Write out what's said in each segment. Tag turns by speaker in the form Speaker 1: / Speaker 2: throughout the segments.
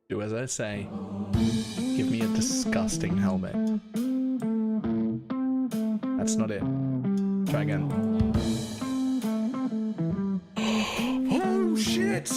Speaker 1: Do as I say. Give me a disgusting helmet. That's not it. Try again. Oh shit!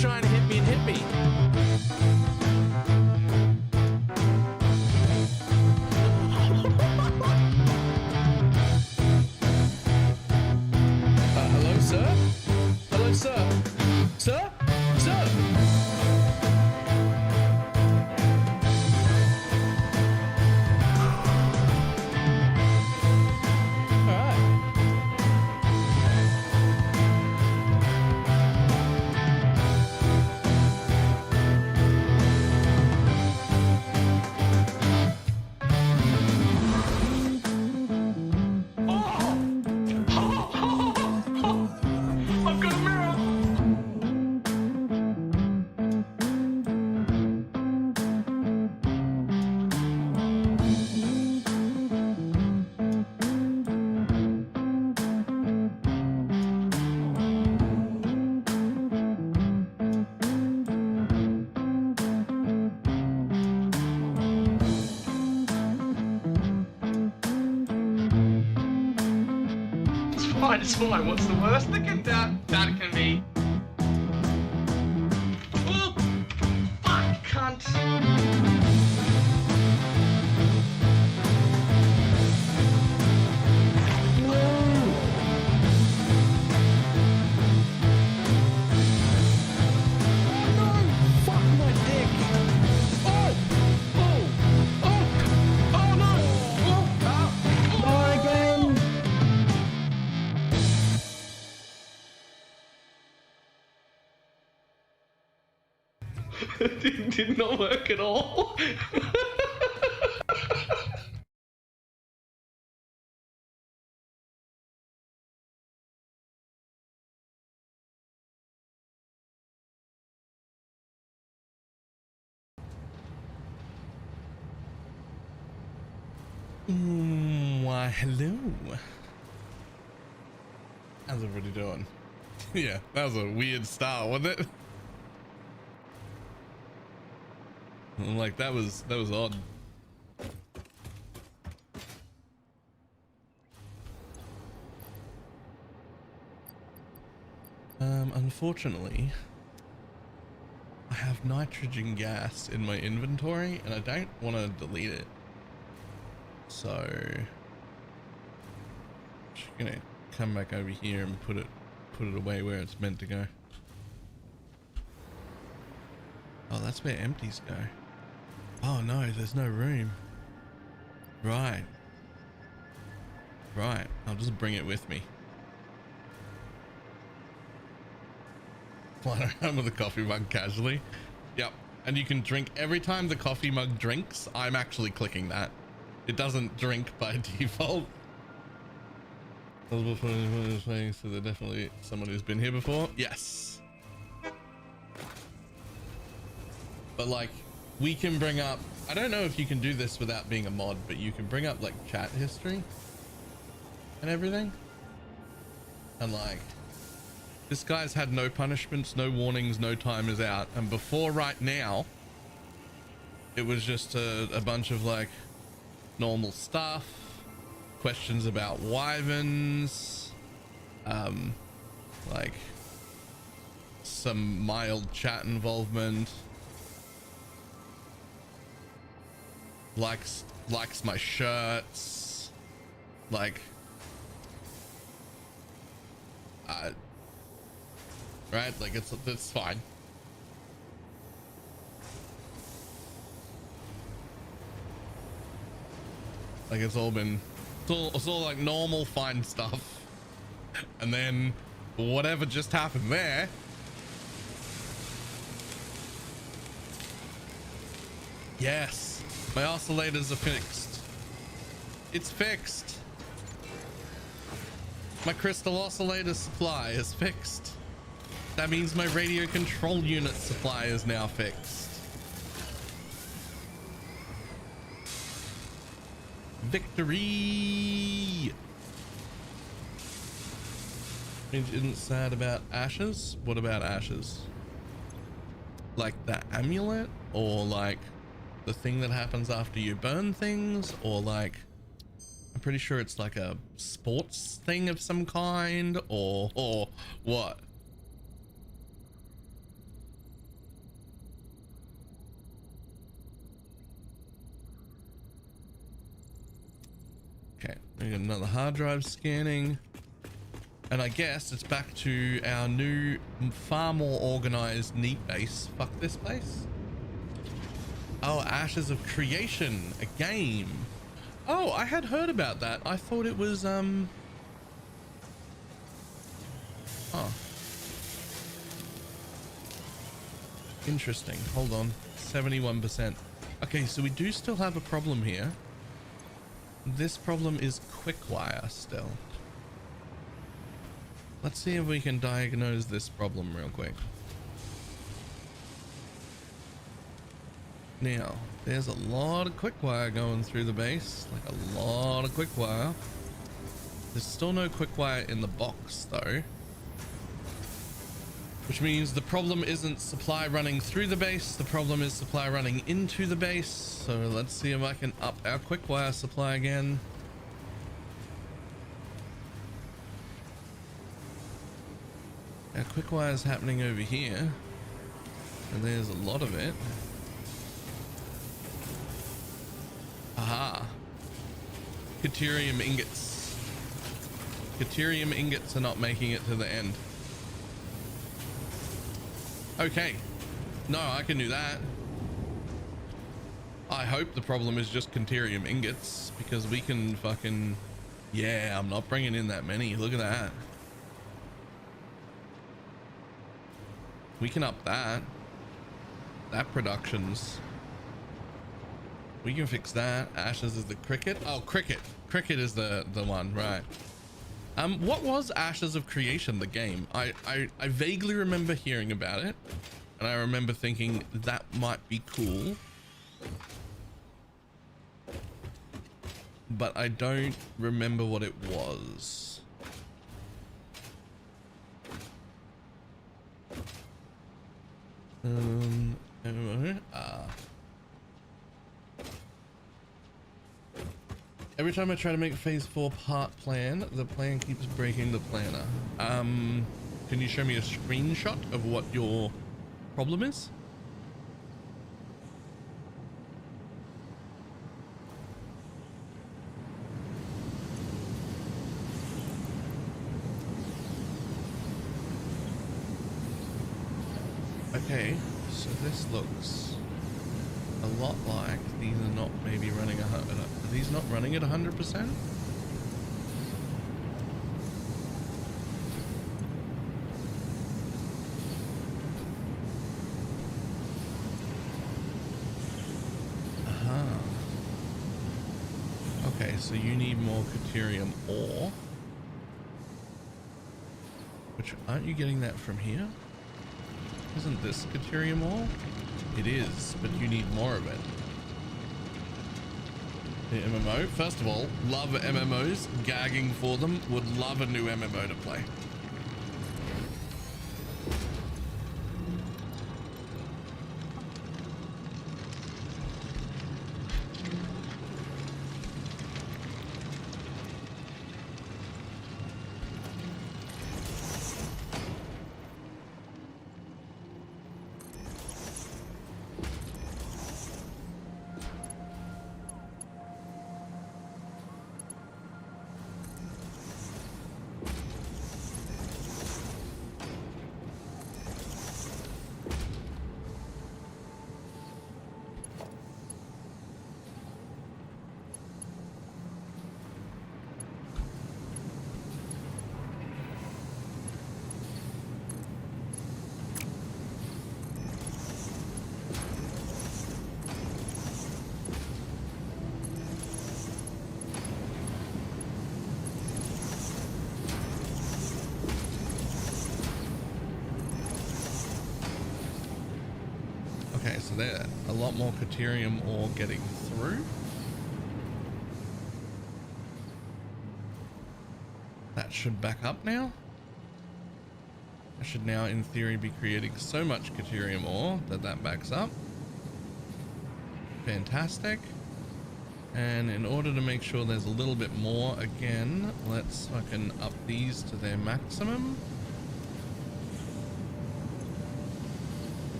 Speaker 1: Trying to hit me and hit me. Hello, sir? Hello, sir? Sir? Sir? It's fine. What's the worst that can be? Oh, fuck, cunt. Did not work at all. Why, hello. How's everybody doing? Yeah, that was a weird start, wasn't it? Like that was odd. Unfortunately, I have nitrogen gas in my inventory and I don't want to delete it. So I'm just gonna come back over here and put it away where it's meant to go. Oh, that's where empties go. Oh no, there's no room. Right. Right, I'll just bring it with me. Flying around with a coffee mug casually. Yep, and you can drink every time the coffee mug drinks. I'm actually clicking that. It doesn't drink by default. So they're definitely someone who's been here before. Yes. But like, we can bring up, I don't know if you can do this without being a mod, but you can bring up like chat history and everything. And like, this guy's had no punishments, no warnings, no timers out. And before right now, it was just a bunch of like normal stuff, questions about wyverns, like some mild chat involvement. Likes my shirts, like right, like it's fine. Like it's all like normal fine stuff. And then whatever just happened there. Yes, my oscillators are fixed. It's fixed. My crystal oscillator supply is fixed. That means my radio control unit supply is now fixed. Victory! Isn't sad about ashes? What about ashes? Like the amulet, or like the thing that happens after you burn things, or like I'm pretty sure it's like a sports thing of some kind, or what? Okay, we got another hard drive scanning. And I guess it's back to our new, far more organized, neat base. Fuck this place. Oh, Ashes of Creation, a game. Oh, I had heard about that. I thought it was, Oh. Interesting. Hold on. 71%. Okay, so we do still have a problem here. This problem is quick-wire still. Let's see if we can diagnose this problem real quick. Now, there's a lot of quick wire going through the base, like a lot of quick wire. There's still no quick wire in the box though, which means the problem isn't supply running through the base, the problem is supply running into the base. So let's see if I can up our quick wire supply again. Our quick wire is happening over here, and there's a lot of it. Aha. Deuterium ingots. Deuterium ingots are not making it to the end. Okay. No, I can do that. I hope the problem is just Deuterium ingots, because we can fucking... Yeah, I'm not bringing in that many. Look at that. We can up that. That production's... We can fix that. Ashes is the cricket. Oh, cricket. Cricket is the one, right. What was Ashes of Creation, the game? I vaguely remember hearing about it, and I remember thinking that might be cool, but I don't remember what it was. Every time I try to make phase 4 part plan, the plan keeps breaking the planner. Can you show me a screenshot of what your problem is? Okay, so this looks a lot like these are not maybe running are these not running at 100%? Okay, so you need more Deuterium ore, which aren't you getting that from here? Isn't this Deuterium ore? It is, but you need more of it. The MMO, first of all, love MMOs, gagging for them, would love a new MMO to play. so there, a lot more Caterium ore getting through. That should back up now. I should now, in theory, be creating so much Caterium ore that that backs up. Fantastic. And in order to make sure there's a little bit more, again, let's fucking up these to their maximum.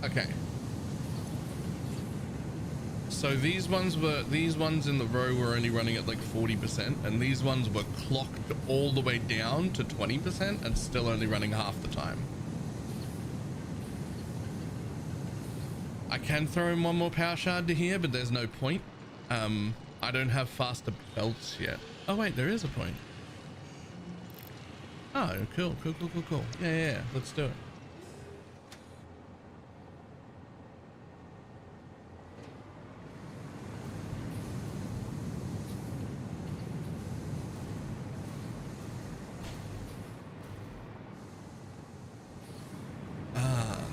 Speaker 1: Okay. So these ones in the row were only running at like 40%, and these ones were clocked all the way down to 20% and still only running half the time. I can throw in one more power shard to here, but there's no point. I don't have faster belts yet. Oh wait, there is a point. Oh, cool. Yeah, let's do it.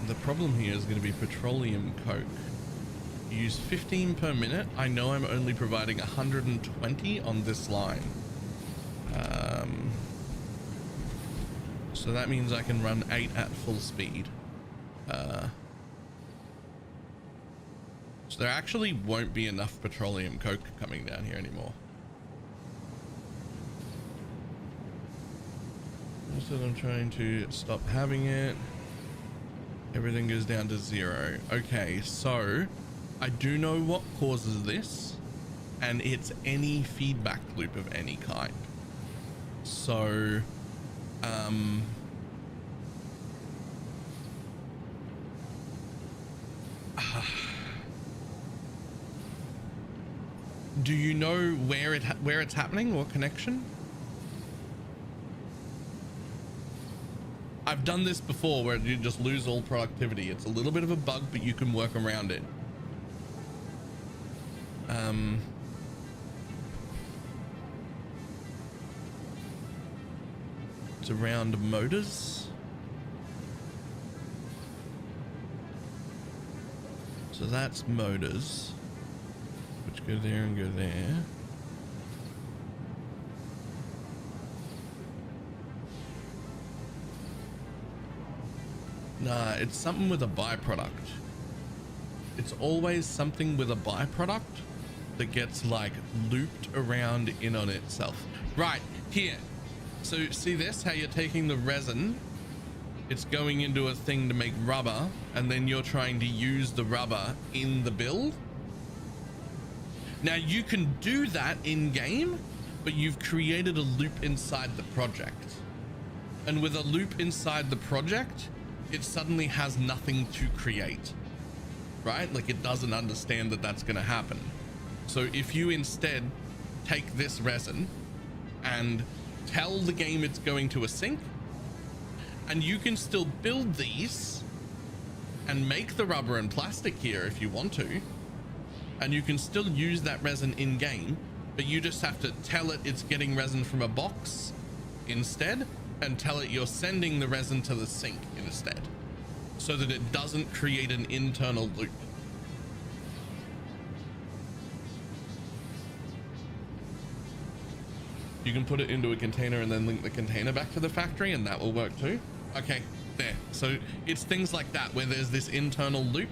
Speaker 1: The problem here is going to be petroleum coke. Use 15 per minute. I know I'm only providing 120 on this line. So that means I can run 8 at full speed. So there actually won't be enough petroleum coke coming down here anymore. So I'm trying to stop having it. Everything goes down to 0. Okay, so I do know what causes this, and it's any feedback loop of any kind. So do you know where it's happening? What connection? I've done this before where you just lose all productivity. It's a little bit of a bug, but you can work around it. It's around motors. So that's motors, which go there and go there. Nah, it's something with a byproduct. It's always something with a byproduct that gets like looped around in on itself. Right here. So see this, how you're taking the resin, it's going into a thing to make rubber, and then you're trying to use the rubber in the build. Now you can do that in game, but you've created a loop inside the project. And with a loop inside the project, it suddenly has nothing to create, right? Like it doesn't understand that that's going to happen. So if you instead take this resin and tell the game it's going to a sink, and you can still build these and make the rubber and plastic here if you want to, and you can still use that resin in game, but you just have to tell it it's getting resin from a box instead, and tell it you're sending the resin to the sink instead, so that it doesn't create an internal loop. You can put it into a container and then link the container back to the factory, and that will work too. Okay, there. So it's things like that where there's this internal loop,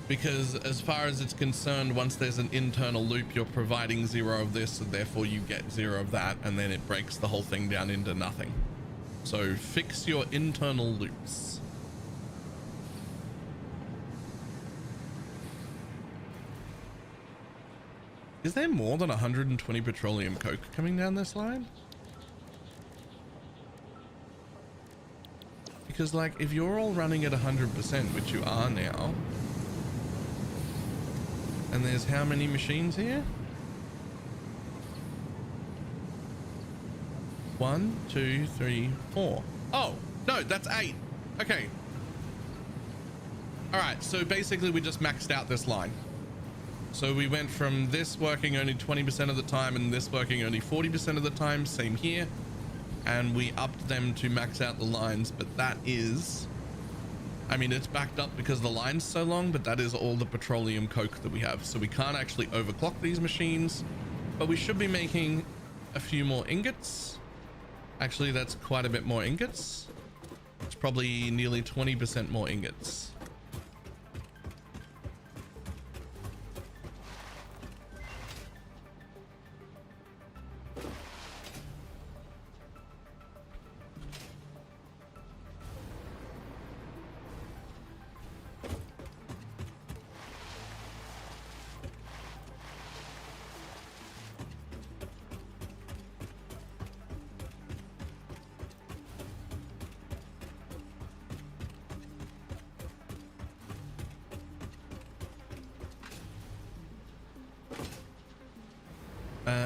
Speaker 1: because as far as it's concerned, once there's an internal loop, you're providing 0 of this, and therefore you get 0 of that, and then it breaks the whole thing down into nothing. So fix your internal loops. Is there more than 120 petroleum coke coming down this line? Because like if you're all running at 100%, which you are now, and there's how many machines here? 1, 2, 3, 4. Oh, no, that's 8. Okay. All right, so basically we just maxed out this line. So we went from this working only 20% of the time and this working only 40% of the time. Same here. and we upped them to max out the lines, but that is, I mean, it's backed up because the line's so long, but that is all the petroleum coke that we have. So we can't actually overclock these machines, but we should be making a few more ingots. Actually, that's quite a bit more ingots. It's probably nearly 20% more ingots.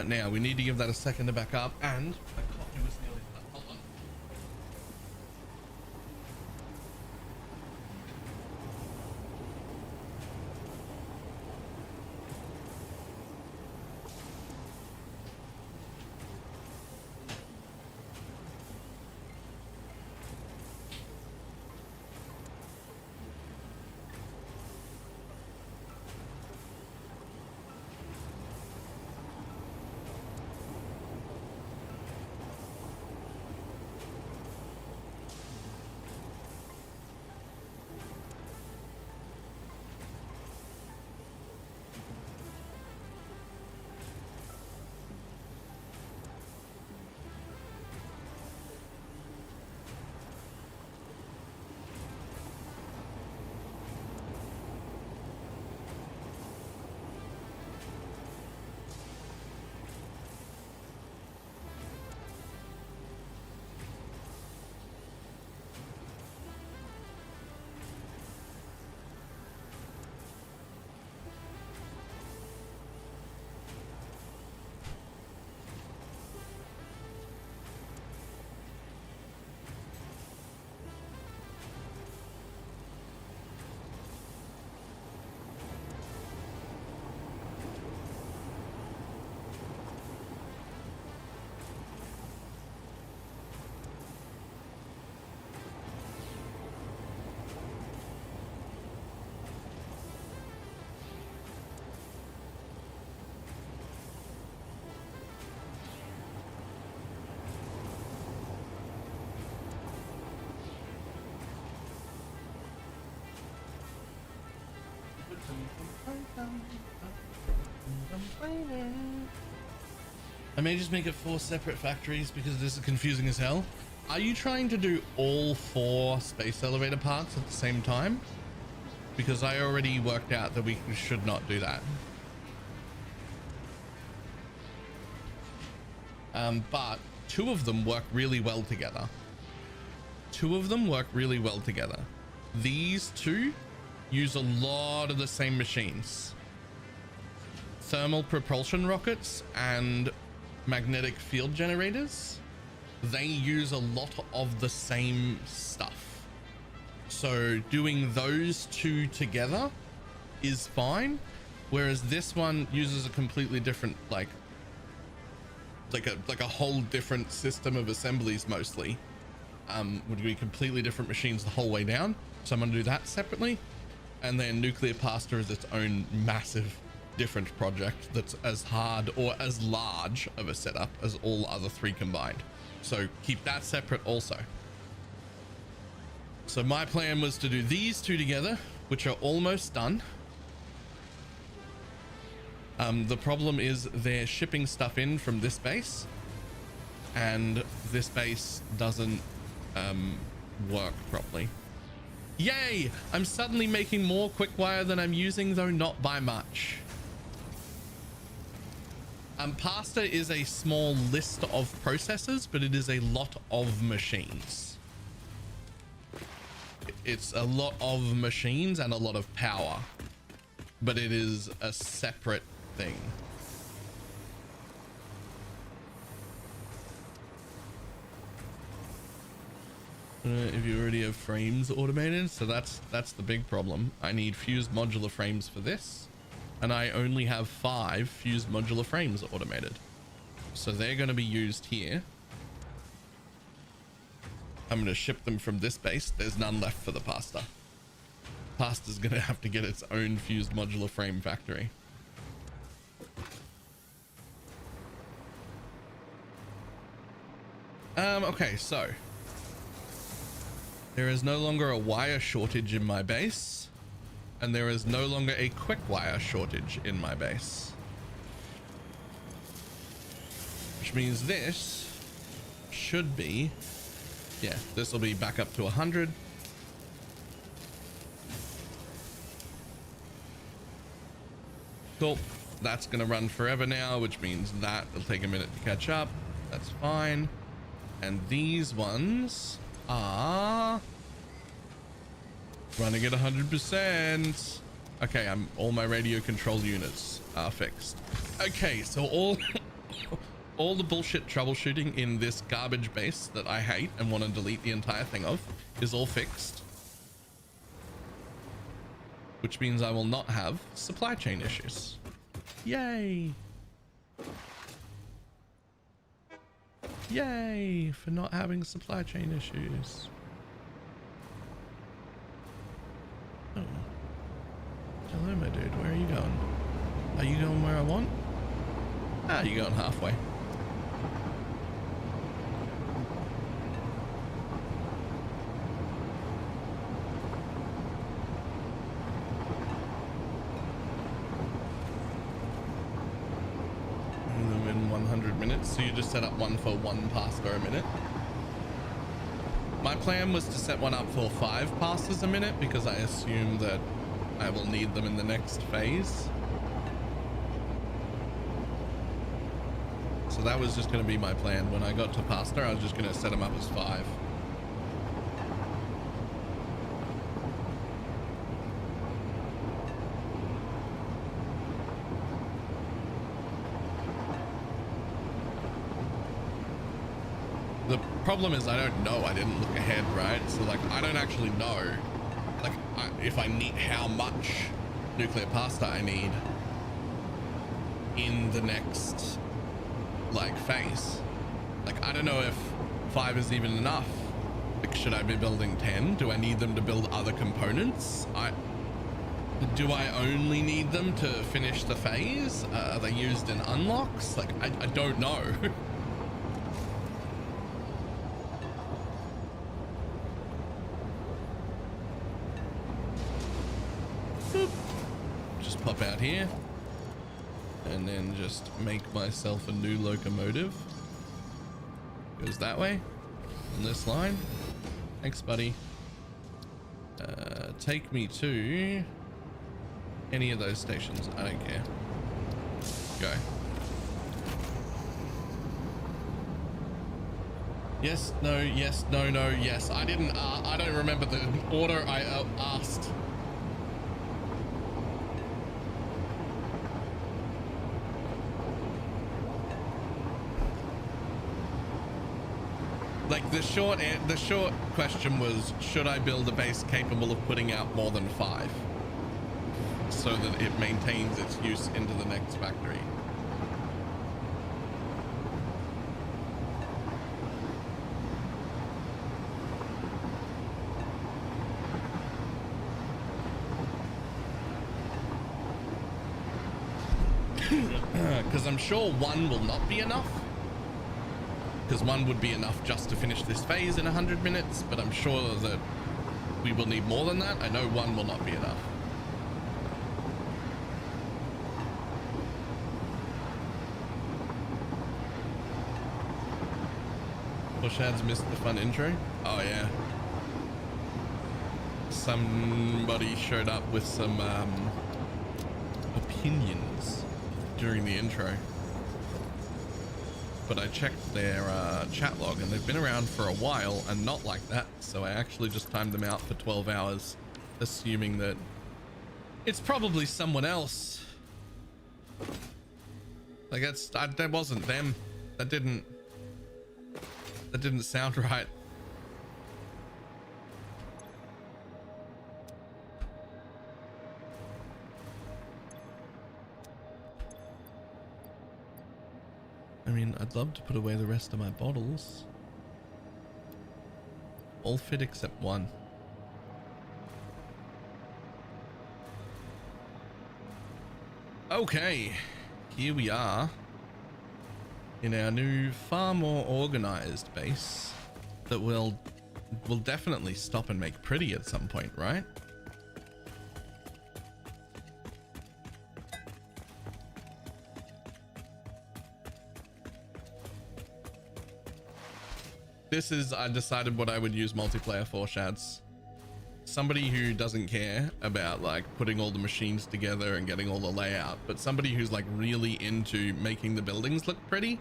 Speaker 1: Now we need to give that a second to back up, and my coffee was nearly done. Hold on. I may just make it 4 separate factories because this is confusing as hell. Are you trying to do all 4 space elevator parts at the same time? Because I already worked out that we should not do that. But 2 of them work really well together. 2 of them work really well together. These 2 use a lot of the same machines. Thermal propulsion rockets and magnetic field generators, they use a lot of the same stuff. So doing those 2 together is fine, whereas this one uses a completely different, like a whole different system of assemblies mostly. Would be completely different machines the whole way down. So I'm gonna do that separately. And then nuclear pasta is its own massive different project that's as hard or as large of a setup as all other 3 combined. So keep that separate also. So my plan was to do these 2 together, which are almost done. The problem is they're shipping stuff in from this base, and this base doesn't work properly. Yay! I'm suddenly making more quick wire than I'm using, though not by much. Pasta is a small list of processors, but it is a lot of machines. It's a lot of machines and a lot of power, but it is a separate thing. If you already have frames automated, so that's the big problem. I need fused modular frames for this, and I only have 5 fused modular frames automated, so they're going to be used here. I'm going to ship them from this base. There's none left for the pasta. Pasta's going to have to get its own fused modular frame factory. Okay, so there is no longer a wire shortage in my base, and there is no longer a quick wire shortage in my base, which means this should be, yeah, this will be back up to 100. Cool. That's gonna run forever now, which means that will take a minute to catch up. That's fine. And these ones are running at 100%. Okay, all my radio control units are fixed. Okay, so all the bullshit troubleshooting in this garbage base that I hate and want to delete the entire thing of is all fixed, which means I will not have supply chain issues. Yay! Yay for not having supply chain issues. Oh. Hello, my dude. Where are you going? Are you going where I want? Ah, you're going halfway. In 100 minutes, so you just set up one for one pasta a minute. My plan was to set one up for 5 pastas a minute because I assume that I will need them in the next phase. So that was just going to be my plan. When I got to pasta, I was just going to set them up as 5. The problem is I don't know. I didn't look ahead, right? So like I don't actually know like if I need how much nuclear pasta I need in the next like phase. Like I don't know if 5 is even enough. Like should I be building 10? Do I need them to build other components? Do I only need them to finish the phase? Are they used in unlocks? Like I don't know. Just pop out here and then just make myself a new locomotive. Goes that way on this line. Thanks, buddy. Take me to any of those stations. I don't care. Go. Yes, no, yes, no, no, yes. I didn't, I don't remember the order I asked. Like the short question was, should I build a base capable of putting out more than 5 so that it maintains its use into the next factory? Because I'm sure 1 will not be enough. Because 1 would be enough just to finish this phase in 100 minutes, but I'm sure that we will need more than that. I know 1 will not be enough. Bushad's missed the fun intro. Oh yeah. Somebody showed up with some opinions during the intro. But I checked their chat log and they've been around for a while and not like that. So I actually just timed them out for 12 hours, assuming that it's probably someone else. Like that wasn't them. That didn't sound right. I mean, I'd love to put away the rest of my bottles. All fit except one. Okay, here we are in our new, far more organized base that will definitely stop and make pretty at some point, right? This is, I decided what I would use multiplayer for, Shads. Somebody who doesn't care about like putting all the machines together and getting all the layout, but somebody who's like really into making the buildings look pretty,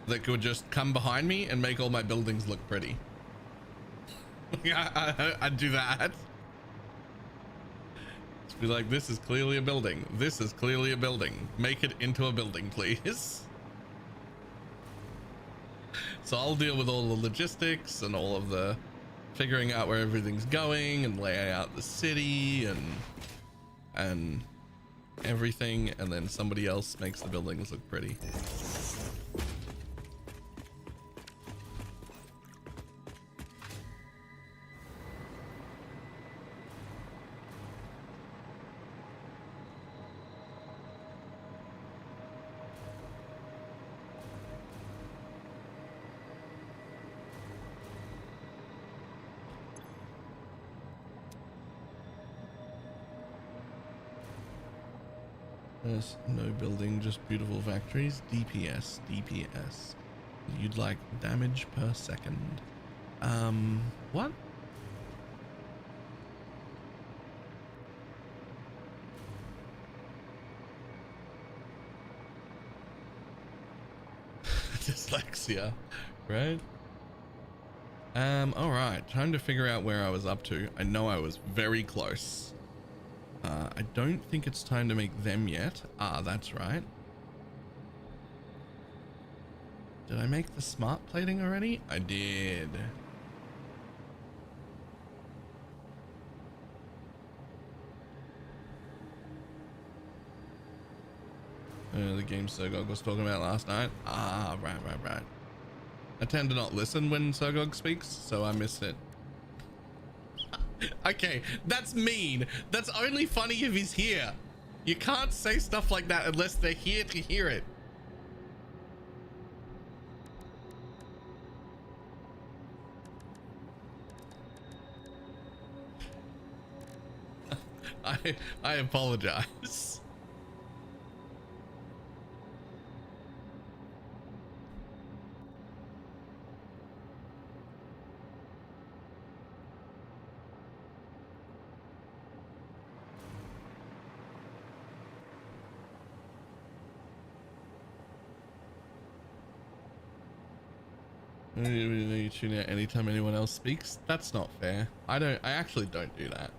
Speaker 1: that could just come behind me and make all my buildings look pretty. I'd do that. Just be like, this is clearly a building. This is clearly a building. Make it into a building, please. So I'll deal with all the logistics and all of the figuring out where everything's going and laying out the city and everything, and then somebody else makes the buildings look pretty. There's no building, just beautiful factories. DPS, DPS. You'd like damage per second. What? Dyslexia, right? All right, trying to figure out where I was up to. I know I was very close. I don't think it's time to make them yet. Ah, that's right. Did I make the smart plating already? I did. The game Sogog was talking about last night. Ah, right. I tend to not listen when Sogog speaks, so I missed it. Okay, that's mean. That's only funny if he's here. You can't say stuff like that unless they're here to hear it. I apologize. You tune out anytime anyone else speaks. That's not fair. I actually don't do that.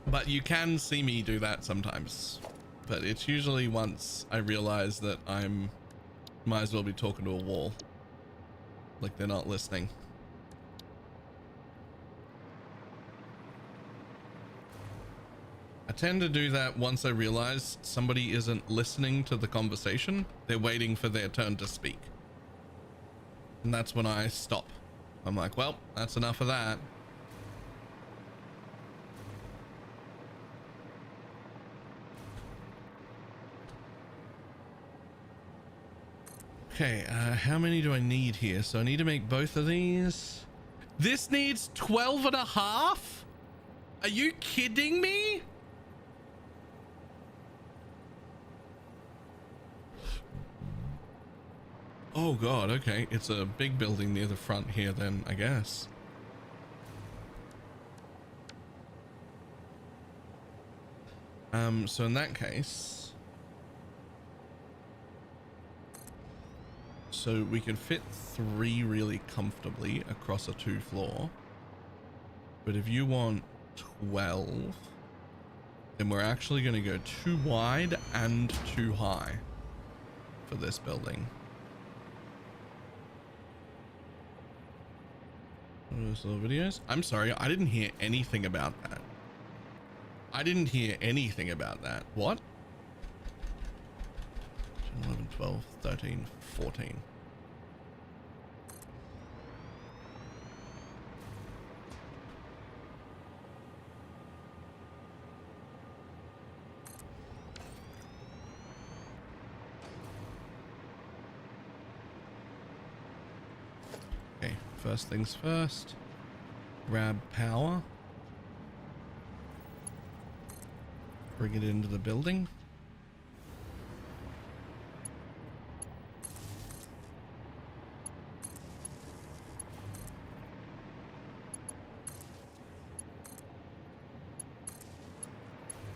Speaker 1: But you can see me do that sometimes. But it's usually once I realize that might as well be talking to a wall. Like they're not listening. I tend to do that once I realize somebody isn't listening to the conversation. They're waiting for their turn to speak. And that's when I stop. I'm like, well, that's enough of that. Okay, how many do I need here? So I need to make both of these. This needs 12 and a half? Are you kidding me? Oh god, okay. It's a big building near the front here then, I guess. So in that case, so we can fit 3 really comfortably across a 2 floor. But if you want 12, then we're actually going to go 2 wide and 2 high for this building. Those little videos. I'm sorry, I didn't hear anything about that. I didn't hear anything about that. What? 11, 12, 13, 14. Okay, first things first. Grab power. Bring it into the building.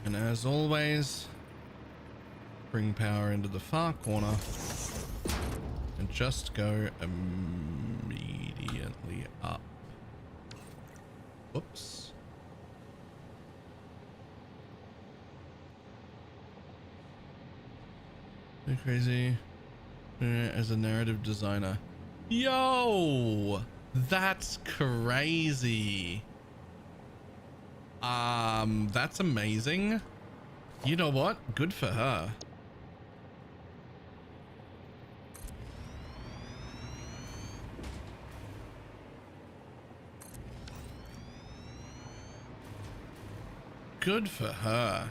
Speaker 1: And as always, bring power into the far corner and just go immediately up. Whoops. You're crazy. As a narrative designer. Yo! That's crazy. That's amazing. You know what? Good for her. Good for her.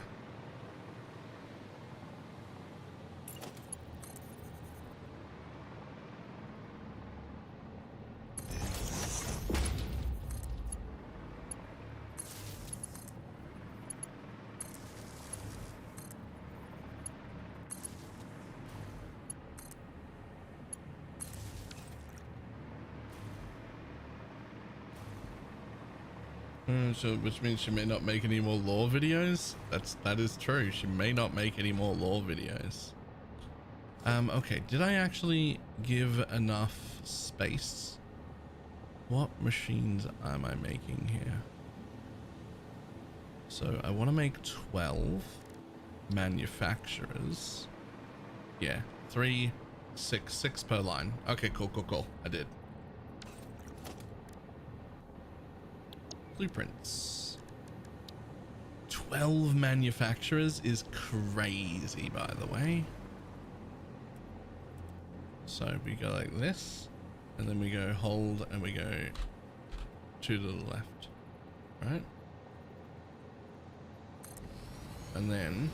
Speaker 1: So, which means she may not make any more lore videos. That is true. She may not make any more lore videos. Okay. Did I actually give enough space? What machines am I making here? So I want to make 12 manufacturers. Yeah, 6 per line. Okay, cool. I did. Blueprints. 12 manufacturers is crazy, by the way. So we go like this, and then we go hold, and we go 2 to the left, right? And then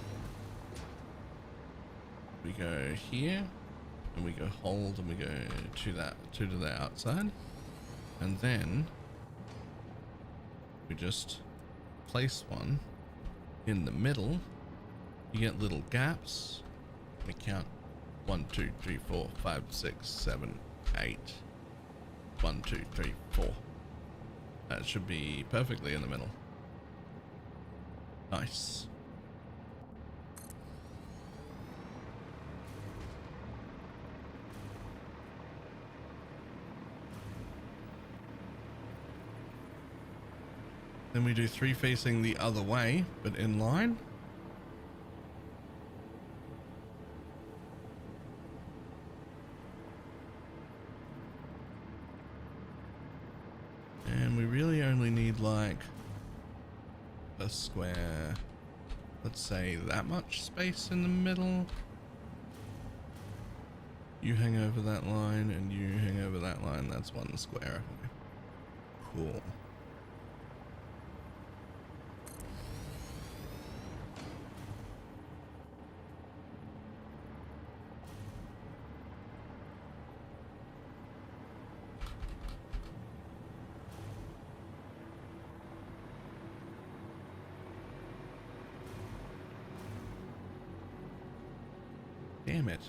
Speaker 1: we go here, and we go hold, and we go 2 to the outside, and then we just place one in the middle. You get little gaps. We count 1, 2, 3, 4, 5, 6, 7, 8. 1, 2, 3, 4. That should be perfectly in the middle. Nice. Then we do 3 facing the other way, but in line. And we really only need like a square, let's say that much space in the middle. You hang over that line and you hang over that line. That's 1 square. Cool. Damn it.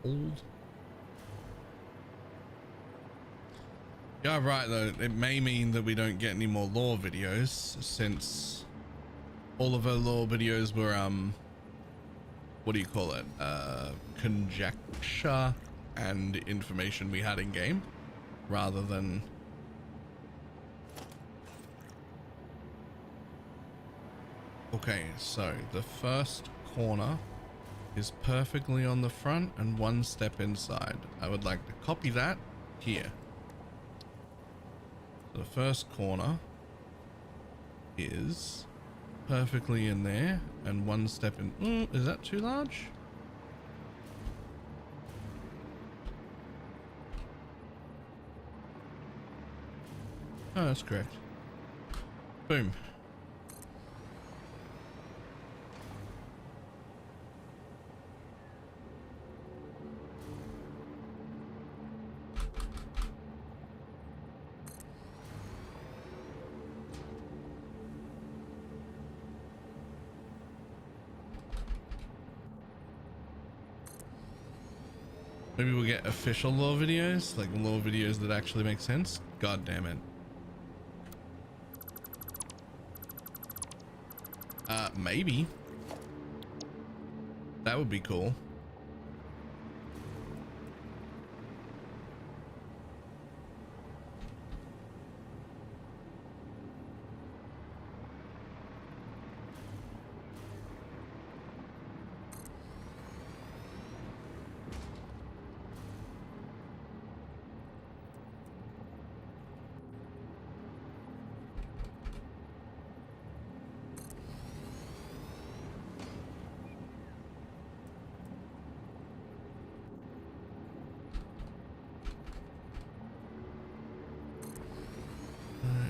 Speaker 1: Old. Yeah, right though. It may mean that we don't get any more lore videos since all of our lore videos were what do you call it, conjecture and information we had in game rather than okay. So the first corner is perfectly on the front and one step inside. I would like to copy that here. The first corner is perfectly in there and one step in. Is that too large? Oh, that's correct. Boom. Maybe we'll get official lore videos, like lore videos that actually make sense. God damn it. Maybe. That would be cool.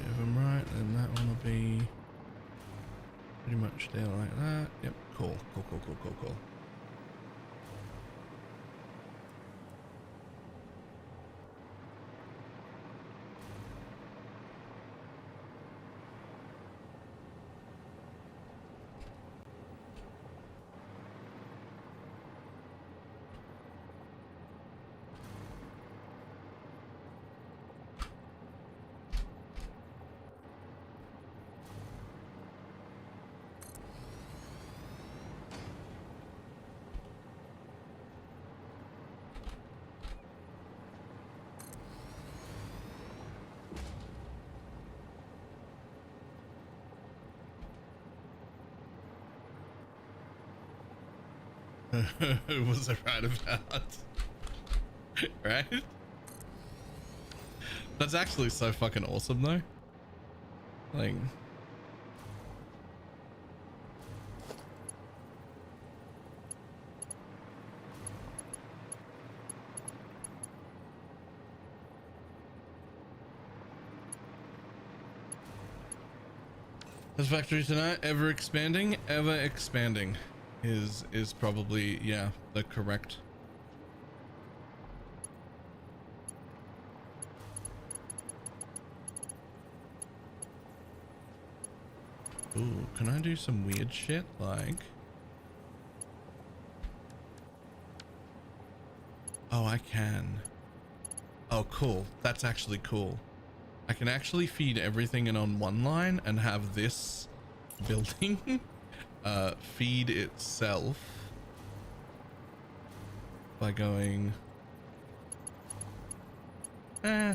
Speaker 1: If I'm right, then that one will be pretty much there like that. Yep, cool. Who was I right about? Right? That's actually so fucking awesome though. Like, this factory tonight, ever expanding is probably, yeah, the correct. Ooh, can I do some weird shit like, oh, I can. Oh, cool. That's actually cool. I can actually feed everything in on one line and have this building feed itself by going nah,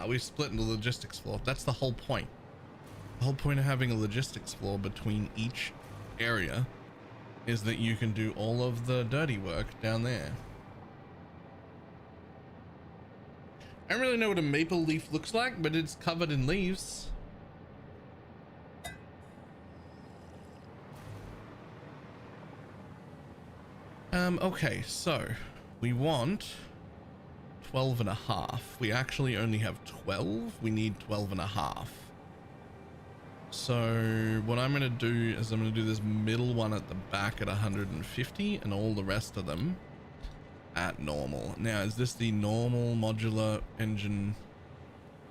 Speaker 1: we split into logistics floor. That's the whole point. The whole point of having a logistics floor between each area is that you can do all of the dirty work down there. I don't really know what a maple leaf looks like, but it's covered in leaves. Okay, so we want 12 and a half. We actually only have 12. We need 12 and a half. So what I'm going to do is I'm going to do this middle one at the back at 150 and all the rest of them at normal. Now, is this the normal modular engine?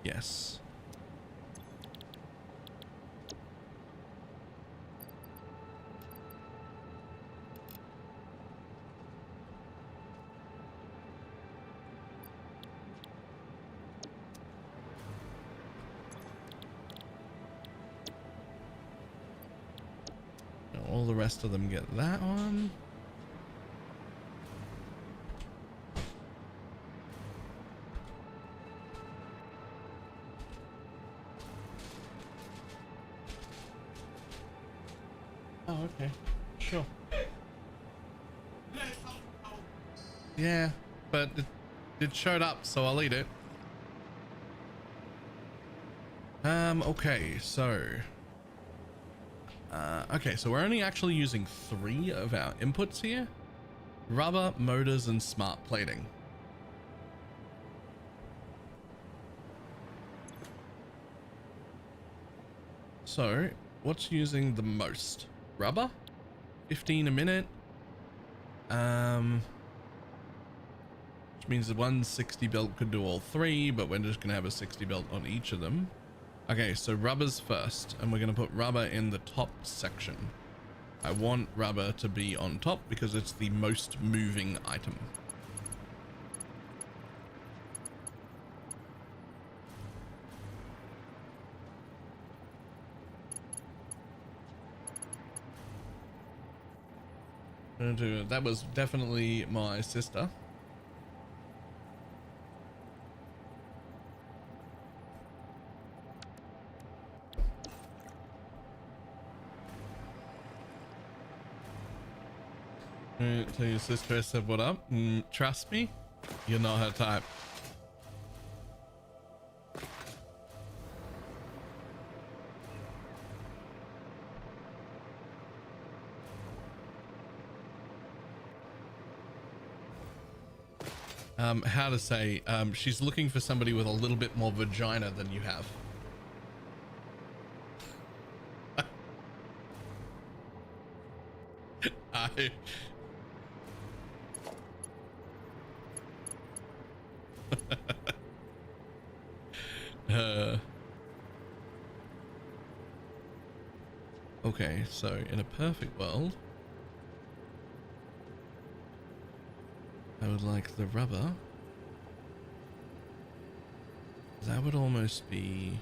Speaker 1: Yes. rest of them get that one. Oh, okay. Sure. Yeah, but it showed up, so I'll eat it. Okay, so we're only actually using 3 of our inputs here: rubber, motors, and smart plating. So what's using the most? Rubber, 15 a minute, which means the 160 belt could do all 3, but we're just gonna have a 60 belt on each of them. Okay, so rubber's first, and we're gonna put rubber in the top section. I want rubber to be on top because it's the most moving item. That was definitely my sister. Tell your sister I said what up. Trust me, you're not her type. How to say, she's looking for somebody with a little bit more vagina than you have. Okay, so in a perfect world, I would like the rubber. That would almost be...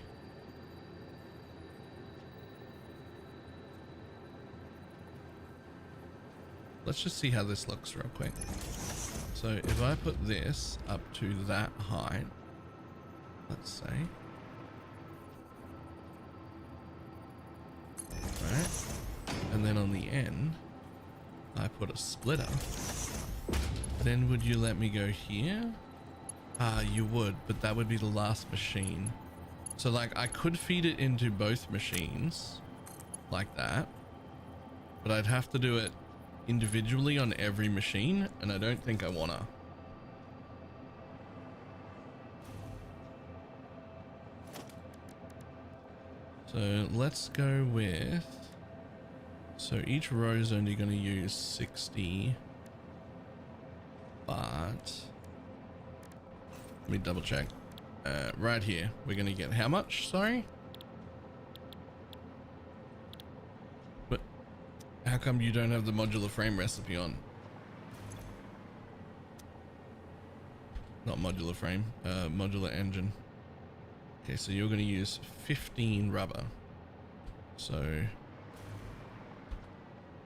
Speaker 1: Let's just see how this looks real quick. So if I put this up to that height, let's say, right, and then on the end, I put a splitter, then would you let me go here? You would, but that would be the last machine. So like I could feed it into both machines like that, but I'd have to do it individually on every machine, and I don't think I wanna. So let's go with, so each row is only going to use 60, but let me double check. Right here, we're going to get how much? Sorry? But how come you don't have the modular frame recipe on? Not modular frame, modular engine. Okay, so you're going to use 15 rubber. So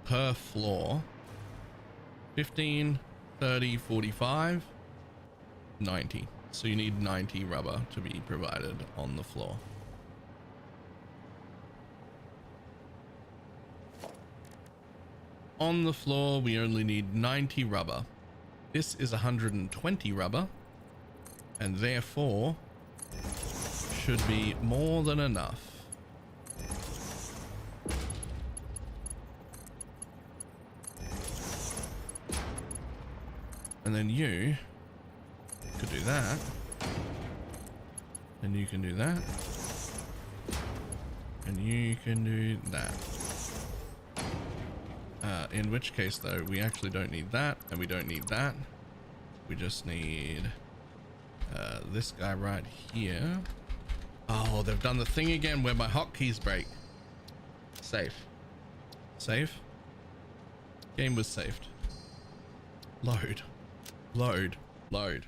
Speaker 1: per floor, 15, 30, 45, 90. So you need 90 rubber to be provided on the floor. On the floor, we only need 90 rubber. This is 120 rubber, and therefore should be more than enough. And then you could do that, and you can do that, and you can do that. In which case though, we actually don't need that, and we don't need that. We just need this guy right here. Oh, they've done the thing again where my hotkeys break. Save. Save. Game was saved. Load. Load. Load.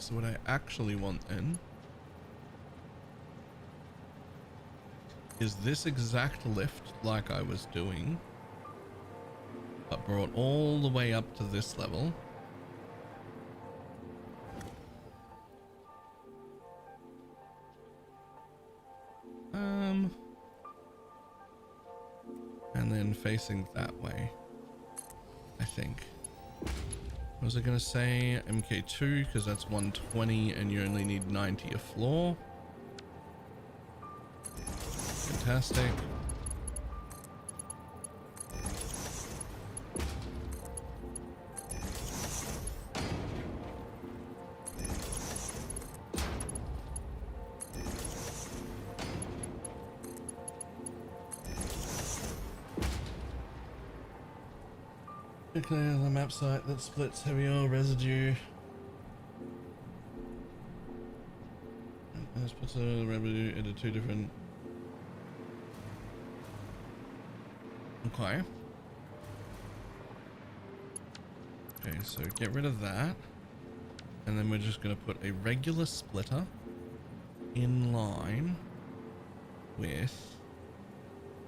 Speaker 1: so what I actually want then is this exact lift like I was doing, but brought all the way up to this level. And then facing that way, I think. What was I gonna say? MK2, because that's 120 and you only need 90 a floor. Fantastic. Declare the map site that splits heavy oil residue. And splits the residue into two different. Okay. Okay, so get rid of that. And then we're just going to put a regular splitter in line with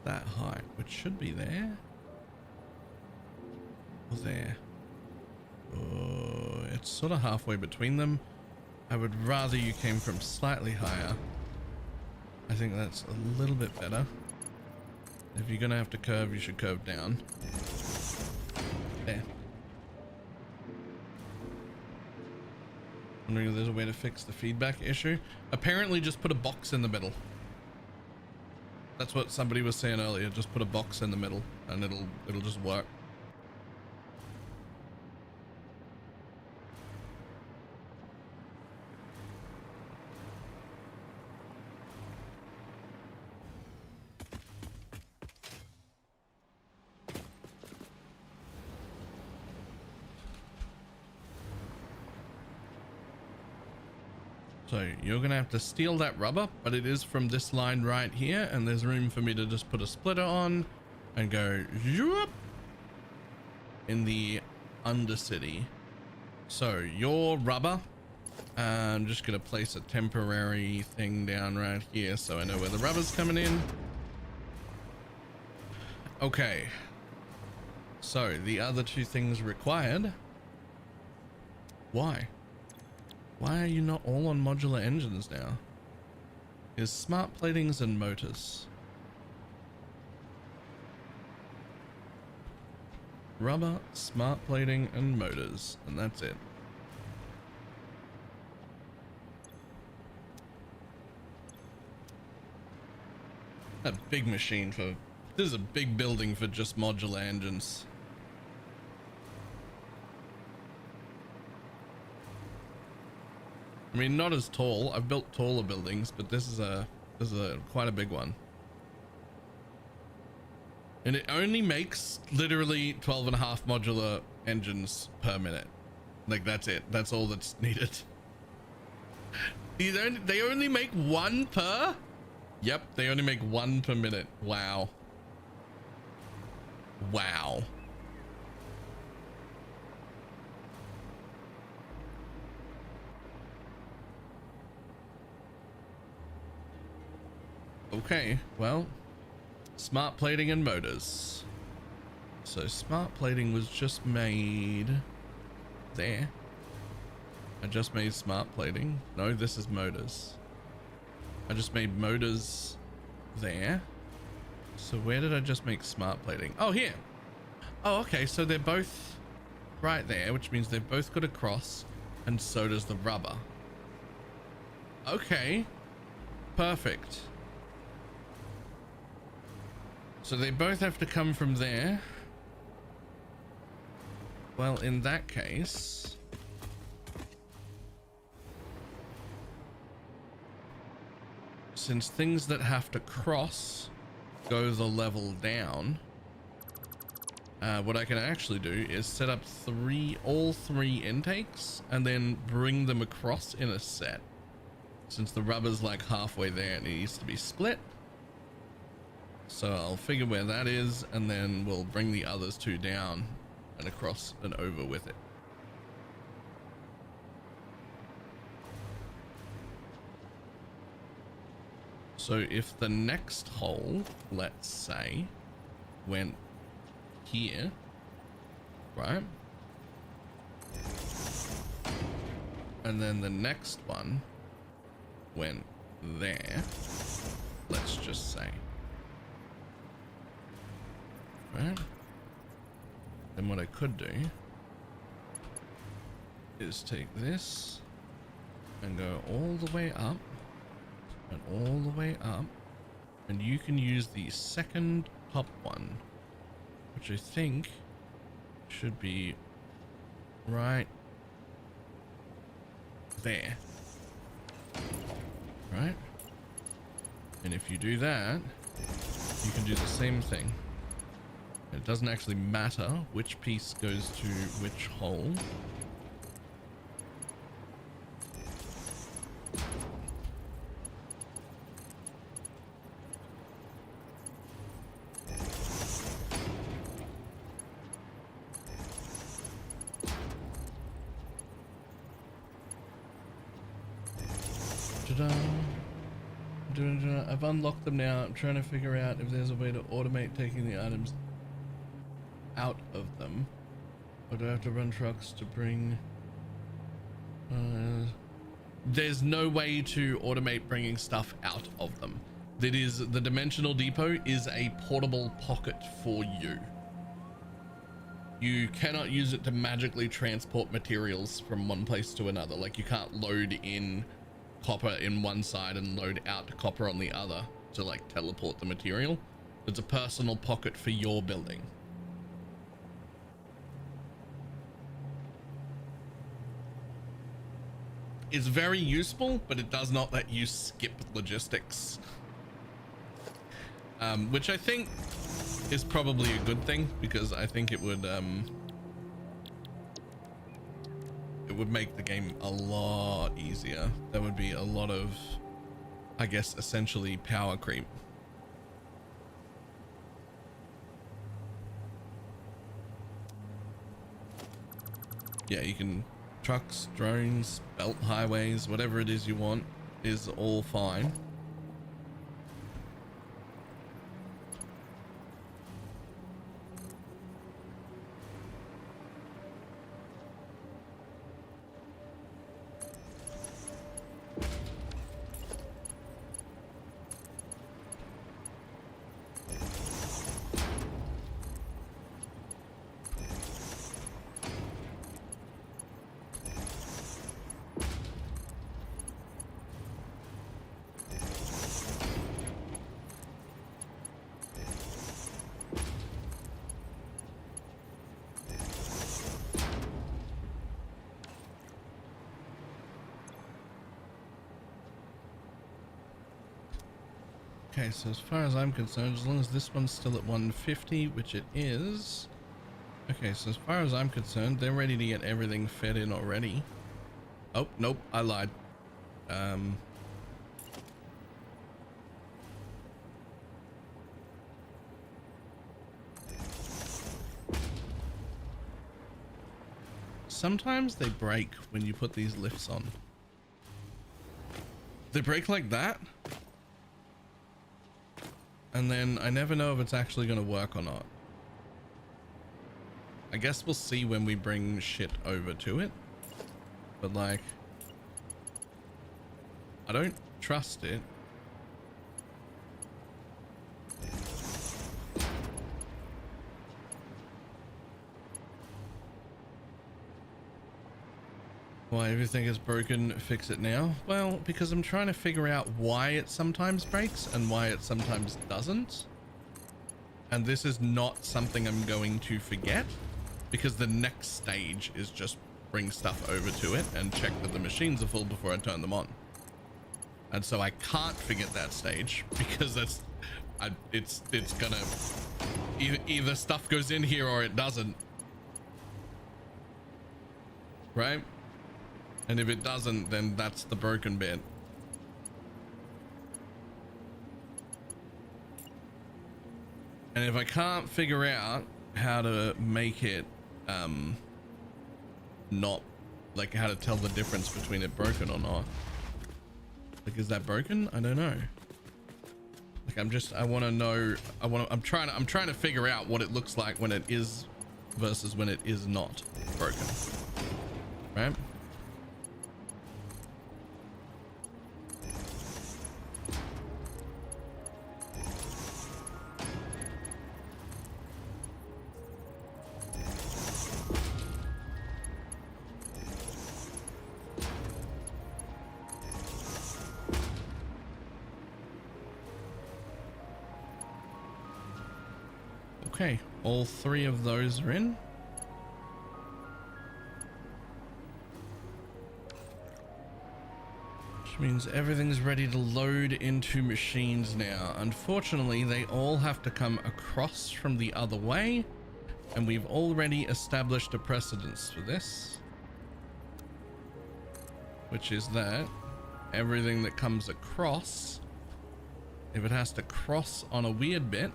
Speaker 1: that height, which should be there. Or there. Oh, it's sort of halfway between them. I would rather you came from slightly higher. I think that's a little bit better. If you're gonna have to curve, you should curve down. There. Wondering if there's a way to fix the feedback issue. Apparently just put a box in the middle. That's what somebody was saying earlier. Just put a box in the middle and it'll just work. So you're gonna have to steal that rubber, but it is from this line right here, and there's room for me to just put a splitter on and go zoop in the undercity. So your rubber, I'm just gonna place a temporary thing down right here so I know where the rubber's coming in. Okay, so the other two things required. Why are you not all on modular engines now? Is smart platings and motors. Rubber, smart plating, and motors, and that's it. A big machine for... This is a big building for just modular engines. I mean, not as tall. I've built taller buildings, but this is quite a big one. And it only makes literally 12.5 modular engines per minute. Like, that's it. That's all that's needed. They only make one per? Yep, they only make one per minute. Wow. Wow. Okay, well, smart plating and motors. So smart plating was just made there. I just made smart plating. No, this is motors. I just made motors there. So where did I just make smart plating? Oh, here. Oh, okay, so they're both right there, which means they've both got a cross, and so does the rubber. Okay, perfect. So they both have to come from there. Well, in that case, since things that have to cross go the level down, what I can actually do is set up all three intakes and then bring them across in a set. Since the rubber's like halfway there and it needs to be split. So I'll figure where that is, and then we'll bring the others two down and across and over with it. So if the next hole, let's say, went here, right? And then the next one went there, let's just say, right? Then what I could do is take this and go all the way up and all the way up, and you can use the second top one, which I think should be right there, right? And if you do that, you can do the same thing. It doesn't actually matter which piece goes to which hole. I've unlocked them now. I'm trying to figure out if there's a way to automate taking the items out of them, or do I have to run trucks to bring there's no way to automate bringing stuff out of them. That is, the dimensional depot is a portable pocket for you. You cannot use it to magically transport materials from one place to another. Like, you can't load in copper in one side and load out copper on the other to like teleport the material. It's a personal pocket for your building. It's very useful, but it does not let you skip logistics, which I think is probably a good thing, because I think it would make the game a lot easier. There would be a lot of, I guess, essentially power creep. Yeah, you can trucks, drones, belt highways, whatever it is you want is all fine. Okay, so as far as I'm concerned, as long as this one's still at 150, which it is. Okay, so as far as I'm concerned, they're ready to get everything fed in already. Oh, nope, I lied. Sometimes they break when you put these lifts on. They break like that. And then I never know if it's actually going to work or not. I guess we'll see when we bring shit over to it. But like, I don't trust it. Why everything is broken, fix it now? Well, because I'm trying to figure out why it sometimes breaks and why it sometimes doesn't. And this is not something I'm going to forget, because the next stage is just bring stuff over to it and check that the machines are full before I turn them on. And so I can't forget that stage, because it's gonna either stuff goes in here or it doesn't, right? And if it doesn't, then that's the broken bit. And if I can't figure out how to make it not, like, how to tell the difference between it broken or not, like, is that broken? I don't know. Like I want to know, I'm trying to figure out what it looks like when it is versus when it is not broken, right? Okay, all three of those are in. Which means everything's ready to load into machines now. Unfortunately, they all have to come across from the other way, and we've already established a precedence for this, which is that everything that comes across, if it has to cross on a weird bit,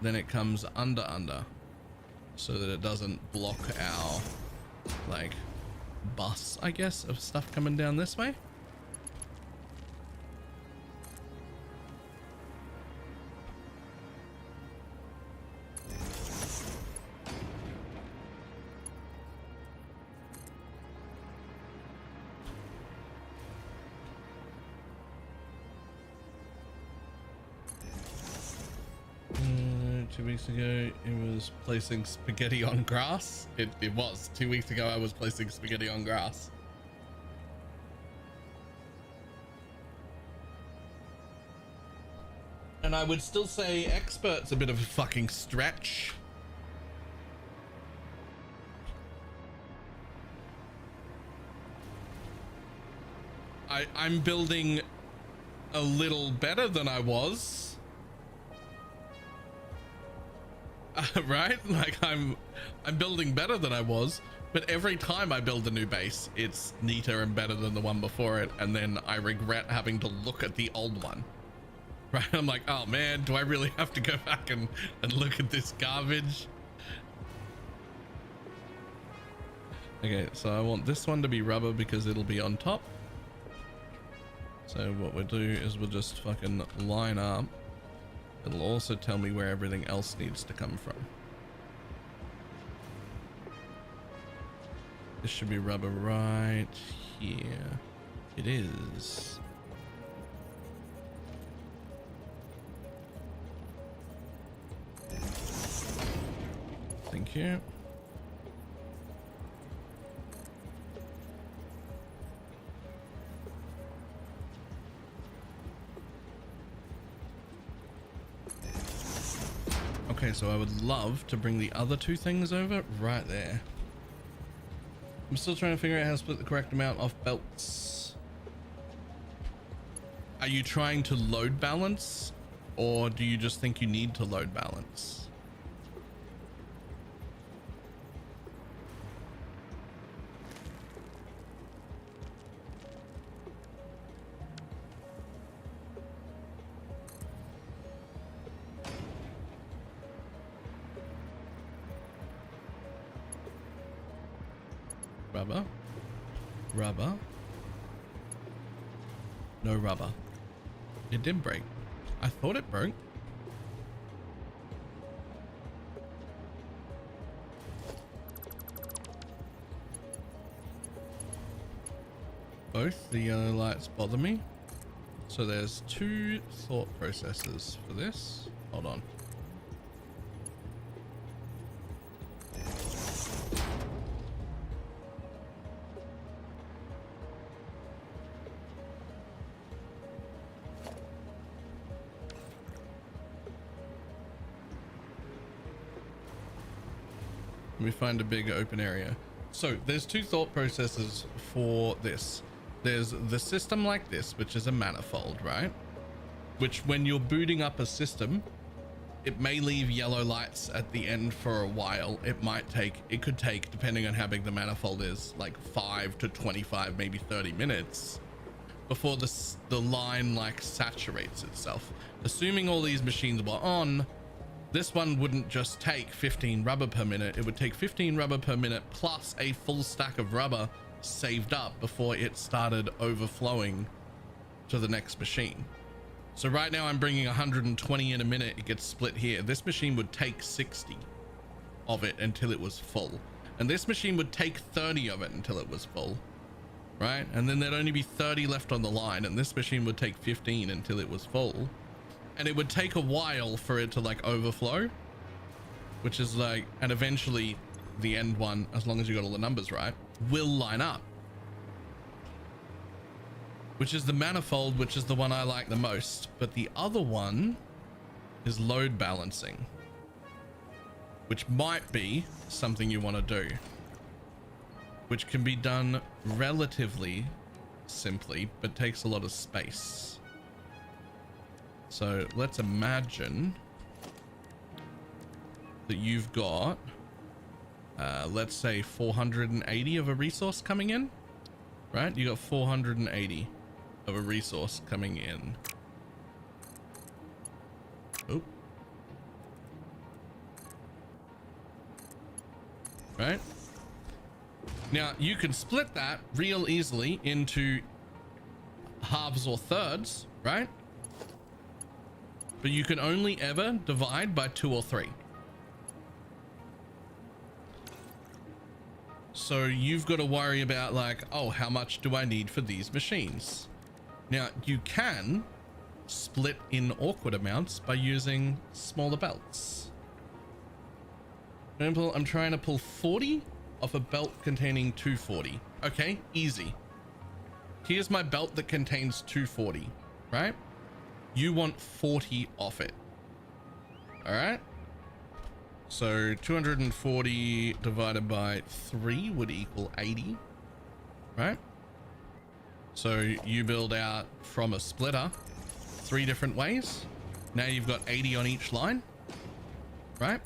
Speaker 1: then it comes under so that it doesn't block our like bus, I guess, of stuff coming down this way. Ago it was placing spaghetti on grass. It was 2 weeks ago I was placing spaghetti on grass. And I would still say expert's a bit of a fucking stretch. I'm building a little better than I was. Right? Like I'm building better than I was, but every time I build a new base, it's neater and better than the one before it, and then I regret having to look at the old one. Right? I'm like, oh man, do I really have to go back and look at this garbage? Okay, so I want this one to be rubber because it'll be on top. So what we'll do is we'll just fucking line up. It'll also tell me where everything else needs to come from. This should be rubber right here. It is. Thank you. Okay, so I would love to bring the other two things over right there. I'm still trying to figure out how to split the correct amount off belts. Are you trying to load balance, or do you just think you need to load balance? Rubber. No rubber. It did break. I thought it broke. Both the yellow lights bother me. So there's two thought processes for this. Hold on. We find a big open area. So there's two thought processes for this. There's the system like this, which is a manifold, right? Which when you're booting up a system, it may leave yellow lights at the end for a while. It could take, depending on how big the manifold is, like 5 to 25, maybe 30 minutes before the line like saturates itself. Assuming all these machines were on, this one wouldn't just take 15 rubber per minute. It would take 15 rubber per minute plus a full stack of rubber saved up before it started overflowing to the next machine. So right now I'm bringing 120 in a minute. It gets split here. This machine would take 60 of it until it was full. And this machine would take 30 of it until it was full. Right? And then there'd only be 30 left on the line. And this machine would take 15 until it was full. And it would take a while for it to like overflow. Which is like, and eventually the end one, as long as you got all the numbers right, will line up. Which is the manifold, which is the one I like the most. But the other one is load balancing, which might be something you want to do, which can be done relatively simply, but takes a lot of space. So let's imagine that you've got, let's say 480 of a resource coming in, right? You got 480 of a resource coming in. Oh. Right? Now you can split that real easily into halves or thirds, right? But you can only ever divide by 2 or 3. So you've got to worry about like, oh, how much do I need for these machines? Now you can split in awkward amounts by using smaller belts. For example, I'm trying to pull 40 off a belt containing 240. Okay, easy. Here's my belt that contains 240, right? You want 40 off it. All right. So 240 divided by 3 would equal 80, right? So you build out from a splitter 3 different ways. Now you've got 80 on each line, right?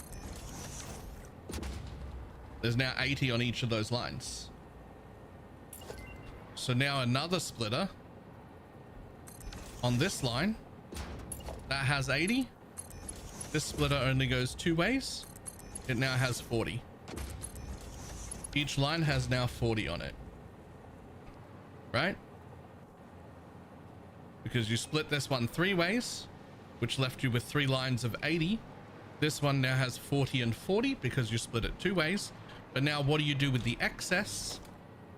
Speaker 1: There's now 80 on each of those lines. So now another splitter on this line that has 80. This splitter only goes 2 ways. It now has 40. Each line has now 40 on it, right? Because you split this one 3 ways, which left you with 3 lines of 80. This one now has 40 and 40 because you split it 2 ways. But now what do you do with the excess?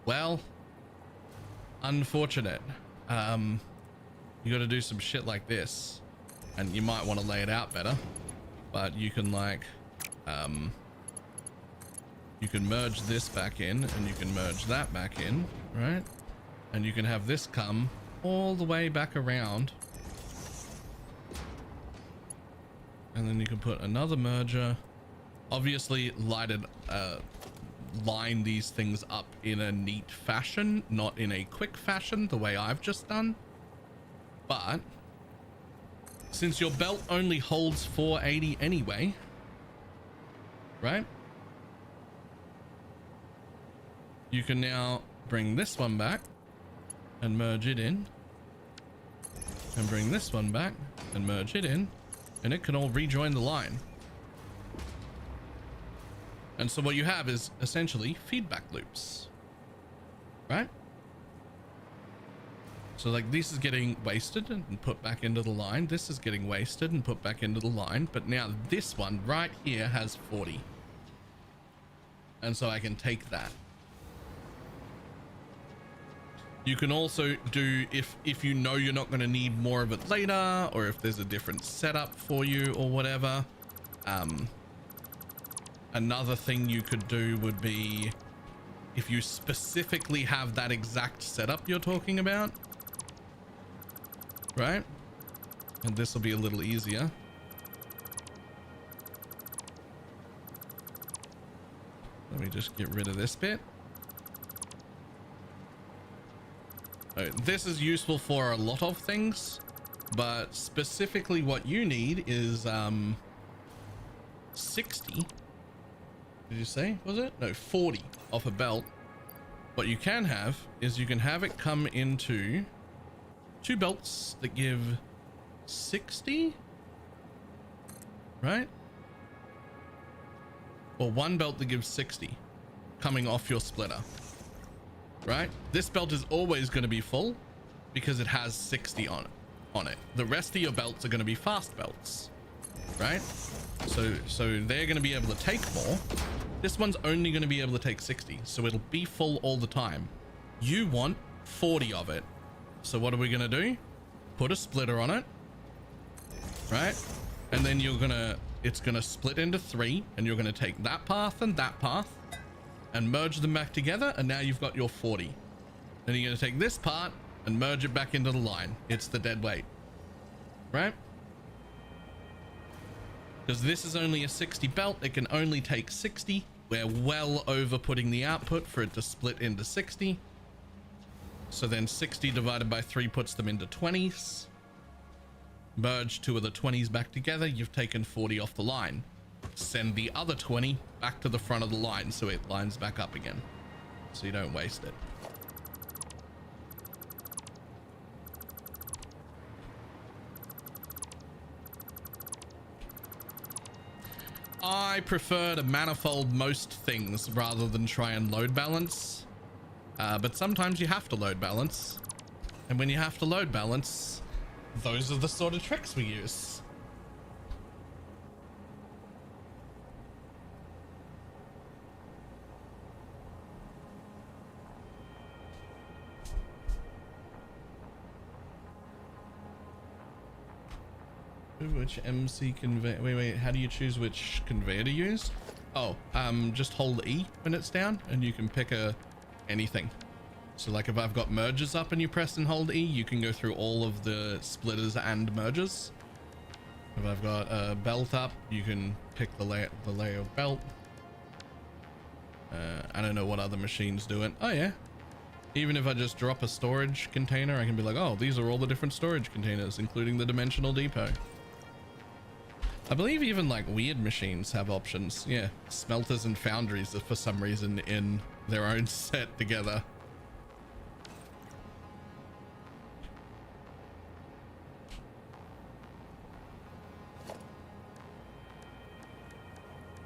Speaker 1: Well, unfortunate. You got to do some shit like this, and you might want to lay it out better, but you can like, you can merge this back in and you can merge that back in, right? And you can have this come all the way back around, and then you can put another merger. Obviously line these things up in a neat fashion, not in a quick fashion the way I've just done. But since your belt only holds 480 anyway, right? You can now bring this one back and merge it in, and bring this one back and merge it in, and it can all rejoin the line. And so what you have is essentially feedback loops, right? So like this is getting wasted and put back into the line. This is getting wasted and put back into the line. But now this one right here has 40. And so I can take that. You can also do, if you know you're not going to need more of it later, or if there's a different setup for you or whatever. Another thing you could do would be, if you specifically have that exact setup you're talking about, right? And this will be a little easier. Let me just get rid of this bit. This is useful for a lot of things, but specifically what you need is 60. Did you say, was it? No, 40 off a belt. What you can have is you can have it come into 2 belts that give 60, right? Or 1 belt that gives 60 coming off your splitter, right? This belt is always going to be full because it has 60 on it. on it. The rest of your belts are going to be fast belts, right? So they're going to be able to take more. This one's only going to be able to take 60, so it'll be full all the time. You want 40 of it. So what are we going to do? Put a splitter on it, right? And then it's going to split into 3, and you're going to take that path and merge them back together, and now you've got your 40. Then you're going to take this part and merge it back into the line. It's the dead weight, right? Because this is only a 60 belt, it can only take 60. We're well over putting the output for it to split into 60. So then 60 divided by 3 puts them into 20s. Merge 2 of the 20s back together, you've taken 40 off the line. Send the other 20 back to the front of the line so it lines back up again, so you don't waste it. I prefer to manifold most things rather than try and load balance, but sometimes you have to load balance, and when you have to load balance, those are the sort of tricks we use. Which MC conveyor? Wait, how do you choose which conveyor to use? Oh, just hold E when it's down and you can pick anything. So like if I've got mergers up and you press and hold E, you can go through all of the splitters and mergers. If I've got a belt up, you can pick the layer of belt. I don't know what other machines do it. Oh yeah. Even if I just drop a storage container, I can be like, oh, these are all the different storage containers, including the dimensional depot. I believe even like weird machines have options. Yeah, smelters and foundries are for some reason in their own set together.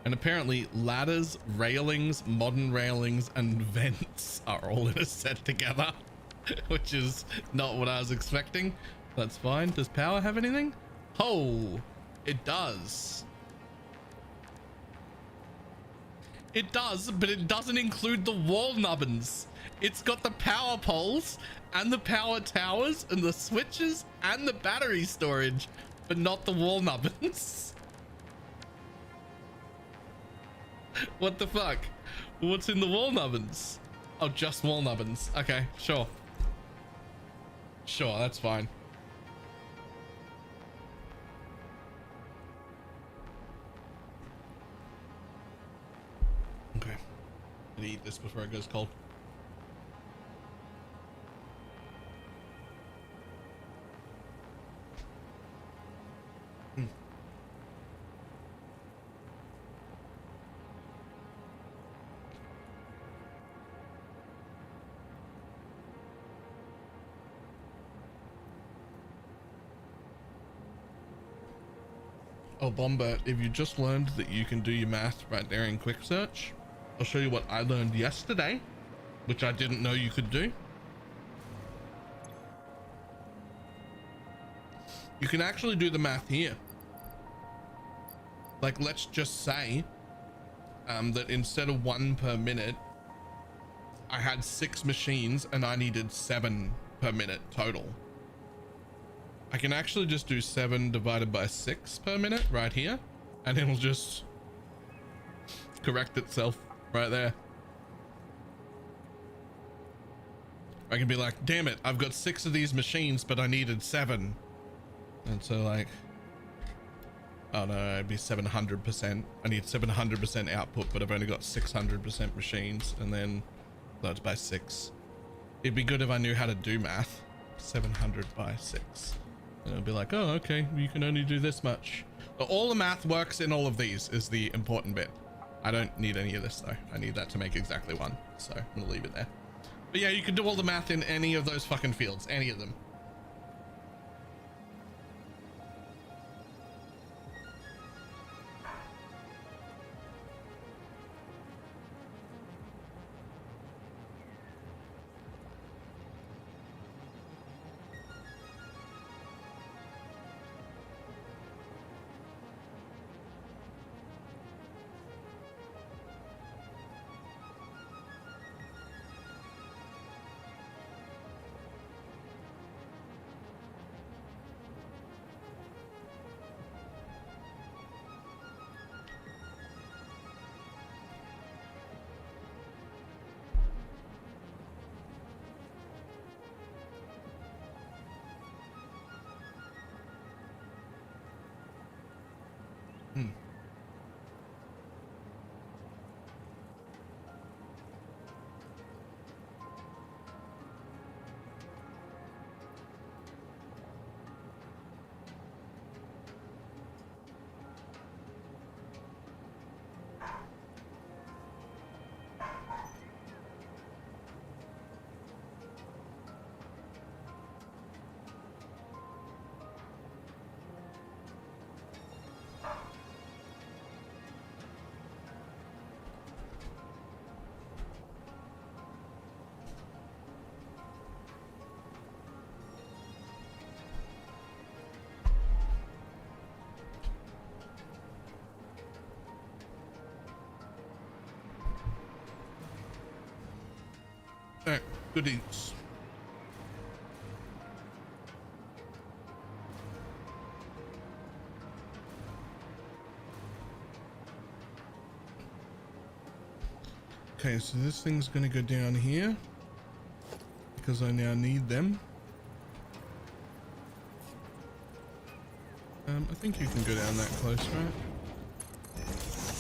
Speaker 1: And apparently ladders, railings, modern railings, and vents are all in a set together, which is not what I was expecting. That's fine. Does power have anything? Oh, it does. It does, but it doesn't include the wall nubbins. It's got the power poles and the power towers and the switches and the battery storage, but not the wall nubbins. What the fuck? What's in the wall nubbins? Oh, just wall nubbins. Okay, sure. Sure, that's fine. Okay. I'm gonna eat this before it goes cold. Oh, Bomber, if you just learned that you can do your math right there in quick search, I'll show you what I learned yesterday, which I didn't know you could do. You can actually do the math here. Like, let's just say that instead of 1 per minute, I had 6 machines and I needed 7 per minute total. I can actually just do 7 divided by 6 per minute right here, and it'll just correct itself right there. I can be like, damn it, I've got 6 of these machines, but I needed 7. And so like, oh no, it'd be 700%. I need 700% output, but I've only got 600% machines, and then that's by 6. It'd be good if I knew how to do math. 700 by 6. And it'll be like, oh, okay, you can only do this much. But all the math works in all of these is the important bit. I don't need any of this though. I need that to make exactly 1. So I'm gonna leave it there. But yeah, you can do all the math in any of those fucking fields, any of them. Hmm. Alright, good eats. Okay, so this thing's gonna go down here because I now need them. I think you can go down that close, right?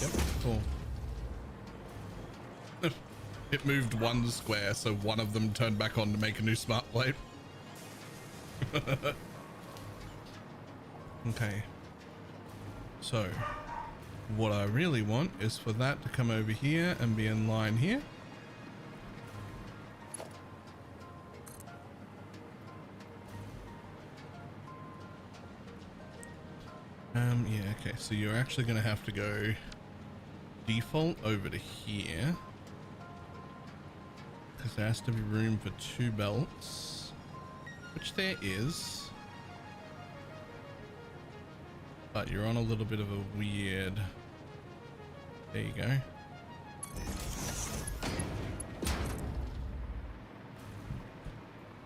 Speaker 1: Yep, cool. It moved one square, so one of them turned back on to make a new smart plate. Okay. So, what I really want is for that to come over here and be in line here. Yeah, okay, so you're actually gonna have to go default over to here. Because there has to be room for 2 belts, which there is. But you're on a little bit of a weird... There you go.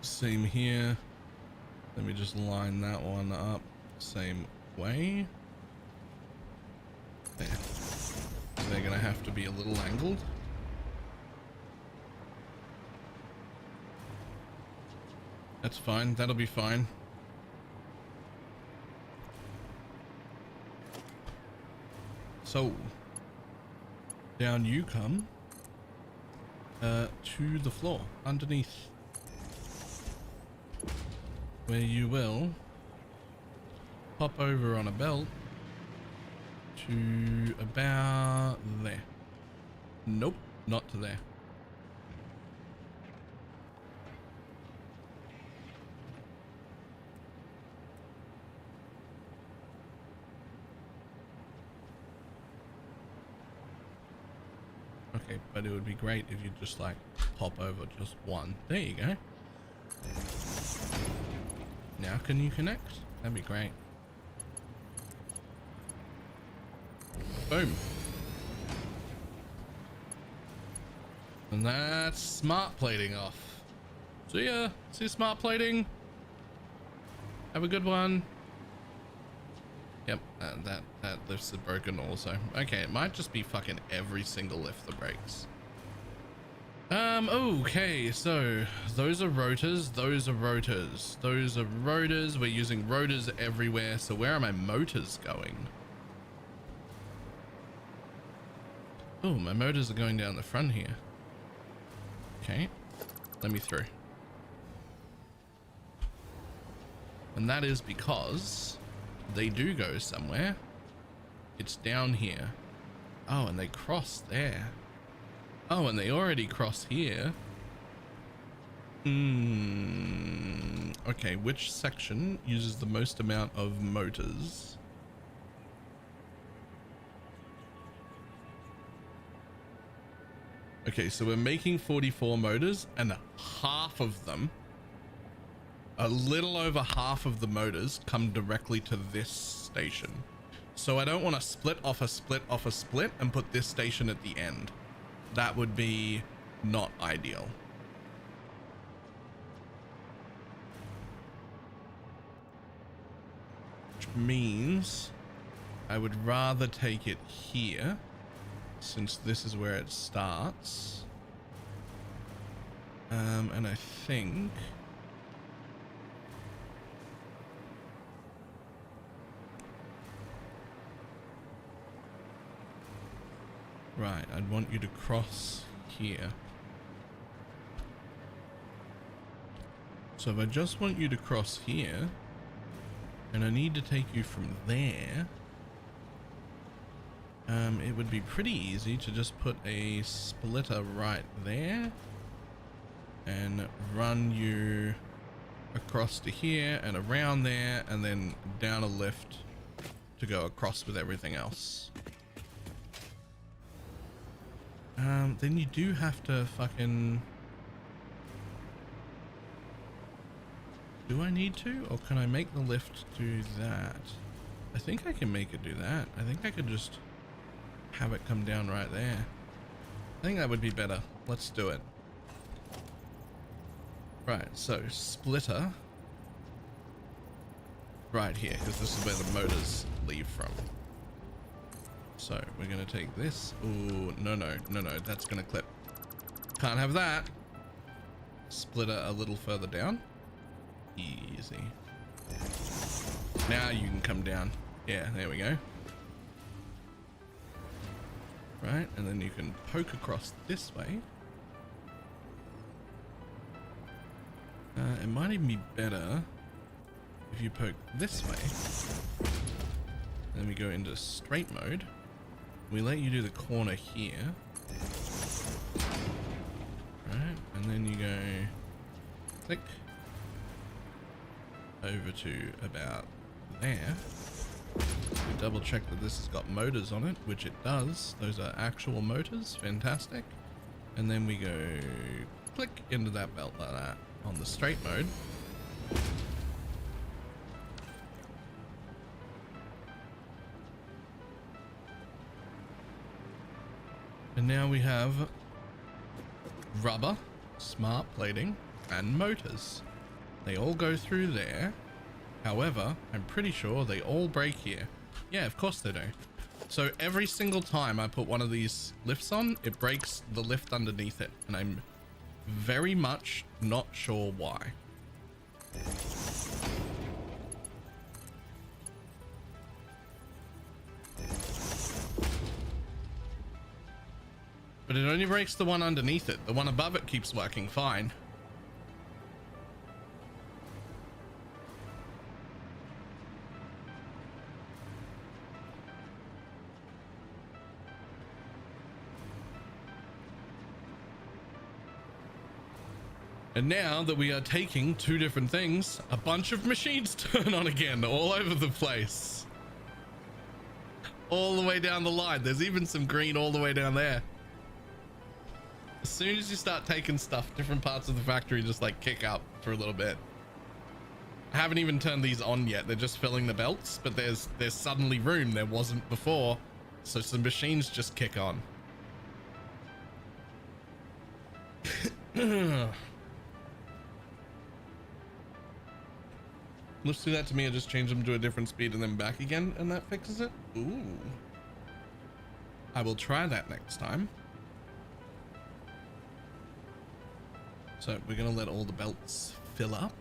Speaker 1: Same here. Let me just line that one up same way. There. So they're gonna have to be a little angled. That's fine, that'll be fine. So, down you come to the floor underneath, where you will pop over on a belt to about there. Nope, not to there. Okay, but it would be great if you just like pop over just one. There you go. Now can you connect? That'd be great. Boom. And that's smart plating off. See ya. See smart plating. Have a good one. Yep, that lifts are broken also. Okay, it might just be fucking every single lift that breaks. Okay, so those are rotors, those are rotors, those are rotors. We're using rotors everywhere. So where are my motors going? Oh, my motors are going down the front here. Okay, let me through. And that is because they do go somewhere. It's down here. Oh, and they cross there. Oh, and they already cross here. Okay, which section uses the most amount of motors? Okay, so we're making 44 motors, and half of them, a little over half of the motors, come directly to this station. So I don't want to split off a split off a split and put this station at the end. That would be not ideal. Which means I would rather take it here, since this is where it starts. And I think Right, I'd want you to cross here. So if I just want you to cross here, and I need to take you from there, it would be pretty easy to just put a splitter right there and run you across to here and around there and then down a lift to go across with everything else. Then you do have to fucking... Do I need to? Or can I make the lift do that? I think I can make it do that. I think I could just have it come down right there. I think that would be better. Let's do it. Right, so splitter. Right here, because this is where the motors leave from. So we're going to take this. Ooh, no, that's going to clip. Can't have that. Splitter a little further down. Easy. Now you can come down. Yeah, there we go. Right, and then you can poke across this way. It might even be better if you poke this way. Then we go into straight mode. We let you do the corner here. Right, and then you go click over to about there. We double check that this has got motors on it, which it does. Those are actual motors. Fantastic. And then we go click into that belt like that on the straight mode. And now we have rubber, smart plating, and motors. They all go through there. However, I'm pretty sure they all break here. Yeah, of course they do. So every single time I put one of these lifts on, it breaks the lift underneath it. And I'm very much not sure why. But it only breaks the one underneath it. The one above it keeps working fine. And now that we are taking two different things, a bunch of machines turn on again all over the place. All the way down the line. There's even some green all the way down there. As soon as you start taking stuff, different parts of the factory just like kick up for a little bit. I haven't even turned these on yet. They're just filling the belts, but there's suddenly room there wasn't before. So some machines just kick on. Let's do that to me. I just change them to a different speed and then back again, and that fixes it. Ooh. I will try that next time. So we're gonna let all the belts fill up.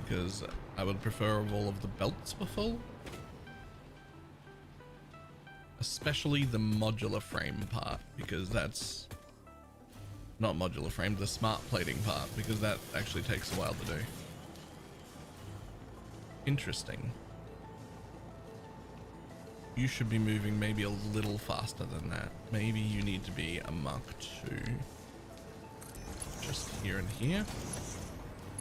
Speaker 1: Because I would prefer if all of the belts were full. Especially the modular frame part, because that's not modular frame, the smart plating part, because that actually takes a while to do. Interesting. You should be moving maybe a little faster than that. Maybe you need to be a Mach 2. Just here and here.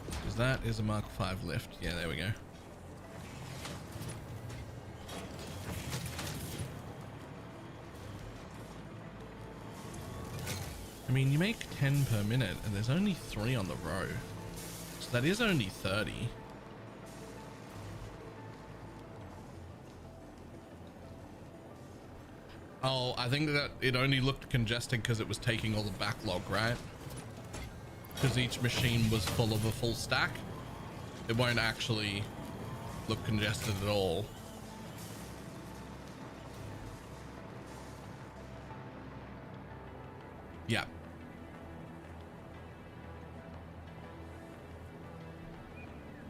Speaker 1: Because that is a Mach 5 lift. Yeah, there we go. I mean, you make 10 per minute and there's only 3 on the row. So that is only 30. Oh, I think that it only looked congested because it was taking all the backlog, right? Because each machine was full of a full stack. It won't actually look congested at all. Yeah.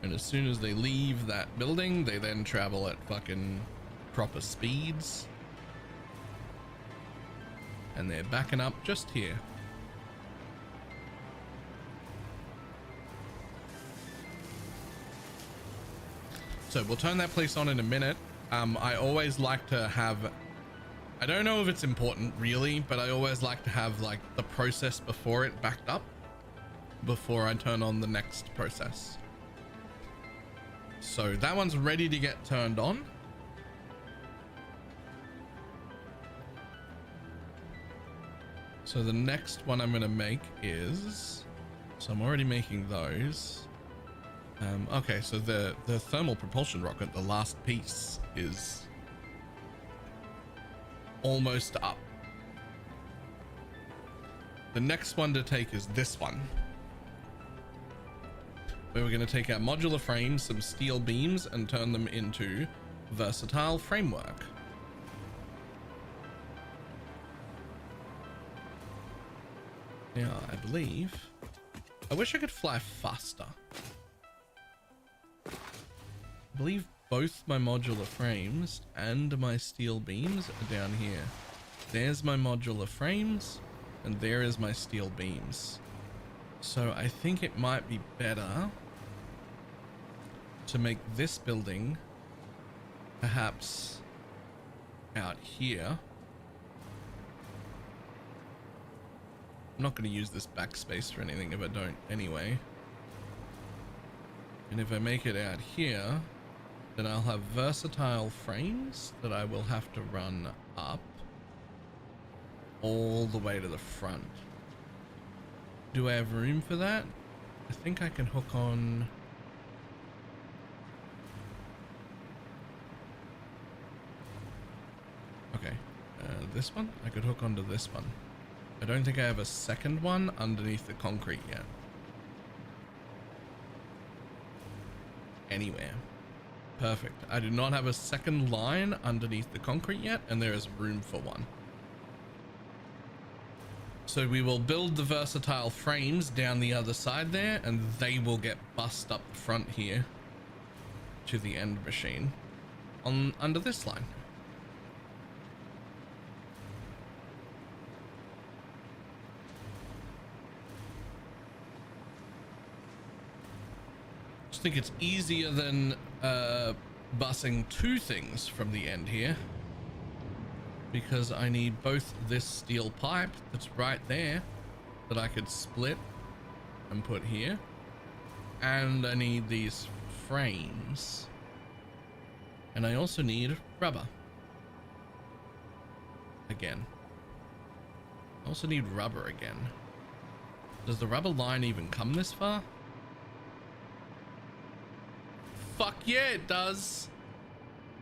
Speaker 1: And as soon as they leave that building, they then travel at fucking proper speeds. And they're backing up just here. So we'll turn that place on in a minute. I always like to have, I don't know if it's important really, but I always like to have like the process before it backed up before I turn on the next process. So that one's ready to get turned on. So the next one I'm going to make is, so I'm already making those. Okay, so the thermal propulsion rocket, the last piece, is almost up. The next one to take is this one, where we're going to take our modular frames, some steel beams, and turn them into versatile framework. Now, I believe, I wish I could fly faster. I believe both my modular frames and my steel beams are down here. There's my modular frames and there is my steel beams. So I think it might be better to make this building perhaps out here. I'm not going to use this backspace for anything if I don't anyway. And if I make it out here, then I'll have versatile frames that I will have to run up all the way to the front. Do I have room for that? I think I can hook on. Okay, this one? I could hook onto this one. I don't think I have a second one underneath the concrete yet. Anywhere. Perfect. I do not have a second line underneath the concrete yet, and there is room for one. So we will build the versatile frames down the other side there, and they will get bussed up the front here to the end machine on under this line. I think it's easier than busing two things from the end here, because I need both this steel pipe that's right there that I could split and put here, and I need these frames, and I also need rubber again. I also need rubber again. Does the rubber line even come this far? Fuck yeah, it does.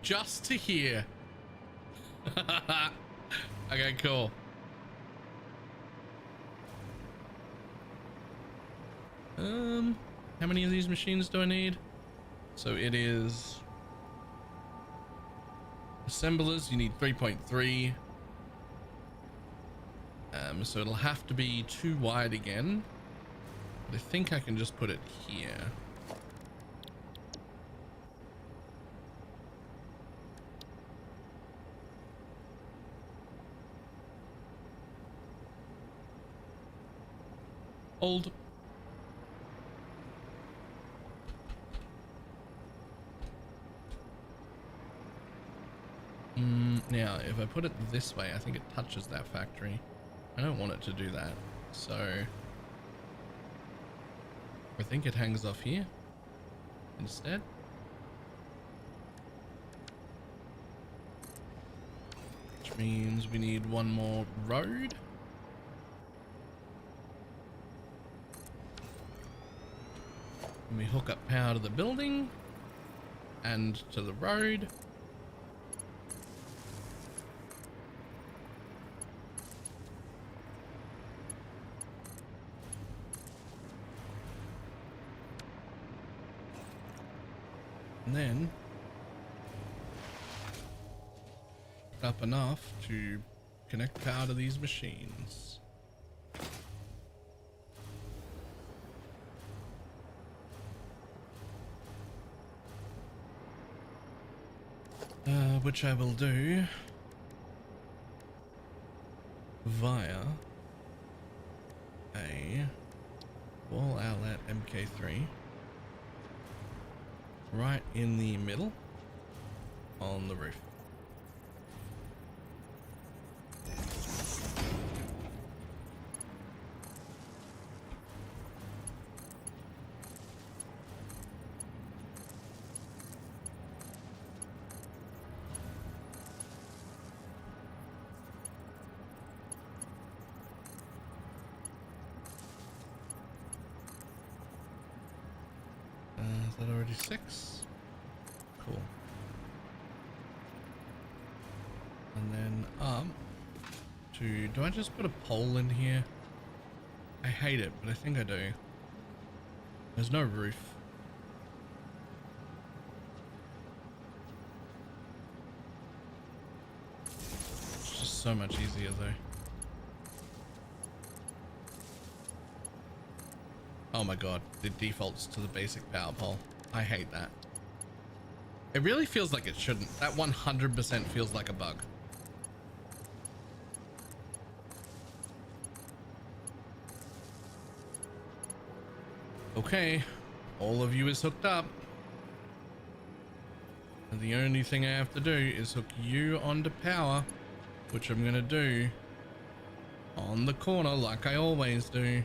Speaker 1: Just to here. Okay, cool. How many of these machines do I need? So it is assemblers, you need 3.3. So it'll have to be too wide again. But I think I can just put it here. Hold. Now, if I put it this way, I think it touches that factory. I don't want it to do that, so I think it hangs off here instead. Which means we need one more road. And we hook up power to the building and to the road. And then up enough to connect power to these machines. which I will do via a wall outlet MK3 right in the middle on the roof. Is that already 6? Cool. And then up to, do I just put a pole in here? I hate it, but I think I do. There's no roof. It's just so much easier though. Oh my god, it defaults to the basic power pole. I hate that. It really feels like it shouldn't. That 100% feels like a bug. Okay, all of you is hooked up. And the only thing I have to do is hook you onto power, which I'm gonna do on the corner like I always do.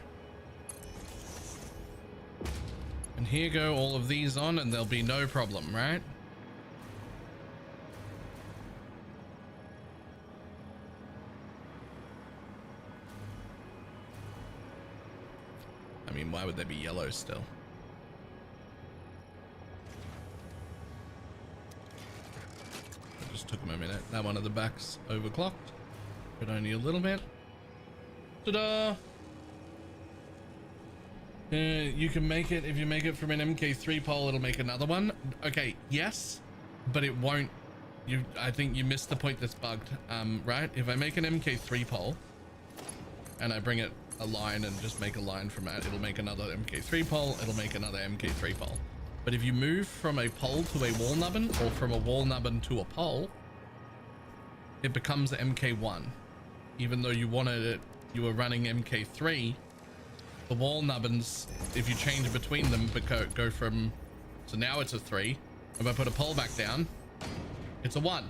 Speaker 1: And here go all of these on and there'll be no problem, right? I mean, why would they be yellow still? It just took them a minute. That one of the backs overclocked, but only a little bit. Ta-da! You can make it, if you make it from an MK3 pole, it'll make another one. Okay, yes, but it won't. I think you missed the point that's bugged, right? If I make an MK3 pole and I bring it a line and just make a line from it, it'll make another MK3 pole, it'll make another MK3 pole. But if you move from a pole to a wall nubbin or from a wall nubbin to a pole, it becomes MK1. Even though you wanted it, you were running MK3, the wall nubbins, if you change between them, go from, so now it's a 3. If I put a pole back down, it's a 1.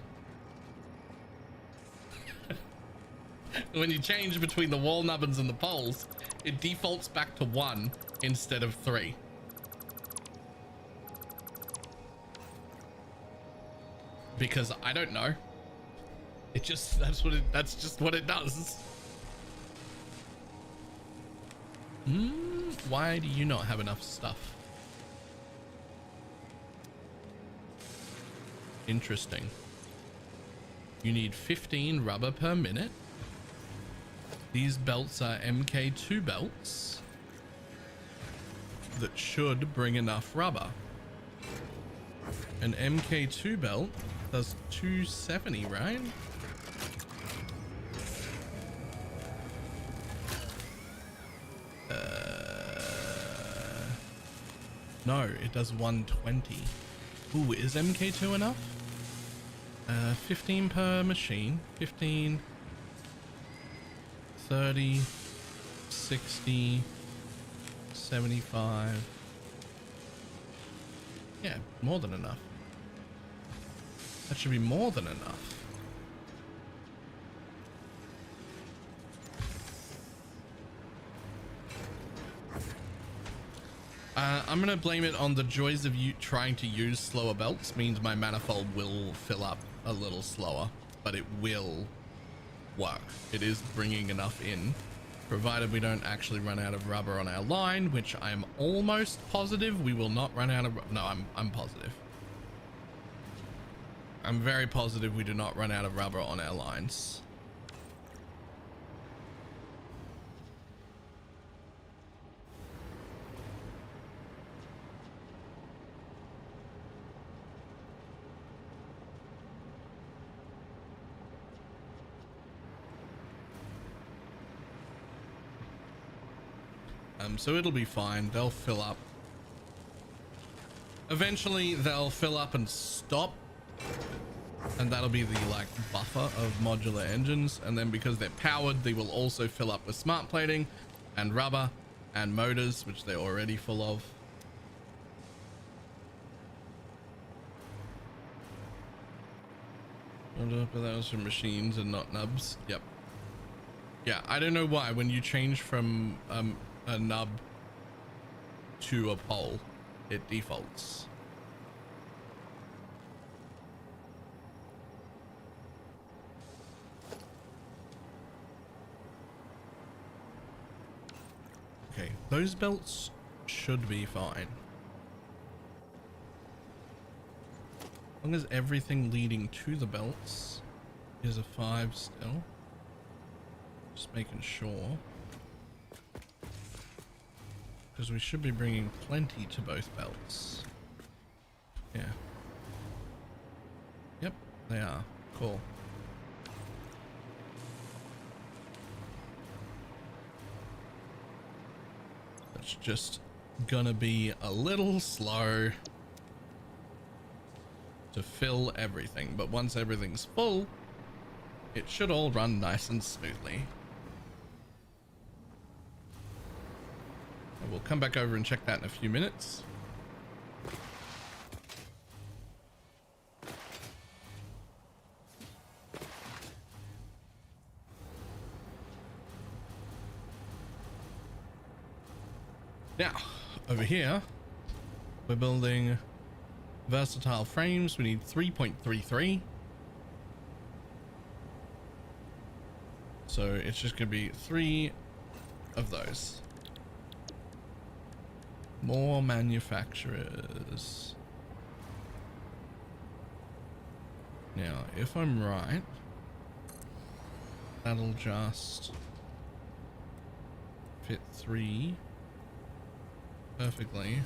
Speaker 1: When you change between the wall nubbins and the poles, it defaults back to 1 instead of 3. Because I don't know. It just, that's just what it does. Why do you not have enough stuff? Interesting. You need 15 rubber per minute. These belts are MK2 belts that should bring enough rubber. An MK2 belt does 270, right? No, it does 120. Ooh, is MK2 enough? 15 per machine. 15, 30, 60, 75. Yeah, more than enough. That should be more than enough. I'm gonna blame it on the joys of you trying to use slower belts. Means my manifold will fill up a little slower, but it will work. It is bringing enough in, provided we don't actually run out of rubber on our line, which I'm almost positive we will not run out of. No, I'm positive. I'm very positive we do not run out of rubber on our lines. So it'll be fine. They'll fill up. Eventually they'll fill up and stop. and that'll be the like buffer of modular engines. And then because they're powered, they will also fill up with smart plating and rubber and motors, which they're already full of. But that was from machines and not nubs. Yep. Yeah, I don't know why when you change from a nub to a pole, it defaults. Okay, those belts should be fine. As long as everything leading to the belts is a 5 still. Just making sure. Because we should be bringing plenty to both belts. Yeah. Yep, they are. Cool. It's just gonna be a little slow to fill everything, but once everything's full, it should all run nice and smoothly. We'll come back over and check that in a few minutes. Now, over here, we're building versatile frames. We need 3.33. So it's just going to be 3 of those. More manufacturers. Now, if I'm right, that'll just fit 3 perfectly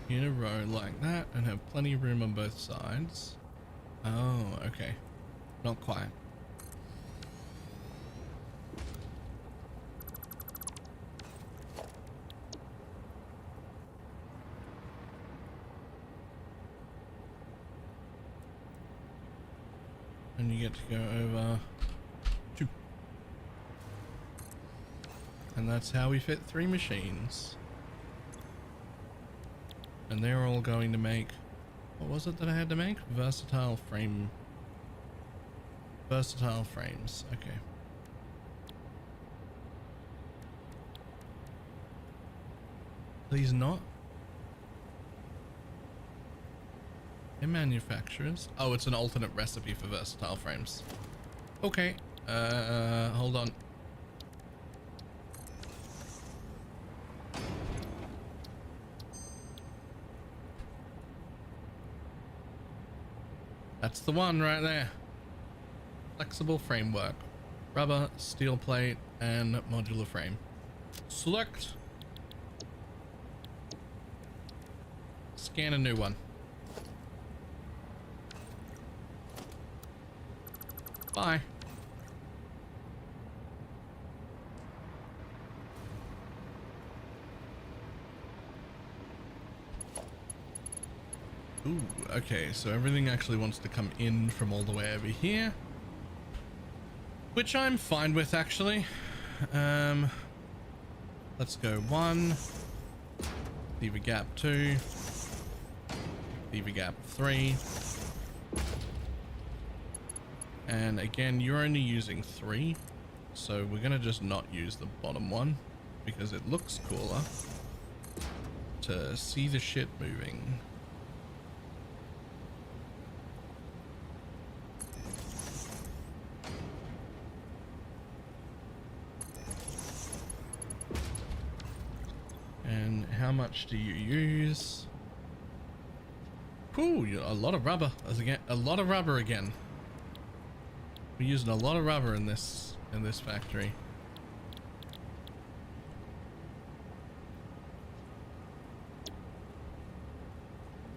Speaker 1: in a row like that and have plenty of room on both sides. Oh, okay. Not quite. And you get to go over 2. And that's how we fit 3 machines. And they're all going to make, what was it that I had to make? Versatile frames. Okay. Please not. They're manufacturers. Oh, it's an alternate recipe for versatile frames. Okay. Hold on. That's the one right there. Flexible framework. Rubber, steel plate, and modular frame. Select. Scan a new one. Bye. Ooh, okay, so everything actually wants to come in from all the way over here, which I'm fine with actually. Let's go 1, leave a gap 2, leave a gap 3, and again you're only using 3, so we're gonna just not use the bottom one because it looks cooler to see the shit moving. And how much do you use? Ooh, a lot of rubber. A lot of rubber again. We're using a lot of rubber in this factory.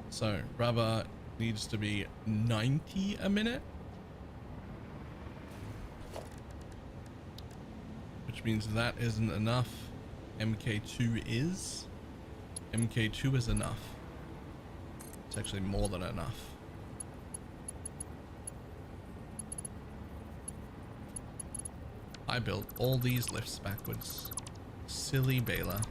Speaker 1: So rubber needs to be 90 a minute, which means that isn't enough. MK2 is. MK2 is enough. It's actually more than enough. I built all these lifts backwards. Silly Baylor.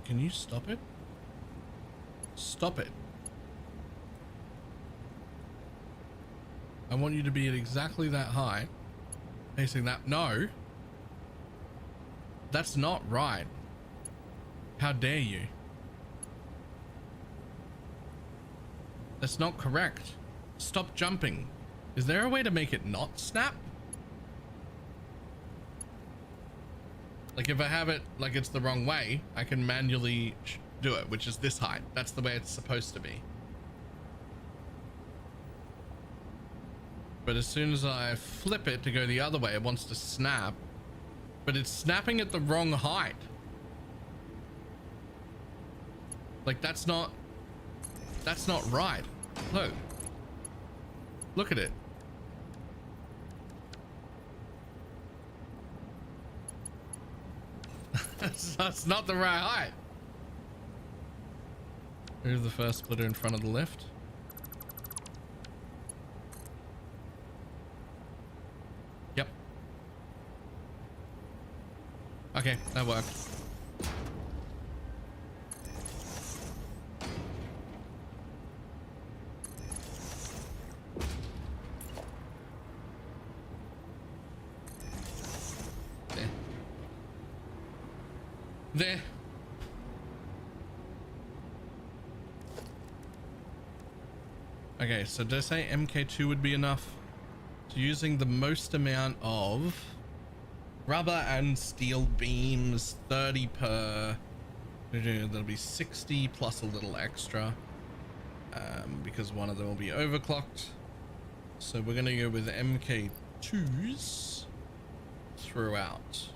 Speaker 1: Can you stop it? Stop it. I want you to be at exactly that height. Facing that. No. That's not right. How dare you? That's not correct. Stop jumping. Is there a way to make it not snap? Like if I have it like it's the wrong way, I can manually do it, which is this height. That's the way it's supposed to be. But as soon as I flip it to go the other way, it wants to snap, but it's snapping at the wrong height. Like that's not right. Look at it. That's not the right height. Here's the first splitter in front of the lift. Yep. Okay, that worked. There. Okay, so did I say MK2 would be enough? So using the most amount of rubber and steel beams, 30 per, that'll be 60 plus a little extra, because one of them will be overclocked. So we're gonna go with MK2s throughout.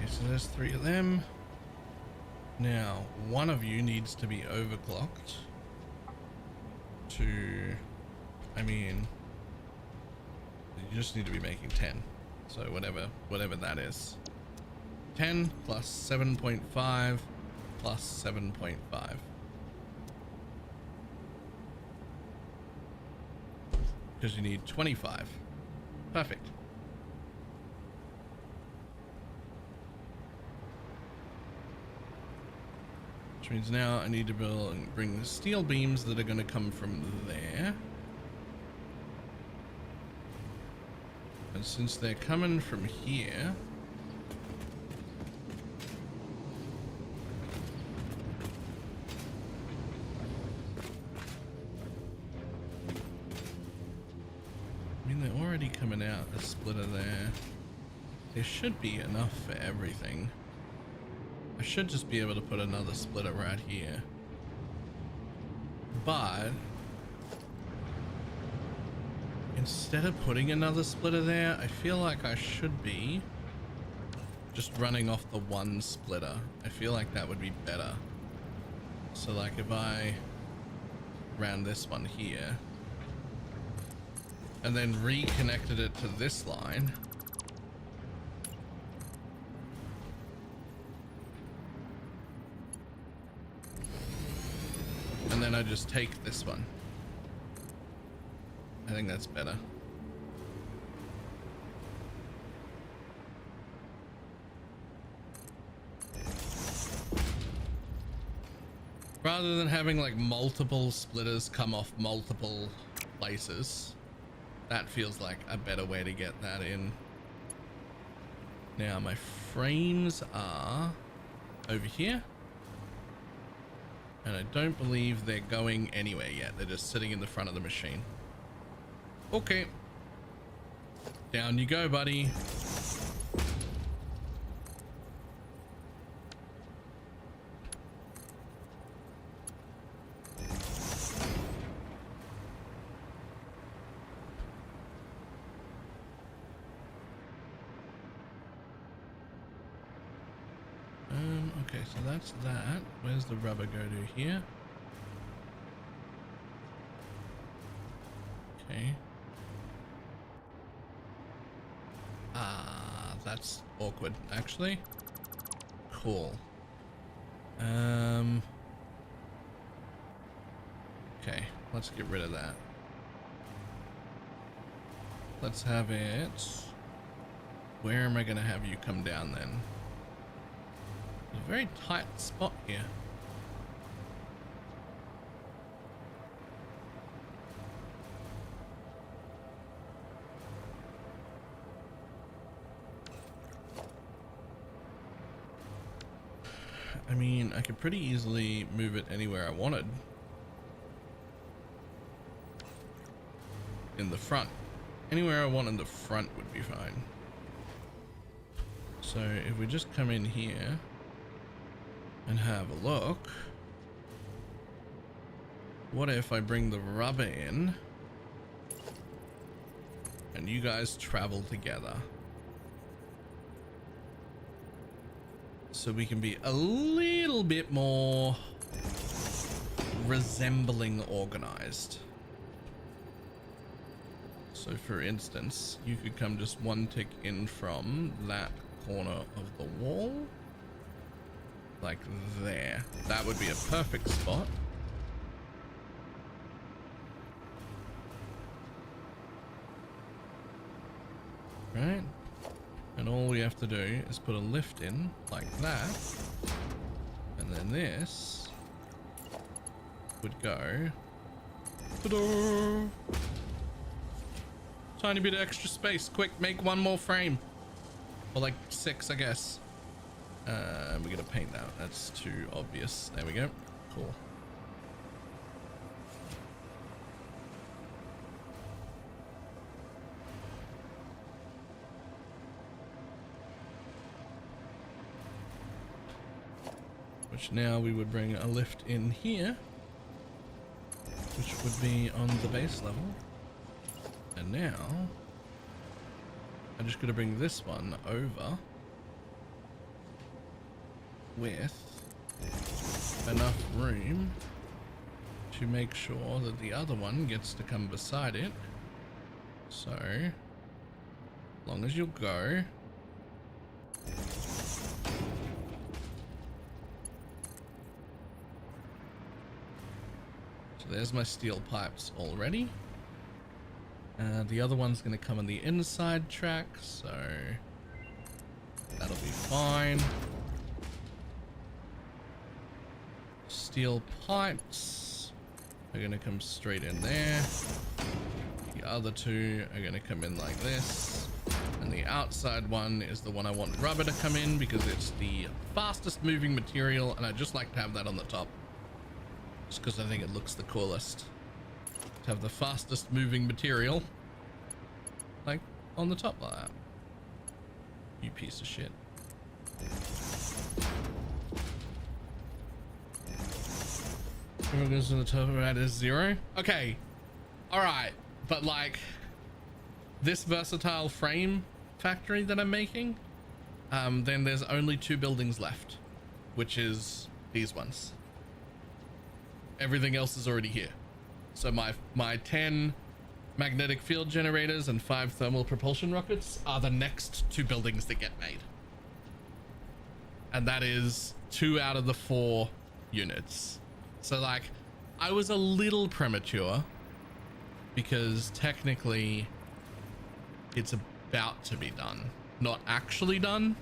Speaker 1: So there's 3 of them. Now, one of you needs to be overclocked to, I mean, you just need to be making 10. So whatever that is. 10 plus 7.5 plus 7.5. Because you need 25. Perfect. Which means now I need to build and bring the steel beams that are going to come from there. And since they're coming from here, I mean, they're already coming out a splitter there. There should be enough for everything. I should just be able to put another splitter right here. But instead of putting another splitter there, I feel like I should be just running off the one splitter. I feel like that would be better. So like if I ran this one here and then reconnected it to this line, and then I just take this one. I think that's better. Rather than having like multiple splitters come off multiple places, that feels like a better way to get that in. Now my frames are over here. And I don't believe they're going anywhere yet. They're just sitting in the front of the machine. Okay. Down you go, buddy. Okay, so that's that. Where's the rubber go to here? Okay. Ah, that's awkward, actually. Cool. Okay, let's get rid of that. Let's have it. Where am I gonna have you come down then? A very tight spot here. I mean, I could pretty easily move it anywhere I wanted. In the front. Anywhere I want in the front would be fine. So if we just come in here and have a look, what if I bring the rubber in and you guys travel together? So we can be a little bit more resembling organized. So for instance, you could come just one tick in from that corner of the wall. Like there. That would be a perfect spot. Right? And all we have to do is put a lift in like that. And then this would go. Ta-da! Tiny bit of extra space. Quick, make one more frame. Or like 6, I guess. We're gonna paint that. That's too obvious. There we go. Cool. Which now we would bring a lift in here, which would be on the base level. And now I'm just gonna bring this one over with enough room to make sure that the other one gets to come beside it. So as long as you'll go. So there's my steel pipes already. The other one's going to come on the inside track, so that'll be fine. Steel pipes are going to come straight in there. The other two are going to come in like this. And the outside one is the one I want rubber to come in because it's the fastest moving material, and I just like to have that on the top. Just because I think it looks the coolest. To have the fastest moving material like on the top like that. You piece of shit. Whoever goes to the top right is 0. Okay, all right, but like this versatile frame factory that I'm making, then there's only 2 buildings left, which is these ones. Everything else is already here. So my 10 magnetic field generators and 5 thermal propulsion rockets are the next 2 buildings that get made. And that is 2 out of the 4 units. So like, I was a little premature because technically it's about to be done, not actually done.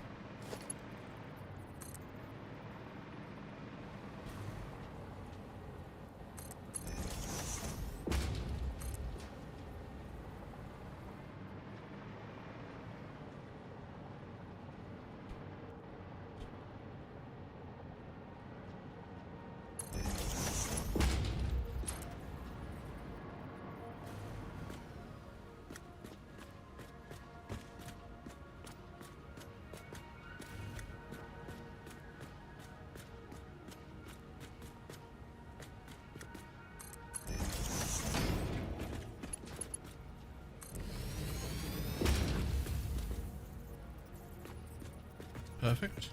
Speaker 1: Perfect.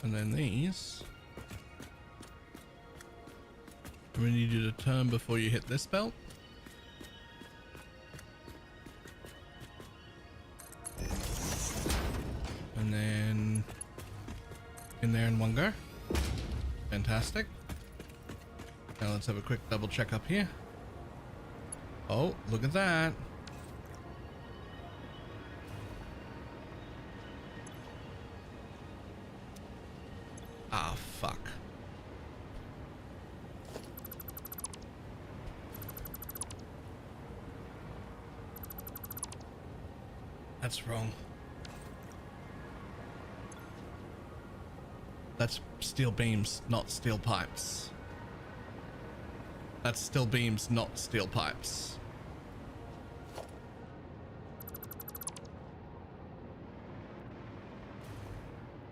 Speaker 1: And then these. We need you to turn before you hit this belt. And then in there in one go. Fantastic. Now let's have a quick double check up here. Oh, look at that. Ah, fuck. That's wrong. That's steel beams, not steel pipes. That's steel beams, not steel pipes.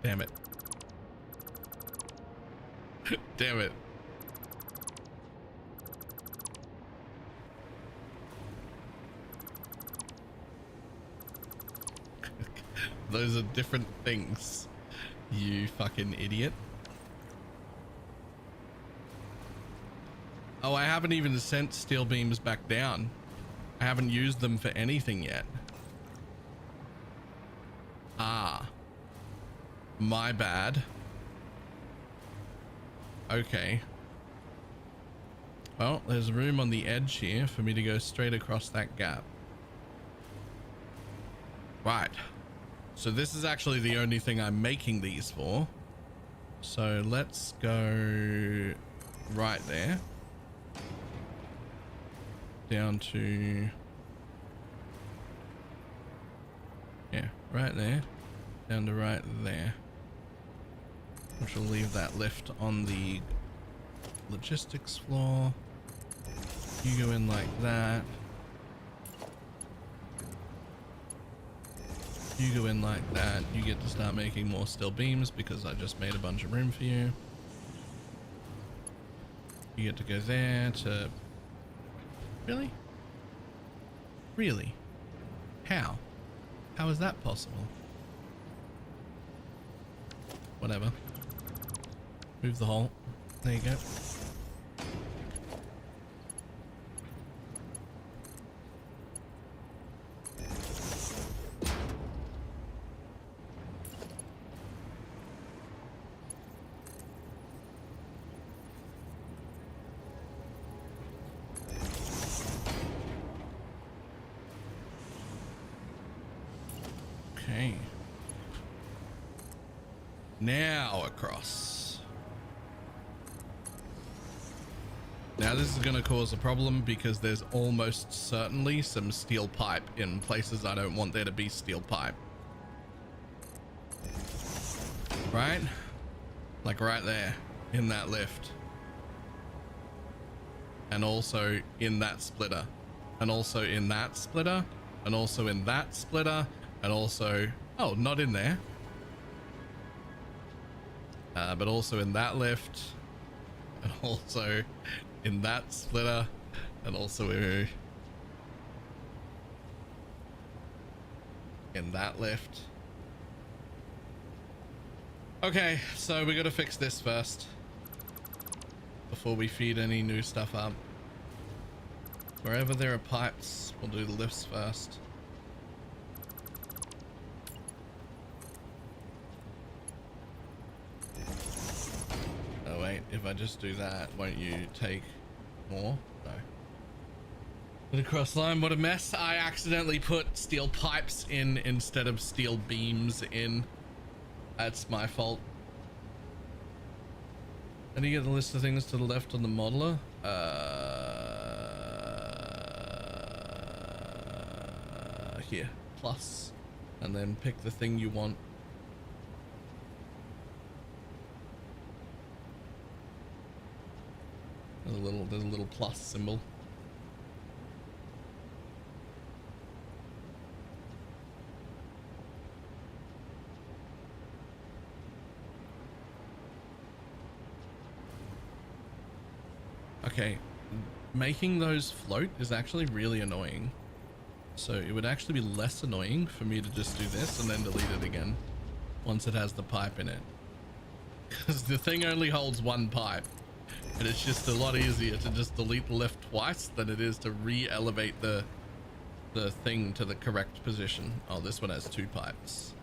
Speaker 1: Damn it. Damn it. Those are different things, you fucking idiot. Oh, I haven't even sent steel beams back down. I haven't used them for anything yet. Ah. My bad. Okay. Well, there's room on the edge here for me to go straight across that gap. Right. So this is actually the only thing I'm making these for. So let's go right there. Down to... yeah, right there. Down to right there. Which will leave that lift on the logistics floor. You go in like that. You go in like that. You get to start making more steel beams because I just made a bunch of room for you. You get to go there to... really? Really? How? How is that possible? Whatever. Move the hole. There you go. Okay. Now across. Now this is going to cause a problem because there's almost certainly some steel pipe in places I don't want there to be steel pipe. Right? Like right there in that lift. And also in that splitter. And also in that splitter. And also in that splitter. And also... oh, not in there. But also in that lift. And also in that splitter. And also in that lift. Okay, so we gotta fix this first. Before we feed any new stuff up. Wherever there are pipes, we'll do the lifts first. Oh wait, if I just do that, won't you take more? No. The cross line, what a mess. I accidentally put steel pipes in instead of steel beams in. That's my fault. How do you get the list of things to the left on the modeler? Here, plus, and then pick the thing you want. There's a little plus symbol. Okay, making those float is actually really annoying. So it would actually be less annoying for me to just do this and then delete it again once it has the pipe in it. Because the thing only holds one pipe. And it's just a lot easier to just delete the lift twice than it is to re-elevate the thing to the correct position. Oh, this one has two pipes.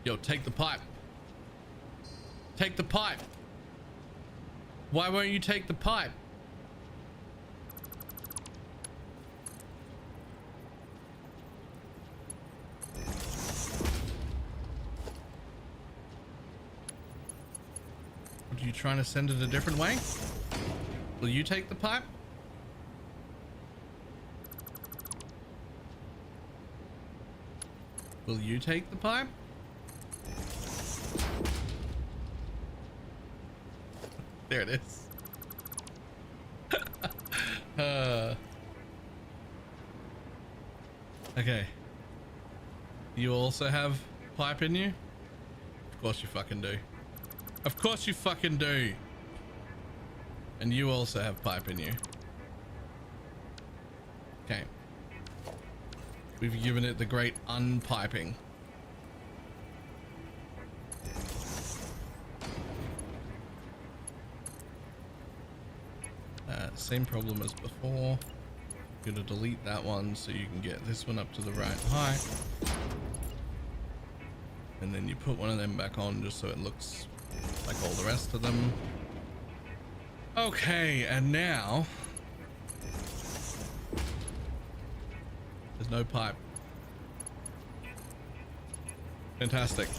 Speaker 1: Yo, take the pipe. Take the pipe. Why won't you take the pipe? Are you trying to send it a different way? Will you take the pipe? Will you take the pipe? There it is. Okay. You also have pipe in you? Of course you fucking do. Of course you fucking do. And you also have pipe in you. Okay. We've given it the great unpiping. Same problem as before. Gonna delete that one so you can get this one up to the right height. And then you put one of them back on just so it looks like all the rest of them. Okay, and now there's no pipe. Fantastic.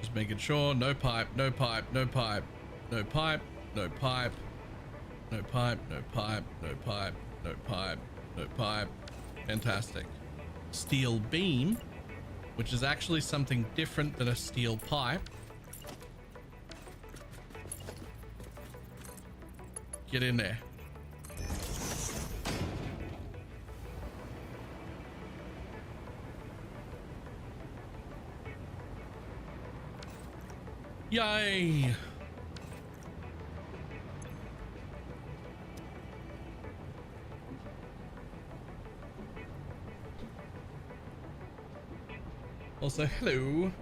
Speaker 1: Just making sure no pipe, no pipe, no pipe, no pipe, no pipe, no pipe, no pipe, no pipe, no pipe, no pipe. Fantastic. Steel beam, which is actually something different than a steel pipe. Get in there. Yay! Also, hello.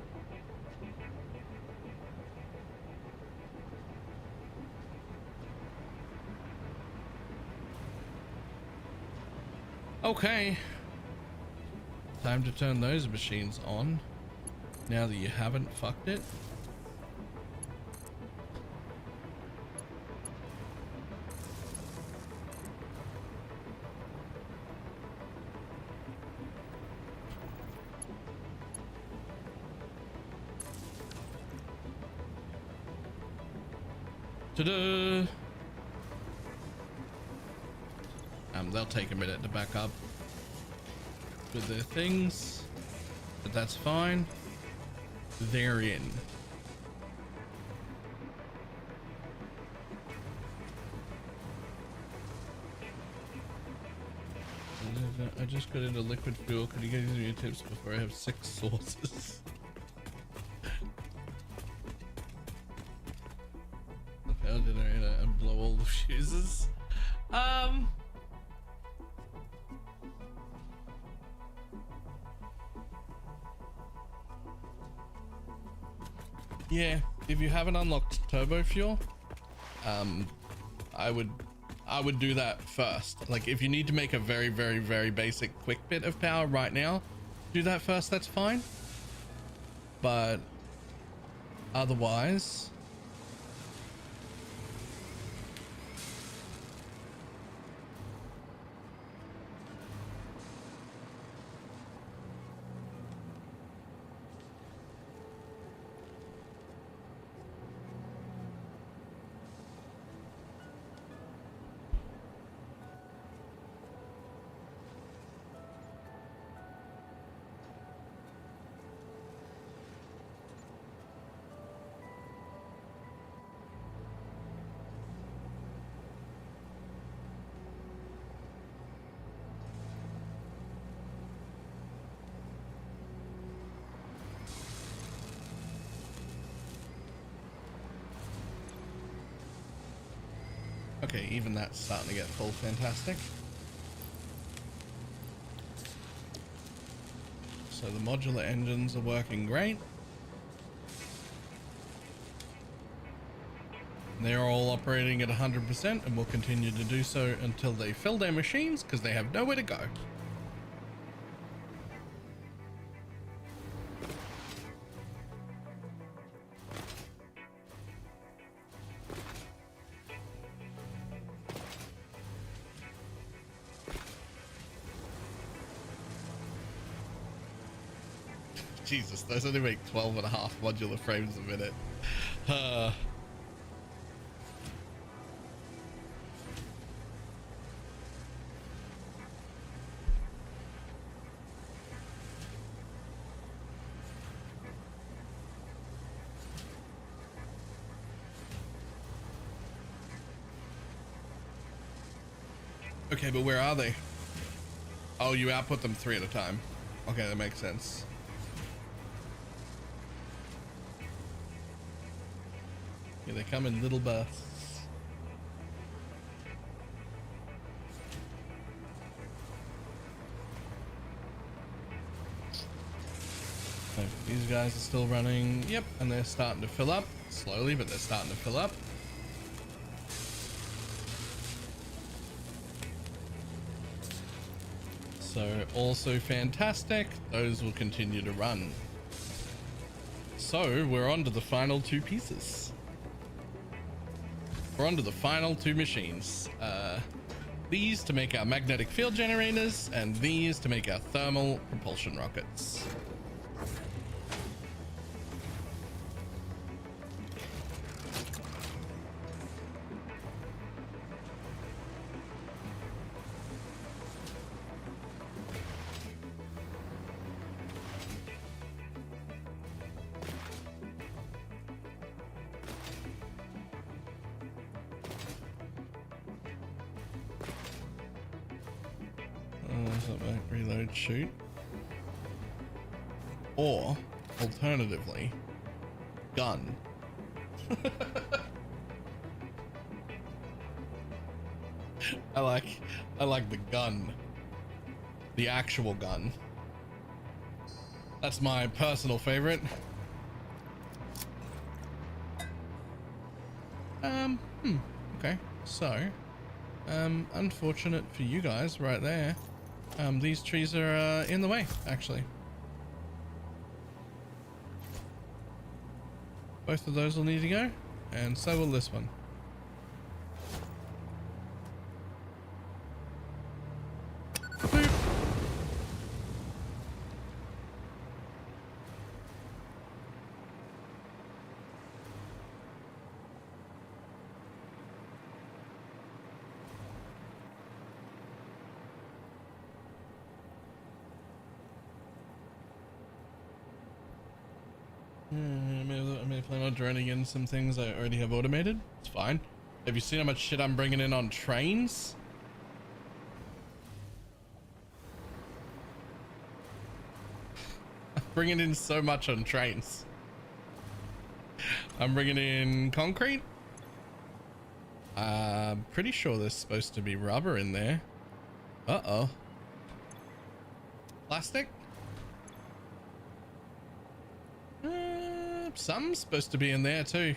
Speaker 1: Okay. Time to turn those machines on. Now that you haven't fucked it. Ta-da! They'll take a minute to back up with their things, but that's fine. They're in. I just got into liquid fuel. Could you give me tips before I have 6 sources? The power generator and blow all the fuses. Yeah, if you haven't unlocked turbo fuel, I would do that first. Like, if you need to make a very, very, very basic quick bit of power right now, do that first. That's fine. But otherwise, Okay, even that's starting to get full. Fantastic. So the modular engines are working great. They're all operating at 100% and will continue to do so until they fill their machines because they have nowhere to go. Jesus, those only make 12 and a half modular frames a minute. Okay, but where are they? Oh, you output them 3 at a time. Okay, that makes sense. Yeah, they come in little bursts. So these guys are still running. Yep, and they're starting to fill up. Slowly, but they're starting to fill up. So also fantastic. Those will continue to run. So we're on to the final 2 pieces. We're on to the final 2 machines. These to make our magnetic field generators, and these to make our thermal propulsion rockets. Reload, shoot. Or alternatively, gun. I like the gun. The actual gun. That's my personal favorite. Okay. So, unfortunate for you guys right there. These trees are in the way, actually. Both of those will need to go, and so will this one. Boop. I may plan on droning in some things I already have automated. It's fine. Have you seen how much shit I'm bringing in on trains? I'm bringing in so much on trains. I'm bringing in concrete. I'm pretty sure there's supposed to be rubber in there. Uh-oh. Plastic? Something's supposed to be in there too.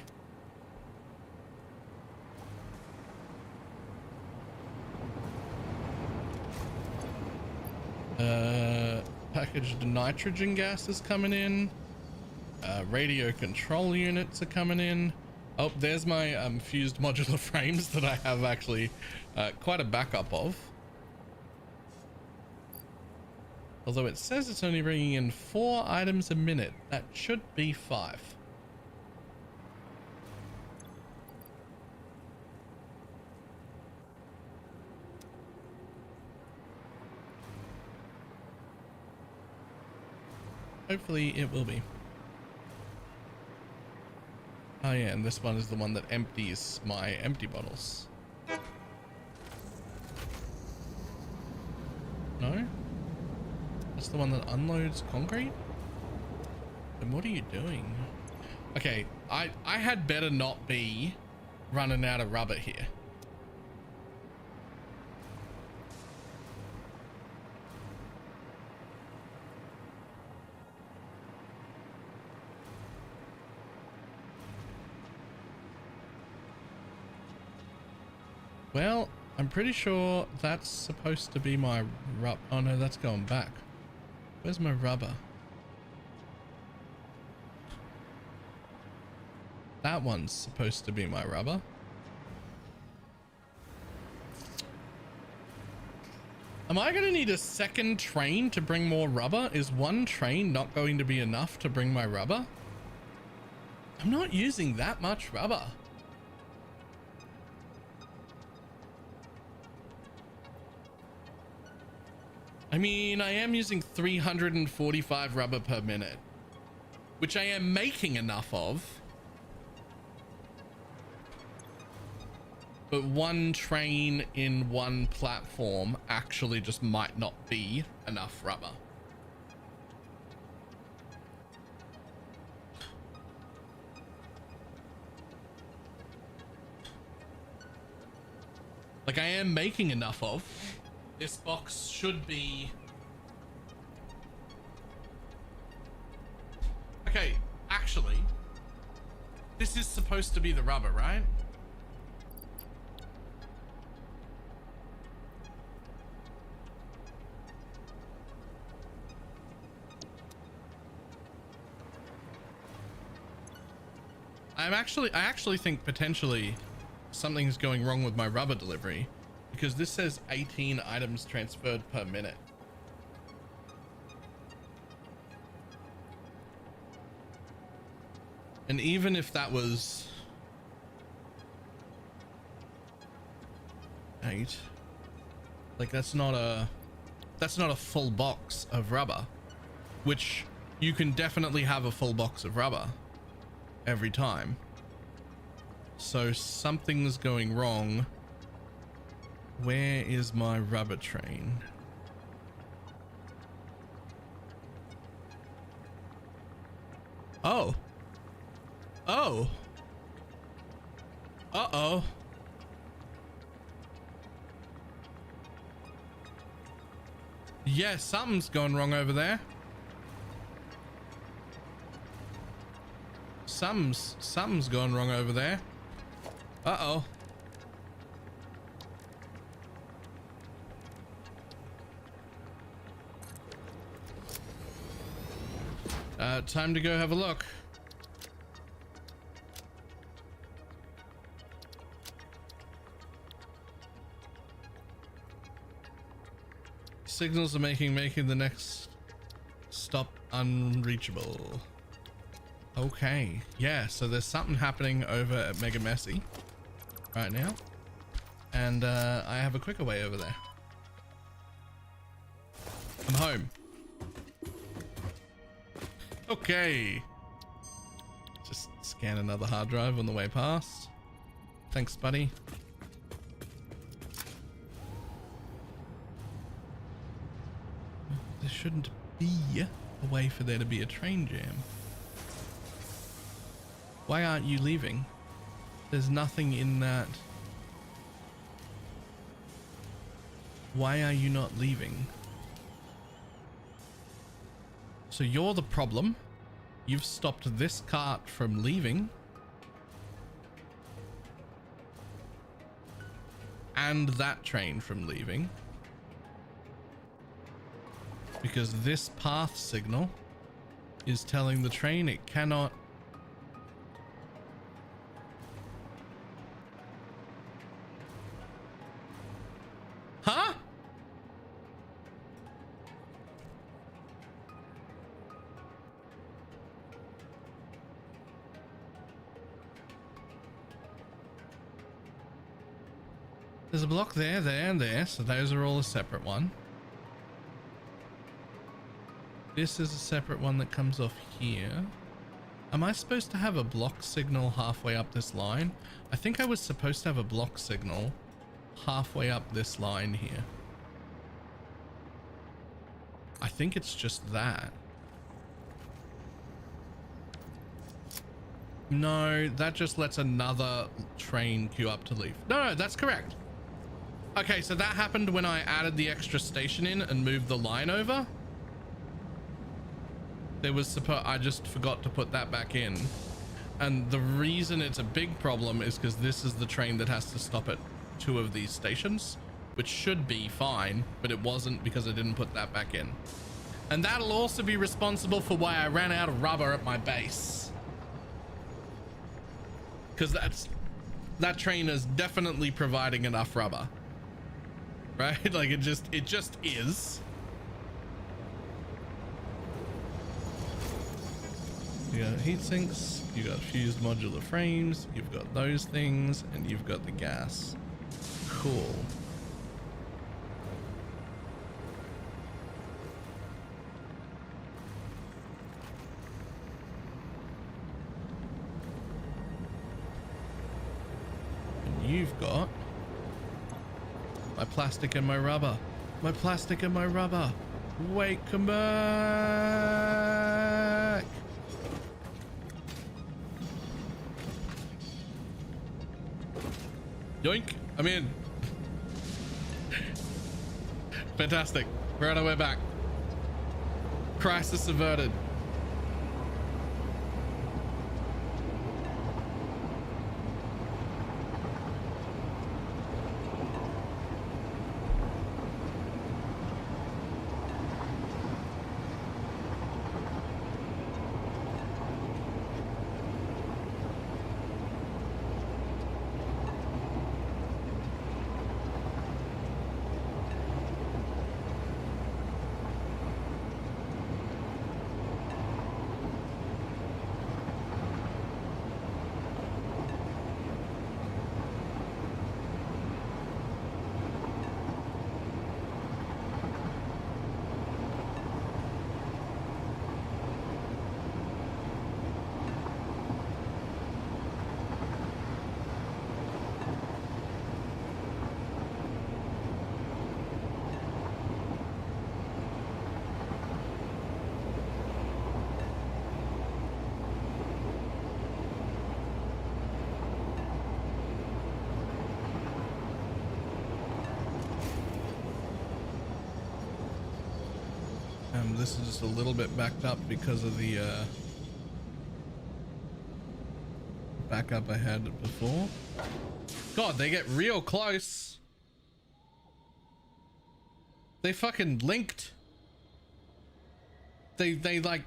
Speaker 1: Packaged nitrogen gas is coming in. Radio control units are coming in. Oh, there's my fused modular frames that I have actually quite a backup of. Although it says it's only bringing in 4 items a minute. That should be 5. Hopefully it will be. Oh yeah, and this one is the one that empties my empty bottles. No? That's the one that unloads concrete? Then what are you doing? Okay, I had better not be running out of rubber here. Well, I'm pretty sure that's supposed to be my rubber. Oh no, that's going back. Where's my rubber? That one's supposed to be my rubber. Am I going to need a second train to bring more rubber? Is one train not going to be enough to bring my rubber? I'm not using that much rubber. I mean, I am using 345 rubber per minute, which I am making enough of. But one train in one platform actually just might not be enough rubber. Like, I am making enough of. This box should be... Okay, actually, this is supposed to be the rubber, right? I actually think potentially something's going wrong with my rubber delivery, because this says 18 items transferred per minute. And even if that was 8, like that's not a full box of rubber, which you can definitely have a full box of rubber every time. So something's going wrong. Where is my rubber train? Oh. Oh. Uh-oh. Yeah, something's going wrong over there. Something's going wrong over there. Uh-oh. Time to go have a look. Signals are making the next stop unreachable. Okay, yeah, so there's something happening over at Mega Messy right now, and I have a quicker way over there. I'm home. Okay, just scan another hard drive on the way past. Thanks, buddy. There shouldn't be a way for there to be a train jam. Why aren't you leaving? There's nothing in that. Why are you not leaving? So you're the problem. You've stopped this cart from leaving. And that train from leaving. Because this path signal is telling the train it cannot. Huh? There's a block there, there, and there, so those are all a separate one. This is a separate one that comes off here. Am I supposed to have a block signal halfway up this line? I think I was supposed to have a block signal halfway up this line here. I think it's just that. No, that just lets another train queue up to leave. No, that's correct. Okay, so that happened when I added the extra station in and moved the line over. There was I just forgot to put that back in. And the reason it's a big problem is because this is the train that has to stop at 2 of these stations, which should be fine, but it wasn't because I didn't put that back in. And that'll also be responsible for why I ran out of rubber at my base. Because that train is definitely providing enough rubber. Right? Like it just is. You got heat sinks, you got fused modular frames, you've got those things, and you've got the gas. Cool. And you've got my plastic and my rubber. My plastic and my rubber. Wait, come back. Yoink, I'm in. Fantastic. We're on our way back. Crisis averted. This is just a little bit backed up because of the backup I had before. God, they get real close. They fucking linked. They like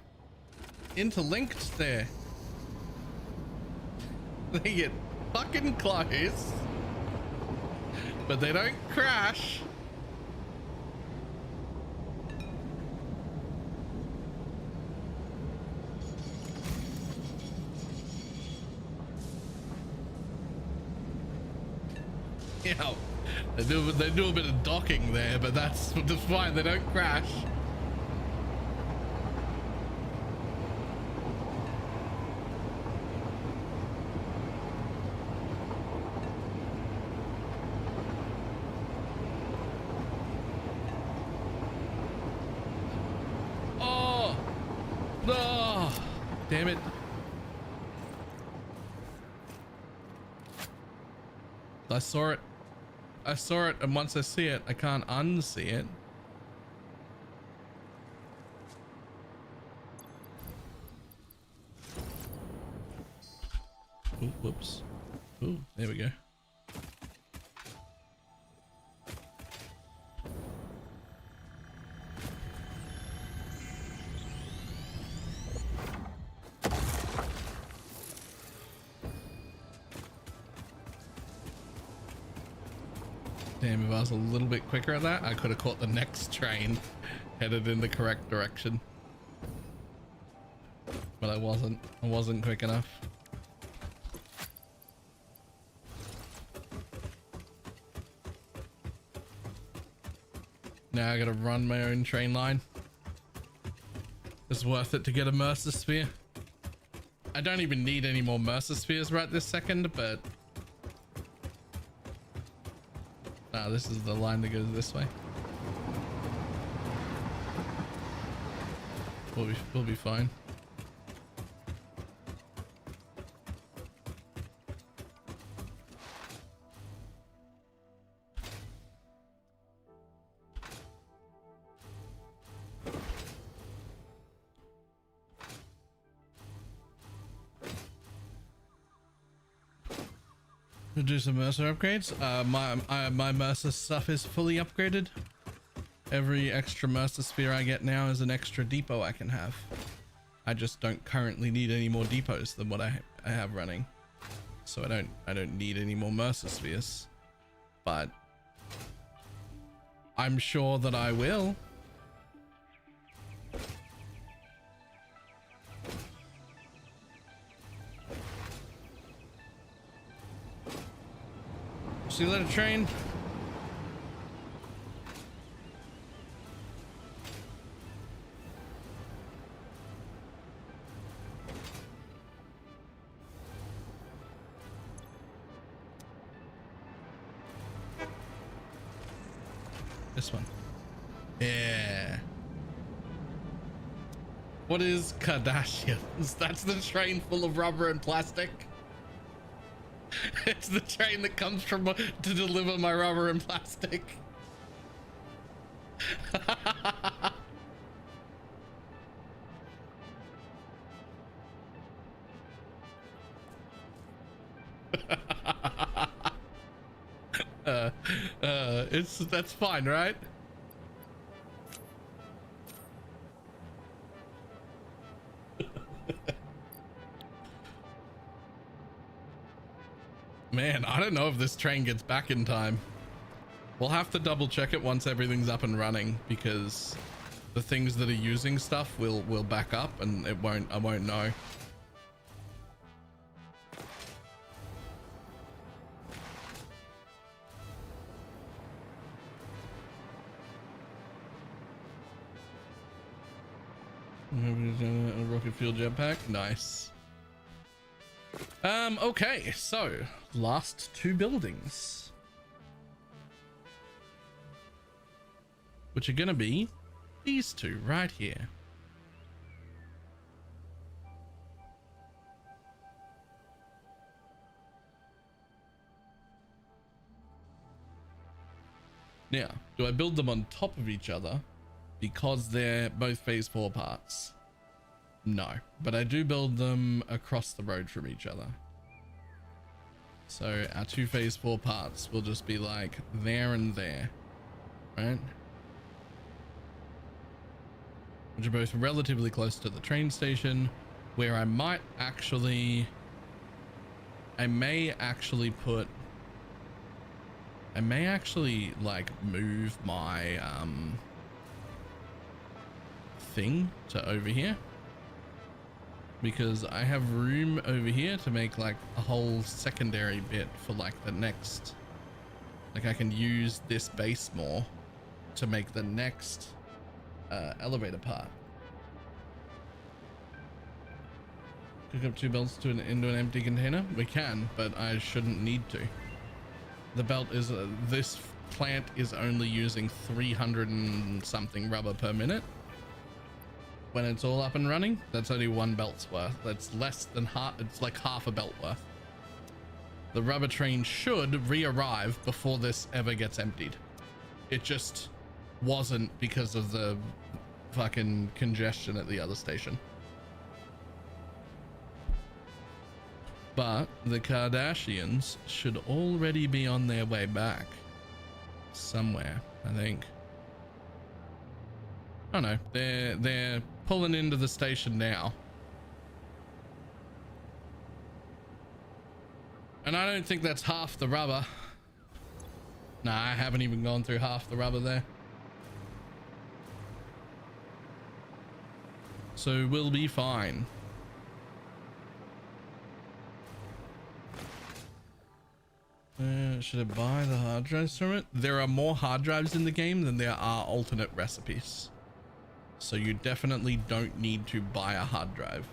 Speaker 1: interlinked there. They get fucking close, but they don't crash. Yeah, they do a bit of docking there, but that's fine. They don't crash. Oh no! Damn it! I saw it. I saw it, and once I see it, I can't unsee it. Ooh, whoops. Ooh, there we go. Damn, if I was a little bit quicker at that, I could have caught the next train headed in the correct direction. But I wasn't quick enough. Now I gotta run my own train line. It's worth it to get a Mercer Sphere. I don't even need any more Mercer Spheres right this second, but this is the line that goes this way. We'll be fine. We'll do some Mercer upgrades. My Mercer stuff is fully upgraded. Every extra Mercer sphere I get now is an extra depot I can have. I just don't currently need any more depots than what I have running. So I don't need any more Mercer spheres. But I'm sure that I will. See that train? This one. Yeah. What is Kardashians? That's the train full of rubber and plastic. It's the train that comes from to deliver my rubber and plastic. That's fine, right? Man, I don't know if this train gets back in time. We'll have to double check it once everything's up and running, because the things that are using stuff will back up and I won't know. A rocket fuel jetpack, nice. Okay, so last two buildings, which are gonna be these two right here. Now, do I build them on top of each other because they're both phase 4 parts? No, but I do build them across the road from each other. So our two phase 4 parts will just be like there and there, right? Which are both relatively close to the train station, where I may actually like move my thing to over here, because I have room over here to make like a whole secondary bit for like the next, like I can use this base more to make the next elevator part. Cook up 2 belts into an empty container? We can, but I shouldn't need to. The belt is this plant is only using 300 and something rubber per minute. When it's all up and running, that's only 1 belt's worth. That's less than half. It's like half a belt worth. The rubber train should re-arrive before this ever gets emptied. It just wasn't because of the fucking congestion at the other station. But the Kardashians should already be on their way back somewhere, I think. Oh no, they're pulling into the station now. And I don't think that's half the rubber. Nah, I haven't even gone through half the rubber there. So we'll be fine. Should I buy the hard drives from it? There are more hard drives in the game than there are alternate recipes. So you definitely don't need to buy a hard drive.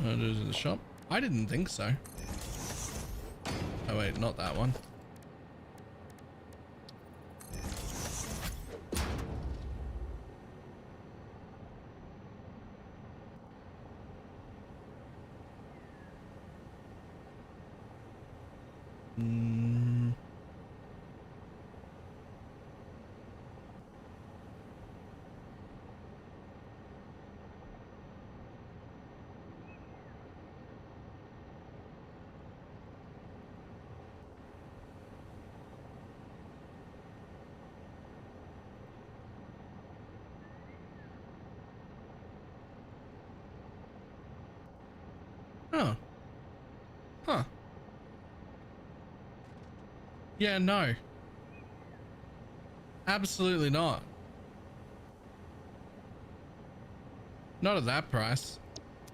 Speaker 1: Those in the shop? I didn't think so. Oh wait, not that one. Huh. Yeah, no. Absolutely not. Not at that price.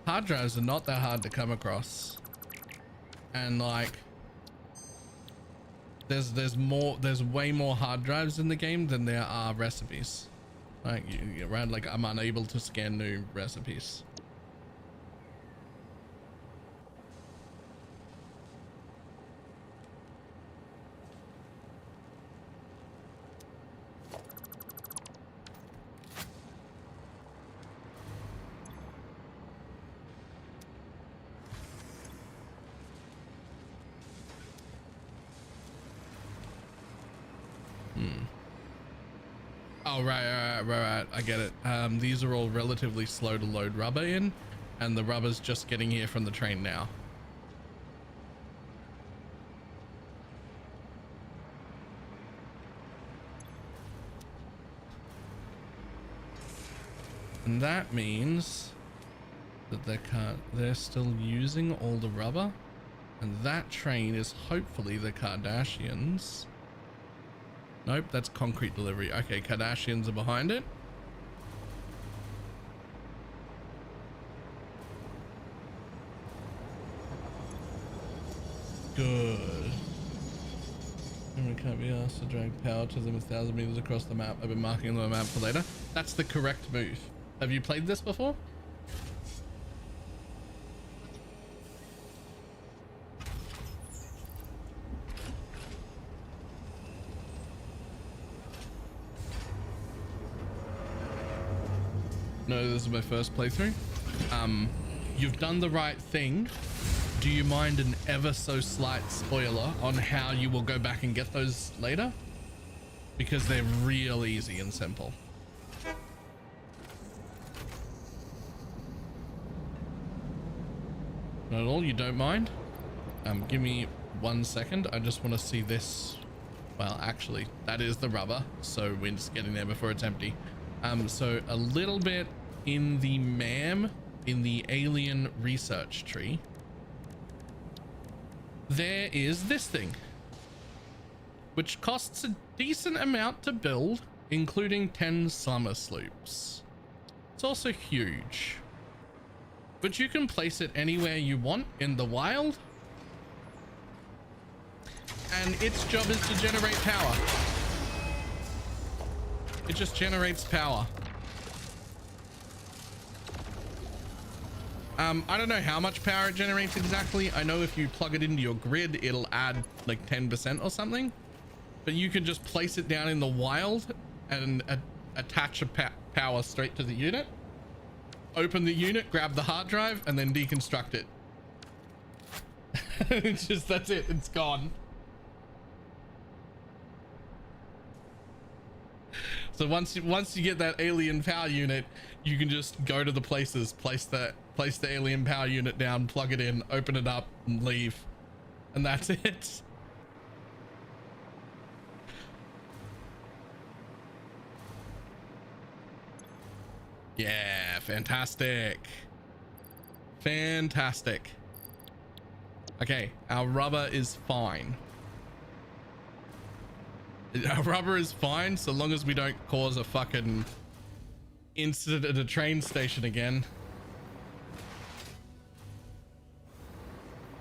Speaker 1: Hard drives are not that hard to come across. And like, there's way more hard drives in the game than there are recipes. Like, around, like, I'm unable to scan new recipes. Oh, right. I get it. These are all relatively slow to load rubber in, and the rubber's just getting here from the train now. And that means that they're still using all the rubber, and that train is hopefully the Kardashians. Nope, that's concrete delivery. Okay, Kardashians are behind it. Good. And we can't be asked to drag power to them 1,000 meters across the map. I've been marking the map for later. That's the correct move. Have you played this before? No, this is my first playthrough. You've done the right thing. Do you mind an ever so slight spoiler on how you will go back and get those later? Because they're real easy and simple. Not at all, you don't mind? Give me 1 second. I just want to see this. Well, actually, that is the rubber, so we're just getting there before it's empty. So a little bit in the alien research tree, there is this thing, which costs a decent amount to build, including 10 summer sloops. It's also huge, but you can place it anywhere you want in the wild, and its job is to generate power. It just generates power. I don't know how much power it generates exactly. I know if you plug it into your grid, it'll add like 10% or something, but you can just place it down in the wild and attach a power straight to the unit, open the unit, grab the hard drive, and then deconstruct it. It's just, that's it. It's gone. So once you get that alien power unit, you can just go to the places, place the alien power unit down, plug it in, open it up, and leave, and that's it. Yeah, fantastic. Fantastic. Okay, our rubber is fine. Our rubber is fine so long as we don't cause a fucking incident at a train station again.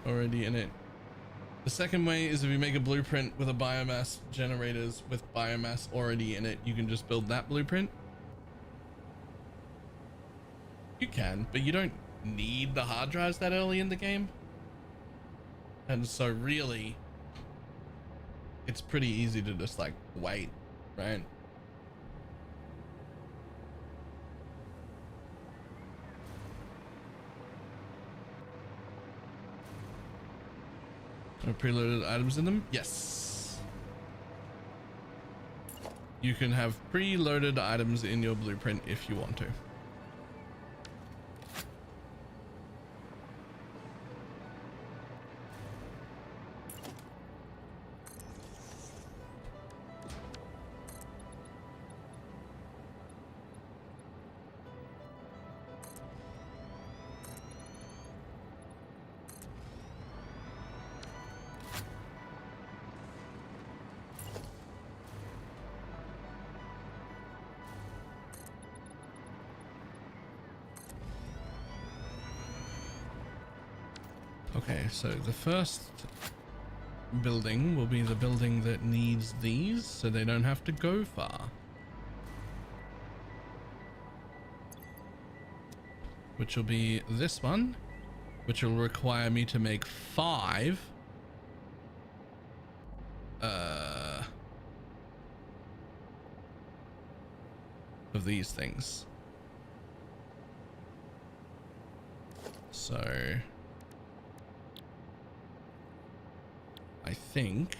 Speaker 1: Already in it. The second way is if you make a blueprint with a biomass generators with biomass already in it, you can just build that blueprint. You can, but you don't need the hard drives that early in the game. And so really, it's pretty easy to just like wait, right? Are preloaded items in them? Yes. You can have preloaded items in your blueprint if you want to. Okay, so the first building will be the building that needs these, so they don't have to go far. Which will be this one, which will require me to make 5 of these things. So I think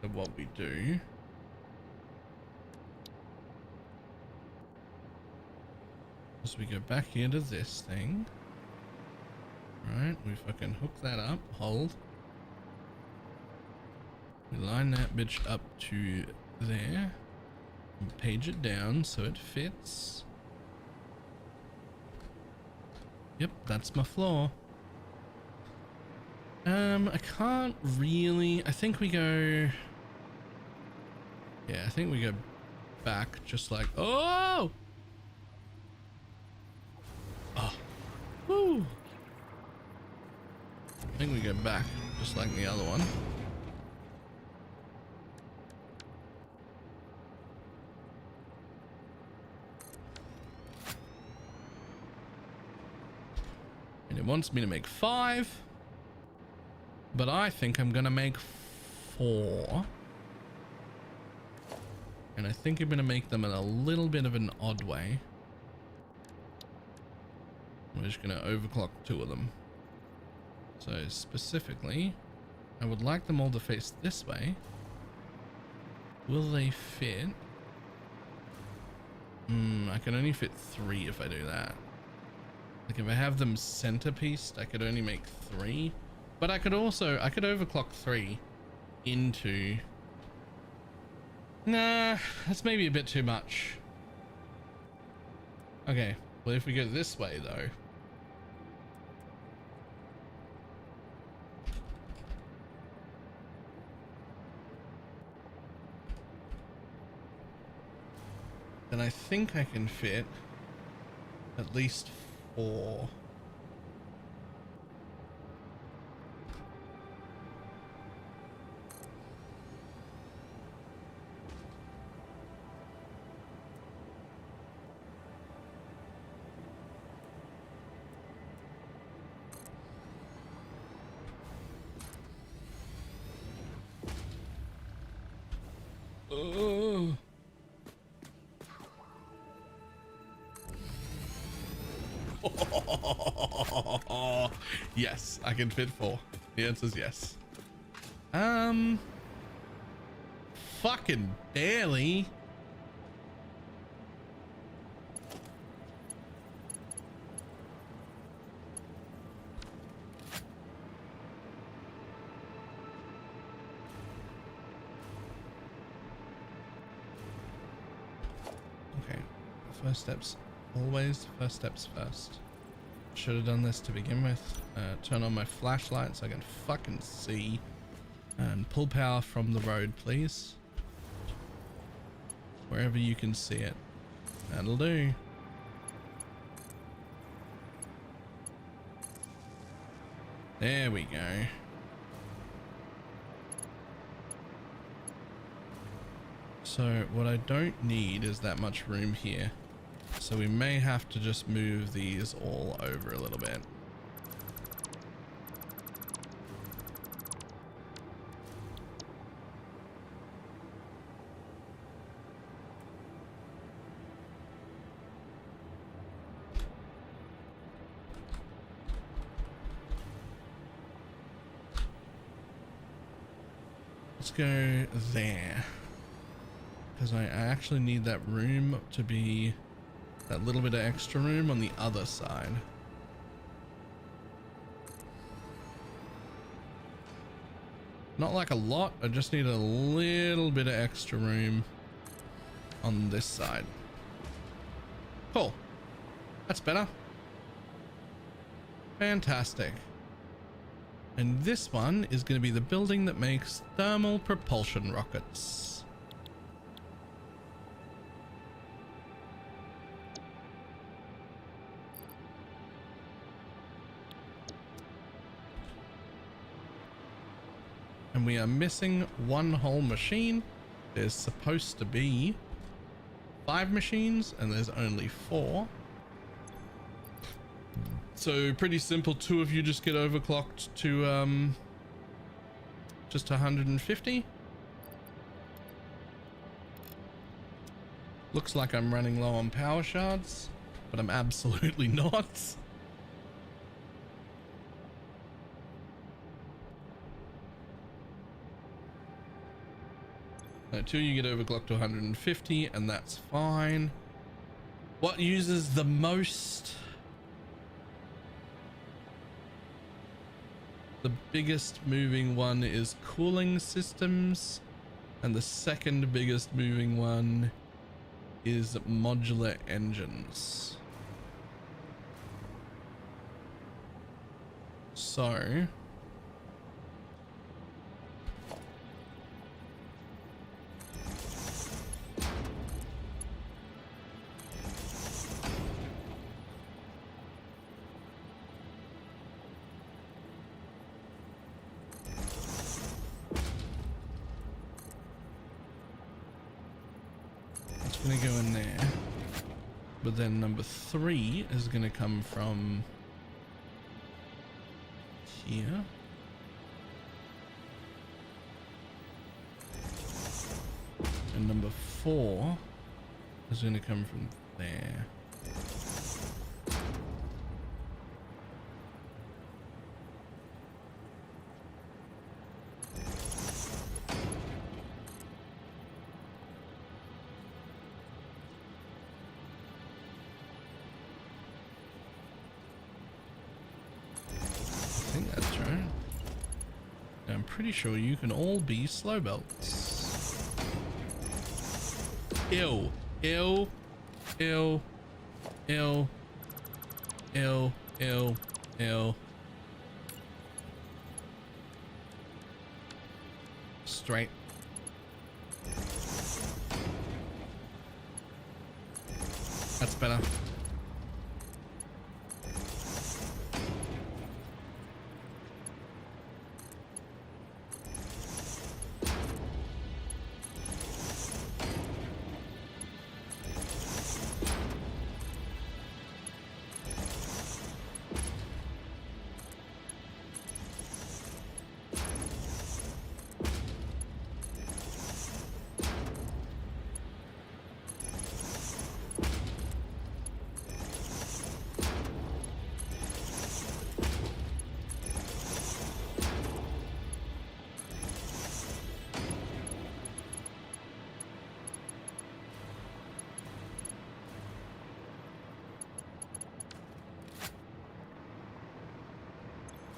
Speaker 1: that what we do is we go back here to this thing. Right, we fucking hook that up, hold. We line that bitch up to there. And page it down so it fits. Yep, that's my floor. I can't really, I think we go, yeah, I think we go back just like, oh! Oh, woo! I think we go back just like the other one. And it wants me to make 5. But I think I'm gonna make 4. And I think I'm gonna make them in a little bit of an odd way. I'm just gonna overclock 2 of them. So specifically, I would like them all to face this way. Will they fit? I can only fit 3 if I do that. Like if I have them centerpieced, I could only make 3. But I could overclock 3 into... Nah, that's maybe a bit too much. Okay, well if we go this way though. Then I think I can fit at least 4. Yes, I can fit 4. The answer is yes. Fucking barely. Okay, first steps always first steps first. Should have done this to begin with. Turn on my flashlight so I can fucking see. And pull power from the road, please. Wherever you can see it. That'll do. There we go. So what I don't need is that much room here. So we may have to just move these all over a little bit. Let's go there. Because I actually need that room to be that little bit of extra room on the other side. Not like a lot, I just need a little bit of extra room on this side. Cool. That's better. Fantastic. And this one is going to be the building that makes thermal propulsion rockets. and we are missing one whole machine. There's supposed to be 5 machines and there's only 4. So pretty simple. 2 of you just get overclocked to just 150. Looks like I'm running low on power shards, but I'm absolutely not. No, 2 you get overclocked to 150 and that's fine. What uses the most? The biggest moving one is cooling systems, and the second biggest moving one is modular engines. So gonna go in there, but then number 3 is gonna come from here. And number 4 is gonna come from there. Pretty sure you can all be slow belts. Ew, ew, ew, ew, ew, ew, ew. Straight. That's better.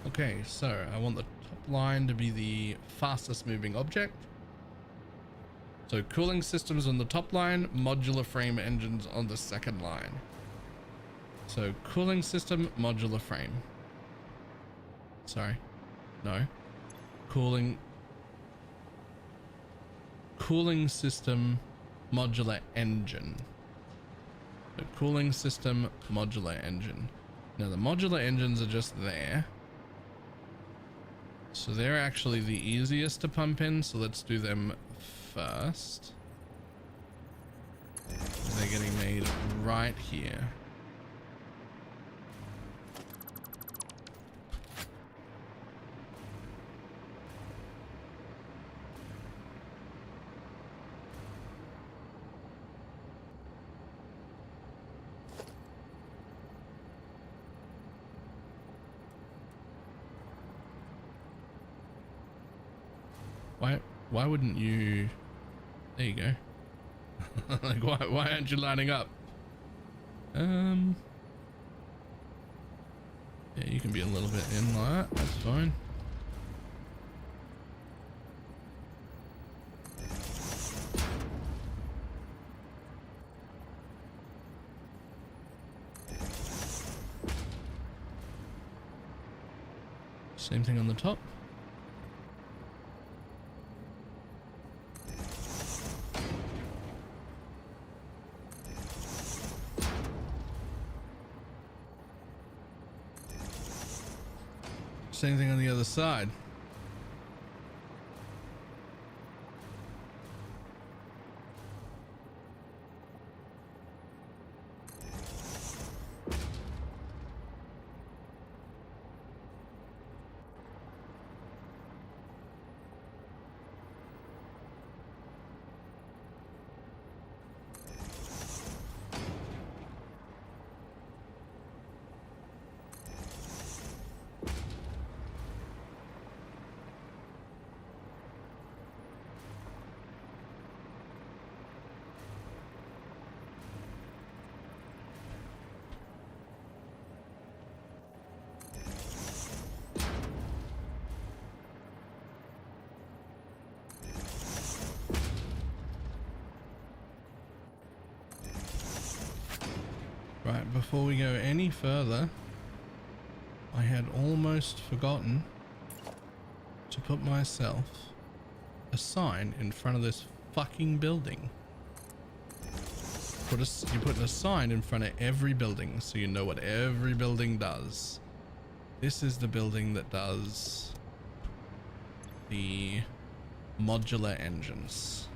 Speaker 1: Okay, so I want the top line to be the fastest moving object. So cooling systems on the top line, modular frame engines on the second line. So cooling system, modular frame. Sorry, no. Cooling system, modular engine. So cooling system, modular engine. Now the modular engines are just there. So they're actually the easiest to pump in, so let's do them first. They're getting made right here. Why wouldn't you? There you go. Like why aren't you lining up? Yeah, you can be a little bit in like that. That's fine. Same thing on the top. Same thing on the other side. before we go any further, I had almost forgotten to put myself a sign in front of this fucking building. You put a sign in front of every building so you know what every building does. This is the building that does the modular engines.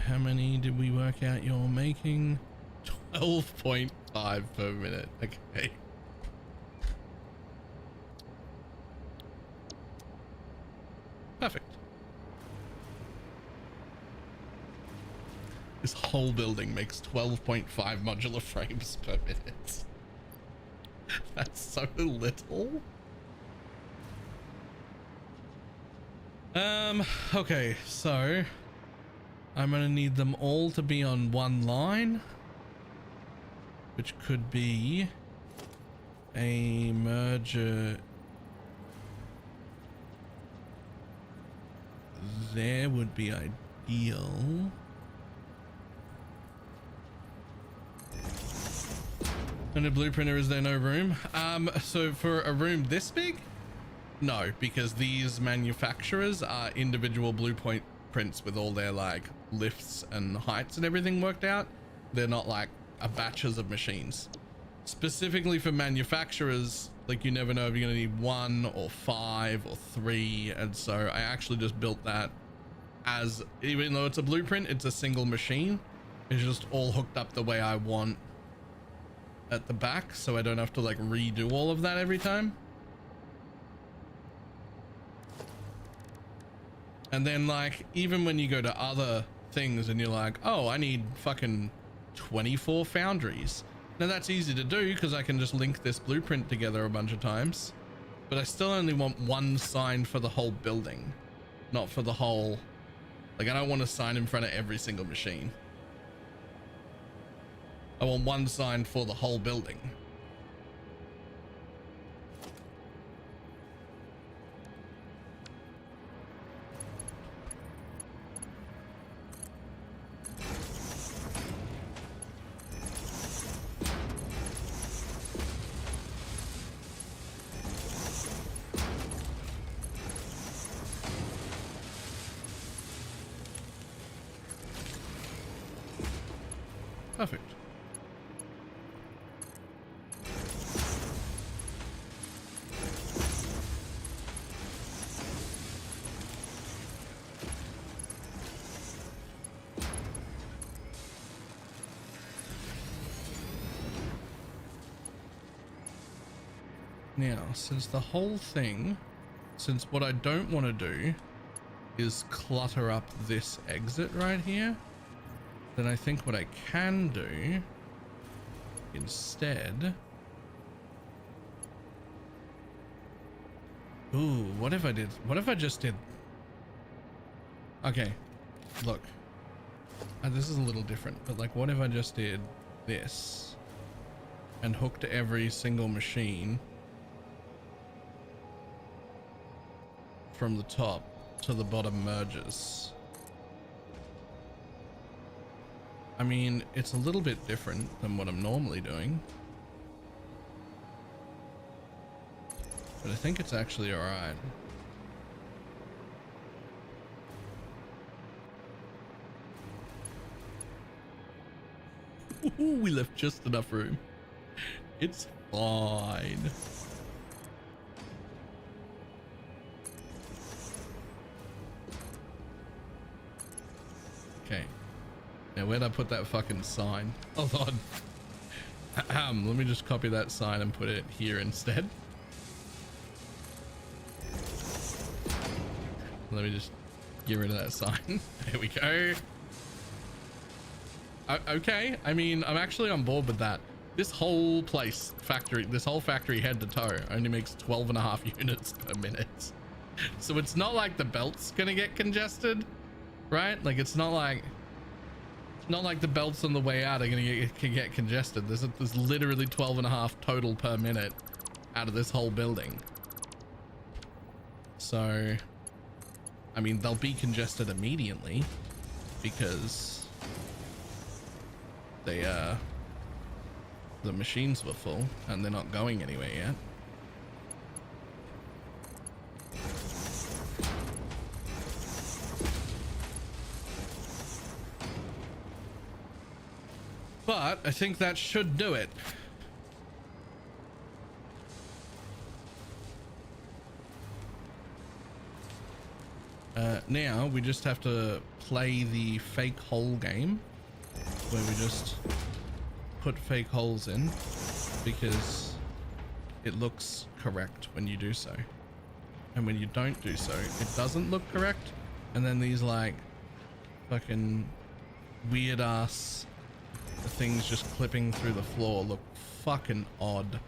Speaker 1: How many did we work out you're making? 12.5 per minute. Okay. Perfect. This whole building makes 12.5 modular frames per minute. That's so little. Okay, so I'm gonna need them all to be on one line, which could be a merger. There would be ideal. And a blueprinter, is there no room? So for a room this big? No, because these manufacturers are individual blueprints with all their like lifts and heights and everything worked out. They're not like a batches of machines. Specifically for manufacturers, like you never know if you're gonna need 1 or 5 or 3, and so I actually just built that as, even though it's a blueprint, it's a single machine. It's just all hooked up the way I want at the back, so I don't have to like redo all of that every time. And then like even when you go to other things and you're like, oh, I need fucking 24 foundries. Now that's easy to do because I can just link this blueprint together a bunch of times, but I still only want one sign for the whole building, not for the whole, like I don't want a sign in front of every single machine. I want one sign for the whole building. Perfect. Now, since the whole thing, since what I don't want to do is clutter up this exit right here, then I think what I can do instead, ooh, what if I just did, okay, look, this is a little different, but like what if I just did this and hooked every single machine from the top to the bottom merges? I mean, it's a little bit different than what I'm normally doing, but I think it's actually all right. Ooh, we left just enough room. It's fine. Okay. Now where'd I put that fucking sign? Hold on. Let me just copy that sign and put it here instead. Let me just get rid of that sign. There we go. Okay, I mean, I'm actually on board with that. This whole place, this whole factory head to toe only makes 12.5 units per minute. So it's not like the belt's gonna get congested, right? Like it's not like the belts on the way out are gonna get congested. There's literally 12.5 total per minute out of this whole building. So, I mean, they'll be congested immediately because the machines were full and they're not going anywhere yet. But I think that should do it. Now we just have to play the fake hole game where we just put fake holes in because it looks correct when you do so, and when you don't do so it doesn't look correct, and then these like fucking weird ass things just clipping through the floor look fucking odd.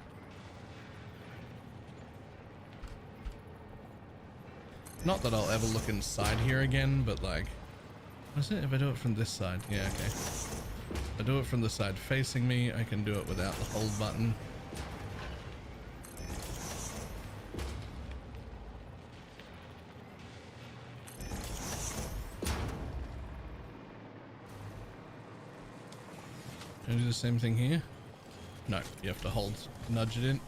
Speaker 1: Not that I'll ever look inside here again, but like, what is it if I do it from this side? Yeah, okay. If I do it from the side facing me, I can do it without the hold button. Can I do the same thing here? No, you have to hold, nudge it in.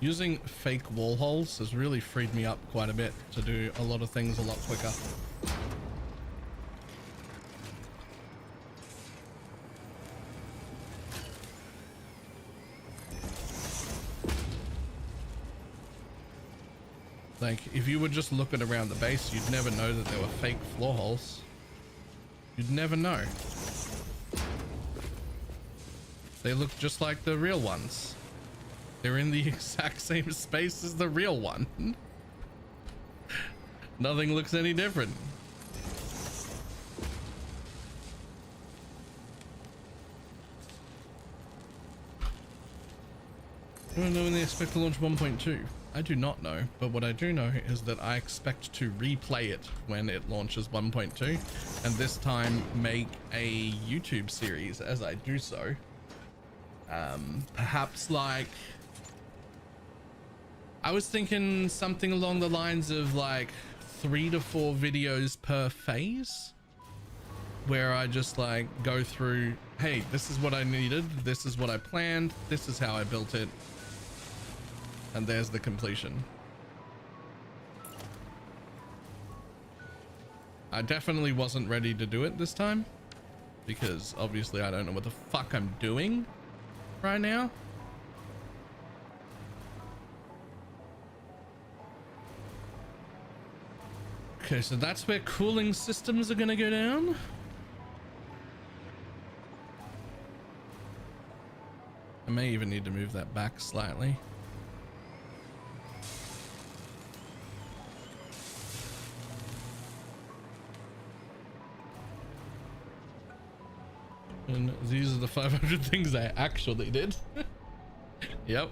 Speaker 1: Using fake wall holes has really freed me up quite a bit to do a lot of things a lot quicker. Like, if you were just looking around the base, you'd never know that there were fake floor holes. You'd never know. They look just like the real ones. They're in the exact same space as the real one. Nothing looks any different. I don't know when they expect to launch 1.2. I do not know, but what I do know is that I expect to replay it when it launches 1.2, and this time make a YouTube series as I do so. Perhaps like, I was thinking something along the lines of like 3 to 4 videos per phase, where I just like go through, hey, this is what I needed, this is what I planned, this is how I built it, and there's the completion. I definitely wasn't ready to do it this time because obviously I don't know what the fuck I'm doing right now. Okay, so that's where cooling systems are gonna go down. I may even need to move that back slightly. And these are the 500 things I actually did. Yep.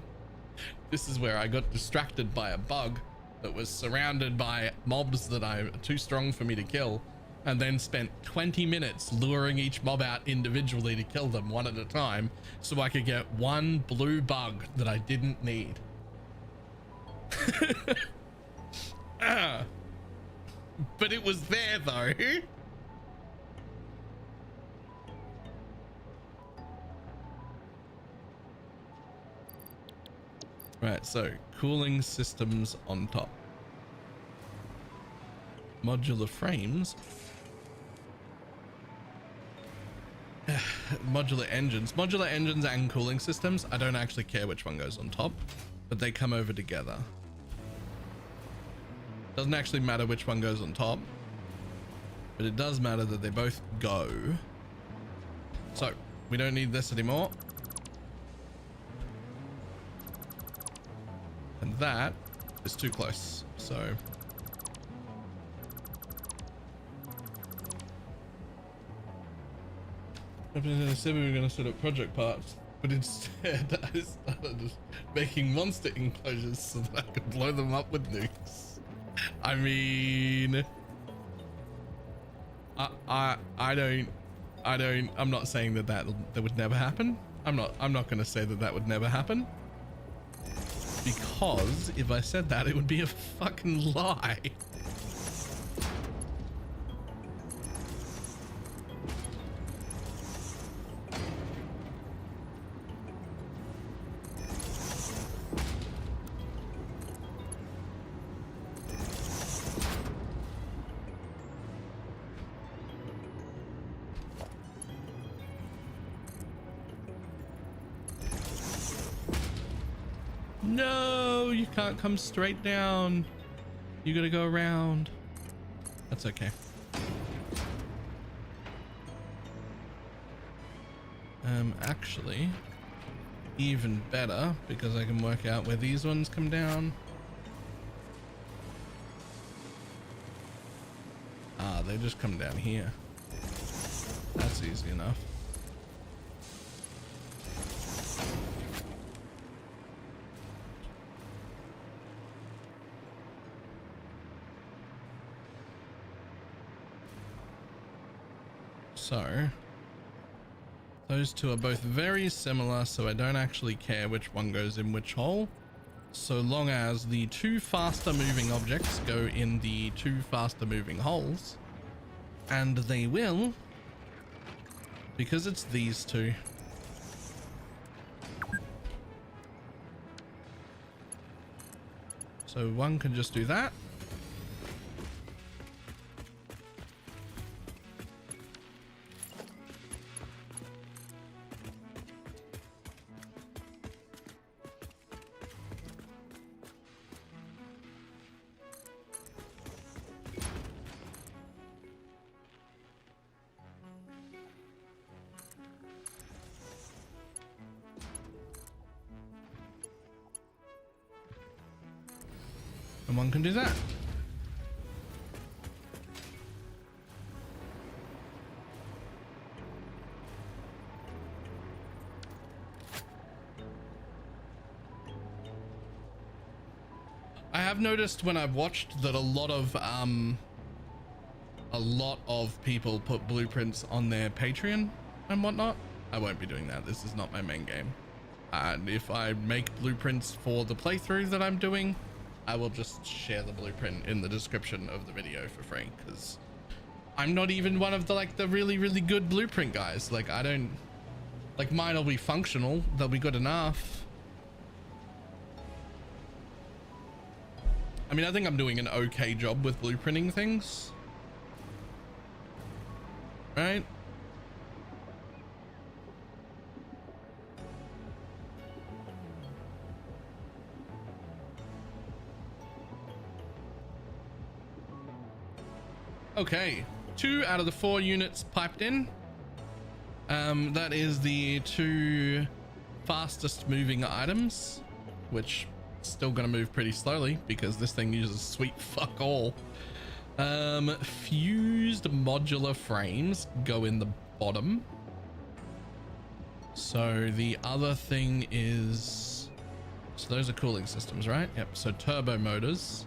Speaker 1: This is where I got distracted by a bug that was surrounded by mobs that are too strong for me to kill, and then spent 20 minutes luring each mob out individually to kill them one at a time so I could get one blue bug that I didn't need. But it was there though. Right, so cooling systems on top. Modular frames. Modular engines. Modular engines and cooling systems. I don't actually care which one goes on top, but they come over together. Doesn't actually matter which one goes on top, but it does matter that they both go. So we don't need this anymore. And that is too close, so I said we were going to set up project parts, but instead I started making monster enclosures so that I could blow them up with nukes. I mean, I'm not saying that would never happen. I'm not going to say that would never happen, because if I said that, it would be a fucking lie. No, you can't come straight down. You gotta go around. That's okay. Actually, even better, because I can work out where these ones come down. Ah, they just come down here. That's easy enough. So those two are both very similar, so I don't actually care which one goes in which hole, so long as the two faster moving objects go in the two faster moving holes, and they will, because it's these two. So one can just do that. And one can do that. I have noticed when I've watched that a lot of people put blueprints on their Patreon and whatnot. I won't be doing that. This is not my main game. And if I make blueprints for the playthrough that I'm doing, I will just share the blueprint in the description of the video for free, because I'm not even one of the really, really good blueprint guys. Like, I don't, like, mine will be functional. They'll be good enough. I mean, I think I'm doing an okay job with blueprinting things. Right? Okay, 2 out of the 4 units piped in. That is the 2 fastest moving items, which still gonna move pretty slowly because this thing uses sweet fuck all. Fused modular frames go in the bottom. So the other thing is, so those are cooling systems, right? Yep. So turbo motors.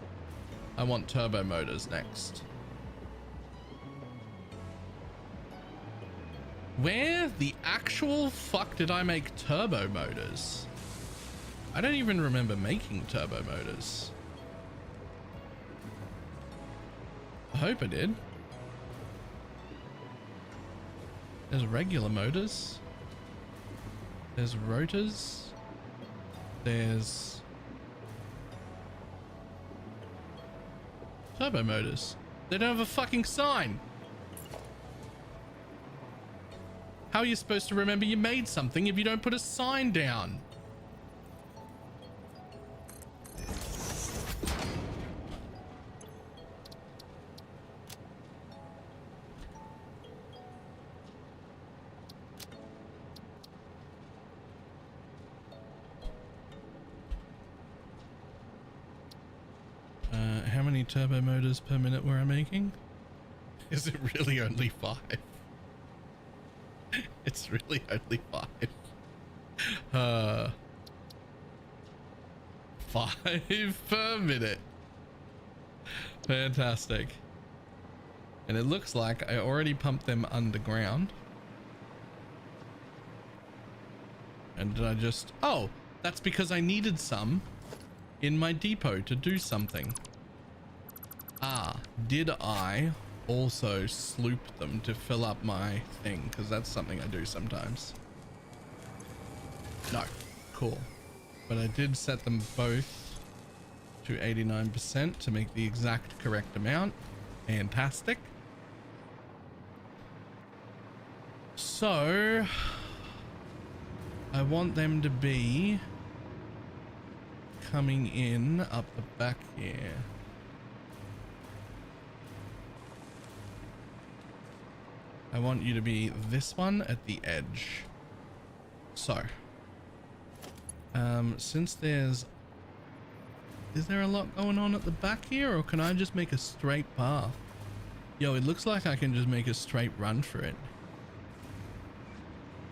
Speaker 1: I want turbo motors next. Where the actual fuck did I make turbo motors? I don't even remember making turbo motors. I hope I did. There's regular motors. There's rotors. There's turbo motors. They don't have a fucking sign. How are you supposed to remember you made something if you don't put a sign down? How many turbo motors per minute were I making? Is it really only 5? It's really only 5. 5 per minute. Fantastic. And it looks like I already pumped them underground. And did I just... Oh, that's because I needed some in my depot to do something. Ah, did I also sloop them to fill up my thing? Because that's something I do sometimes. No. Cool. But I did set them both to 89% to make the exact correct amount. Fantastic. So I want them to be coming in up the back here. I want you to be this one at the edge. So since is there a lot going on at the back here, or can I just make a straight path? Yo, it looks like I can just make a straight run for it.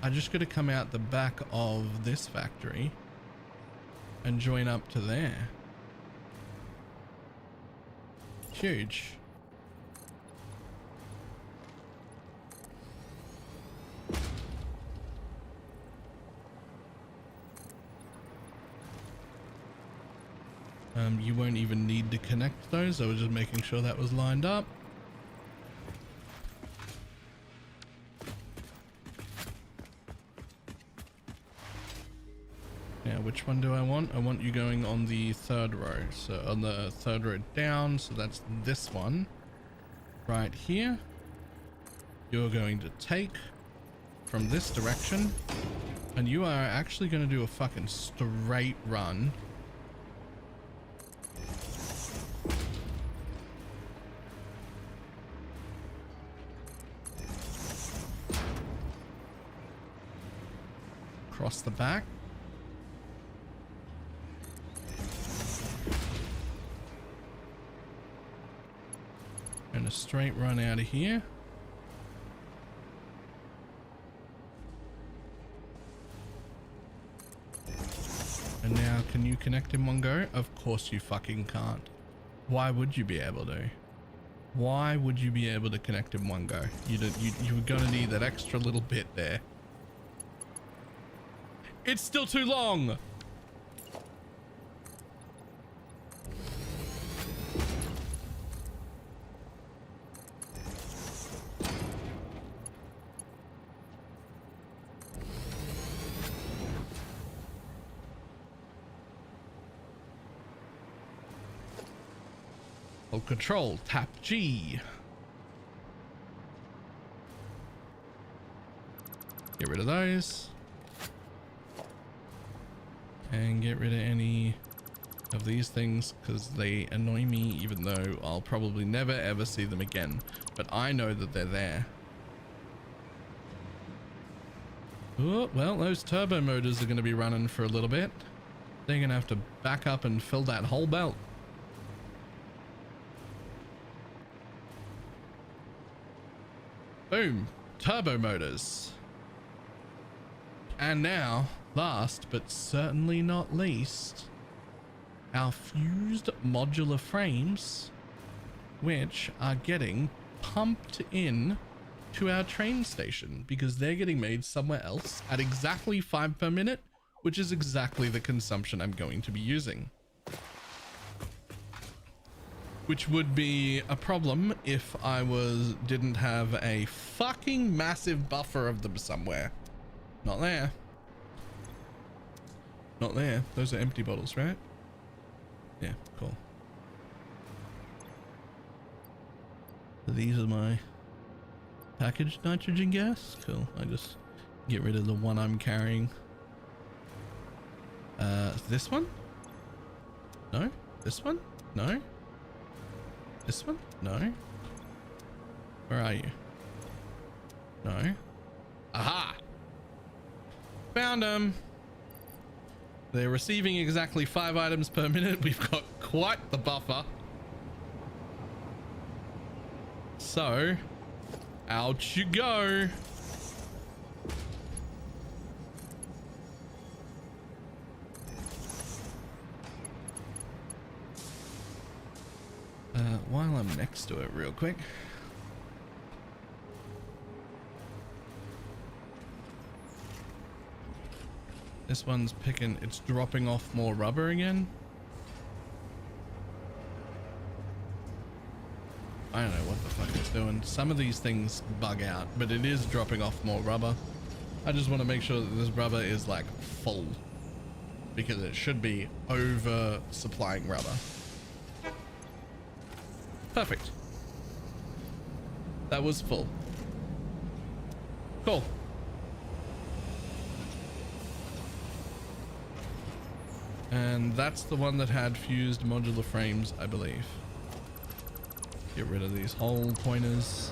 Speaker 1: I just got to come out the back of this factory and join up to there. Huge. You won't even need to connect those. I was just making sure that was lined up. Now, which one do I want? I want you going on the third row. So on the third row down. So that's this one right here. You're going to take from this direction, and you are actually going to do a fucking straight run. Across the back. And a straight run out of here. And now can you connect in one go? Of course you fucking can't. Why would you be able to? Why would you be able to connect in one go? You were gonna need that extra little bit there. It's still too long. Hold control, tap G. Get rid of those. And get rid of any of these things because they annoy me, even though I'll probably never ever see them again. But I know that they're there. Oh, well, those turbo motors are going to be running for a little bit. They're going to have to back up and fill that whole belt. Boom. Turbo motors. And now, last but certainly not least, our fused modular frames, which are getting pumped in to our train station because they're getting made somewhere else at exactly 5 per minute, which is exactly the consumption I'm going to be using. Which would be a problem if I didn't have a fucking massive buffer of them somewhere. Not there. Not there. Those are empty bottles, right? Yeah, cool. These are my packaged nitrogen gas. Cool. I just get rid of the one I'm carrying. This one? No? This one? No? This one? No? Where are you? No? Aha! Found them! They're receiving exactly 5 items per minute. We've got quite the buffer. So, out you go. While I'm next to it real quick, This one's picking, it's dropping off more rubber again. I don't know what the fuck it's doing. Some of these things bug out, but it is dropping off more rubber. I just want to make sure that this rubber is like full, because it should be over supplying rubber. Perfect. That was full. Cool. And that's the one that had fused modular frames, I believe. Get rid of these hole pointers.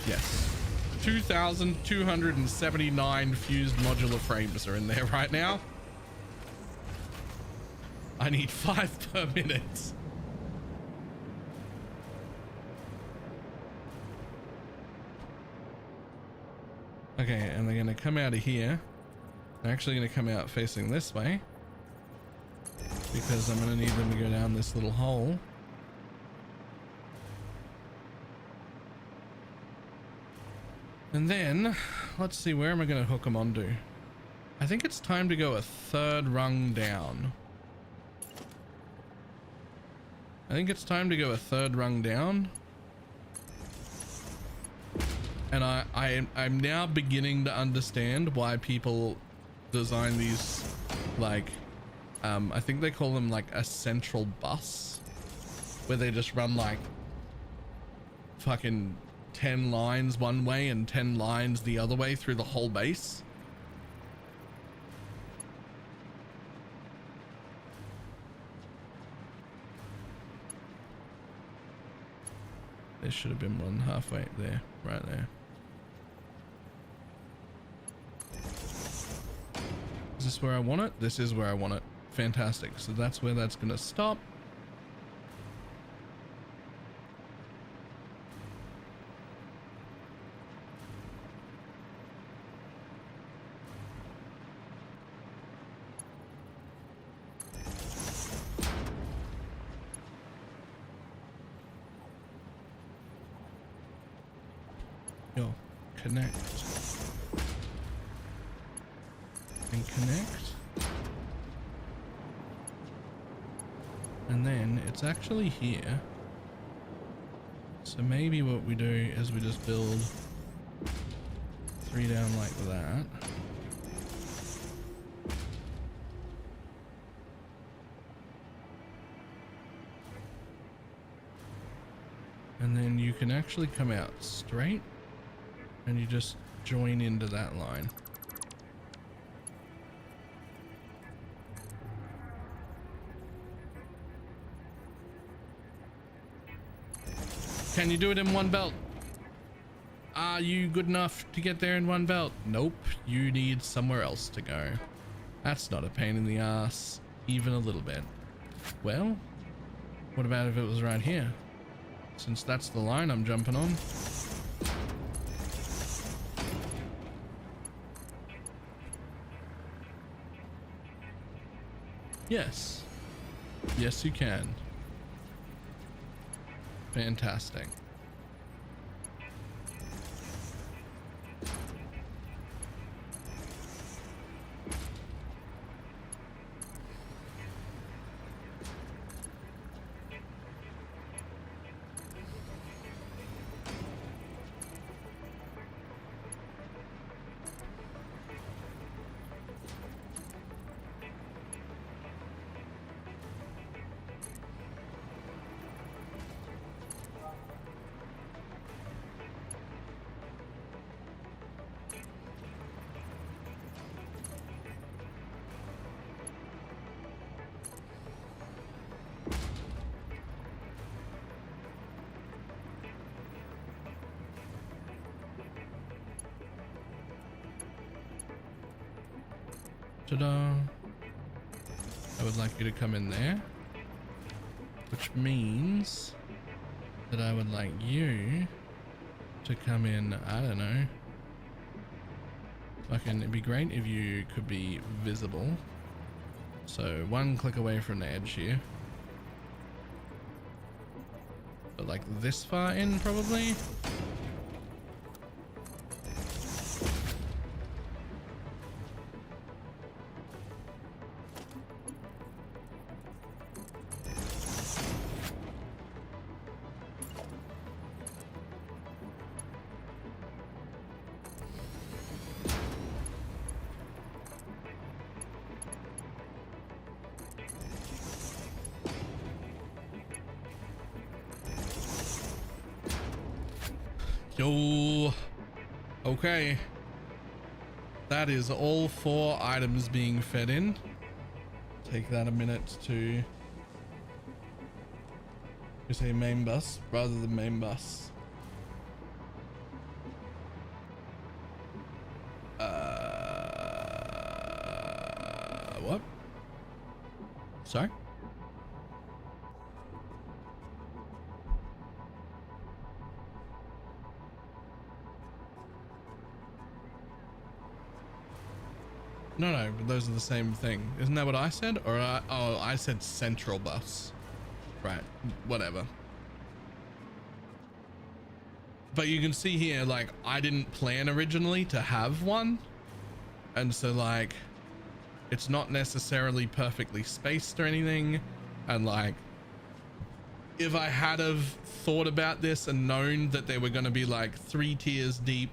Speaker 1: Yes. 2,279 fused modular frames are in there right now. I need 5 per minute. Okay, and they're gonna come out of here. They're actually gonna come out facing this way, because I'm gonna need them to go down this little hole. And then, let's see, where am I gonna hook them onto? I think it's time to go a 3rd rung down. And I'm now beginning to understand why people design these, like, I think they call them like a central bus, where they just run like fucking 10 lines one way and 10 lines the other way through the whole base. There should have been one halfway there, right there. Is this where I want it? This is where I want it. Fantastic. So that's where that's gonna stop. Yo, connect. And connect. And then it's actually here. So maybe what we do is we just build 3 down like that. And then you can actually come out straight and you just join into that line. Can you do it in one belt? Are you good enough to get there in one belt? Nope, you need somewhere else to go. That's not a pain in the ass, even a little bit. Well, what about if it was right here? Since that's the line I'm jumping on. Yes. Yes, you can. Fantastic. Ta-da. I would like you to come in there, which means that I would like you to come in, I don't know. Fucking, it'd be great if you could be visible. So 1 click away from the edge here. But like this far in, probably. Yo. Okay. That is all 4 items being fed in. Take that a minute to say main bus rather than main bus. What? Sorry? No, but those are the same thing. Isn't that what I said? Or I said central bus. Right, whatever. But you can see here, like, I didn't plan originally to have one. And so, like, it's not necessarily perfectly spaced or anything. And, like, if I had have thought about this and known that there were going to be, like, 3 tiers deep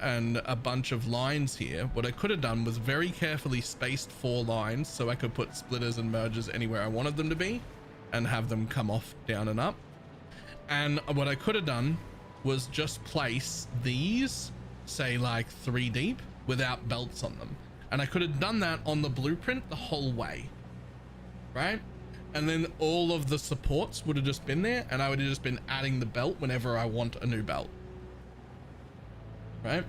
Speaker 1: and a bunch of lines here, what I could have done was very carefully spaced 4 lines so I could put splitters and mergers anywhere I wanted them to be and have them come off, down and up. And what I could have done was just place these, say, like 3 deep without belts on them. And I could have done that on the blueprint the whole way, right? And then all of the supports would have just been there, and I would have just been adding the belt whenever I want a new belt, right?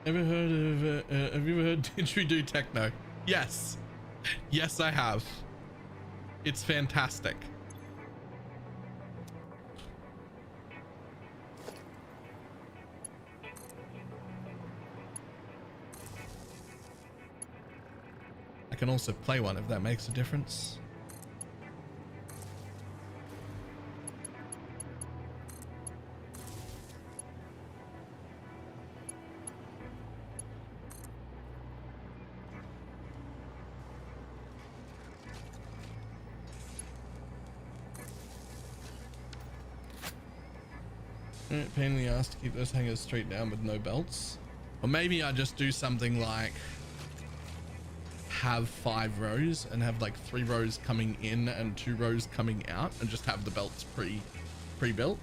Speaker 1: Have you ever heard Didgeridoo Techno? Yes. Yes, I have. It's fantastic. I can also play one if that makes a difference. Pain in the ass to keep those hangers straight down with no belts. Or maybe I just do something like have 5 rows and have like 3 rows coming in and 2 rows coming out and just have the belts pre-built.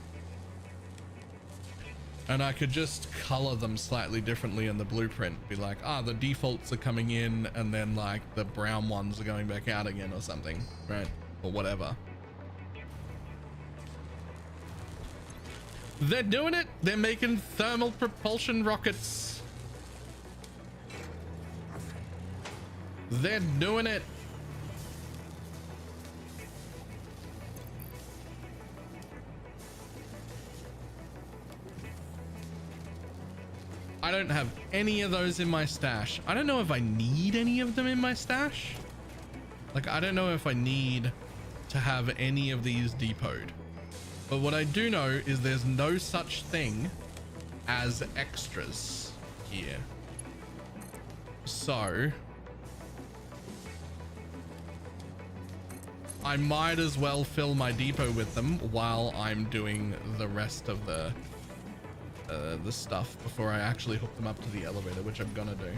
Speaker 1: And I could just color them slightly differently in the blueprint. Be like, the defaults are coming in and then like the brown ones are going back out again or something, right? Or whatever. They're doing it. They're making thermal propulsion rockets. They're doing it. I don't have any of those in my stash. I don't know if I need any of them in my stash. Like, I don't know if I need to have any of these depoted. But what I do know is there's no such thing as extras here. So I might as well fill my depot with them while I'm doing the rest of the stuff before I actually hook them up to the elevator, which I'm gonna do.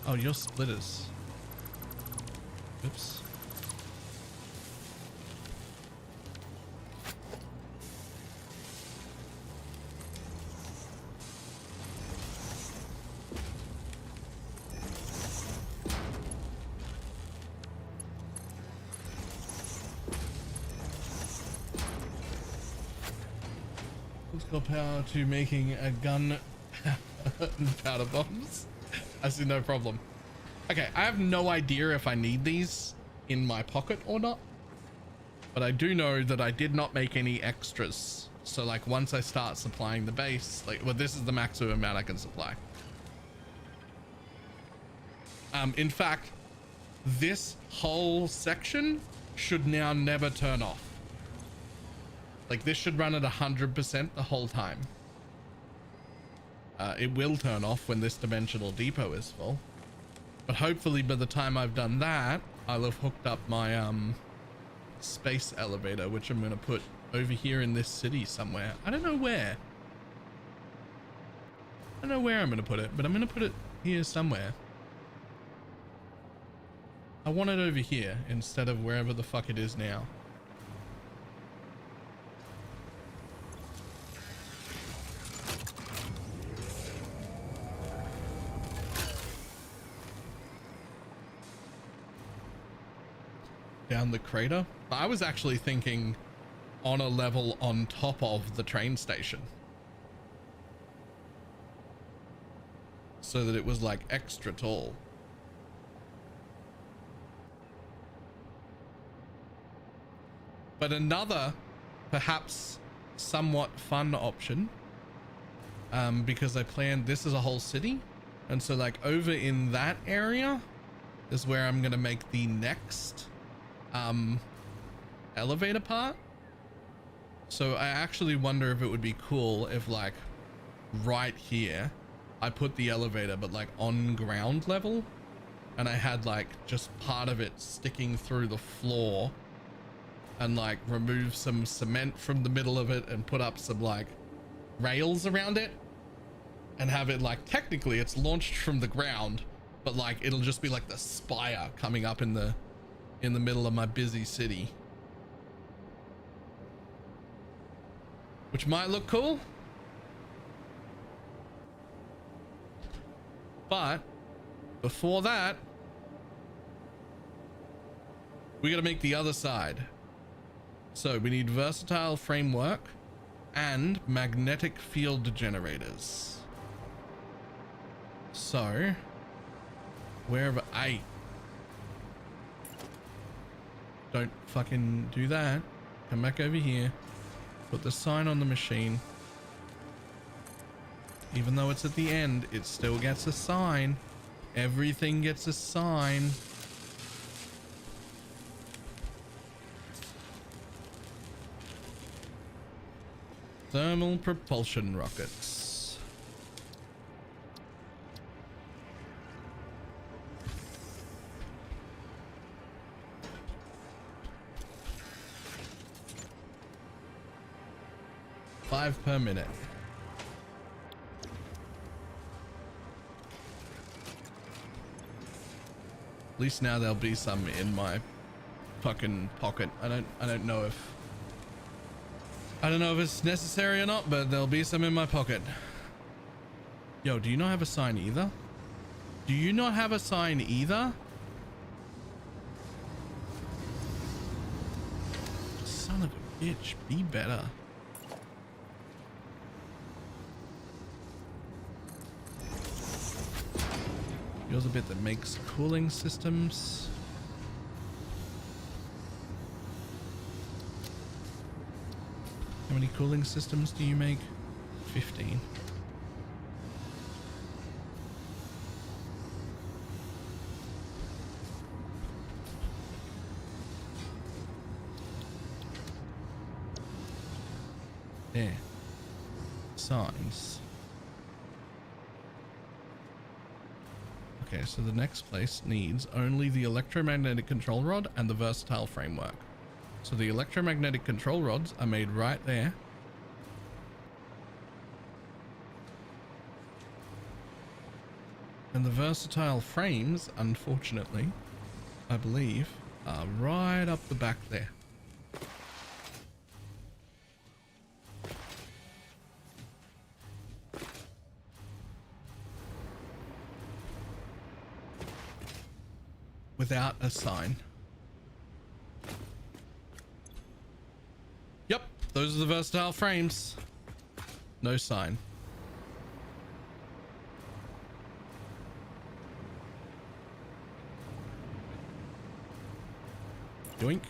Speaker 1: Oh, you're splitters. Oops. Let's go power to making a gun powder bombs. I see no problem. Okay, I have no idea if I need these in my pocket or not, but I do know that I did not make any extras. So like once I start supplying the base, like, well, this is the maximum amount I can supply. In fact, this whole section should now never turn off. Like, this should run at 100% the whole time. It will turn off when this dimensional depot is full. But hopefully by the time I've done that, I'll have hooked up my space elevator, which I'm going to put over here in this city somewhere. I don't know where. I don't know where I'm going to put it, but I'm going to put it here somewhere. I want it over here instead of wherever the fuck it is now. Down the crater? I was actually thinking on a level on top of the train station, so that it was like extra tall. But another perhaps somewhat fun option, because I planned this as a whole city, and so like over in that area is where I'm gonna make the next elevator part. So I actually wonder if it would be cool if, like, right here I put the elevator but like on ground level, and I had like just part of it sticking through the floor, and like remove some cement from the middle of it and put up some like rails around it, and have it like, technically it's launched from the ground, but like it'll just be like the spire coming up in the middle of my busy city, which might look cool. But before that, we got to make the other side. So we need versatile framework and magnetic field generators. So wherever don't fucking do that. Come back over here. Put the sign on the machine. Even though it's at the end, it still gets a sign. Everything gets a sign. Thermal propulsion rockets. Five per minute. At least now there'll be some in my fucking pocket. I don't know if it's necessary or not, but there'll be some in my pocket. Yo, do you not have a sign either? Do you not have a sign either? Son of a bitch, be better. Here's a bit that makes cooling systems. How many cooling systems do you make? 15. There. Signs. Okay, so the next place needs only the electromagnetic control rod and the versatile framework. So the electromagnetic control rods are made right there. And the versatile frames, unfortunately, I believe, are right up the back there. Without a sign. Yep, those are the versatile frames. No sign. Yoink.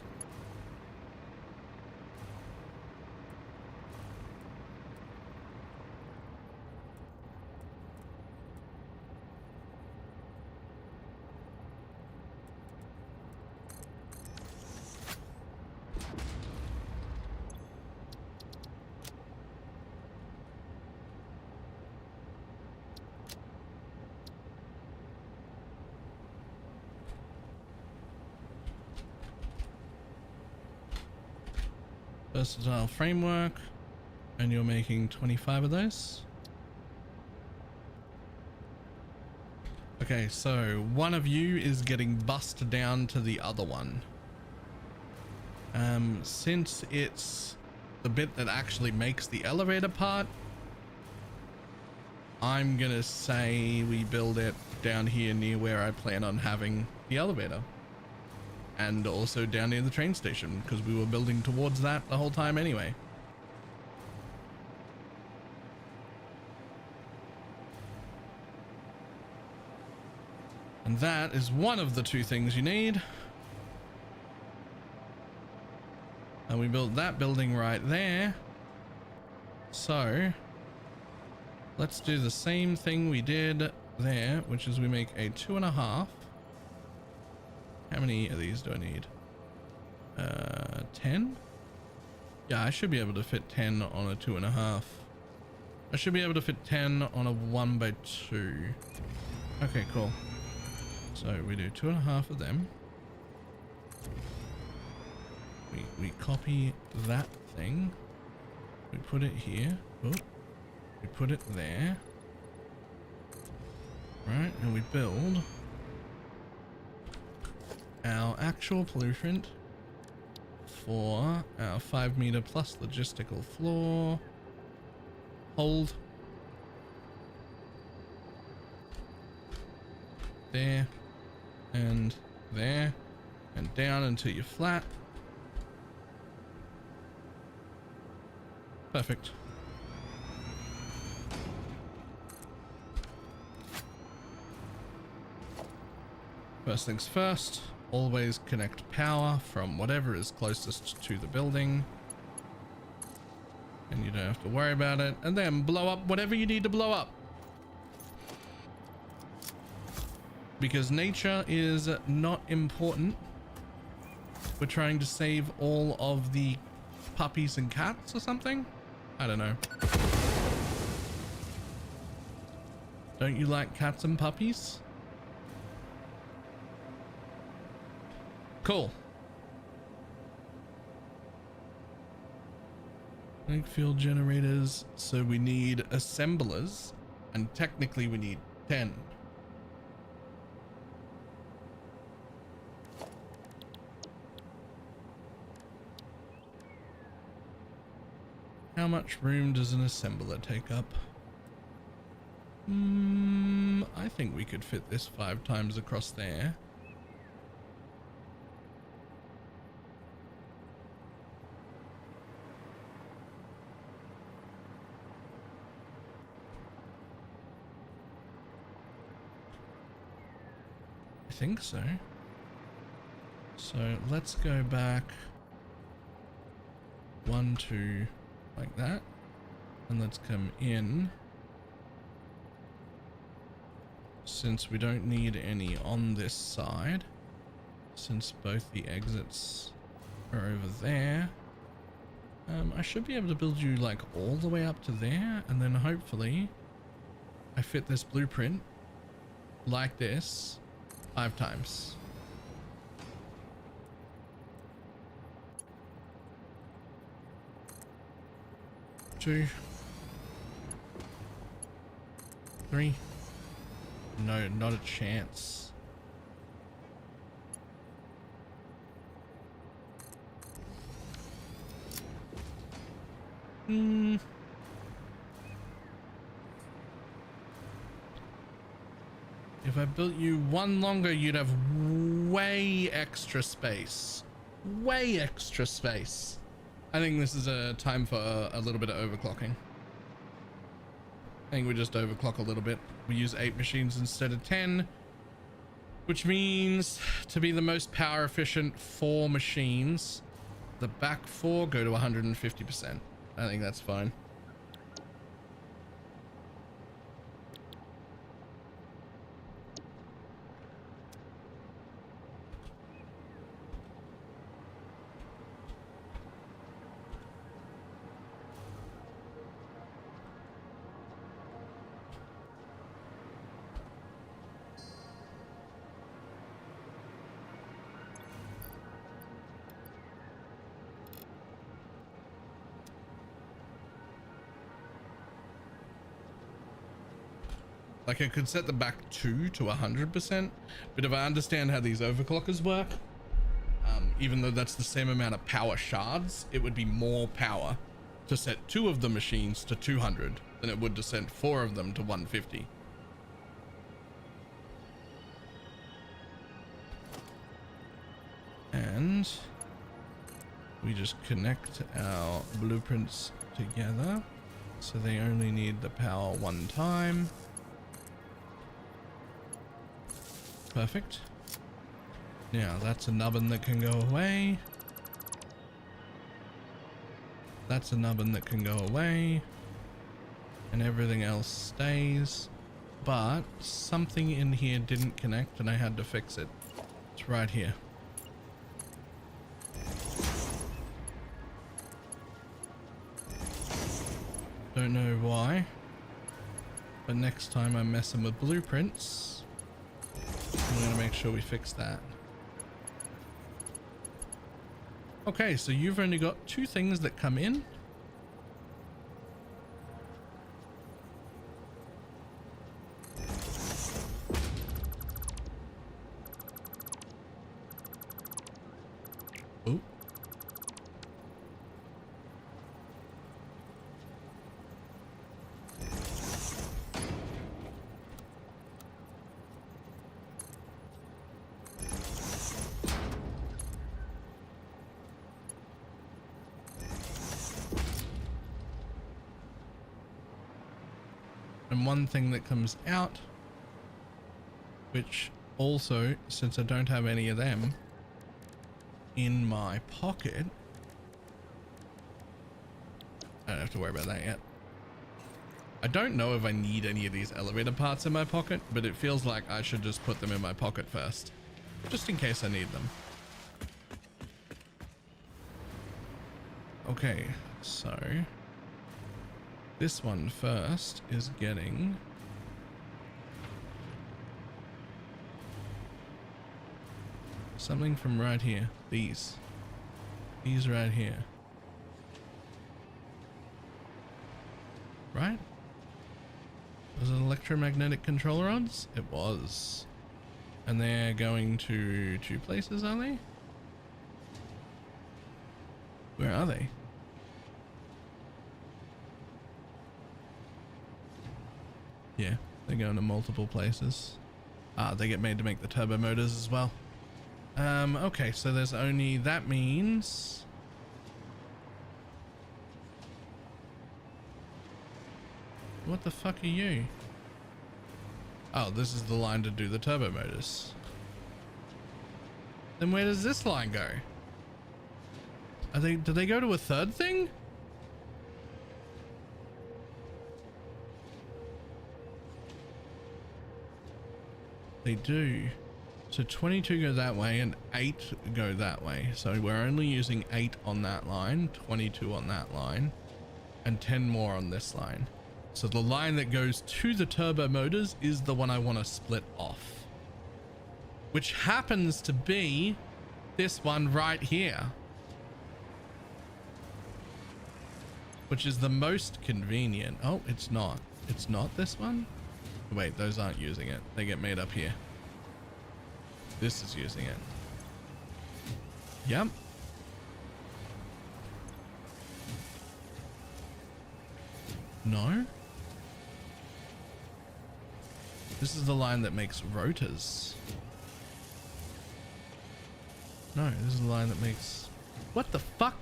Speaker 1: Versatile framework. And you're making 25 of those. Okay, so one of you is getting bussed down to the other one. Since it's the bit that actually makes the elevator part, I'm gonna say we build it down here near where I plan on having the elevator. And also down near the train station, because we were building towards that the whole time anyway. And that is one of the two things you need. And we built that building right there. So let's do the same thing we did there, which is we make a 2.5. How many of these do I need? 10? Yeah, I should be able to fit 10 on a 2.5. I should be able to fit 10 on a 1x2. Okay, cool. So we do 2.5 of them. We copy that thing. We put it here. Oh, we put it there. Right, and we build our actual blueprint for our 5 meter plus logistical floor. Hold. There. And there. And down until you're flat. Perfect. First things first, always connect power from whatever is closest to the building. And you don't have to worry about it. And then blow up whatever you need to blow up. Because nature is not important. We're trying to save all of the puppies and cats or something? I don't know. Don't you like cats and puppies? Cool. Link field generators. So we need assemblers, and technically we need 10. How much room does an assembler take up? I think we could fit this 5 times across there. I think so. So let's go back 1, 2, like that, and let's come in. Since we don't need any on this side, since both the exits are over there, I should be able to build you like all the way up to there, and then hopefully I fit this blueprint like this 5 times. Two, 3. No, not a chance. If I built you 1 longer, you'd have way extra space. Way extra space. I think this is a time for a little bit of overclocking. I think we just overclock a little bit. We use 8 machines instead of 10, which means to be the most power efficient 4 machines, the back 4 go to 150%. I think that's fine. Like I could set the back 2 to 100%, but if I understand how these overclockers work, even though that's the same amount of power shards, it would be more power to set 2 of the machines to 200 than it would to set 4 of them to 150. And we just connect our blueprints together so they only need the power 1 time. Perfect. Now that's a nubbin that can go away. That's a nubbin that can go away. And everything else stays. But something in here didn't connect and I had to fix it. It's right here. Don't know why. But next time I'm messing with blueprints, I'm going to make sure we fix that. Okay, so you've only got 2 things that come in. Oh. And one thing that comes out, which also, since I don't have any of them in my pocket, I don't have to worry about that yet. I don't know if I need any of these elevator parts in my pocket, but it feels like I should just put them in my pocket first, just in case I need them. Okay, so this one first is getting something from right here. These right here. Right? Was it electromagnetic control rods? It was. And they're going to 2 places, are they? Where are they? Yeah, they're going to multiple places. Ah, they get made to make the turbo motors as well. Okay, so there's only, that means what the fuck are you? Oh, this is the line to do the turbo motors. Then where does this line go? Do they go to a 3rd thing? They do. So 22 go that way and 8 go that way. So we're only using 8 on that line, 22 on that line, and 10 more on this line. So the line that goes to the turbo motors is the one I want to split off, which happens to be this one right here, which is the most convenient. Oh, it's not. It's not this one. Wait, those aren't using it. They get made up here. This is using it. Yep. No. This is the line that makes rotors. No, this is the line that makes... What the fuck?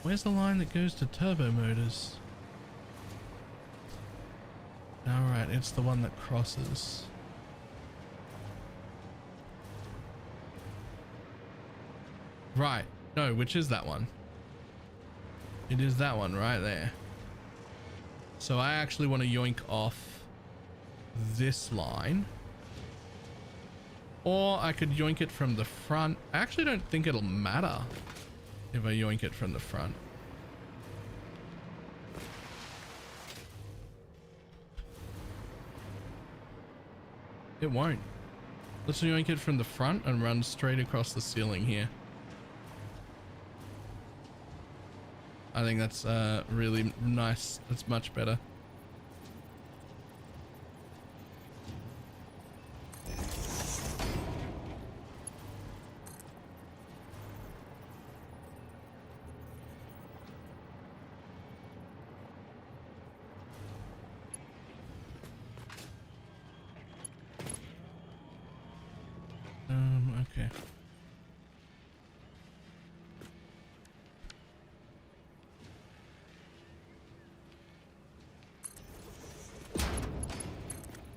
Speaker 1: Where's the line that goes to turbo motors? Alright, it's the one that crosses. Right. No, which is that one? It is that one right there. So I actually want to yoink off this line. Or I could yoink it from the front. I actually don't think it'll matter if I yoink it from the front. It won't. Let's yoink it from the front and run straight across the ceiling here. I think that's really nice. That's much better. Okay.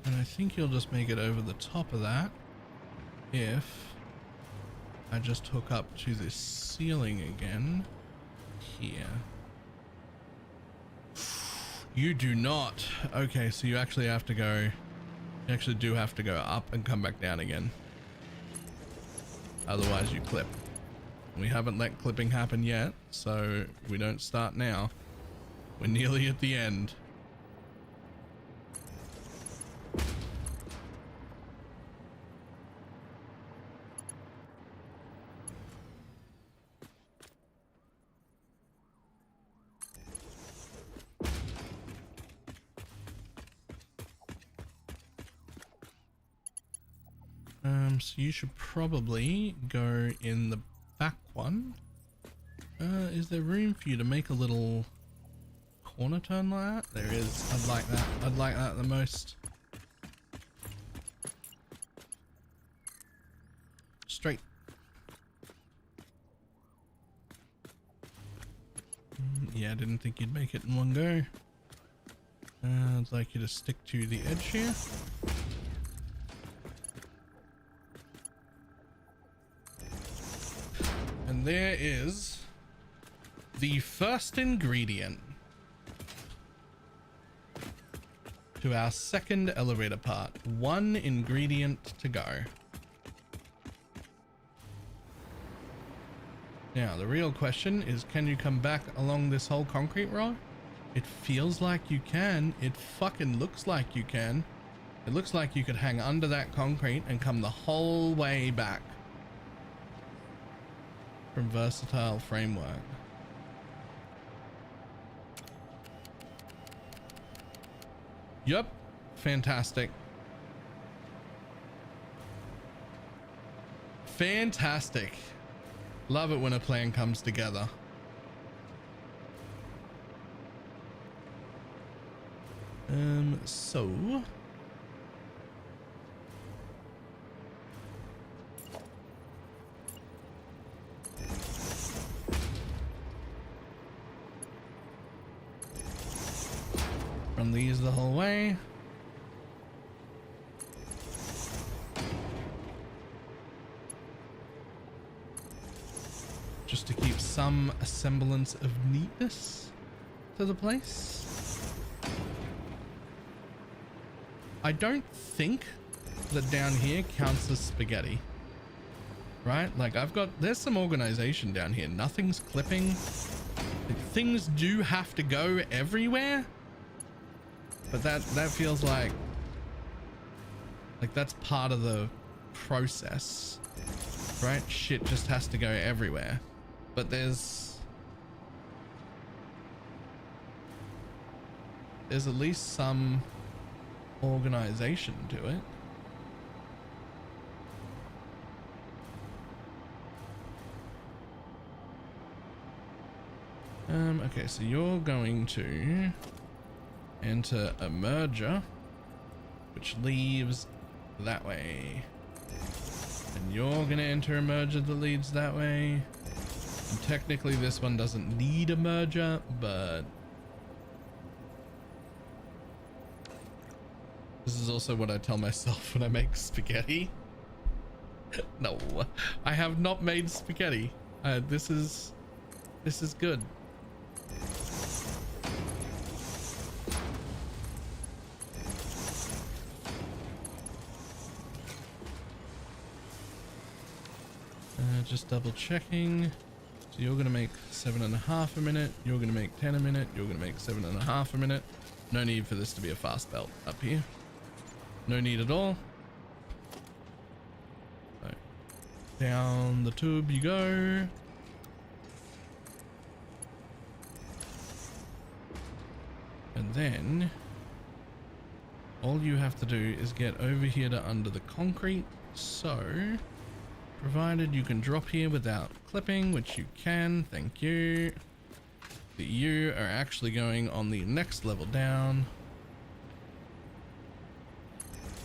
Speaker 1: And I think you'll just make it over the top of that if I just hook up to this ceiling again here. You do not. Okay, so you actually have to go, you actually do have to go up and come back down again. Otherwise you clip. We haven't let clipping happen yet, so we don't start now. We're nearly at the end. So you should probably go in the back one. Is there room for you to make a little corner turn like that? There is. I'd like that. I'd like that the most. Straight. Yeah, I didn't think you'd make it in one go. I'd like you to stick to the edge here. And there is the first ingredient to our second elevator part. One ingredient to go. Now, the real question is, can you come back along this whole concrete row? It feels like you can. It fucking looks like you can. It looks like you could hang under that concrete and come the whole way back. From Versatile Framework. Yep, fantastic. Fantastic. Love it when a plan comes together. So run these the whole way. Just to keep some semblance of neatness to the place. I don't think that down here counts as spaghetti, right? Like there's some organization down here. Nothing's clipping. Like, things do have to go everywhere. But that feels like that's part of the process, right? Shit just has to go everywhere. But there's at least some organization to it. Okay, so you're going to enter a merger, which leaves that way. And you're gonna enter a merger that leads that way. And technically this one doesn't need a merger, but this is also what I tell myself when I make spaghetti. No, I have not made spaghetti. This is good. Just double checking. So you're gonna make 7.5 a minute. You're gonna make 10 a minute. You're gonna make 7.5 a minute. No need for this to be a fast belt up here. No need at all. So, down the tube you go. And then all you have to do is get over here to under the concrete. So provided you can drop here without clipping, which you can, thank you. You are actually going on the next level down.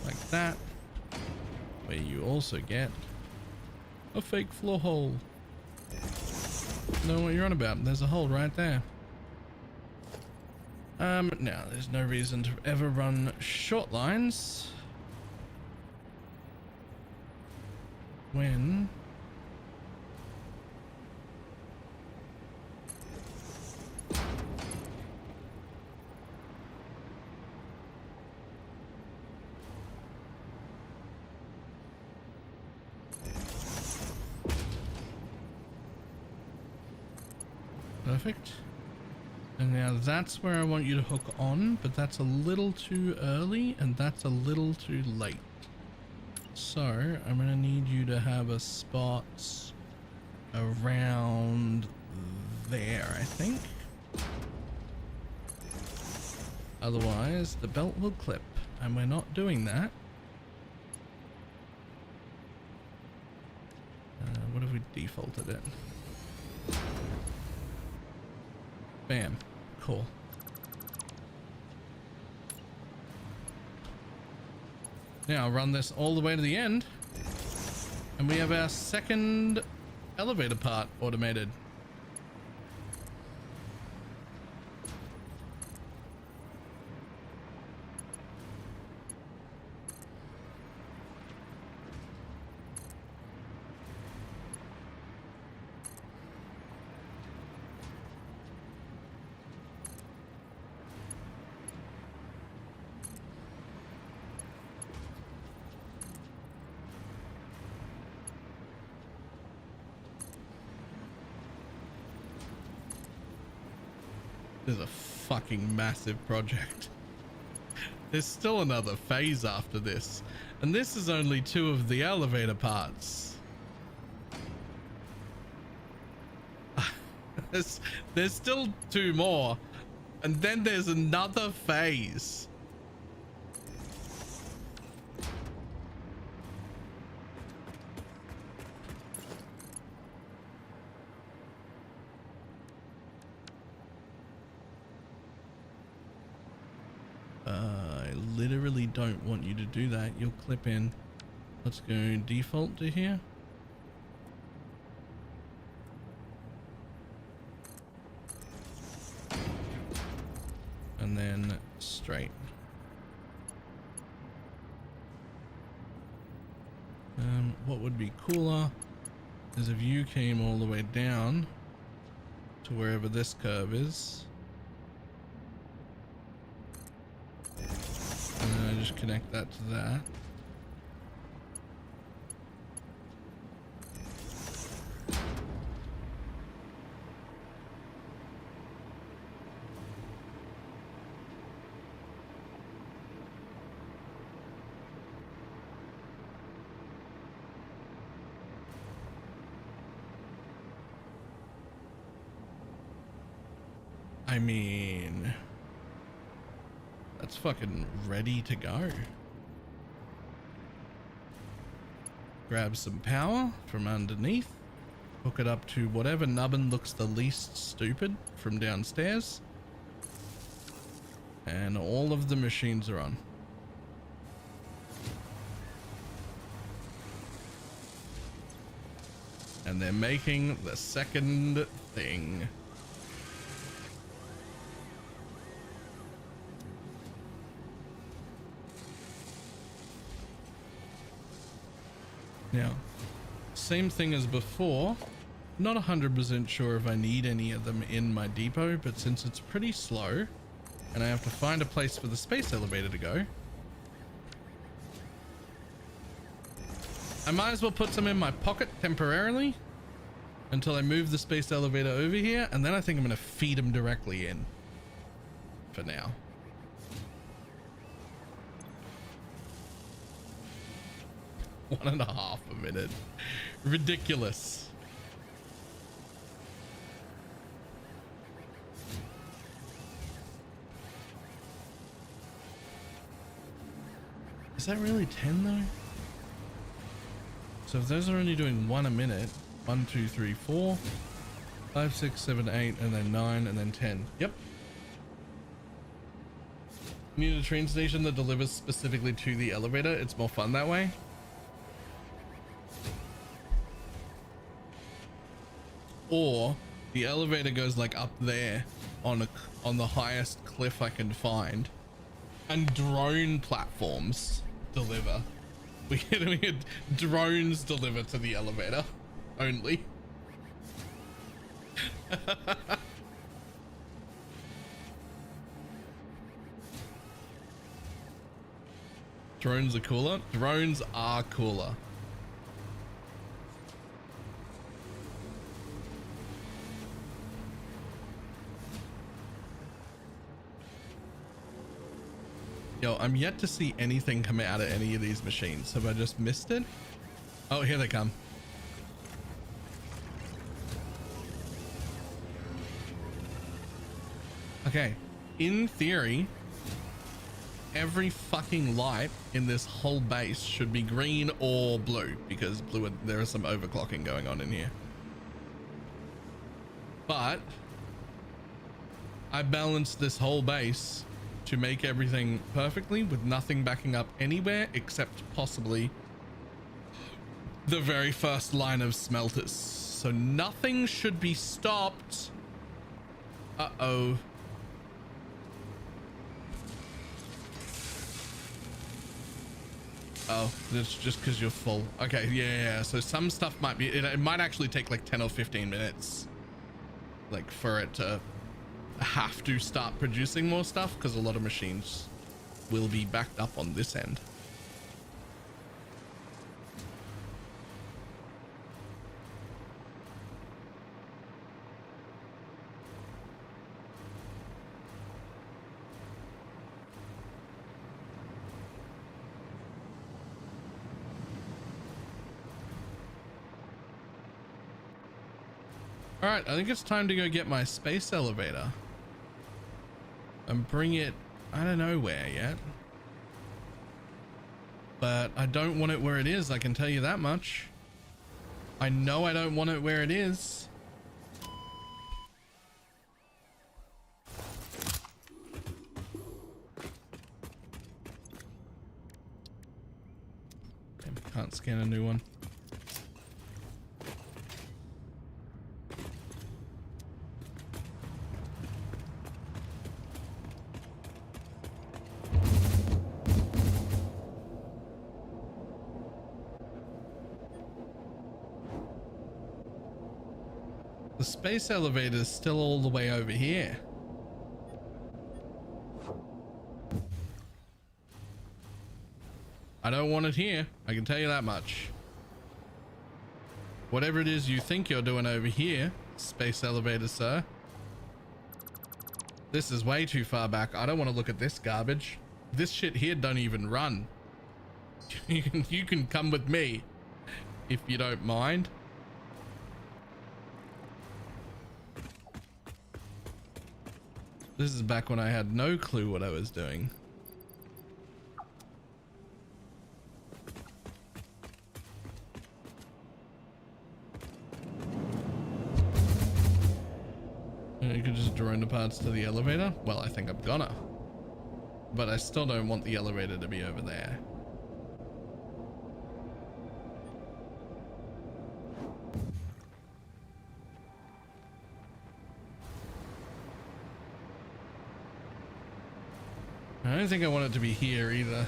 Speaker 1: Like that. Where you also get a fake floor hole. Know what you're on about. There's a hole right there. Now there's no reason to ever run short lines when perfect. And now that's where I want you to hook on, but that's a little too early and that's a little too late. So I'm going to need you to have a spot around there, I think. Otherwise the belt will clip, and we're not doing that. What have we defaulted it? Bam. Cool. Now run this all the way to the end, and we have our second elevator part automated. This is a fucking massive project. There's still another phase after this, and this is only 2 of the elevator parts. There's still 2 more, and then there's another phase. I literally don't want you to do that. You'll clip in. Let's go default to here. And then straight. What would be cooler is if you came all the way down to wherever this curve is. And then I just connect that to that. I mean, that's fucking ready to go. Grab some power from underneath, hook it up to whatever nubbin looks the least stupid from downstairs, and all of the machines are on. And they're making the second thing. Now, same thing as before. Not 100% sure if I need any of them in my depot, but since it's pretty slow and I have to find a place for the space elevator to go, I might as well put some in my pocket temporarily until I move the space elevator over here, and then I think I'm going to feed them directly in for now. One and a half a minute. Ridiculous. Is that really 10 though? So if those are only doing 1 a minute, 1, 2, 3, 4, 5, 6, 7, 8, and then 9, and then 10. Yep. You need a train station that delivers specifically to the elevator. It's more fun that way. Or the elevator goes like up there on the highest cliff I can find, and drone platforms deliver. We get drones deliver to the elevator only. Drones are cooler. Drones are cooler. Yo, I'm yet to see anything come out of any of these machines. Have I just missed it? Oh, here they come. Okay, in theory, every fucking light in this whole base should be green or blue, because blue, there is some overclocking going on in here. But I balanced this whole base to make everything perfectly with nothing backing up anywhere except possibly the very first line of smelters. So nothing should be stopped. Uh-oh. Oh, that's just because you're full. Okay, yeah. So some stuff might be, it might actually take like 10 or 15 minutes, like for it to have to start producing more stuff, because a lot of machines will be backed up on this end. All right, I think it's time to go get my space elevator and bring it, I don't know where yet, but I don't want it where it is. I can tell you that much. I know I don't want it where it is. Damn, can't scan a new one. The space elevator is still all the way over here. I don't want it here. I can tell you that much. Whatever it is you think you're doing over here, space elevator, sir. This is way too far back. I don't want to look at this garbage. This shit here don't even run. You can come with me if you don't mind. This is back when I had no clue what I was doing. You could just drone the parts to the elevator. Well, I think I'm gonna. But I still don't want the elevator to be over there. I don't think I want it to be here either.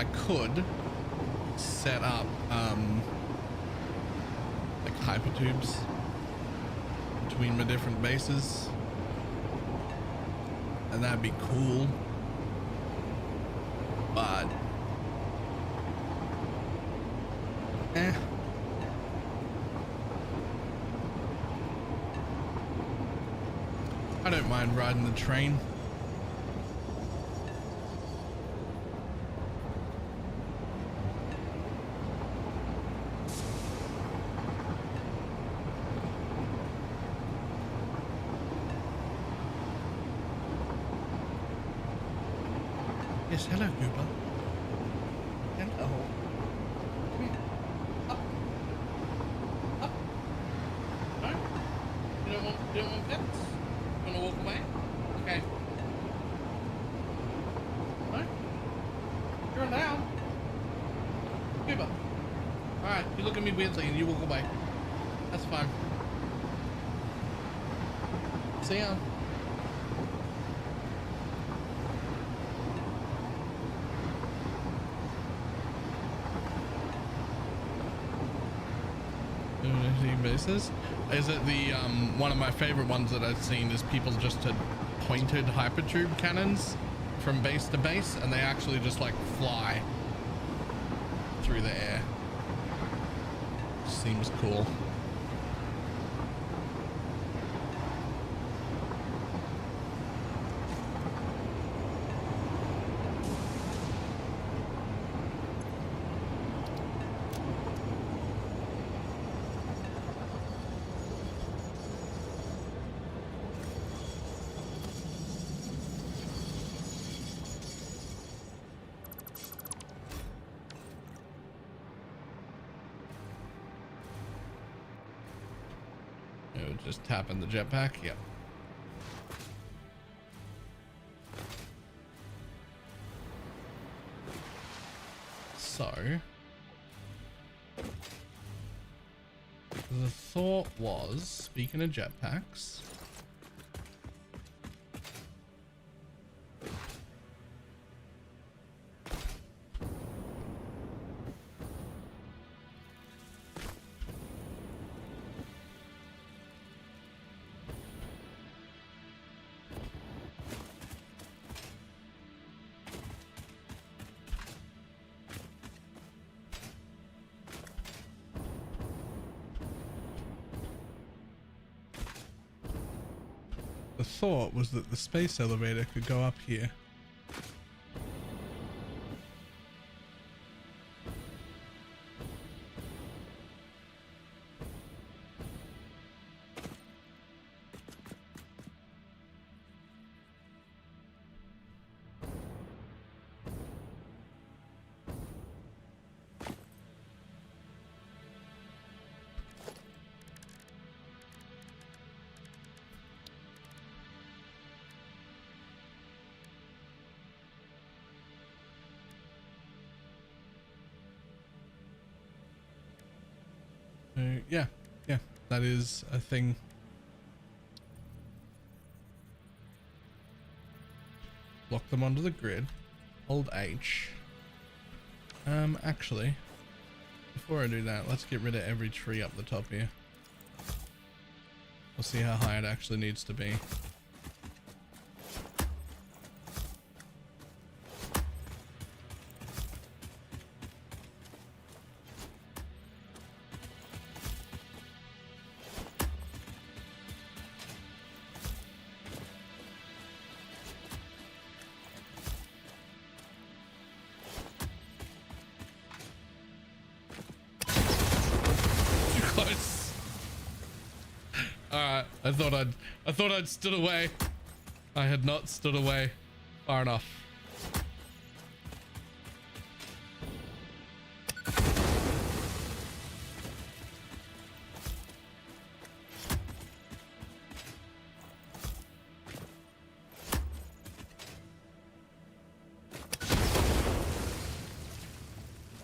Speaker 1: I could set up like hypertubes between my different bases, and that'd be cool, but I don't mind riding the train. Yes, hello, Cooper. Hello. Come here. Up. Up. No? You don't want pets? You wanna walk away? Okay. No? You're allowed. Cooper. Alright, you look at me weirdly and you walk away. That's fine. See ya. Bases. Is it the one of my favorite ones that I've seen is people just had pointed hypertube cannons from base to base, and they actually just like fly through the air. Seems cool. Just tapping the jetpack. Yep. So the thought was, speaking of jetpacks, the thought was that the space elevator could go up here. Yeah, that is a thing. Lock them onto the grid. Hold H. Actually, before I do that, let's get rid of every tree up the top here. We'll see how high it actually needs to be. I thought I'd stood away. I had not stood away far enough.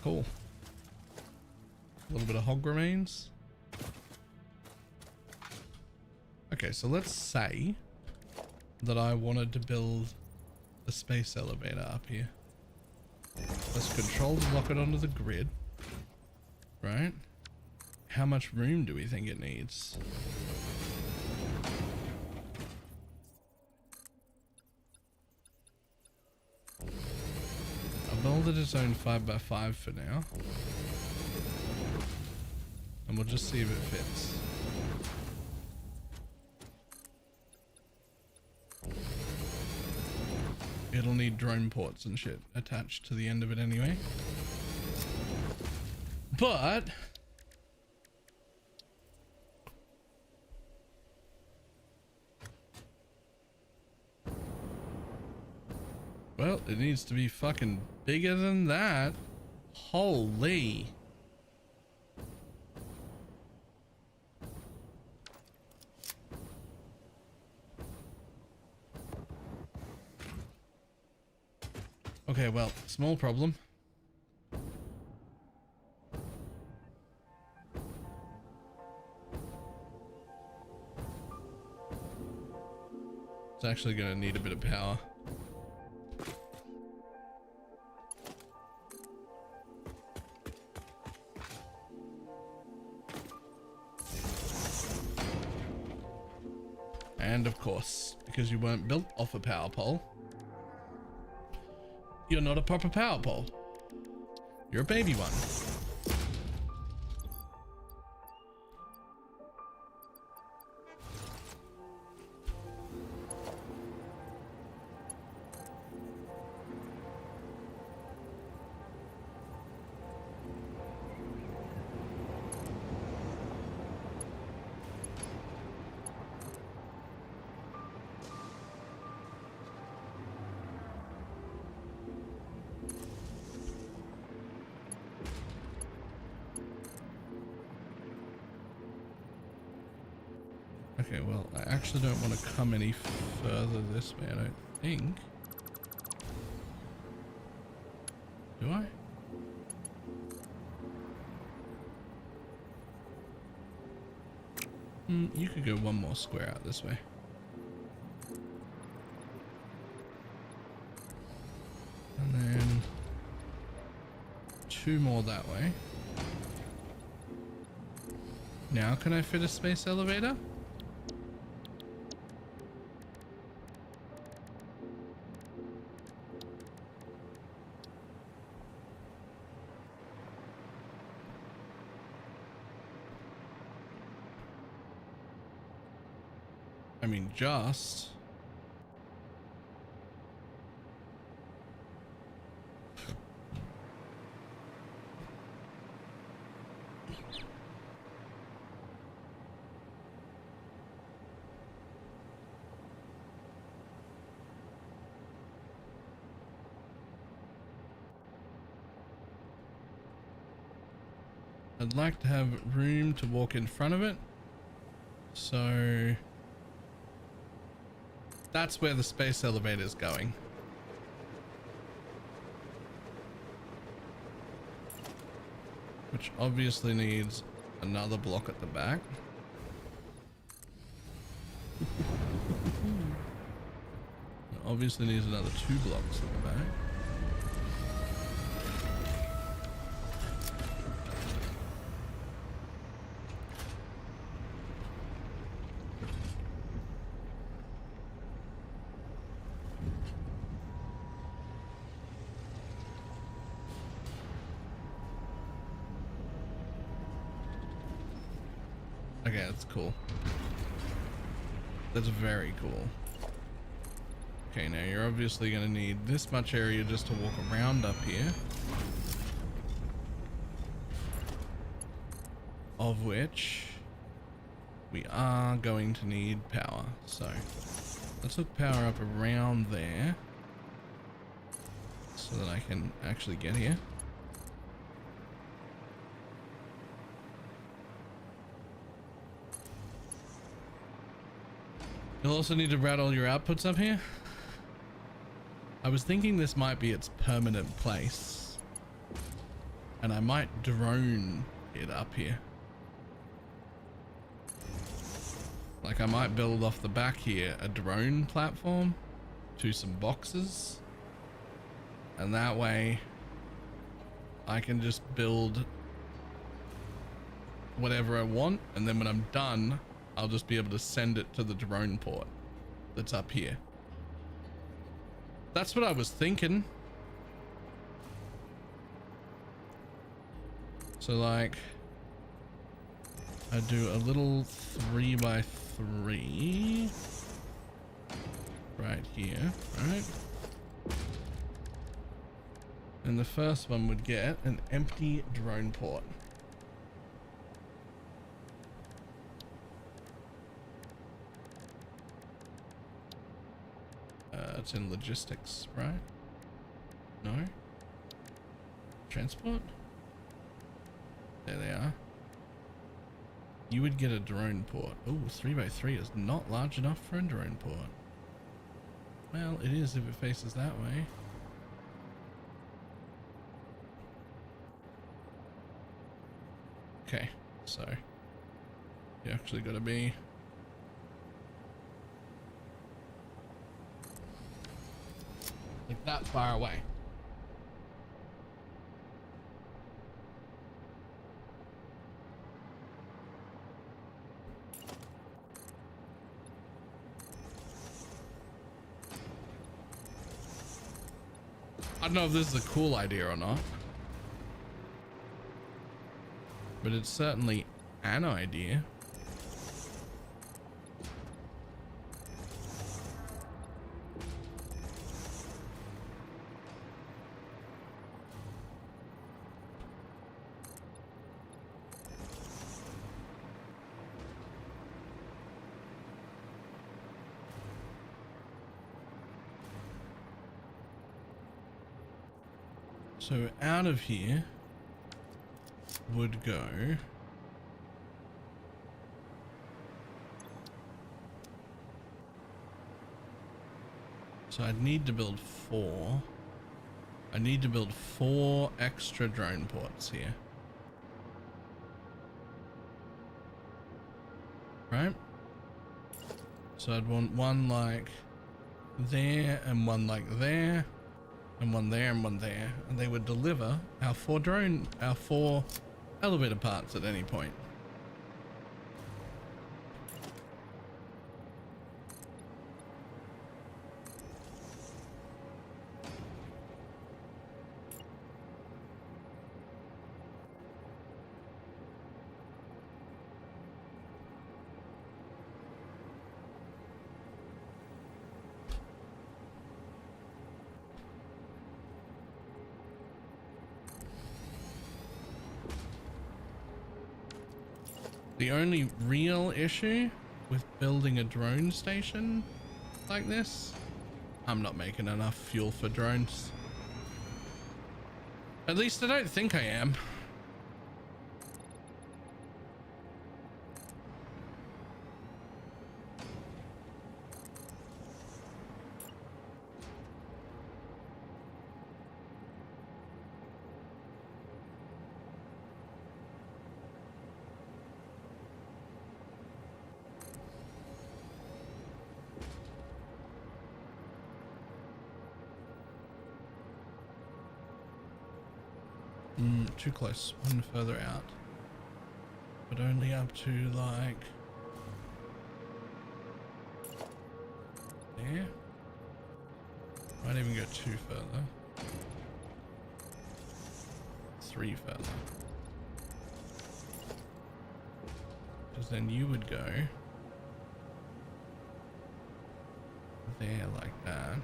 Speaker 1: Cool. A little bit of hog remains. Okay, so let's say that I wanted to build a space elevator up here. Let's control to lock it onto the grid. Right? How much room do we think it needs? I'll build it its own 5x5 for now. And we'll just see if it fits. It'll need drone ports and shit attached to the end of it anyway. But well, it needs to be fucking bigger than that. Holy. Okay, well, small problem. It's actually going to need a bit of power. And of course, because you weren't built off a power pole, you're not a proper power pole. You're a baby one. Okay, well, I actually don't want to come any further this way, I don't think. Do I? You could go one more square out this way. And then two more that way. Now can I fit a space elevator? I mean, just. I'd like to have room to walk in front of it. So that's where the space elevator is going. Which obviously needs another block at the back. It obviously needs another 2 blocks at the back. Okay, that's cool. That's very cool. Okay, now you're obviously going to need this much area just to walk around up here. Of which we are going to need power. So let's hook power up around there so that I can actually get here. You'll also need to route all your outputs up here. I was thinking this might be its permanent place, and I might drone it up here. Like I might build off the back here a drone platform to some boxes, and that way I can just build whatever I want, and then when I'm done, I'll just be able to send it to the drone port that's up here. That's what I was thinking. So like, I do a little 3x3 right here, right? And the first one would get an empty drone port. It's in logistics, right? No? Transport? There they are. You would get a drone port. Oh, 3x3 is not large enough for a drone port. Well, it is if it faces that way. Okay, so you actually got to be like that far away. I don't know if this is a cool idea or not, but it's certainly an idea. So out of here would go so I'd need to build 4. I need to build 4 extra drone ports here. Right? So I'd want one like there and one like there and one there and one there, and they would deliver our 4 elevator parts at any point. The only real issue with building a drone station like this, I'm not making enough fuel for drones. At least I don't think I am. Too close, one further out, but only up to like there. Might even go 2 further, 3 further, because then you would go there like that.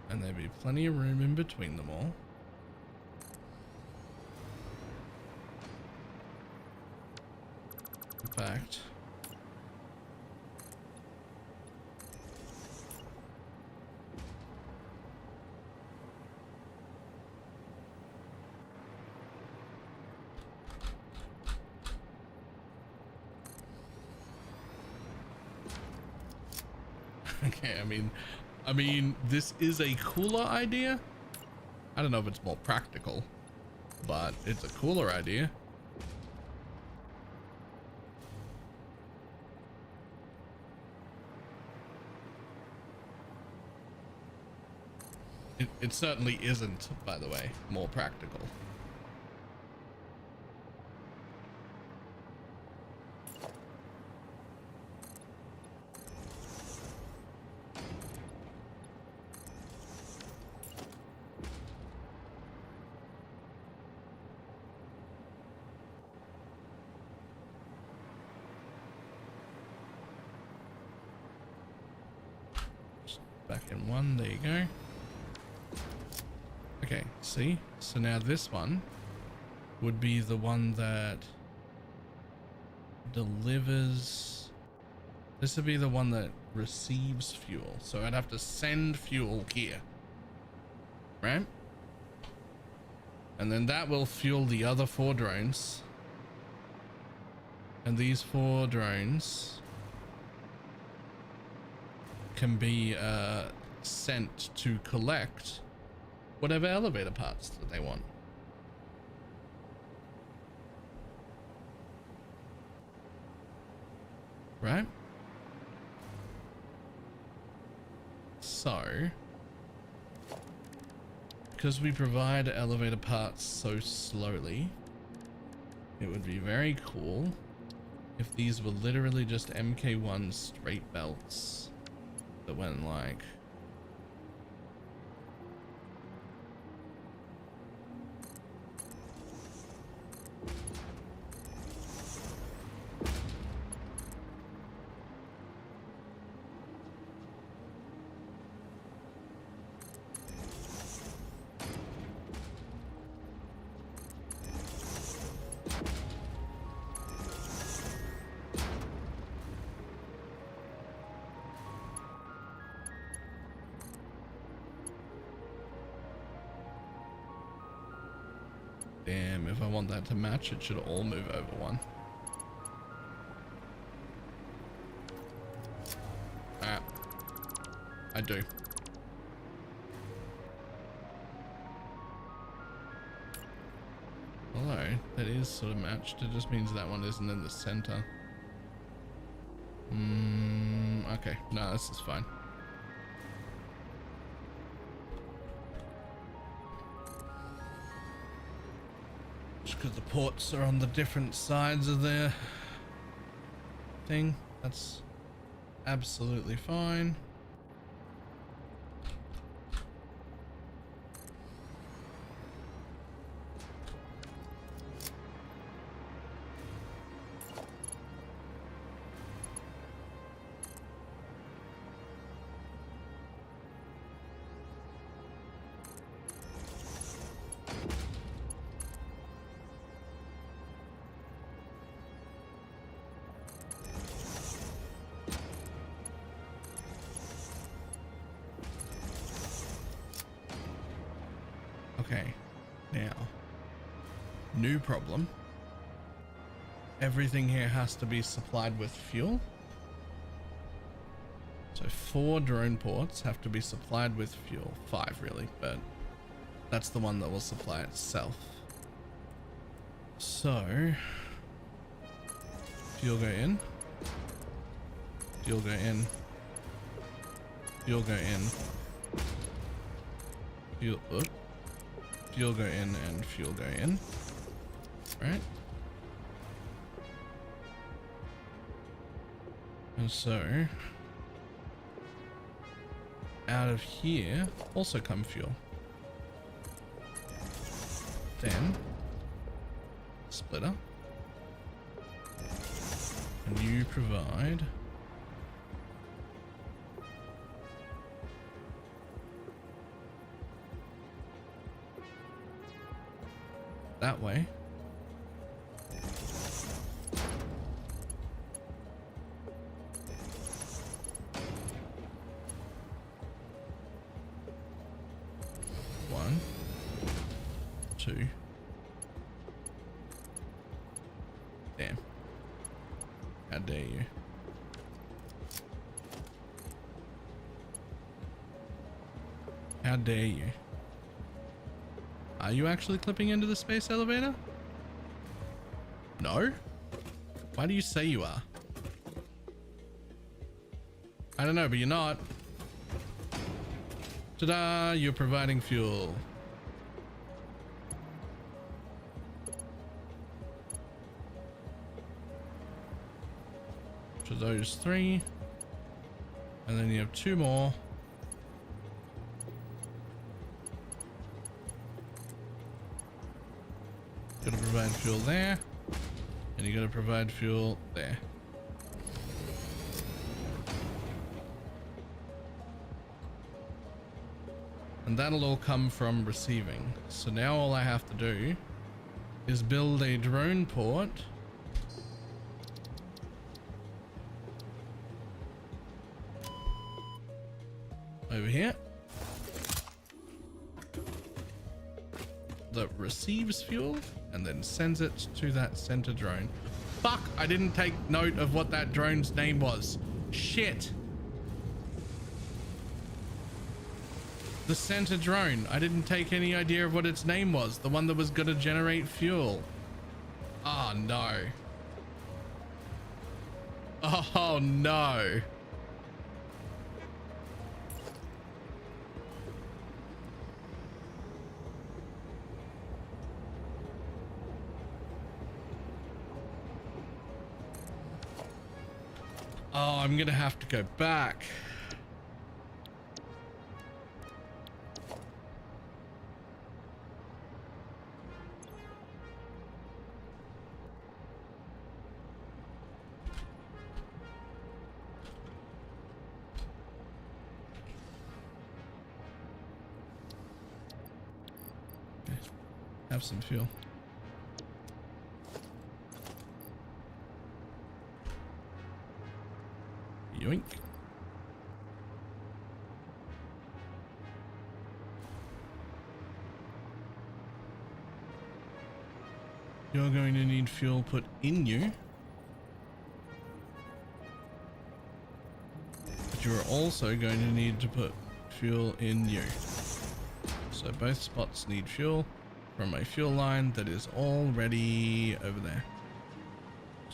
Speaker 1: And there'd be plenty of room in between them all. In fact, okay, I mean, this is a cooler idea. I don't know if it's more practical, but it's a cooler idea. It certainly isn't, by the way, more practical. Back in one, there you go. Okay, see? So now this one would be the one that delivers. This would be the one that receives fuel. So I'd have to send fuel here, right? And then that will fuel the other 4 drones. And these 4 drones can be sent to collect whatever elevator parts that they want. Right? So, because we provide elevator parts so slowly, it would be very cool if these were literally just MK1 straight belts that went like damn, if I want that to match, it should all move over one. I do. Although, that is sort of matched. It just means that one isn't in the center. Okay. No, this is fine. Because the ports are on the different sides of their thing. That's absolutely fine. Okay, now, new problem. Everything here has to be supplied with fuel. So 4 drone ports have to be supplied with fuel. 5 really, but that's the one that will supply itself. So, fuel go in. Fuel go in. Fuel go in. Fuel go in and fuel go in, right? And so out of here also come fuel. Then splitter, and you provide that way. One, two. Damn. How dare you? How dare you? Are you actually clipping into the space elevator? No? Why do you say you are? I don't know, but you're not. Ta-da! You're providing fuel. For those 3. And then you have 2 more. Gotta provide fuel there. And you gotta provide fuel there. And that'll all come from receiving. So now all I have to do is build a drone port over here that receives fuel and then sends it to that center drone. Fuck, I didn't take note of what that drone's name was. Shit. The center drone. I didn't take any idea of what its name was. The one that was gonna generate fuel. Oh no. Oh no. Oh, I'm gonna have to go back. Have some fuel. Yoink. You're going to need fuel put in you. But you're also going to need to put fuel in you. So both spots need fuel from a fuel line that is already over there.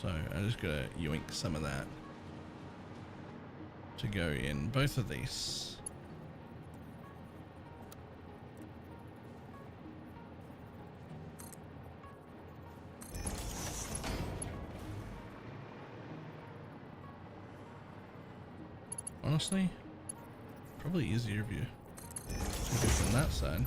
Speaker 1: So I just gotta yoink some of that to go in both of these. Honestly, probably easier if you take it from that side.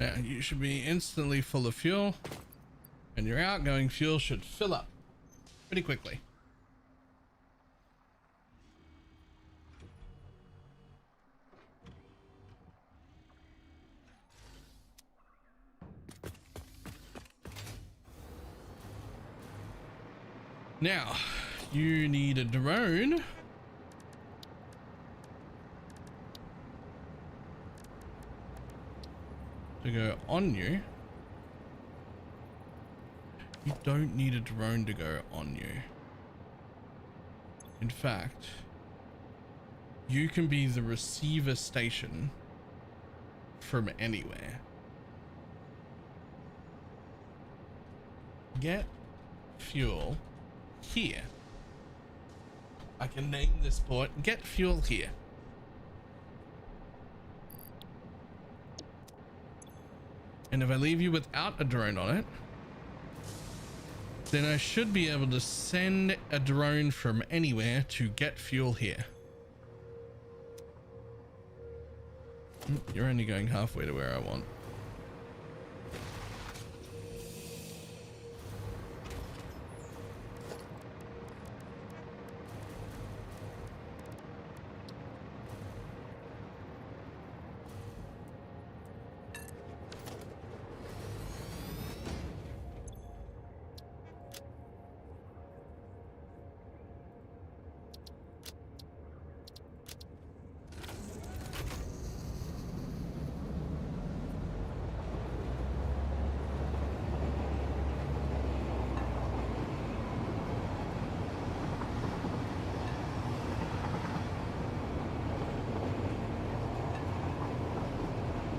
Speaker 1: Yeah, you should be instantly full of fuel, and your outgoing fuel should fill up pretty quickly. Now, you need a drone to go on you. You don't need a drone to go on you. In fact, you can be the receiver station from anywhere. Get fuel here. I can name this port, get fuel here. And if I leave you without a drone on it, then I should be able to send a drone from anywhere to get fuel here. You're only going halfway to where I want.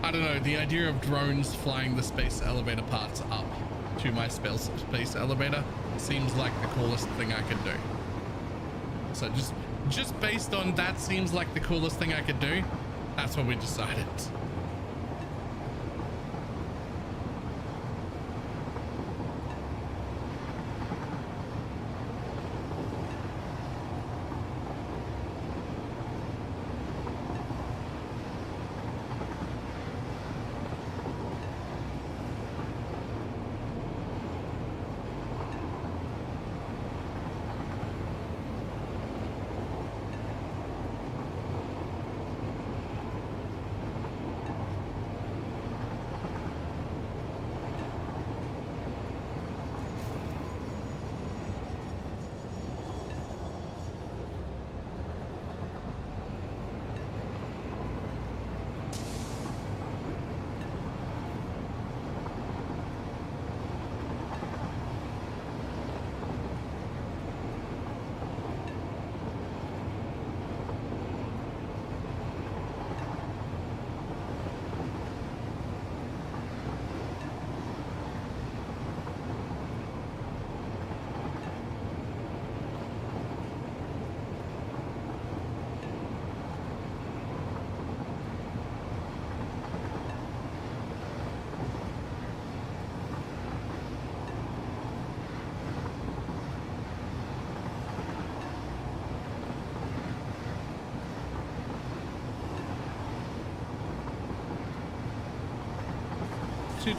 Speaker 1: I don't know, the idea of drones flying the space elevator parts up to my space elevator seems like the coolest thing I could do. So just based on that seems like the coolest thing I could do, that's what we decided.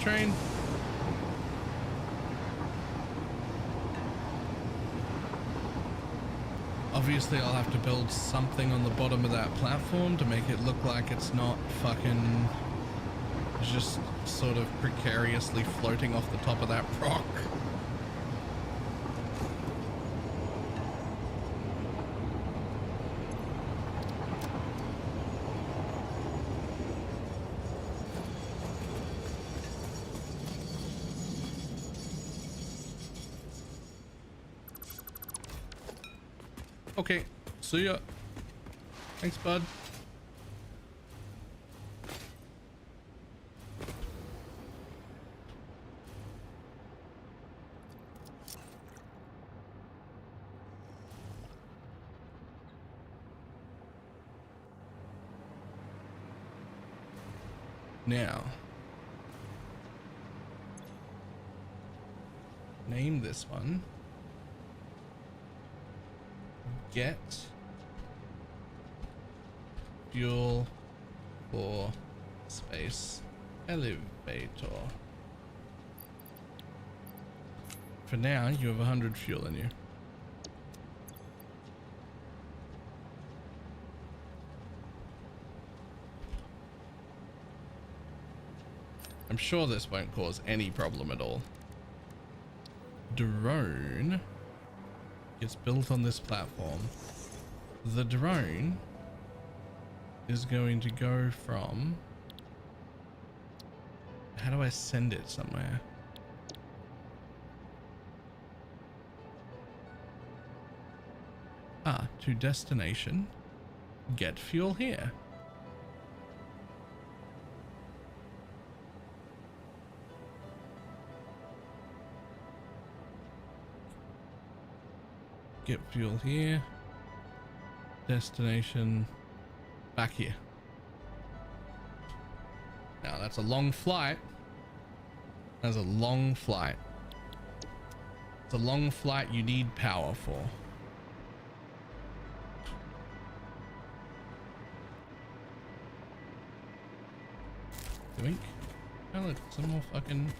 Speaker 1: Train. Obviously I'll have to build something on the bottom of that platform to make it look like it's not fucking just sort of precariously floating off the top of that rock. Okay, see ya. Thanks, bud. Now, name this one. Get fuel for space elevator. For now, you have 100 fuel in you. I'm sure this won't cause any problem at all. Drone gets built on this platform. The drone is going to go from how do I send it somewhere? Ah, to destination. Get fuel here. Get fuel here. Destination back here. Now that's a long flight. That's a long flight. It's a long flight you need power for. Doink. Oh look, some more fucking...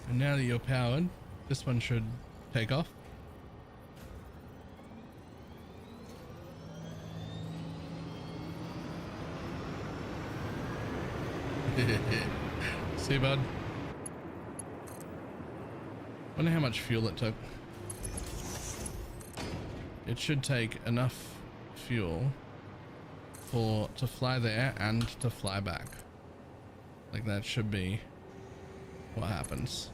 Speaker 1: And now that you're powered, this one should take off. See, bud? Wonder how much fuel it took. It should take enough fuel to fly there and to fly back. Like that should be what happens.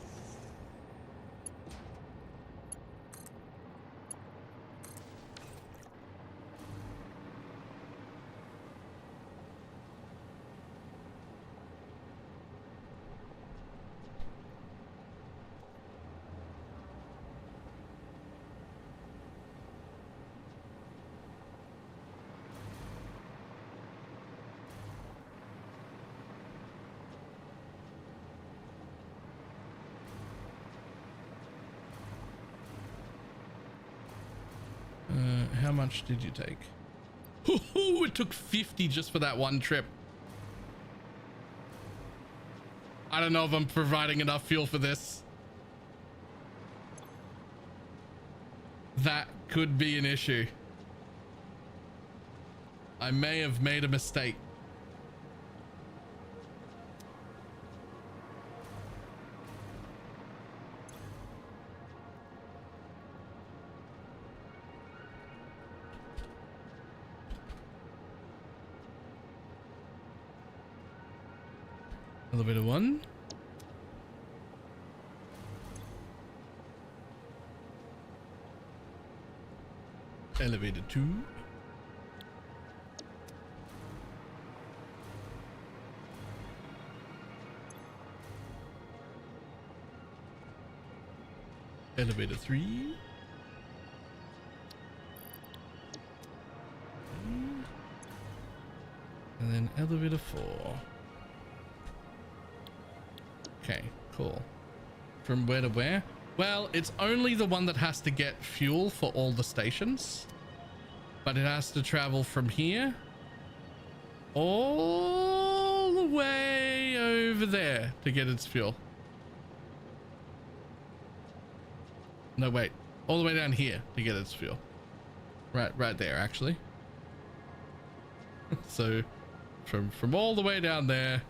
Speaker 1: How much did you take? Ooh, it took 50 just for that one trip. I don't know if I'm providing enough fuel for this. That could be an issue. I may have made a mistake. Elevator 1. Elevator 2. Elevator 3. And then elevator 4. Okay, cool. From where to where? Well, it's only the one that has to get fuel for all the stations, but it has to travel from here all the way over there to get its fuel. No, wait, all the way down here to get its fuel. Right there, actually. So from all the way down there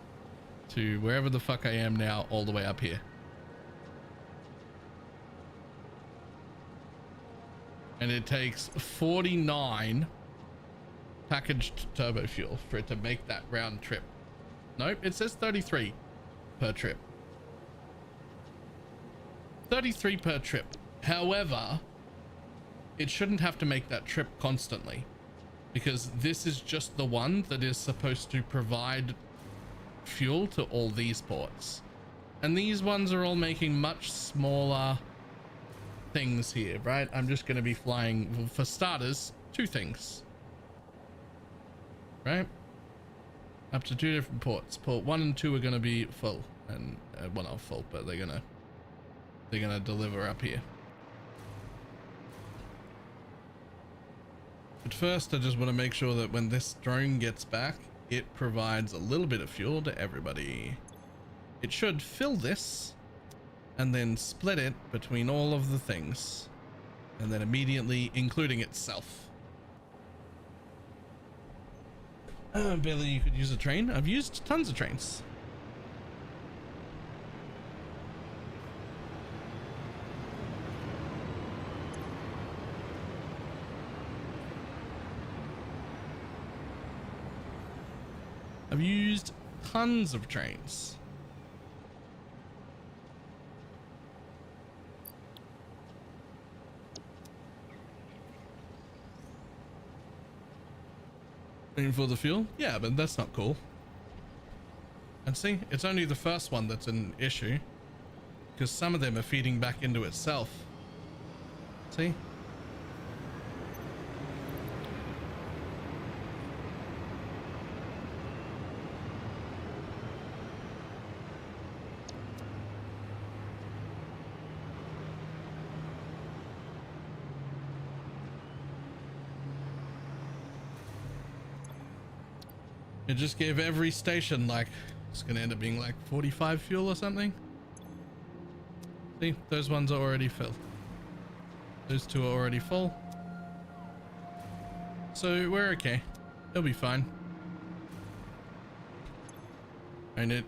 Speaker 1: to wherever the fuck I am now, all the way up here. And it takes 49 packaged turbo fuel for it to make that round trip. Nope, it says 33 per trip. 33 per trip. However, it shouldn't have to make that trip constantly, because this is just the one that is supposed to provide fuel to all these ports, and these ones are all making much smaller things here, right? I'm just going to be flying, for starters, 2 things, right? Up to 2 different ports. Port 1 and 2 are going to be full, and well, not full, but they're going to they're gonna deliver up here. But first, I just want to make sure that when this drone gets back, it provides a little bit of fuel to everybody. It should fill this and then split it between all of the things, and then immediately including itself. Billy, you could use a train. I've used tons of trains. I've used tons of trains. Waiting for the fuel? Yeah, but that's not cool. And see, it's only the first one that's an issue, because some of them are feeding back into itself. See? It just gave every station like, it's gonna end up being like 45 fuel or something. See, those ones are already filled. Those two are already full. So we're okay. It'll be fine. And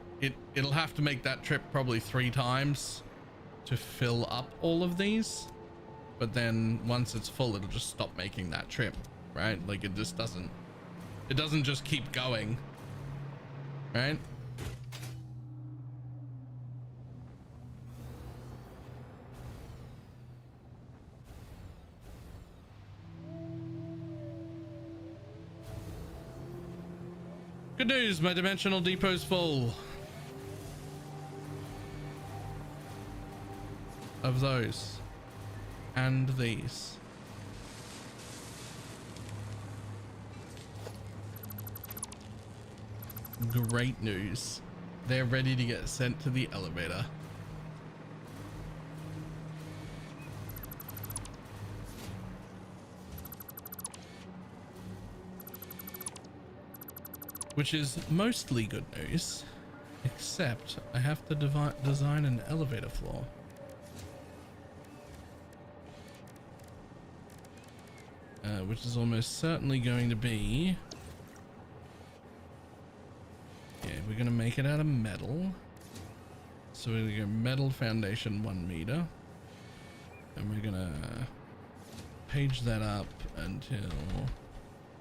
Speaker 1: it'll have to make that trip probably 3 times to fill up all of these. But then once it's full, it'll just stop making that trip, right? Like it just doesn't. It doesn't just keep going, right? Good news, my dimensional depot's full of those and these. Great news. They're ready to get sent to the elevator. Which is mostly good news, except I have to design an elevator floor. Which is almost certainly going to be... We're gonna make it out of metal, so we're gonna go metal foundation 1 meter, and we're gonna page that up until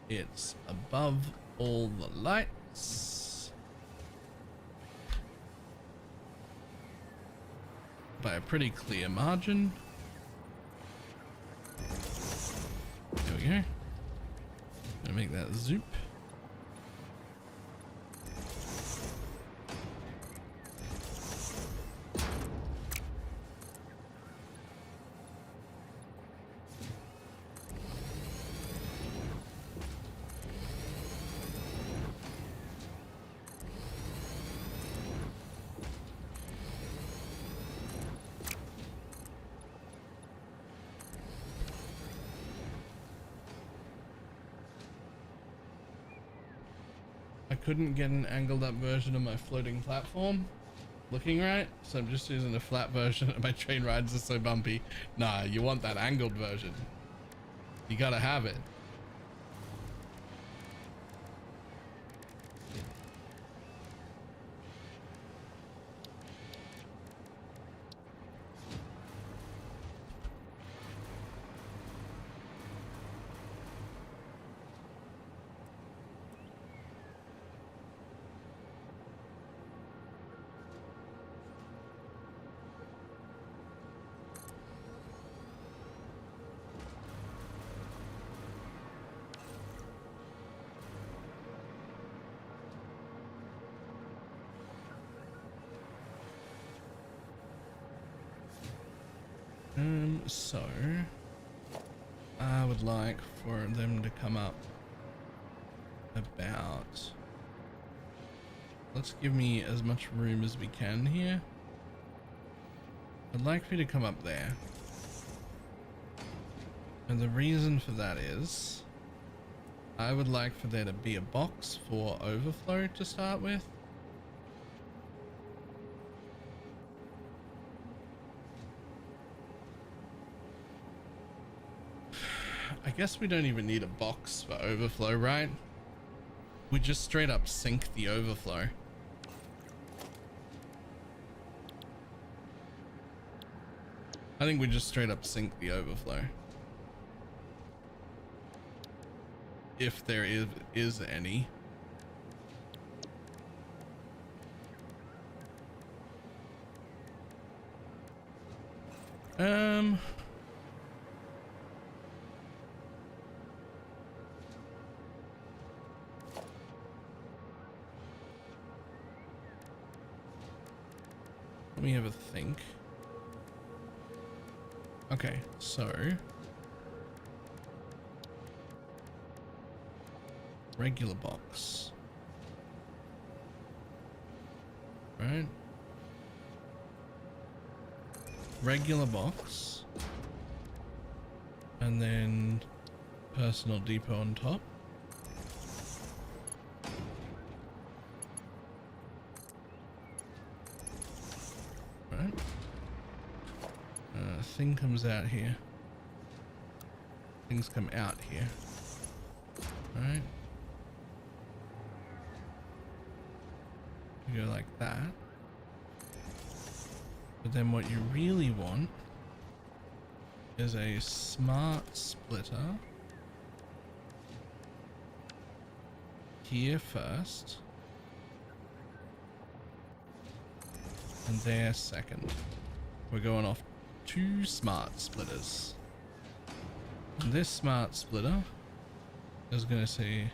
Speaker 1: it's above all the lights by a pretty clear margin. There we go. Gonna make that zoop. Couldn't get an angled up version of my floating platform looking right, so I'm just using a flat version. My train rides are so bumpy. Nah, you want that angled version. You gotta have it. So I would like for them to come up about, let's give me as much room as we can here. I'd like for you to come up there. And the reason for that is I would like for there to be a box for overflow to start with. I guess we don't even need a box for overflow, right? We just straight up sink the overflow. I think we just straight up sink the overflow. If there is any. Let me have a think. Okay, so regular box, right? Regular box, and then personal depot on top. Right. Thing comes out here. Things come out here. Right. You go like that. But then what you really want is a smart splitter here first and there second. We're going off 2 smart splitters. And this smart splitter is going to say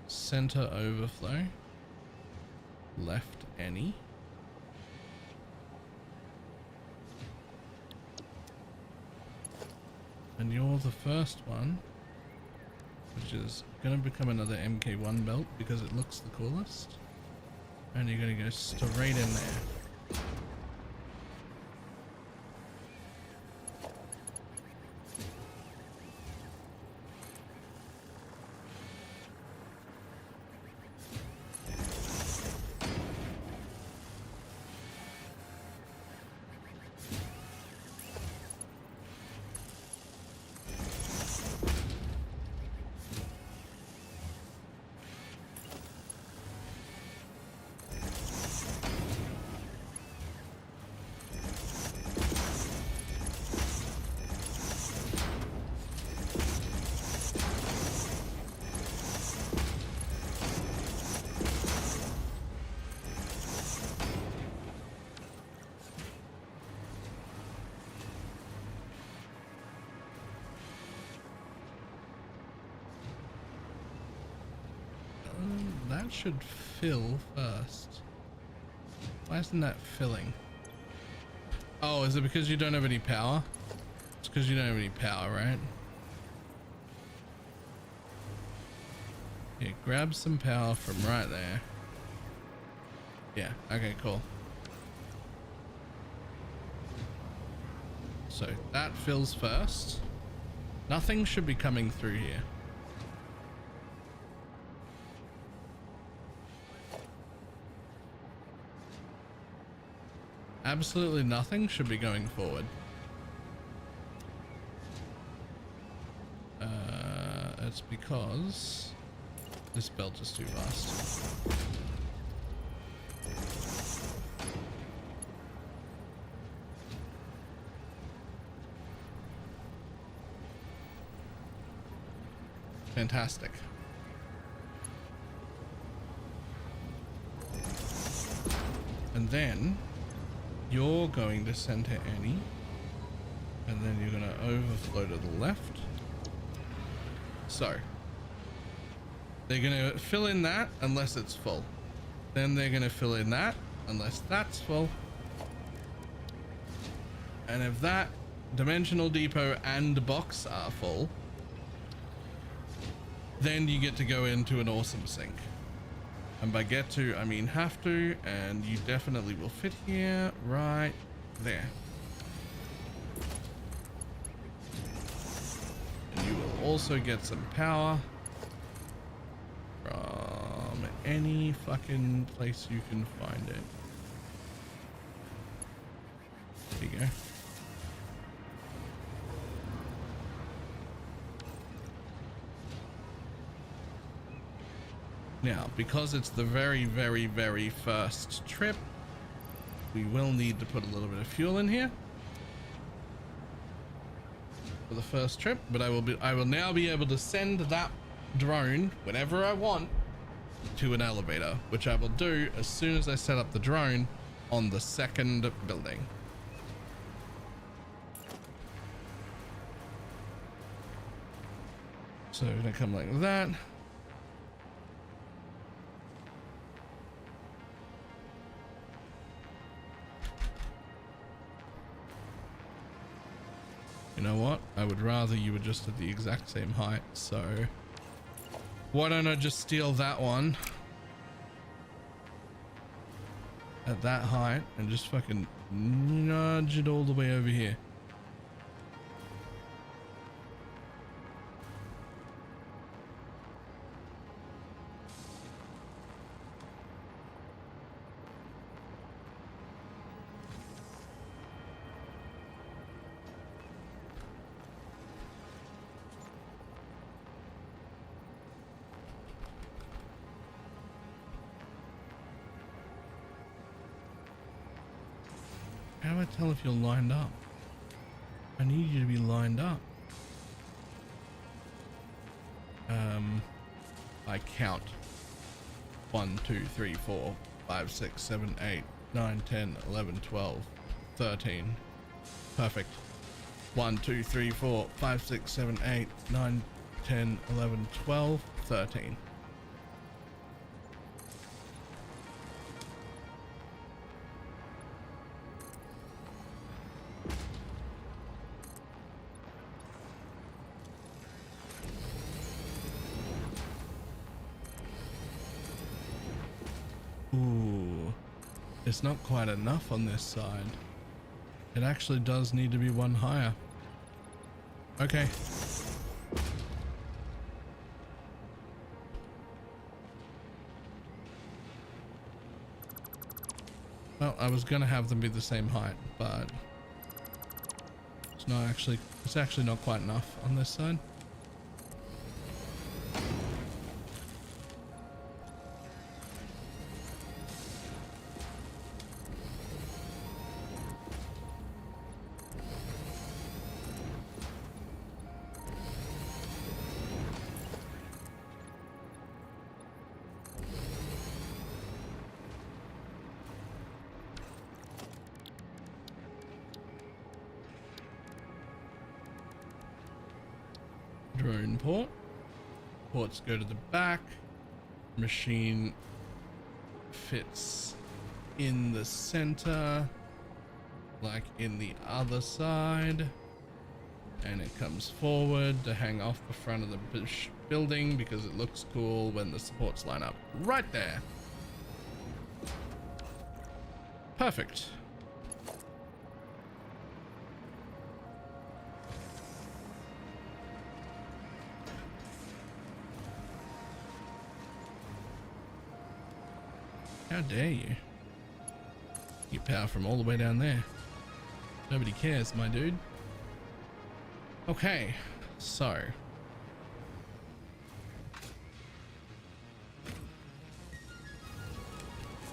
Speaker 1: center overflow, left any. And you're the first one, which is going to become another MK1 belt because it looks the coolest. And you're going to go straight in there. That should fill first. Why isn't that filling? Oh, is it because you don't have any power? It's because you don't have any power, right? Yeah, grab some power from right there. Yeah, okay, cool. So that fills first. Nothing should be coming through here. Absolutely nothing should be going forward. It's because this belt is too fast. Fantastic. And then you're going to center any, and then you're going to overflow to the left. So they're going to fill in that unless it's full. Then they're going to fill in that unless that's full. And if that dimensional depot and box are full, then you get to go into an awesome sink. And by get to, I mean have to, and you definitely will fit here, right there. also get some power from any fucking place you can find it. There you go. Now, because it's the very, very, very first trip, we will need to put a little bit of fuel in here for the first trip, but I will now be able to send that drone whenever I want to an elevator, which I will do as soon as I set up the drone on the second building. So we're gonna come like that. You know what? I would rather you were just at the exact same height, so why don't I just steal that one at that height and just fucking nudge it all the way over here. How do I tell if you're lined up? I need you to be lined up. I count 1, 2, 3, 4, 5, 6, 7, 8, 9, 10, 11, 12, 13. Perfect. 1, 2, 3, 4, 5, 6, 7, 8, 9, 10, 11, 12, 13. Ooh, it's not quite enough on this side. It actually does need to be one higher. Okay. Well, I was gonna have them be the same height, but it's actually not quite enough on this side. Drone port. Ports go to the back. Machine fits in the center, like in the other side. And it comes forward to hang off the front of the building because it looks cool when the supports line up right there. Perfect. How dare you? Get power from all the way down there. Nobody cares, my dude. Okay, so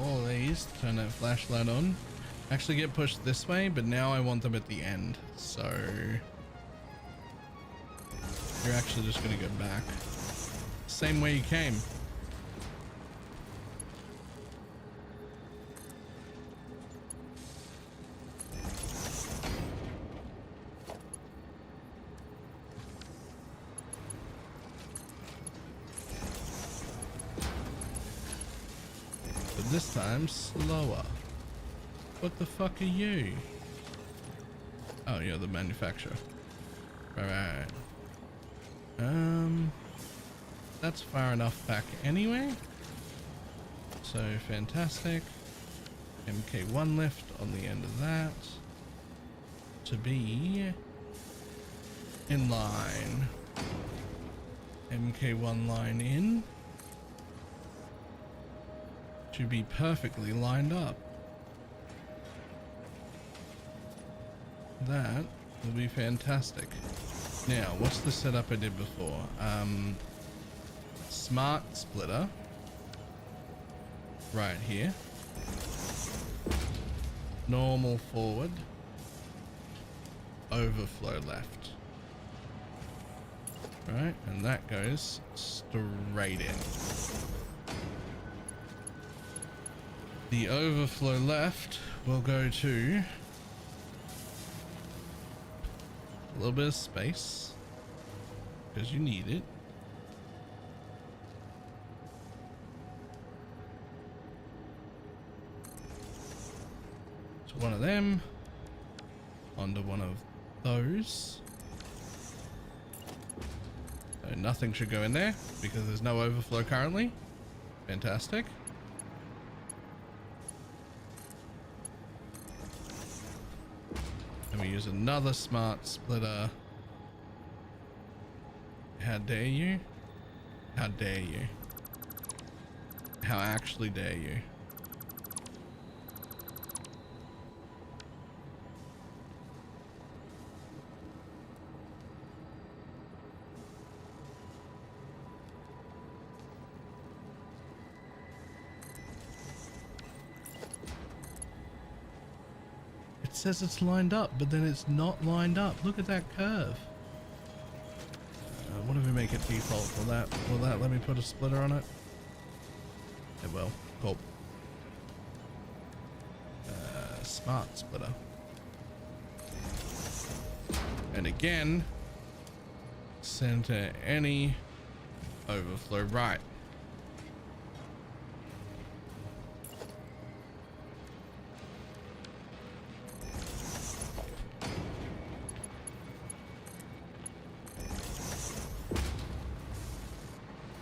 Speaker 1: all these turn that flashlight on. Actually get pushed this way, but now I want them at the end. So you're actually just gonna go back. Same way you came. This time slower. What the fuck are you? Oh, you're the manufacturer. Alright. That's far enough back anyway. So fantastic. MK1 lift on the end of that to be in line. MK1 line in to be perfectly lined up. That will be fantastic. Now, what's the setup I did before? Smart splitter right here. Normal forward. Overflow left. Right, and that goes straight in. The overflow left will go to a little bit of space because you need it. So one of them onto one of those. So nothing should go in there because there's no overflow currently. Fantastic. And we use another smart splitter. How dare you? How dare you? How actually dare you? It says it's lined up, but then it's not lined up. Look at that curve. What if we make it default? Will that let me put a splitter on it? It will. Cool. Smart splitter. And again, center any overflow right.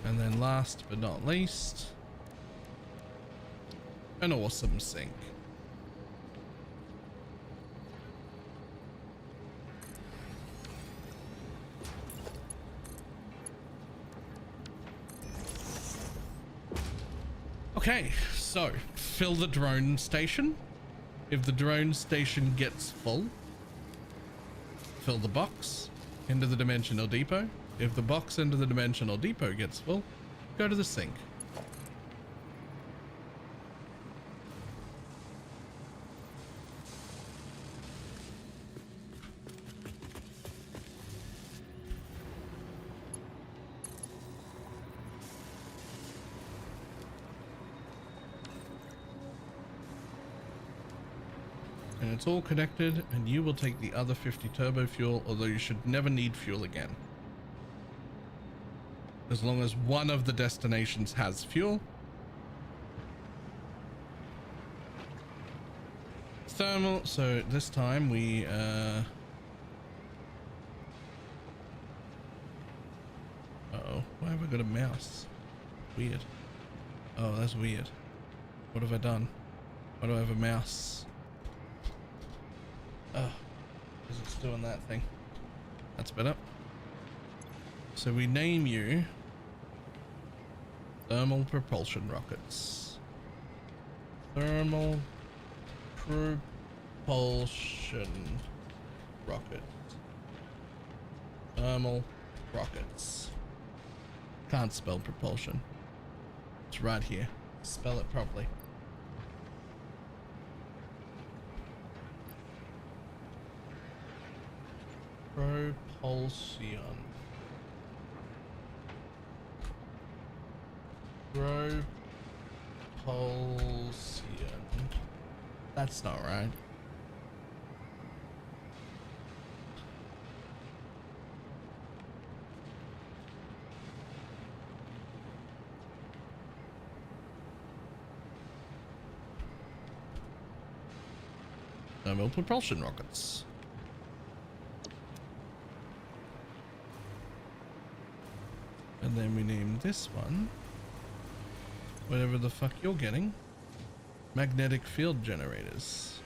Speaker 1: And then last but not least, an awesome sink. Okay, so fill the drone station. If the drone station gets full, fill the box into the dimensional depot. If the box into the dimensional depot gets full, go to the sink. And it's all connected, and you will take the other 50 turbo fuel, although you should never need fuel again. As long as one of the destinations has fuel. Thermal, so this time we uh-oh, why have I got a mouse? Weird. Oh, that's weird. What have I done? Why do I have a mouse? Oh, because it's doing that thing. That's better. So we name you thermal propulsion rockets. Thermal propulsion rocket. Thermal rockets. Can't spell propulsion. It's right here. Spell it properly. Propulsion. Propulsion. That's not right. Thermal propulsion rockets. And then we name this one whatever the fuck you're getting. Magnetic field generators.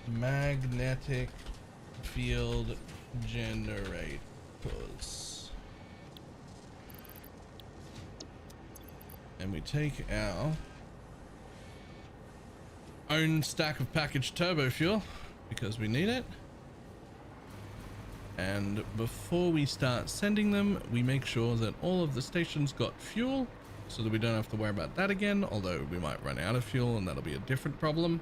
Speaker 1: Magnetic field generators. And we take our own stack of packaged turbo fuel because we need it. And before we start sending them, we make sure that all of the stations got fuel so that we don't have to worry about that again, although we might run out of fuel and that'll be a different problem.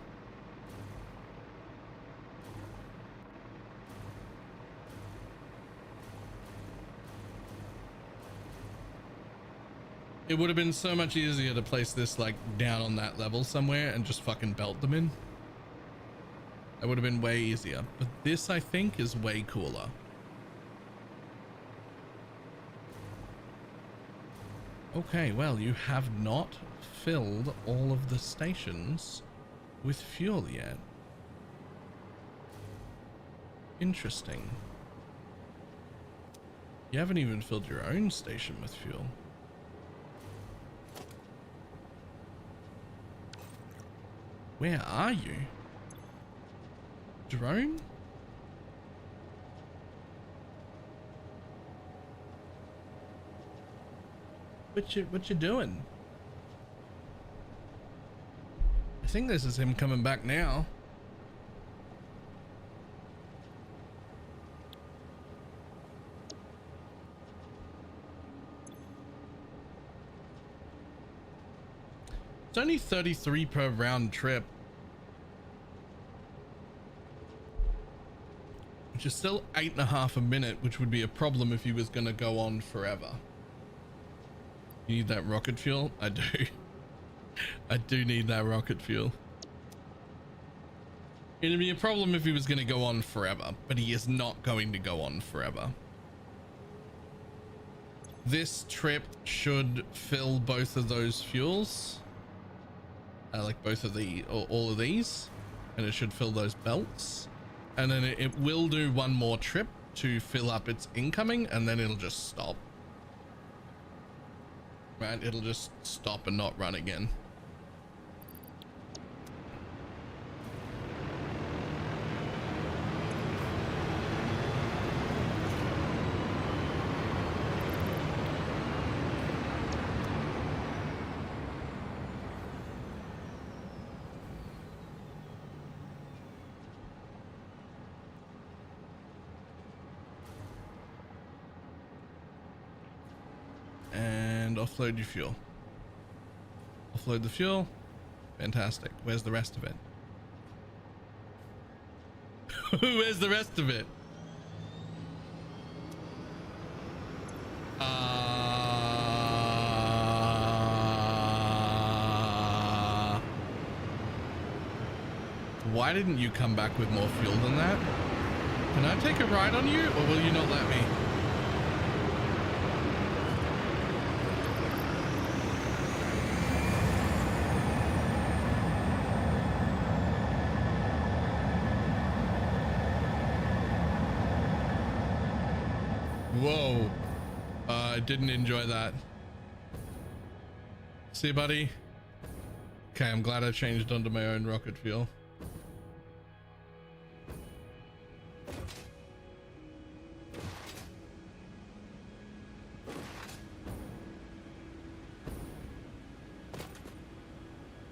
Speaker 1: It would have been so much easier to place this like down on that level somewhere and just fucking belt them in. That would have been way easier, but this I think is way cooler. Okay, well, you have not filled all of the stations with fuel yet. Interesting. You haven't even filled your own station with fuel. Where are you? Drone? What you doing? I think this is him coming back now. It's only 33 per round trip, which is still 8.5 a minute, which would be a problem if he was going to go on forever. You need that rocket fuel? I do. I do need that rocket fuel. It'd be a problem if he was going to go on forever, but he is not going to go on forever. This trip should fill both of those fuels. Like both of the, or all of these. And it should fill those belts. And then it will do one more trip to fill up its incoming, and then it'll just stop. Right, it'll just stop and not run again. Offload your fuel. Offload the fuel. Fantastic. Where's the rest of it? Where's the rest of it? Why didn't you come back with more fuel than that? Can I take a ride on you, or will you not let me? Whoa. I didn't enjoy that. See, buddy? Okay, I'm glad I changed onto my own rocket fuel.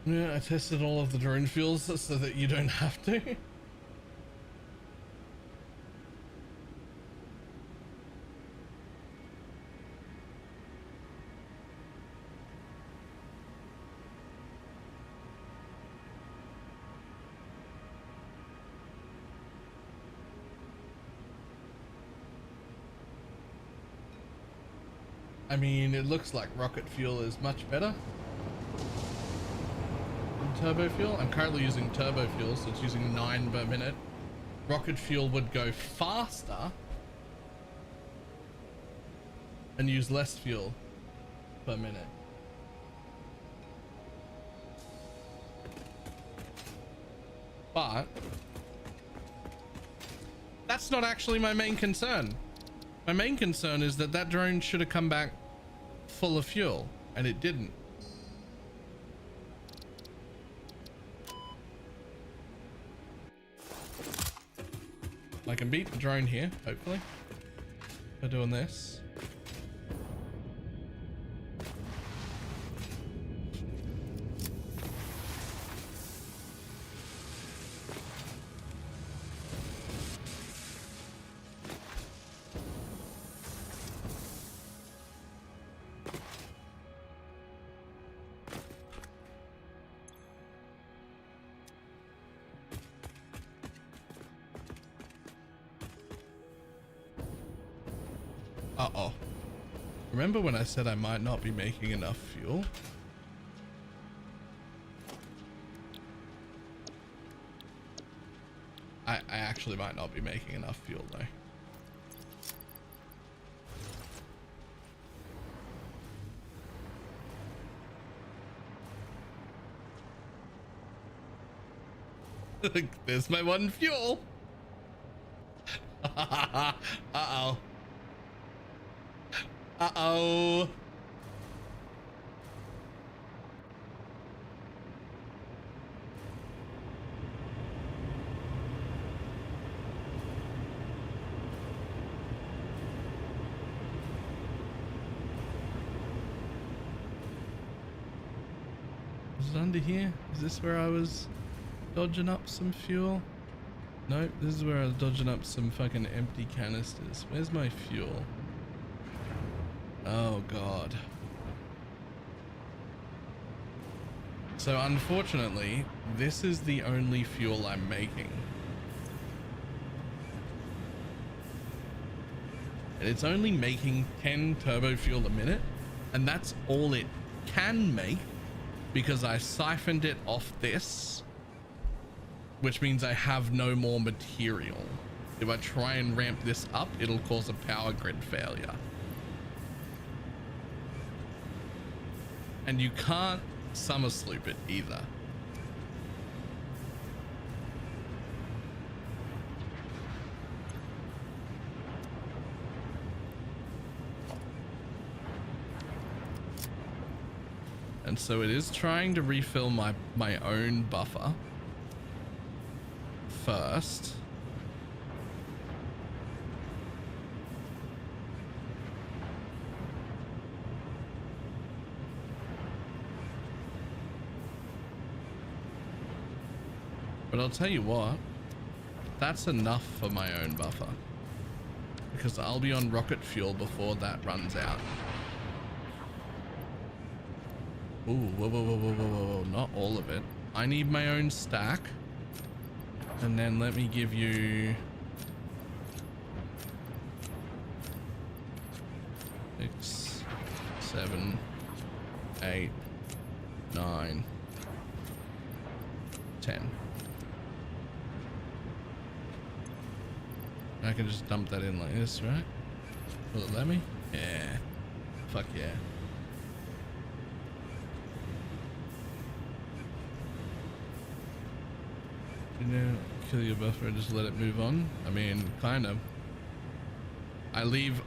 Speaker 1: Yeah, I tested all of the drone fuels so that you don't have to. I mean, it looks like rocket fuel is much better than turbo fuel. I'm currently using turbo fuel, so it's using 9 per minute. Rocket fuel would go faster and use less fuel per minute. But that's not actually my main concern. My main concern is that that drone should have come back full of fuel, and it didn't. I can beat the drone here, hopefully, by doing this. Uh-oh. Remember when I said I might not be making enough fuel? I actually might not be making enough fuel though. There's my one fuel. Uh-oh. Uh-oh. Is it under here? Is this where I was dodging up some fuel? Nope, this is where I was dodging up some fucking empty canisters. Where's my fuel? Oh god. So unfortunately, this is the only fuel I'm making. And it's only making 10 turbo fuel a minute, and that's all it can make because I siphoned it off this, which means I have no more material. If I try and ramp this up, it'll cause a power grid failure. And you can't summer sloop it either. And so it is trying to refill my own buffer first. But I'll tell you what, that's enough for my own buffer, because I'll be on rocket fuel before that runs out. Ooh, whoa, whoa, whoa, whoa, whoa, whoa, not all of it. I need my own stack. And then let me give you 6, 7, 8, 9, 10. I can just dump that in like this, right? Will it let me? Yeah. Fuck yeah. You know, kill your buffer and just let it move on. I mean, kind of. I leave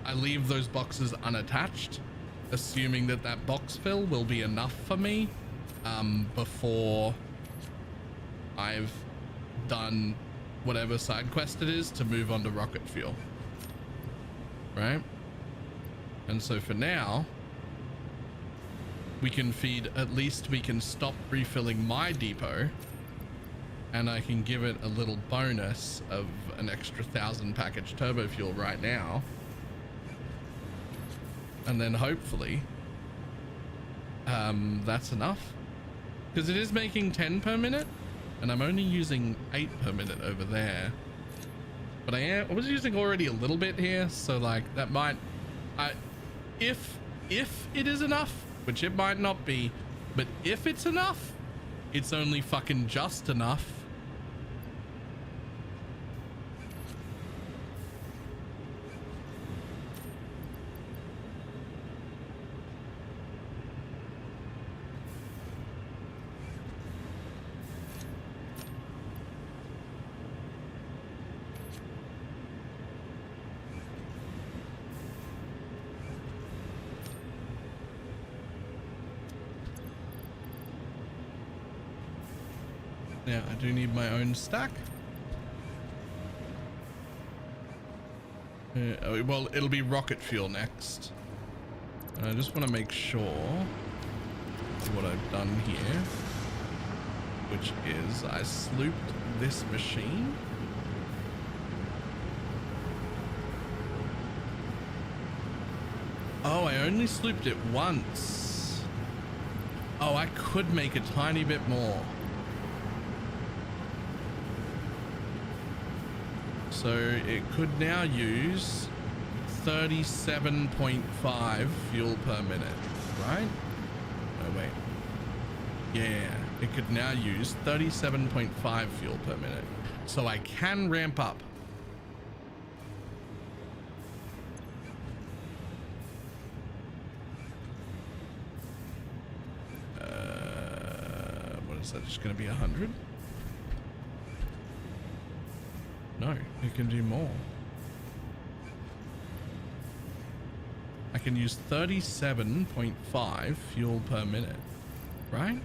Speaker 1: those boxes unattached, assuming that that box fill will be enough for me before I've done whatever side quest it is to move on to rocket fuel, right? And so for now, we can feed, at least we can stop refilling my depot, and I can give it a little bonus of an extra 1,000 package turbo fuel right now. And then hopefully that's enough, because it is making 10 per minute and I'm only using 8 per minute over there. But I was using already a little bit here, so like that might, if it is enough, which it might not be, but if it's enough, it's only fucking just enough. Yeah, I do need my own stack. Well, it'll be rocket fuel next. And I just want to make sure what I've done here, which is I slooped this machine. Oh, I only slooped it once. Oh, I could make a tiny bit more. So it could now use 37.5 fuel per minute, right? Oh, wait. Yeah, it could now use 37.5 fuel per minute. So I can ramp up. What is that? Just going to be 100? No, it can do more. I can use 37.5 fuel per minute, right?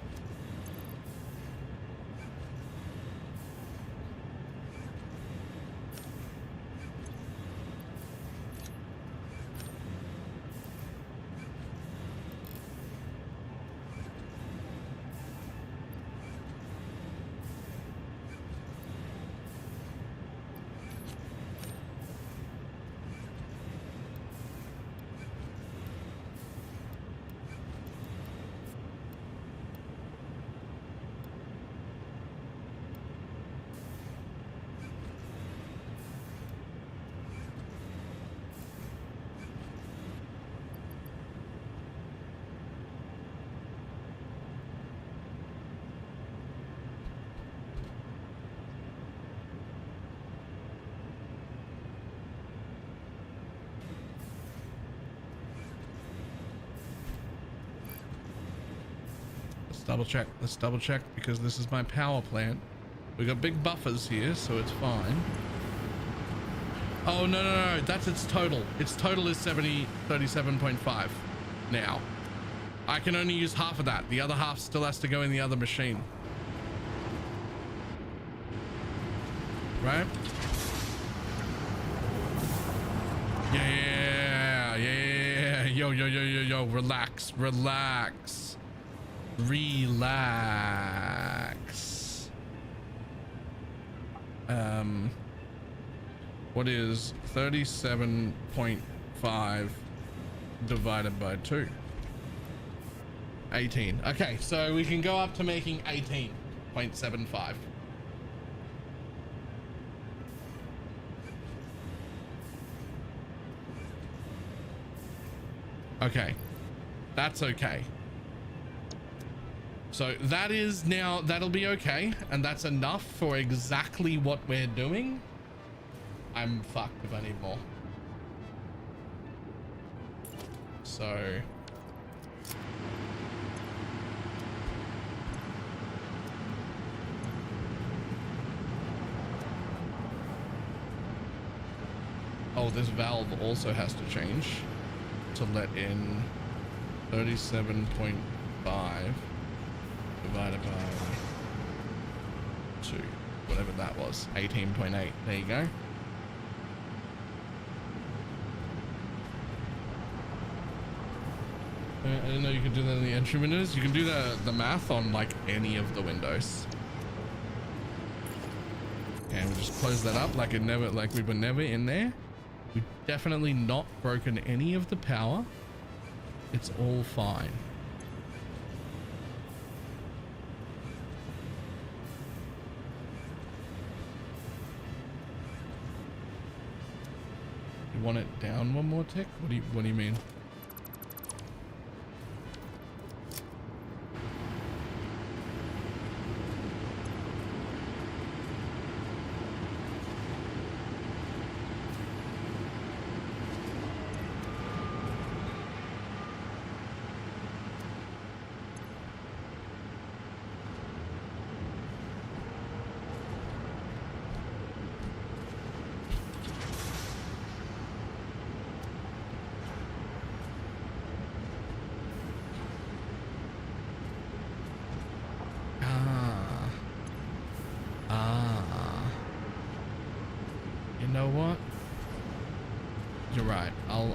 Speaker 1: Let's double check because this is my power plant. We got big buffers here, so it's fine. Oh, no, that's its total. Its total is 37.5 now. I can only use half of that. The other half still has to go in the other machine. Right? Yeah. Yo, relax. What is 37.5 divided by 2? 18. Okay, so we can go up to making 18.75. Okay, that's okay. So that is now, that'll be okay, and that's enough for exactly what we're doing. I'm fucked if I need more. So oh, this valve also has to change to let in 37.5 divided by 2, whatever that was, 18.8. There you go. I didn't know you could do that in the entry windows. You can do the math on like any of the windows. And we just close that up like we were never in there. We've definitely not broken any of the power. It's all fine. You want it down one more tick? What do you mean?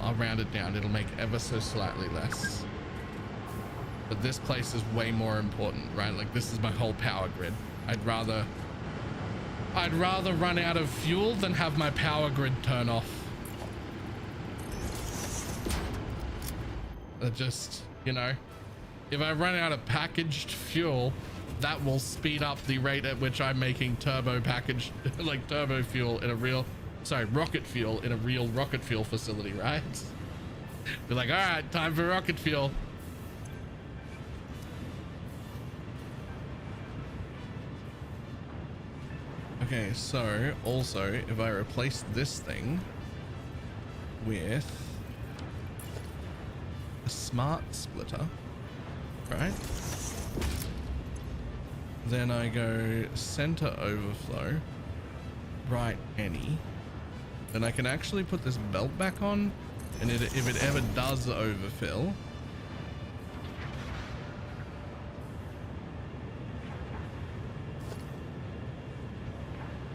Speaker 1: I'll round it down. It'll make ever so slightly less. But this place is way more important, right? Like this is my whole power grid. I'd rather run out of fuel than have my power grid turn off. Just, you know, if I run out of packaged fuel, that will speed up the rate at which I'm making turbo packaged, like turbo fuel in a real sorry, rocket fuel in a real rocket fuel facility, right? Be like, all right, time for rocket fuel. Okay, so also if I replace this thing with a smart splitter, right? Then I go center overflow, right any. Then I can actually put this belt back on, and if it ever does overfill,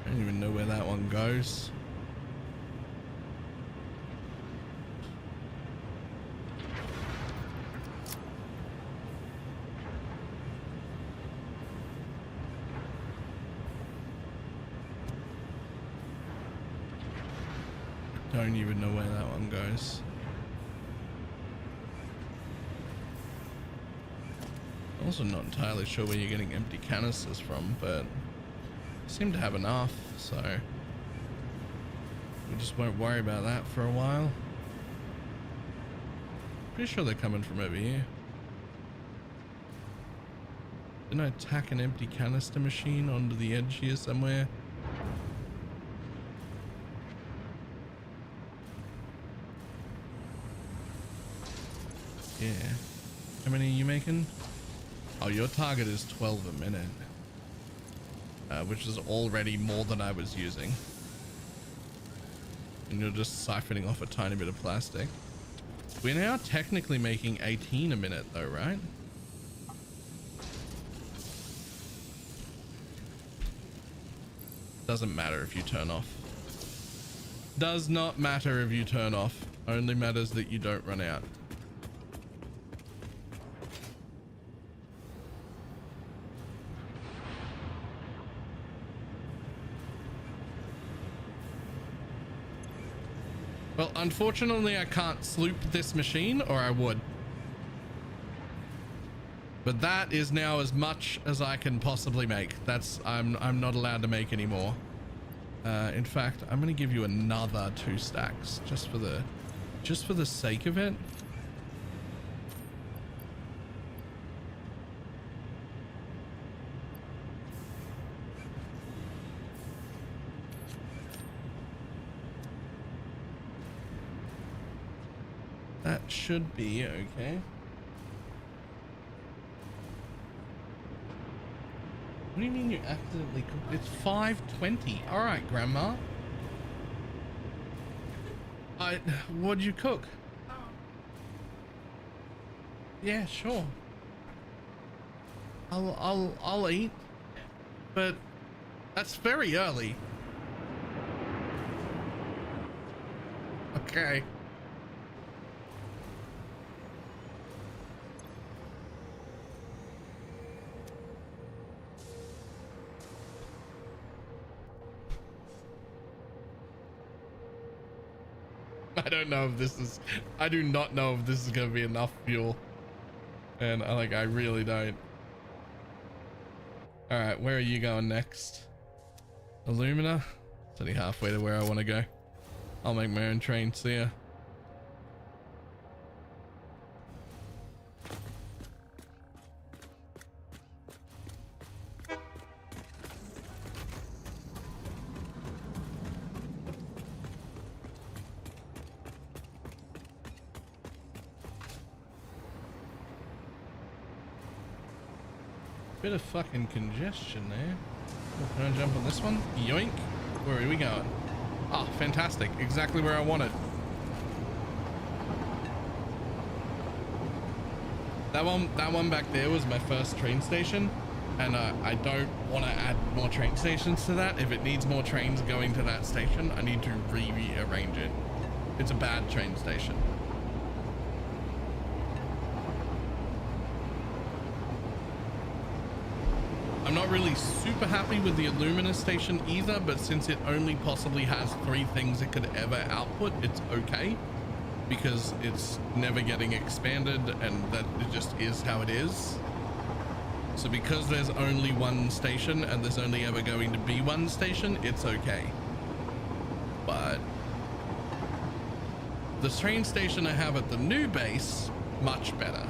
Speaker 1: I don't even know where that one goes. Don't even know where that one goes. Also not entirely sure where you're getting empty canisters from, but I seem to have enough, so we just won't worry about that for a while. Pretty sure they're coming from over here. Didn't I tack an empty canister machine onto the edge here somewhere? Yeah. How many are you making? Oh, your target is 12 a minute. Which is already more than I was using. And you're just siphoning off a tiny bit of plastic. We're now technically making 18 a minute though, right? Doesn't matter if you turn off. Does not matter if you turn off. Only matters that you don't run out. Well, unfortunately, I can't sloop this machine, or I would. But that is now as much as I can possibly make. That's I'm not allowed to make any more. In fact, I'm going to give you another 2 stacks just for the sake of it. That should be okay. What do you mean you accidentally cooked? It's 5:20. All right, Grandma. What'd you cook? Yeah, sure. I'll eat, but that's very early. Okay. I don't know if this is, I do not know if this is going to be enough fuel. And I really don't. All right, where are you going next? Illumina? It's only halfway to where I want to go. I'll make my own train, see ya. Bit of fucking congestion there. Oh, can I jump on this one? Yoink. Where are we going? Ah, oh, fantastic. Exactly where I wanted. That one back there was my first train station, and I don't want to add more train stations to that. If it needs more trains going to that station, I need to rearrange it. It's a bad train station. I'm not really super happy with the Illumina station either, but since it only possibly has 3 things it could ever output, it's okay, because it's never getting expanded, and that it just is how it is. So because there's only 1 station and there's only ever going to be 1 station, it's okay. but the train station I have at the new base, much better.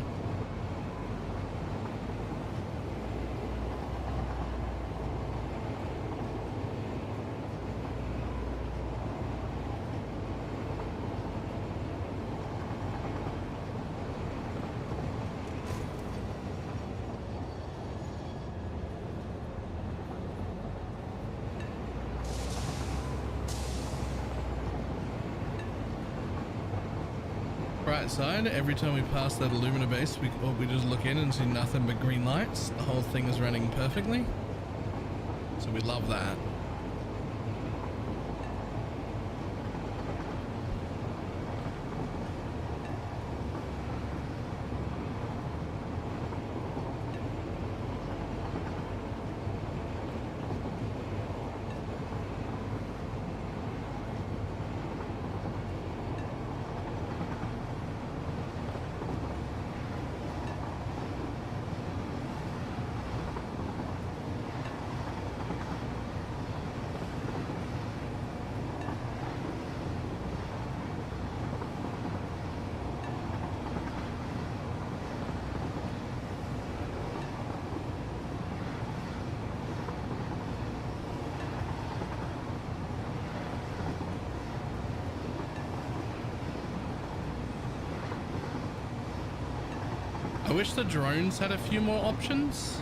Speaker 1: Right side, every time we pass that Illumina base, we just look in and see nothing but green lights. The whole thing is running perfectly. So we love that. I wish the drones had a few more options,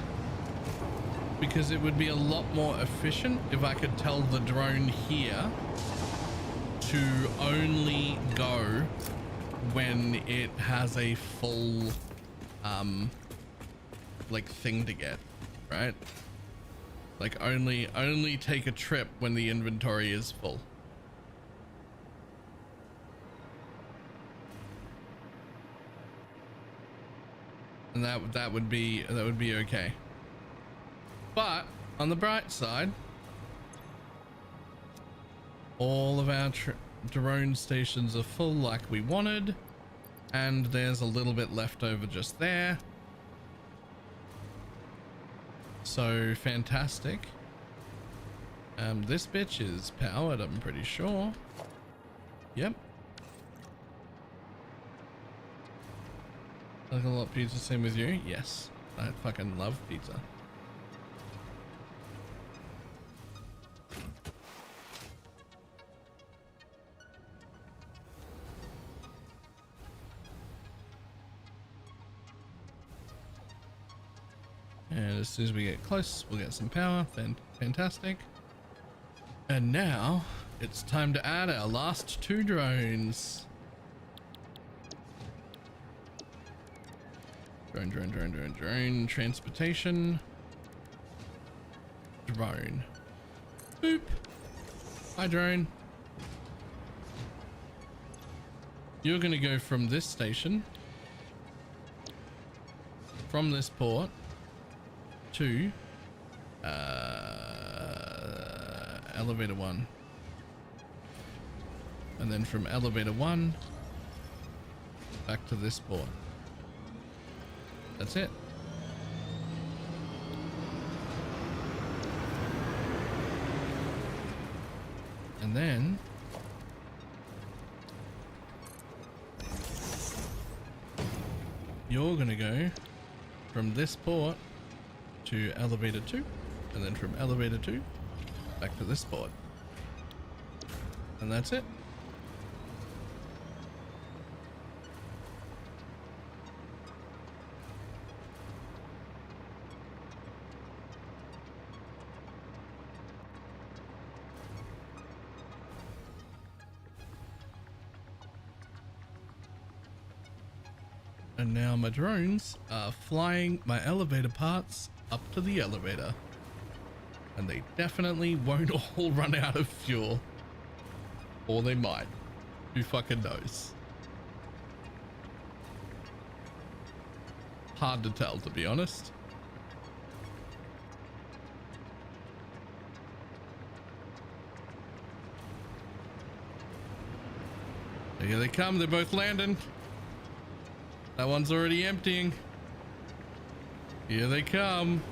Speaker 1: because it would be a lot more efficient if I could tell the drone here to only go when it has a full like thing to get, right? Like only take a trip when the inventory is full. And that would be okay. But on the bright side, all of our drone stations are full like we wanted, and there's a little bit left over just there. So fantastic. This bitch is powered, I'm pretty sure. Yep. Like a lot of pizza, same with you? Yes. I fucking love pizza. And as soon as we get close, we'll get some power. Fantastic. And now it's time to add our last 2 drones. Drone, transportation. Drone. Boop. Hi, drone. You're gonna go from this station, from this port, to elevator 1. And then from elevator 1 back to this port. That's it. And then you're gonna go from this port to elevator 2, and then from elevator 2 back to this port. And that's it. And now my drones are flying my elevator parts up to the elevator. And they definitely won't all run out of fuel. Or they might. Who fucking knows? Hard to tell, to be honest. Here they come, they're both landing. That one's already emptying. Here they come.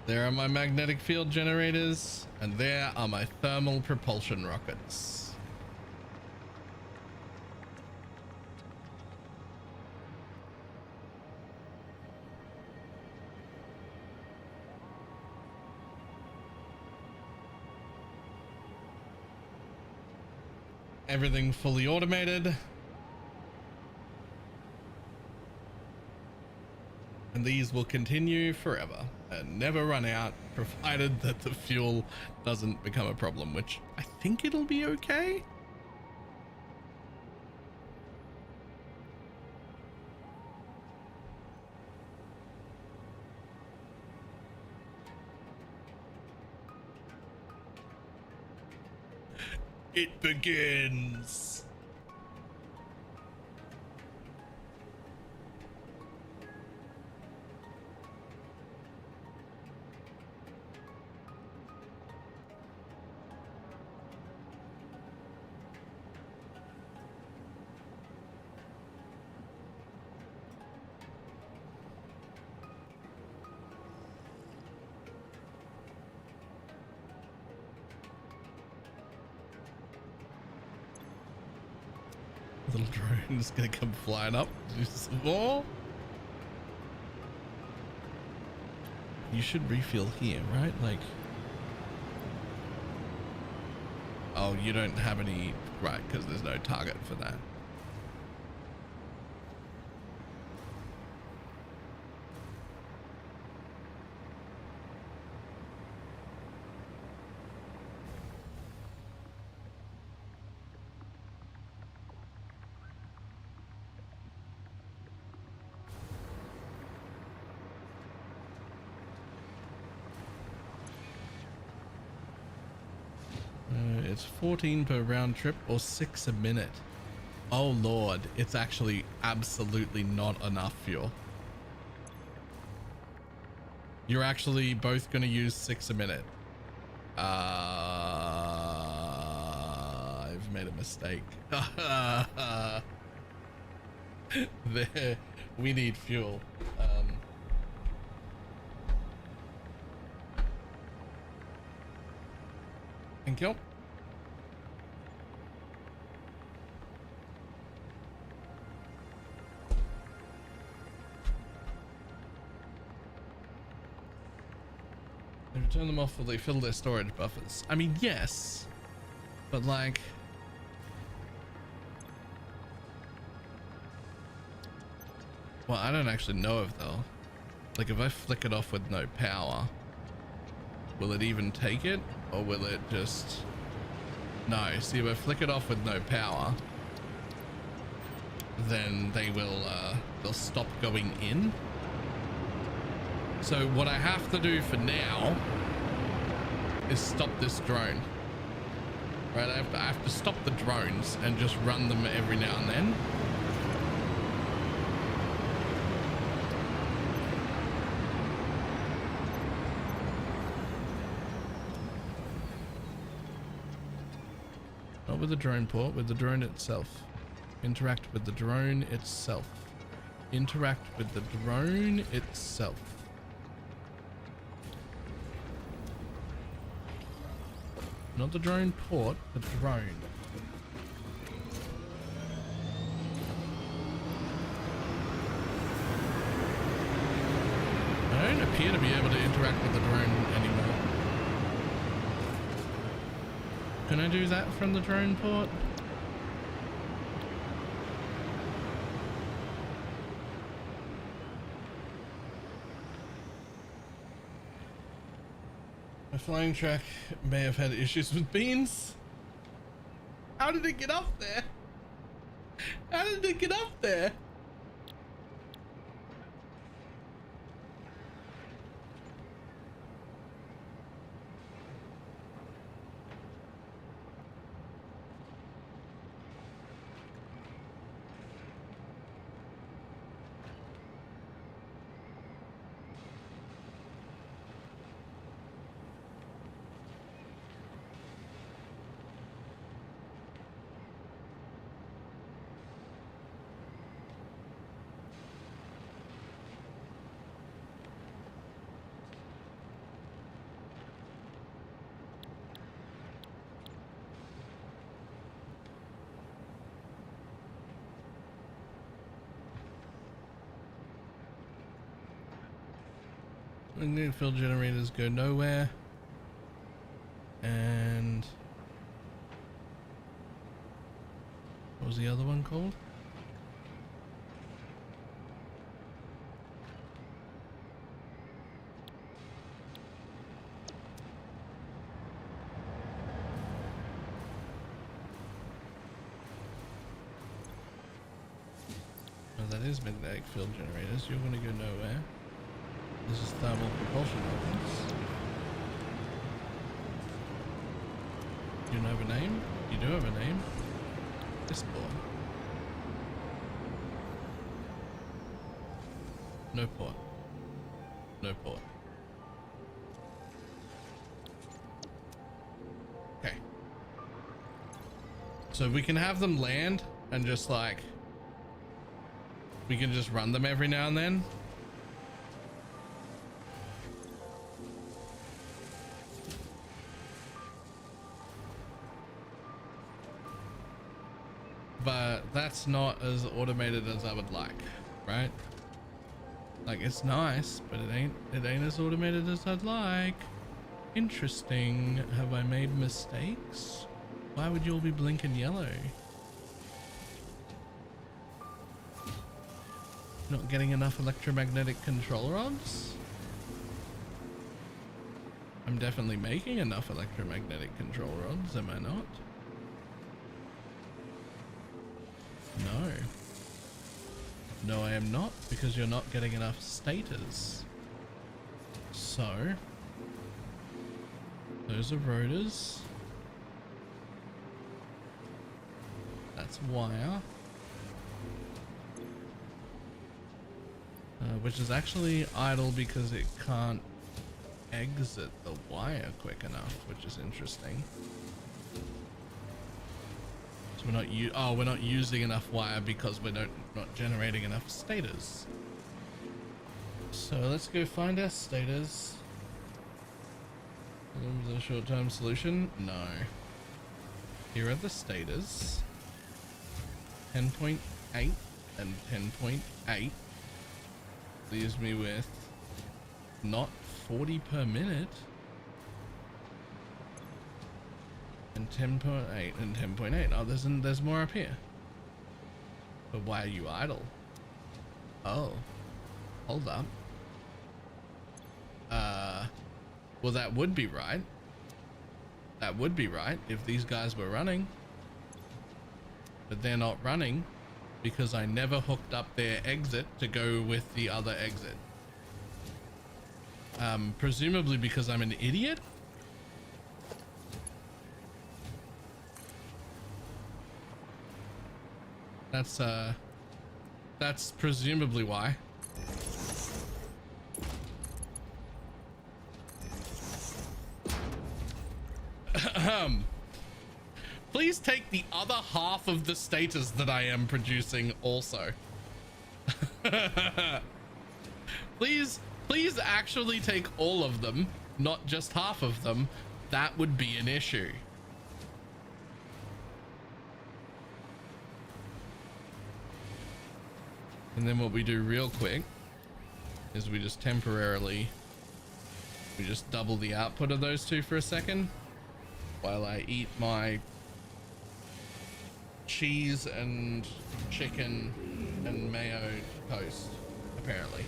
Speaker 1: There are my magnetic field generators, and there are my thermal propulsion rockets. Everything fully automated. And these will continue forever and never run out, provided that the fuel doesn't become a problem, which I think it'll be okay. It begins. Little drone is gonna come flying up, do some more. You should refuel here, right? Like, oh, you don't have any, right? Because there's no target for that. It's 14 per round trip or 6 a minute. Oh Lord, it's actually absolutely not enough fuel. You're actually both going to use 6 a minute. I've made a mistake. There, we need fuel. Thank you. They return them off while they fill their storage buffers. I mean, yes, but like, well, I don't actually know if they'll, like, if I flick it off with no power, will it even take it, or will it just, no, see, if I flick it off with no power, then they will, they'll stop going in. So what I have to do for now is stop this drone. Right, I have to stop the drones and just run them every now and then. Not with the drone port, with the drone itself. Interact with the drone itself. Interact with the drone itself. Not the drone port, the drone. I don't appear to be able to interact with the drone anymore. Can I do that from the drone port? My flying track may have had issues with beans. How did it get up there? How did it get up there? magnetic field generators go nowhere. And what was the other one called? Oh, that is magnetic field generators. You're going to go nowhere. This is thermal propulsion weapons. You don't have a name? You do have a name. Discord. No port. No port. Okay. So we can have them land and just like, we can just run them every now and then. But that's not as automated as I would like, right? Like, it's nice, but it ain't as automated as I'd like. Interesting. Have I made mistakes? Why would you all be blinking yellow? Not getting enough electromagnetic control rods? I'm definitely making enough electromagnetic control rods, am I not? No. No, I am not, because you're not getting enough stators. So, those are rotors. That's wire. Which is actually idle because it can't exit the wire quick enough, which is interesting. So we're not using enough wire because we're not generating enough stators. So let's go find our stators. Is a short-term solution? No. Here are the stators. 10.8 and 10.8 leaves me with not 40 per minute. And 10.8 and 10.8. Oh, there's more up here. But why are you idle? Oh, hold up. Well, that would be right. That would be right if these guys were running. But they're not running because I never hooked up their exit to go with the other exit. Presumably because I'm an idiot. That's presumably why. Please take the other half of the status that I am producing also. Please actually take all of them, not just half of them. That would be an issue. And then what we do real quick is we just double the output of those two for a second while I eat my cheese and chicken and mayo toast, apparently.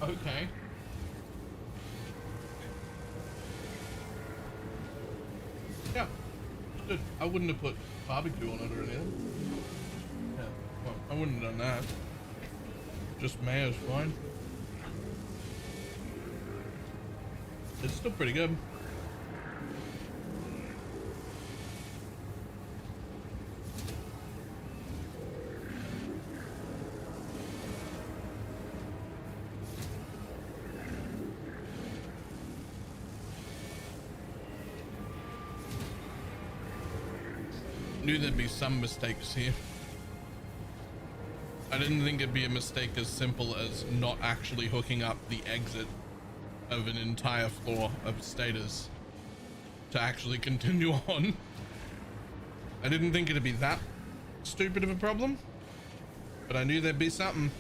Speaker 1: Okay. Yeah, good. I wouldn't have put barbecue on it or anything. Yeah, well, I wouldn't have done that. Just mayo's fine. It's still pretty good. Knew there'd be some mistakes here. I didn't think it'd be a mistake as simple as not actually hooking up the exit of an entire floor of stators to actually continue on. I didn't think it'd be that stupid of a problem, but I knew there'd be something.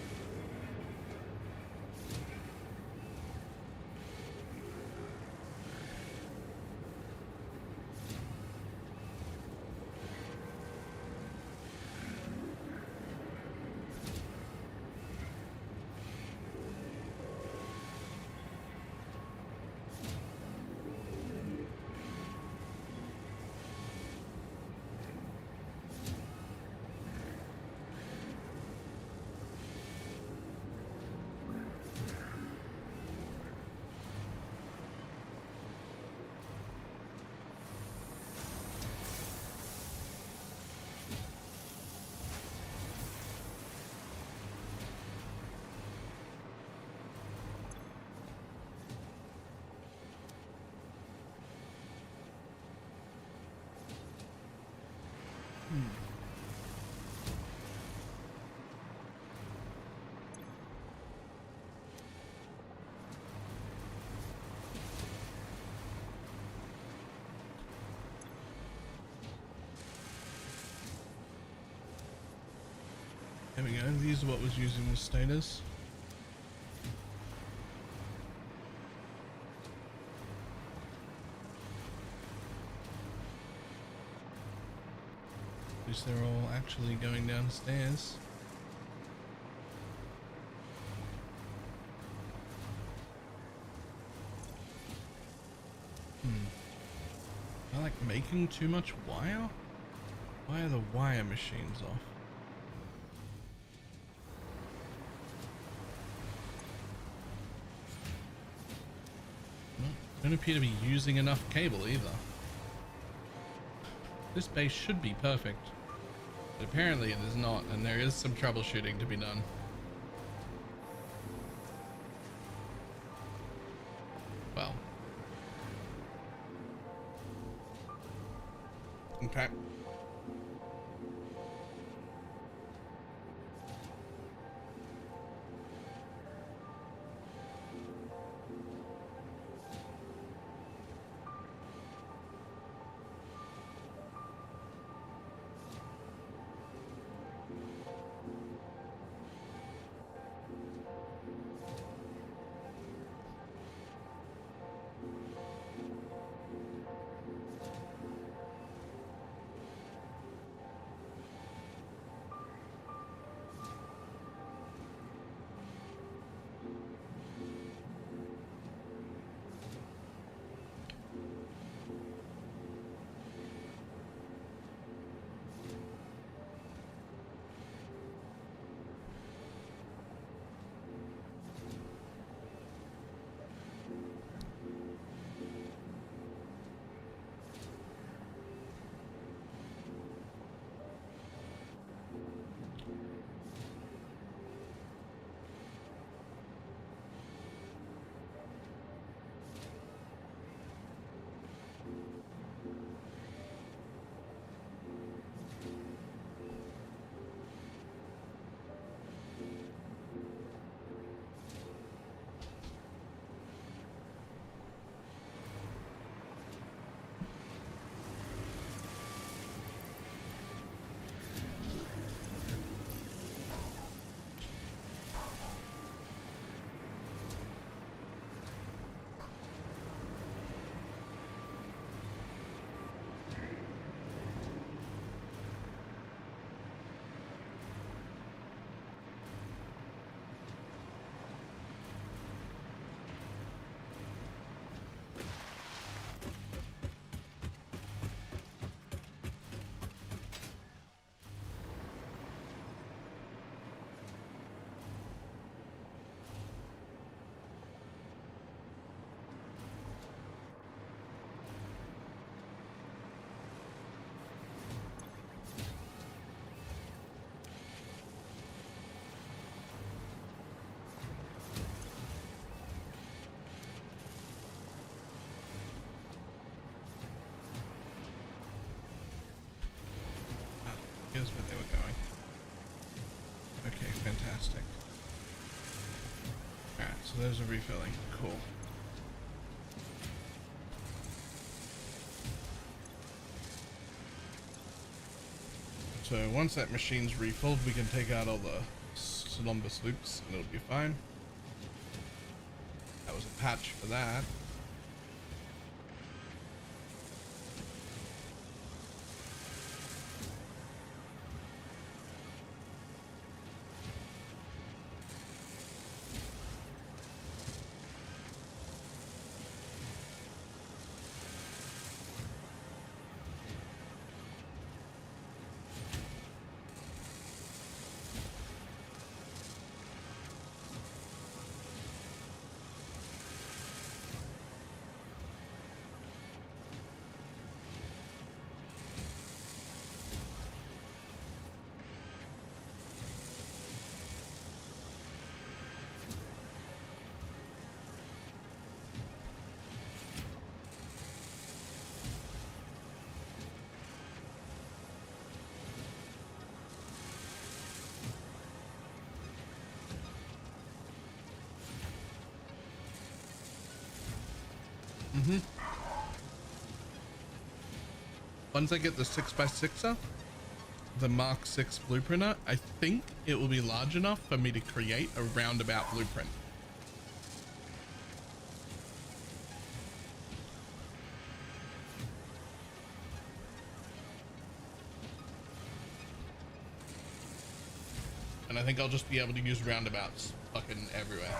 Speaker 1: There we go. These are what was using the status. At least they're all actually going downstairs. Am I like making too much wire? Why are the wire machines off? Don't appear to be using enough cable either. This base should be perfect, but apparently it is not, and there is some troubleshooting to be done. Well. Okay. Here's where they were going. Okay, fantastic. Alright, so there's a refilling. Cool. So once that machine's refilled, we can take out all the Columbus loops and it'll be fine. That was a patch for that. Once I get the 6x6er, the Mark 6 blueprinter, I think it will be large enough for me to create a roundabout blueprint. And I think I'll just be able to use roundabouts fucking everywhere.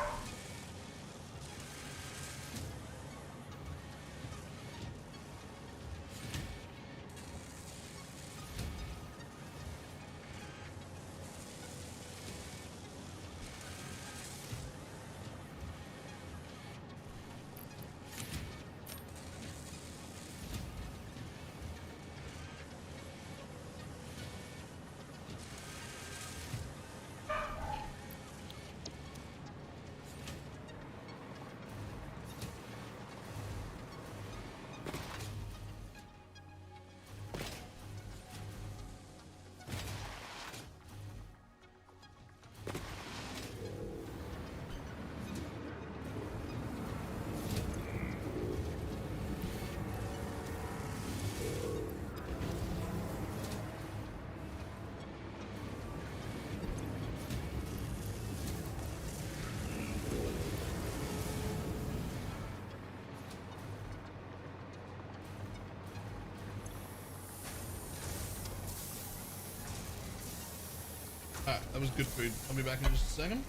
Speaker 1: Alright, that was good food. I'll be back in just a second.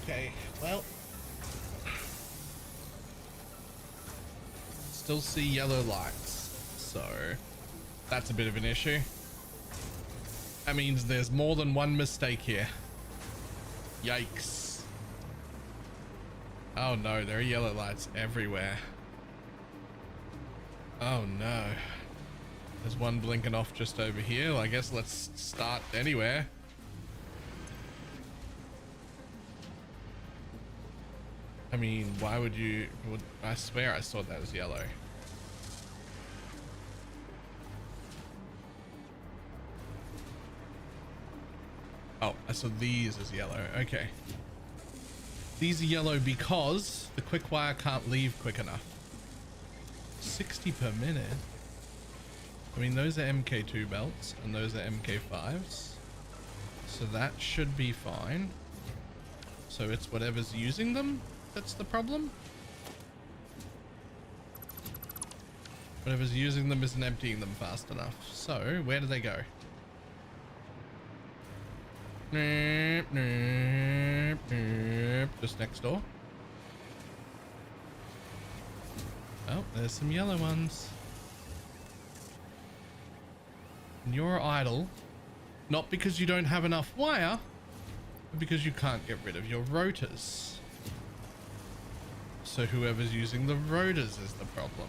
Speaker 1: Okay, well, still see yellow lights, so that's a bit of an issue. That means there's more than one mistake here. Yikes. Oh no, there are yellow lights everywhere. Oh no. There's one blinking off just over here. Well, I guess let's start anywhere. I mean, why would you... I swear I saw that as yellow. Oh, I saw these as yellow. Okay. These are yellow because the quick wire can't leave quick enough. 60 per minute. I mean, those are MK2 belts and those are MK5s. So that should be fine. So it's whatever's using them that's the problem. Whatever's using them isn't emptying them fast enough. So where do they go? Just next door. Oh, there's some yellow ones. And you're idle, not because you don't have enough wire, but because you can't get rid of your rotors. So whoever's using the rotors is the problem.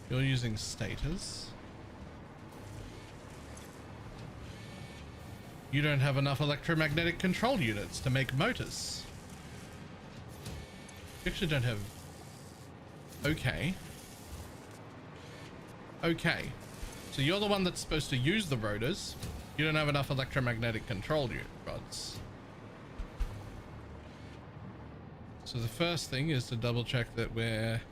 Speaker 1: You're using stators. You don't have enough electromagnetic control units to make motors. You actually don't have... Okay. Okay. So you're the one that's supposed to use the rotors. You don't have enough electromagnetic control unit rods. So the first thing is to double check that we're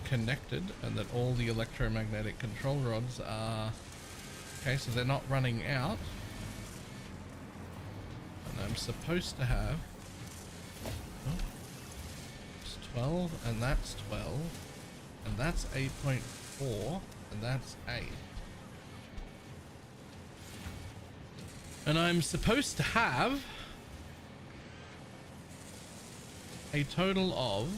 Speaker 1: connected and that all the electromagnetic control rods are... Okay, so they're not running out. And I'm supposed to have... Oh, it's 12 and that's 12. And that's 8.4 and that's 8. And I'm supposed to have a total of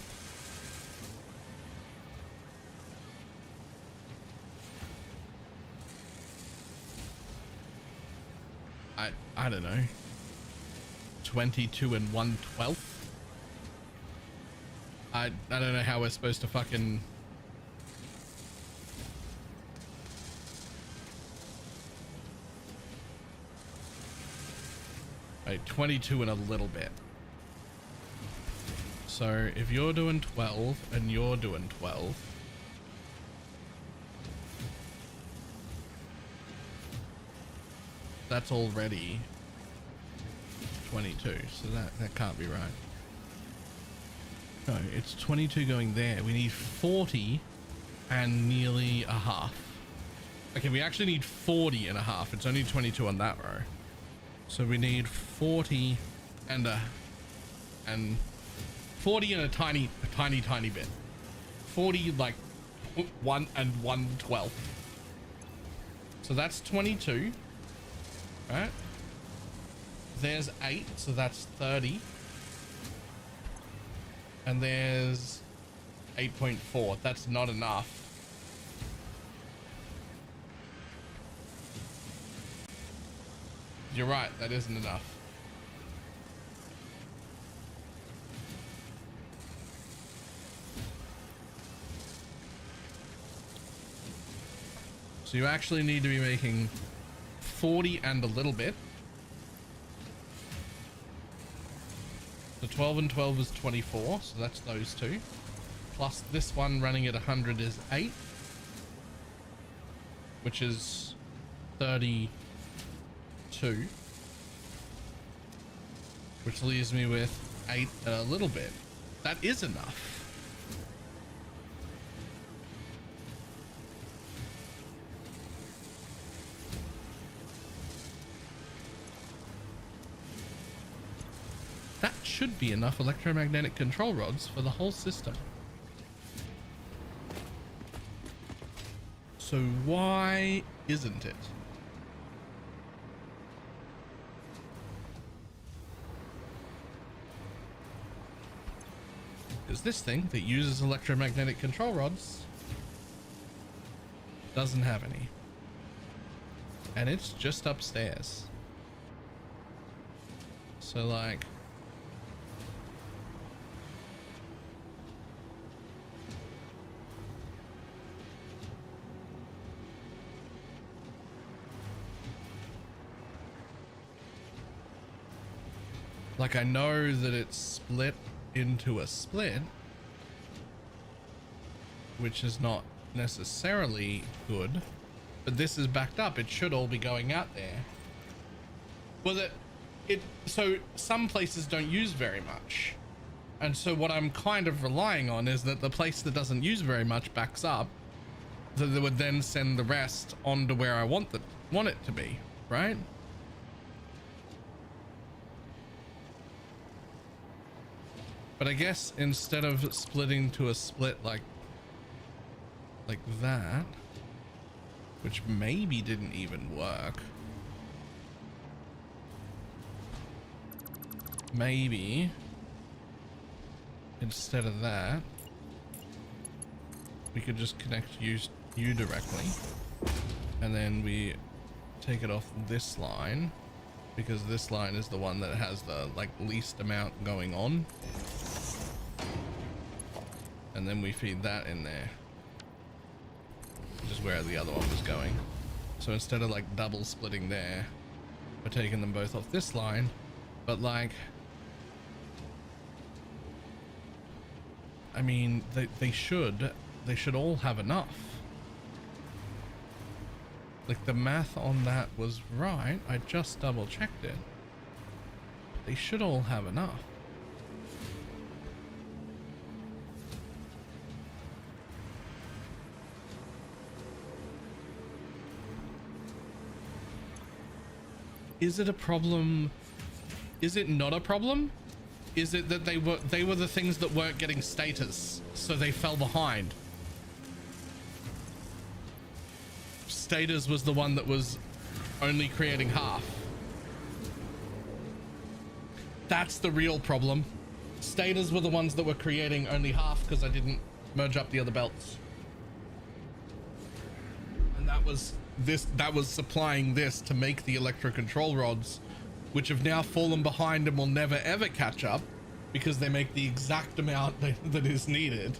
Speaker 1: I don't know, 22 and 1/12. I don't know how we're supposed to fucking... Wait, 22 and a little bit. So if you're doing 12 and you're doing 12, that's already 22, so that can't be right. No, it's 22 going there. We need 40 and nearly a half. Okay, we actually need 40 and a half. It's only 22 on that row. So we need 40 and a 40 and a tiny bit. 40 like 1 and 1/12. So that's 22. Right? There's 8, so that's 30. And there's 8.4. That's not enough. You're right, that isn't enough. So you actually need to be making 40 and a little bit. So 12 and 12 is 24, so that's those two. Plus this one running at 100 is 8. Which is 32. Which leaves me with 8 and a little bit. That is enough. That should be enough electromagnetic control rods for the whole system. So why isn't it? this thing that uses electromagnetic control rods doesn't have any. And it's just upstairs. So like, I know that it's split into a split, which is not necessarily good, but this is backed up. It should all be going out there. Well, so some places don't use very much. And so what I'm kind of relying on is that the place that doesn't use very much backs up, so they would then send the rest on to where I want it to be, right? But I guess instead of splitting to a split like that, which maybe didn't even work, maybe instead of that we could just connect you directly, and then we take it off this line, because this line is the one that has the like least amount going on, and then we feed that in there, which is where the other one was going. So instead of like double splitting there, we're taking them both off this line. But like, I mean, they should all have enough. Like, the math on that was right. I just double checked it. They should all have enough. Is it a problem? Is it not a problem? Is it that they were the things that weren't getting status, so they fell behind? Status was the one that was only creating half. That's the real problem. Status were the ones that were creating only half because I didn't merge up the other belts. And that was supplying this to make the electro control rods, which have now fallen behind and will never ever catch up because they make the exact amount that is needed.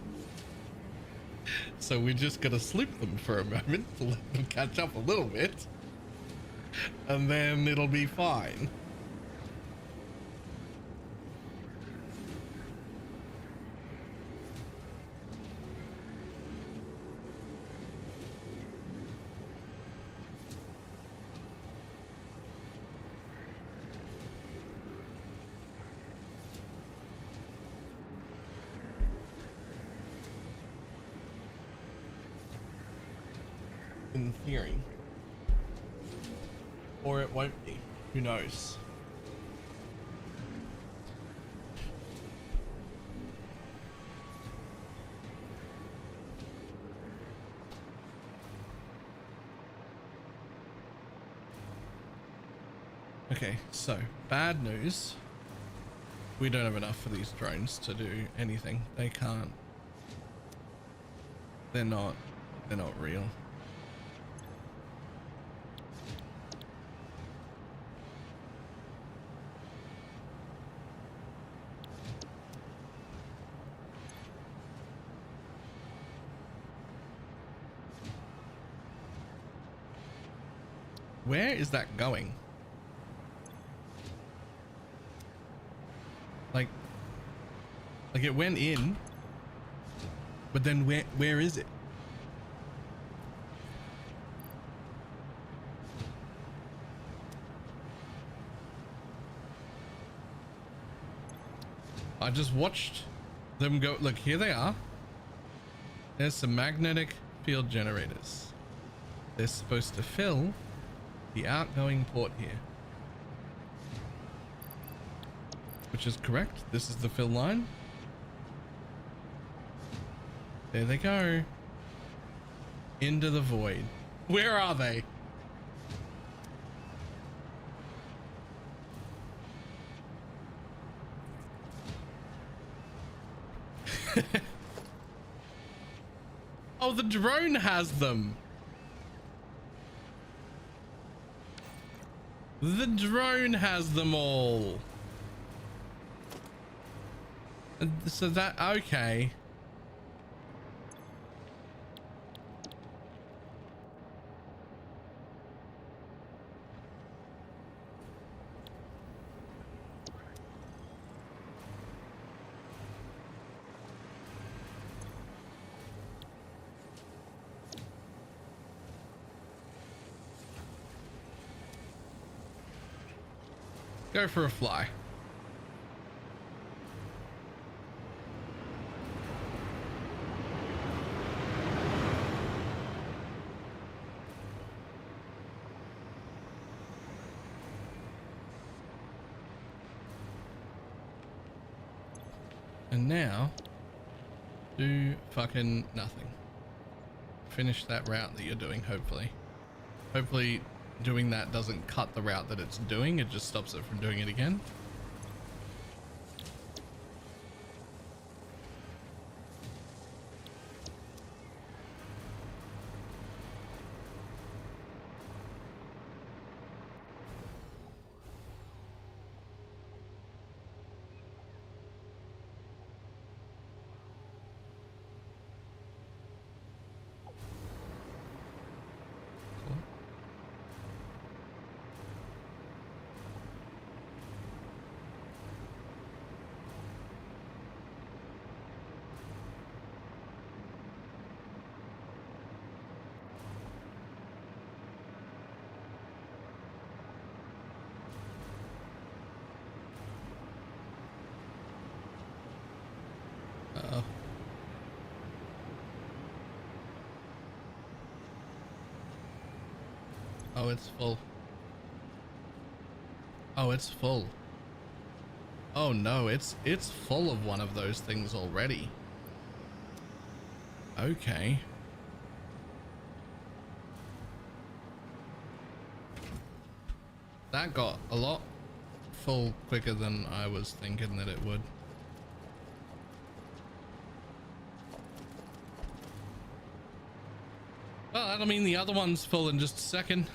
Speaker 1: So we just gotta sleep them for a moment to let them catch up a little bit, and then it'll be fine. In theory. Or it won't be. Who knows? Okay, so bad news. We don't have enough for these drones to do anything. They can't. They're not real. Where is that going? Like it went in, but then where is it? I just watched them go. Look, here they are. There's some magnetic field generators. They're supposed to fill the outgoing port here, which is correct. This is the fill line. There they go. Into the void. Where are they? Oh, the drone has them. The drone has them all. So that, okay. Go for a fly. And now do fucking nothing. Finish that route that you're doing, hopefully. Hopefully doing that doesn't cut the route that it's doing, it just stops it from doing it again. Uh-oh. Oh, it's full. Oh, it's full. Oh no, it's full of one of those things already. Okay. That got a lot full quicker than I was thinking that it would. Well, that'll mean the other one's full in just a second.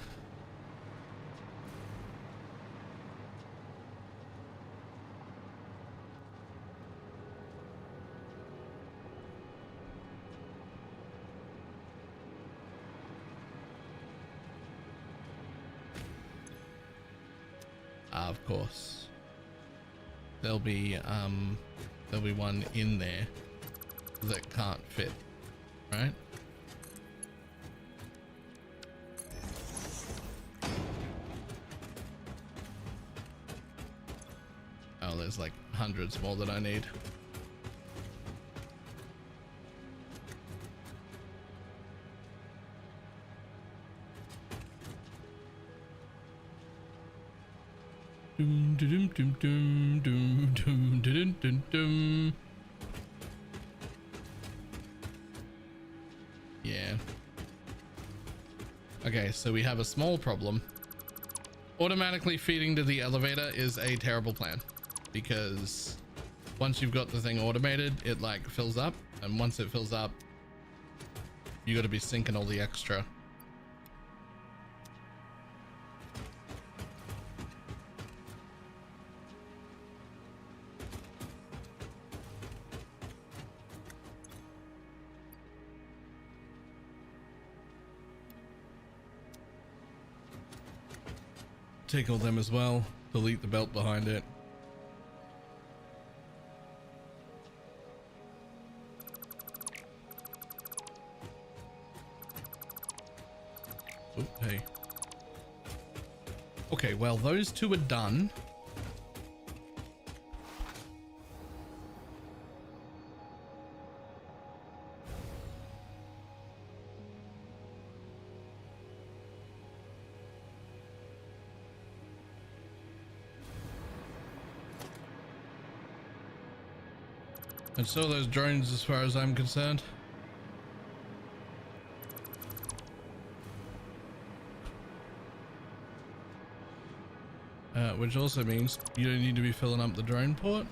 Speaker 1: Of course. There'll be one in there that can't fit, right? Oh, there's like hundreds more that I need. Doom, doom, doom, doom, doom, doom, doom, doom, doom. Yeah. Okay, so we have a small problem. Automatically feeding to the elevator is a terrible plan because once you've got the thing automated, it like fills up, and once it fills up, you got to be sinking all the extra. Take all them as well. Delete the belt behind it. Oh, hey. Okay, well, those two are done. And so those drones, as far as I'm concerned. Which also means you don't need to be filling up the drone port.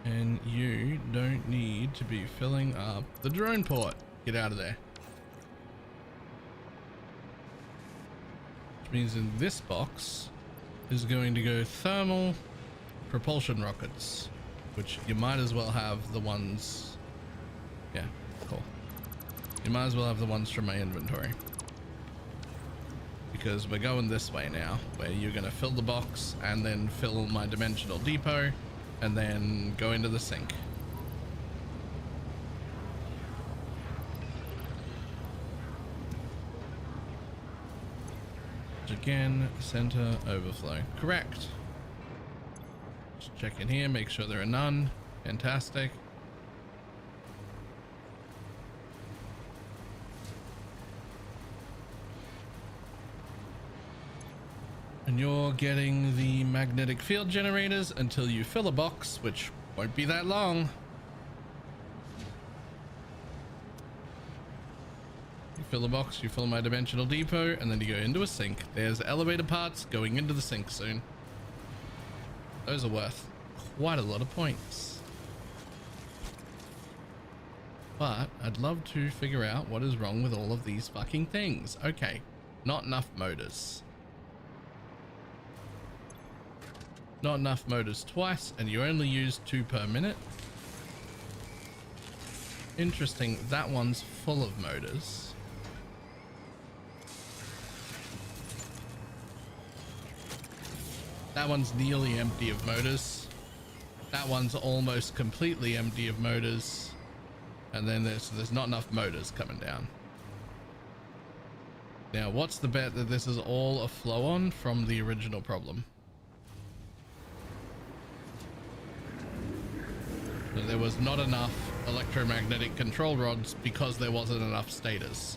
Speaker 1: And And you don't need to be filling up the drone port. Get out of there. Which means in this box is going to go thermal propulsion rockets, which you might as well have the ones. Yeah, cool. You might as well have the ones from my inventory, because we're going this way now, where you're going to fill the box and then fill my dimensional depot and then go into the sink. Again, center overflow. Correct. Just check in here, make sure there are none. Fantastic. And you're getting the magnetic field generators until you fill a box, which won't be that long. You fill a box, you fill my dimensional depot, and then you go into a sink. There's elevator parts going into the sink soon. Those are worth quite a lot of points. But I'd love to figure out what is wrong with all of these fucking things. Okay, not enough motors. Not enough motors twice, and you only use 2 per minute. Interesting, that one's full of motors. That one's nearly empty of motors. That one's almost completely empty of motors. And then there's not enough motors coming down. Now, what's the bet that this is all a flow on from the original problem? So there was not enough electromagnetic control rods because there wasn't enough stators.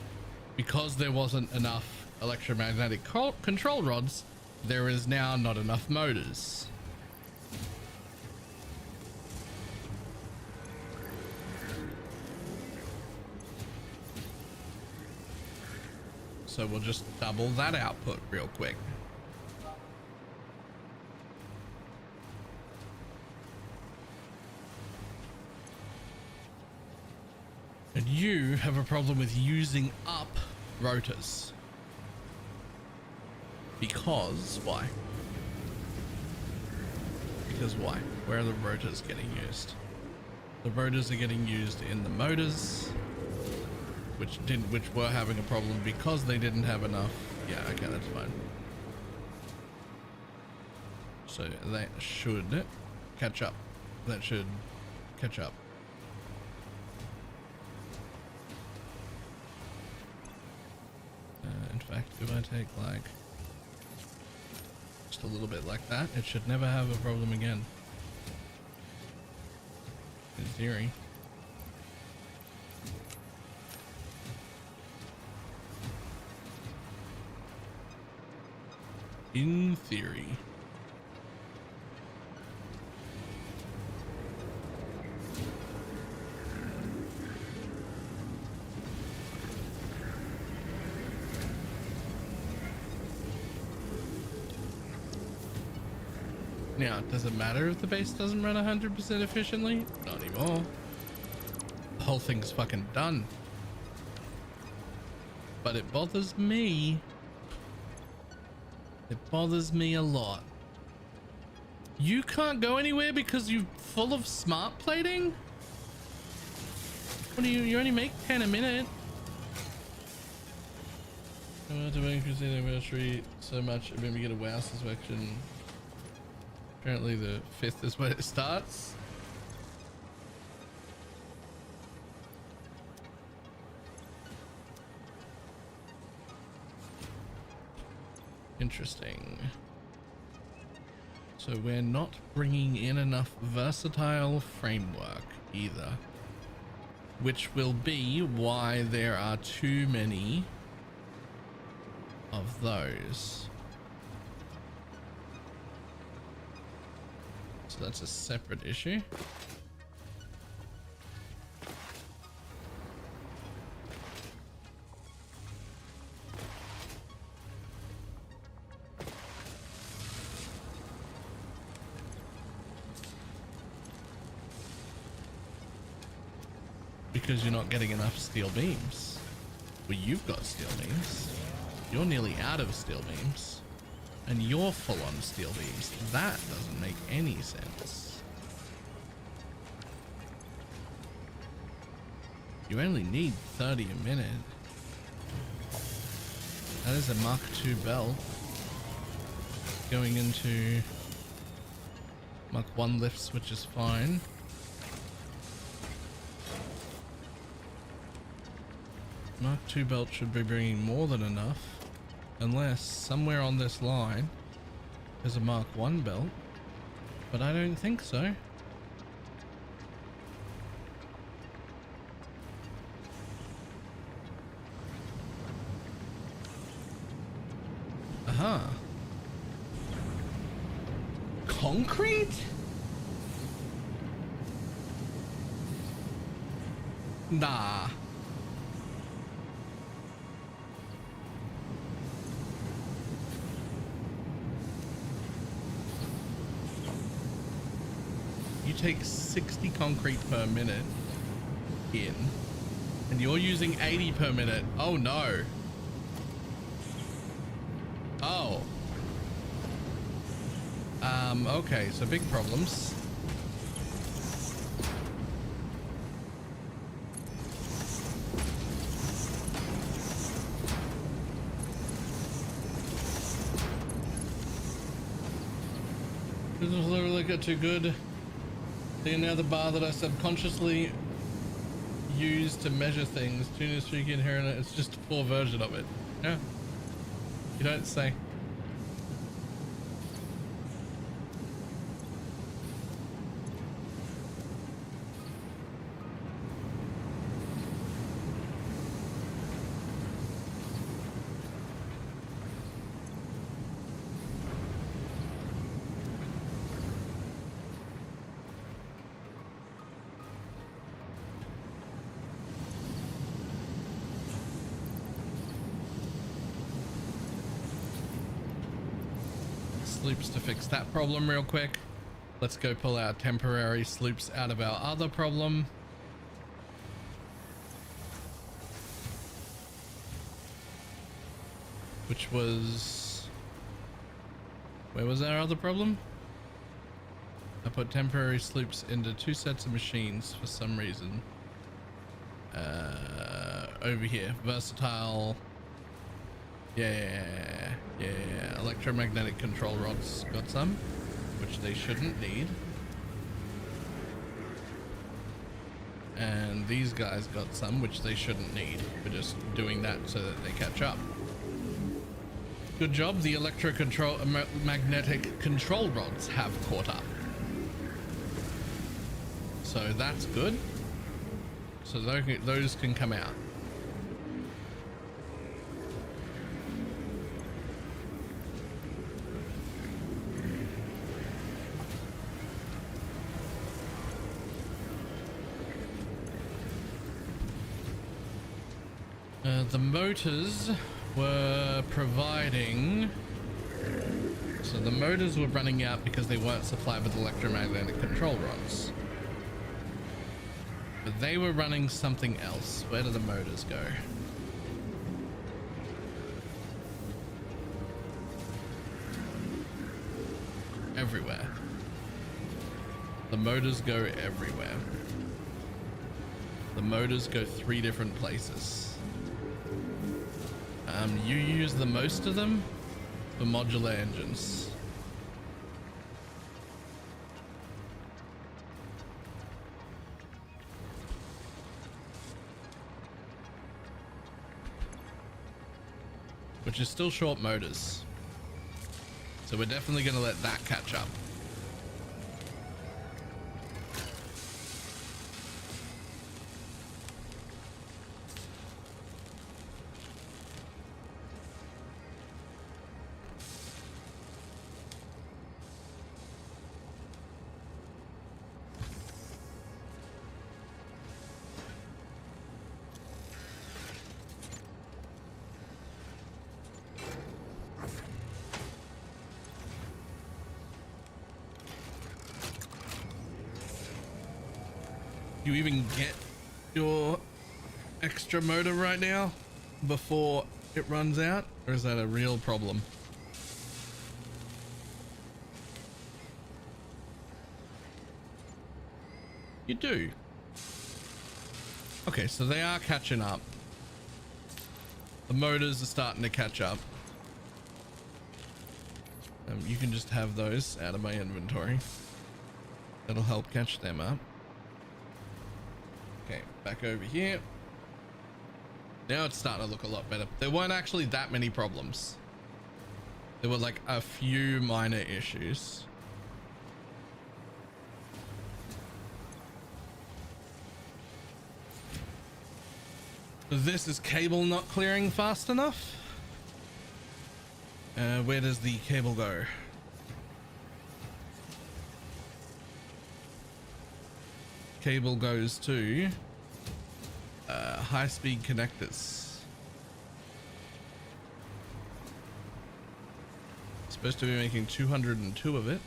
Speaker 1: Because there wasn't enough electromagnetic control rods, there is now not enough motors. So we'll just double that output real quick. And you have a problem with using up rotors. Because why? Because why? Where are the rotors getting used? The rotors are getting used in the motors, which were having a problem because they didn't have enough. Yeah, okay, that's fine. So that should catch up. That should catch up. In fact, if I take like just a little bit like that, it should never have a problem again. In theory. In theory. Now, does it matter if the base doesn't run 100% efficiently? Not anymore. The whole thing's fucking done. But it bothers me. It bothers me a lot. You can't go anywhere because you're full of smart plating? What do you only make 10 a minute? I'm about to make Crusade anniversary so much it made me get a WoW suspension. Apparently the 5th is when it starts. Interesting. So we're not bringing in enough versatile framework either, which will be why there are too many of those. So that's a separate issue. because you're not getting enough steel beams. Well, you've got steel beams. You're nearly out of steel beams. And you're full on steel beams. That doesn't make any sense. You only need 30 a minute. That is a Mark II belt. Going into Mark 1 lifts, which is fine. Mark II belt should be bringing more than enough, unless somewhere on this line is a Mark 1 belt, but I don't think so. Aha. Concrete? Nah. You take 60 concrete per minute in, and you're using 80 per minute. Oh no. Oh. Okay, so big problems. This is literally got too good. See, now the bar that I subconsciously use to measure things, Tuner Streak Inherent, it's just a poor version of it. Yeah. You don't say. Sloops to fix that problem real quick. Let's go pull our temporary sloops out of our other problem. Which was... where was our other problem? I put temporary sloops into 2 sets of machines for some reason. Over here, versatile. Yeah. Electromagnetic control rods got some, which they shouldn't need. And these guys got some, which they shouldn't need. We're just doing that so that they catch up. Good job, the magnetic control rods have caught up. So that's good. So those can come out. The motors were providing... so the motors were running out because they weren't supplied with electromagnetic control rods. But they were running something else. Where do the motors go? Everywhere. The motors go everywhere. The motors go 3 different places. You use the most of them for modular engines. Which is still short motors. So we're definitely going to let that catch up. You even get your extra motor right now before it runs out, or is that a real problem? You do. Okay, so they are catching up. The motors are starting to catch up. You can just have those out of my inventory. That'll help catch them up. Okay, back over here. Now it's starting to look a lot better. There weren't actually that many problems. There were like a few minor issues. This is cable not clearing fast enough. Where does the cable go? Cable goes to high-speed connectors. Supposed to be making 202 of it,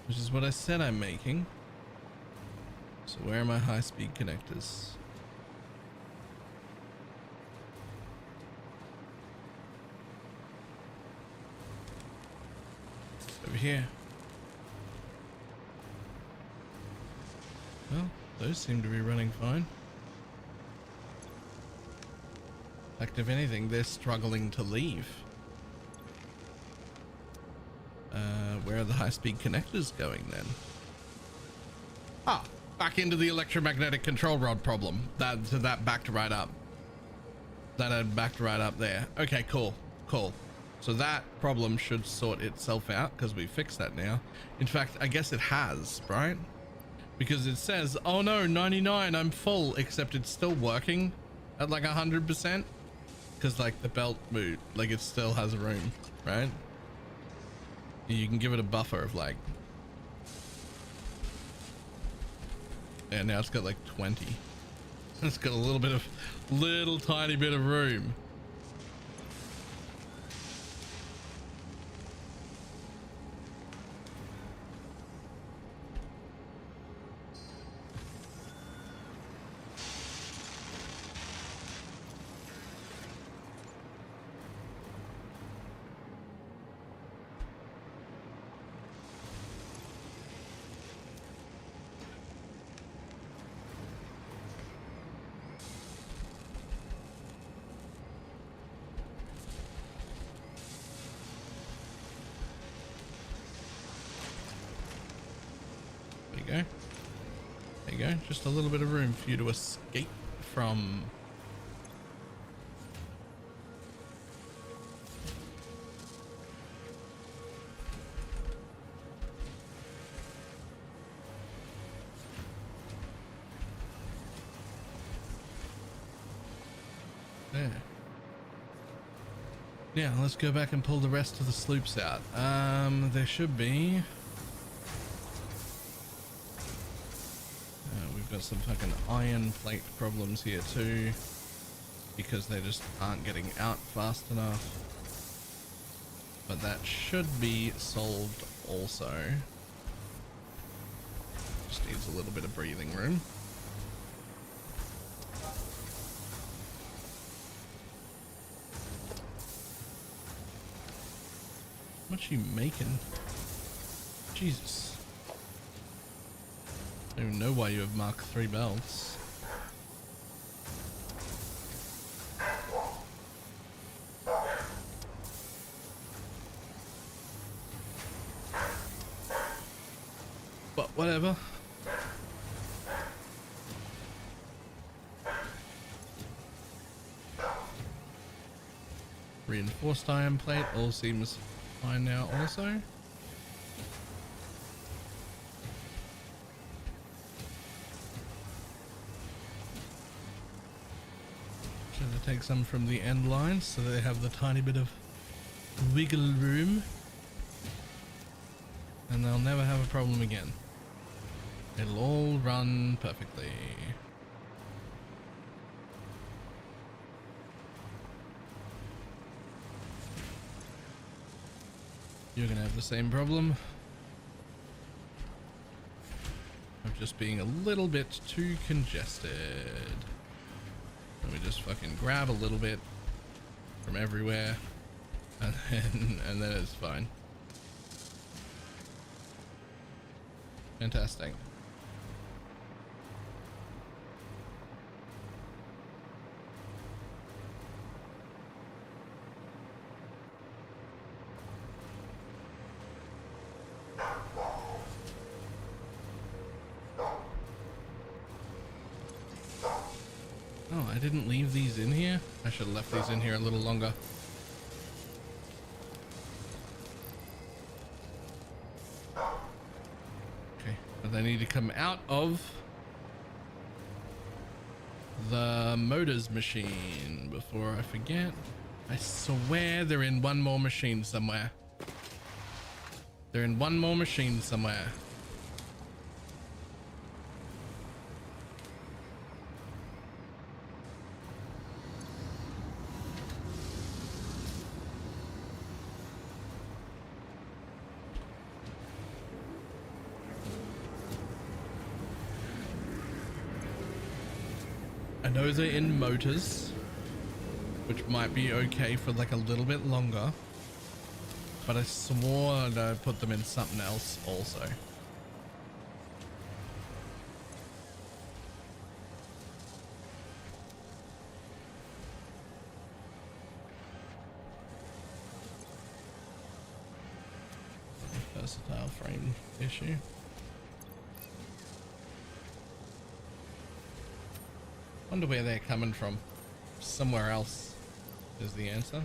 Speaker 1: which is what I said I'm making. So where are my high-speed connectors? Over here. Well, those seem to be running fine. In fact, if anything, they're struggling to leave. Where are the high-speed connectors going then? Ah, back into the electromagnetic control rod problem. That backed right up. That had backed right up there. Okay, cool. So that problem should sort itself out because we fixed that now. In fact, I guess it has, right? Because it says, oh no, 99, I'm full, except it's still working at like 100%. Because like the belt boot, like it still has room, right? You can give it a buffer of like, yeah, now it's got like 20. It's got a little tiny bit of room. There you go. Just a little bit of room for you to escape from. There. Now let's go back and pull the rest of the sloops out. There should be. Got some fucking iron plate problems here too, because they just aren't getting out fast enough, but that should be solved also. Just needs a little bit of breathing room. How much are you making? Jesus. I don't even know why you have Mark III belts. But whatever. Reinforced iron plate all seems fine now also. Take some from the end lines so they have the tiny bit of wiggle room, and they'll never have a problem again. It'll all run perfectly. You're gonna have the same problem. just being a little bit too congested. Let me just fucking grab a little bit from everywhere, and then it's fine. Fantastic. Oh, I didn't leave these in here. I should have left these in here a little longer. Okay, but they need to come out of the motors machine before I forget. I swear they're in one more machine somewhere. They're in one more machine somewhere. I know they're in motors, which might be okay for like a little bit longer, but I swore that I put them in something else also. Versatile frame issue. Wonder where they're coming from. Somewhere else is the answer.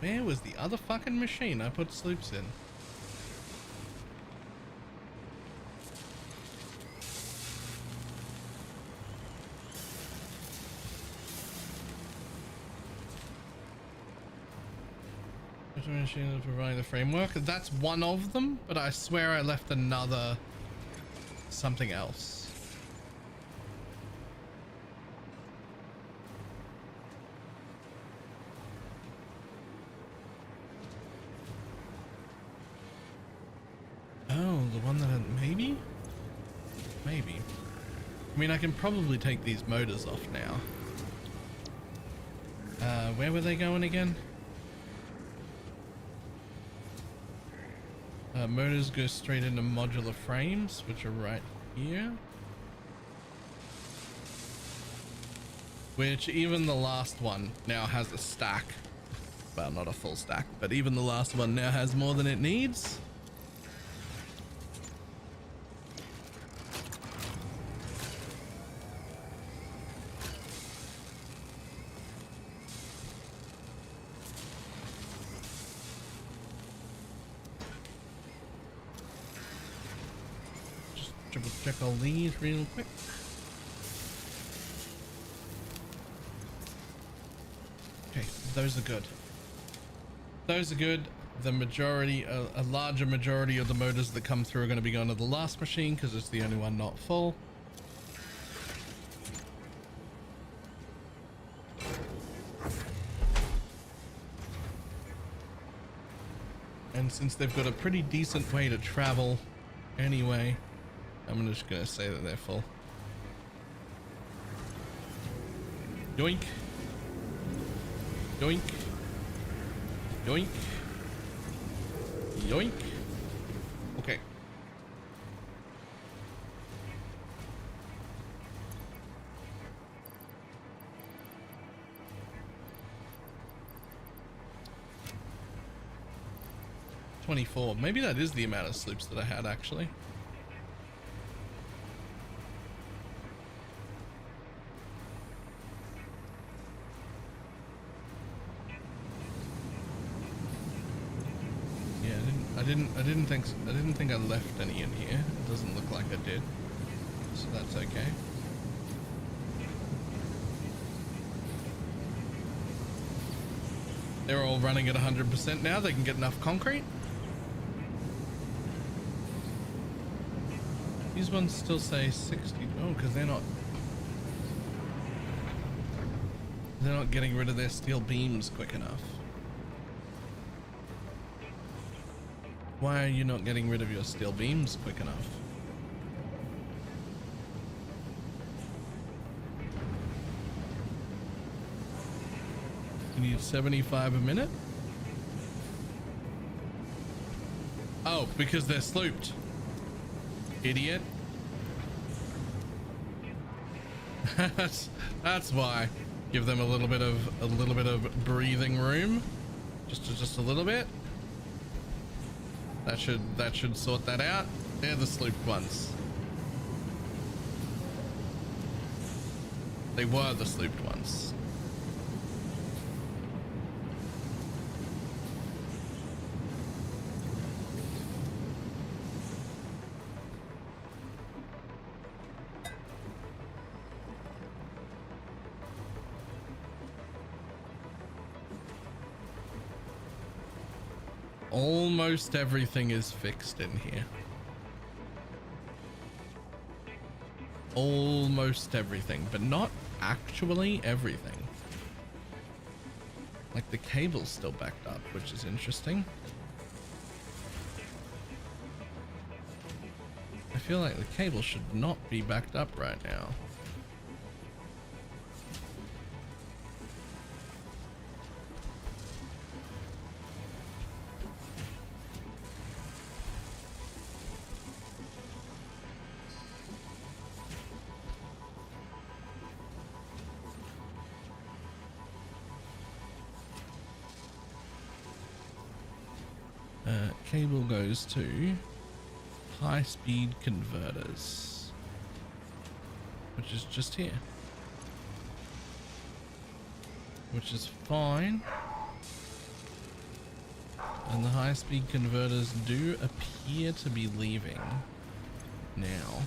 Speaker 1: Where was the other fucking machine I put sloops in? Machine to provide the framework. That's one of them, but I swear I left another something else. Oh, the one that maybe? Maybe. I mean, I can probably take these motors off now. Where were they going again? Motors go straight into modular frames, which are right here. Which even the last one now has a stack. Well, not a full stack, but even the last one now has more than it needs. Triple check all these real quick. Okay, those are good. Those are good. The majority, a larger majority of the motors that come through are going to be going to the last machine because it's the only one not full. And since they've got a pretty decent way to travel anyway, I'm just gonna say that they're full. Yoink. Yoink. Yoink. Yoink. Okay. $24. Maybe that is the amount of sloops that I had actually. I didn't think I left any in here. It doesn't look like I did, so that's okay. They're all running at 100% now. They can get enough concrete. These ones still say 60. Oh, because they're not getting rid of their steel beams quick enough. Why are you not getting rid of your steel beams quick enough? You need 75 a minute? Oh, because they're slooped. Idiot. That's why. Give them a little bit of breathing room. Just a little bit. That should sort that out. They're the slooped ones. They were the slooped ones. Almost everything is fixed in here. Almost everything, but not actually everything. Like the cable's still backed up, which is interesting. I feel like the cable should not be backed up right now. Cable goes to high-speed converters, which is just here, which is fine. And the high-speed converters do appear to be leaving now.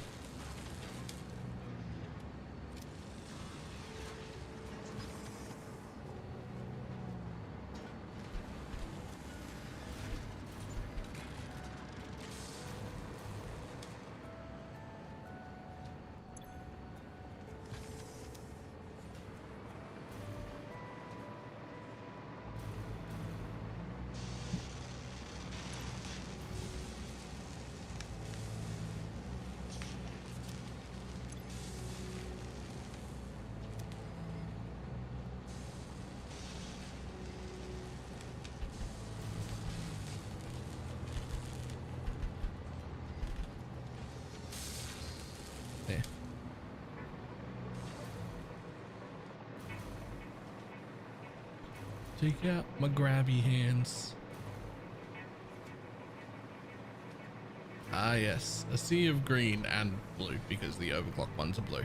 Speaker 1: Take out my grabby hands. Ah yes, a sea of green and blue because the overclock ones are blue.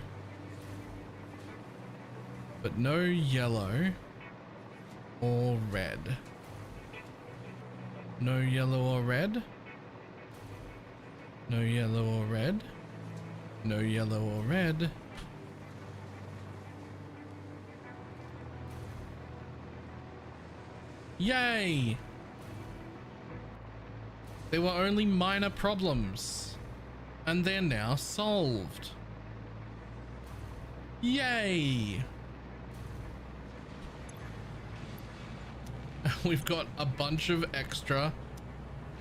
Speaker 1: But no yellow or red. No yellow or red. No yellow or red. No yellow or red. Yay! They were only minor problems, and they're now solved. Yay! We've got a bunch of extra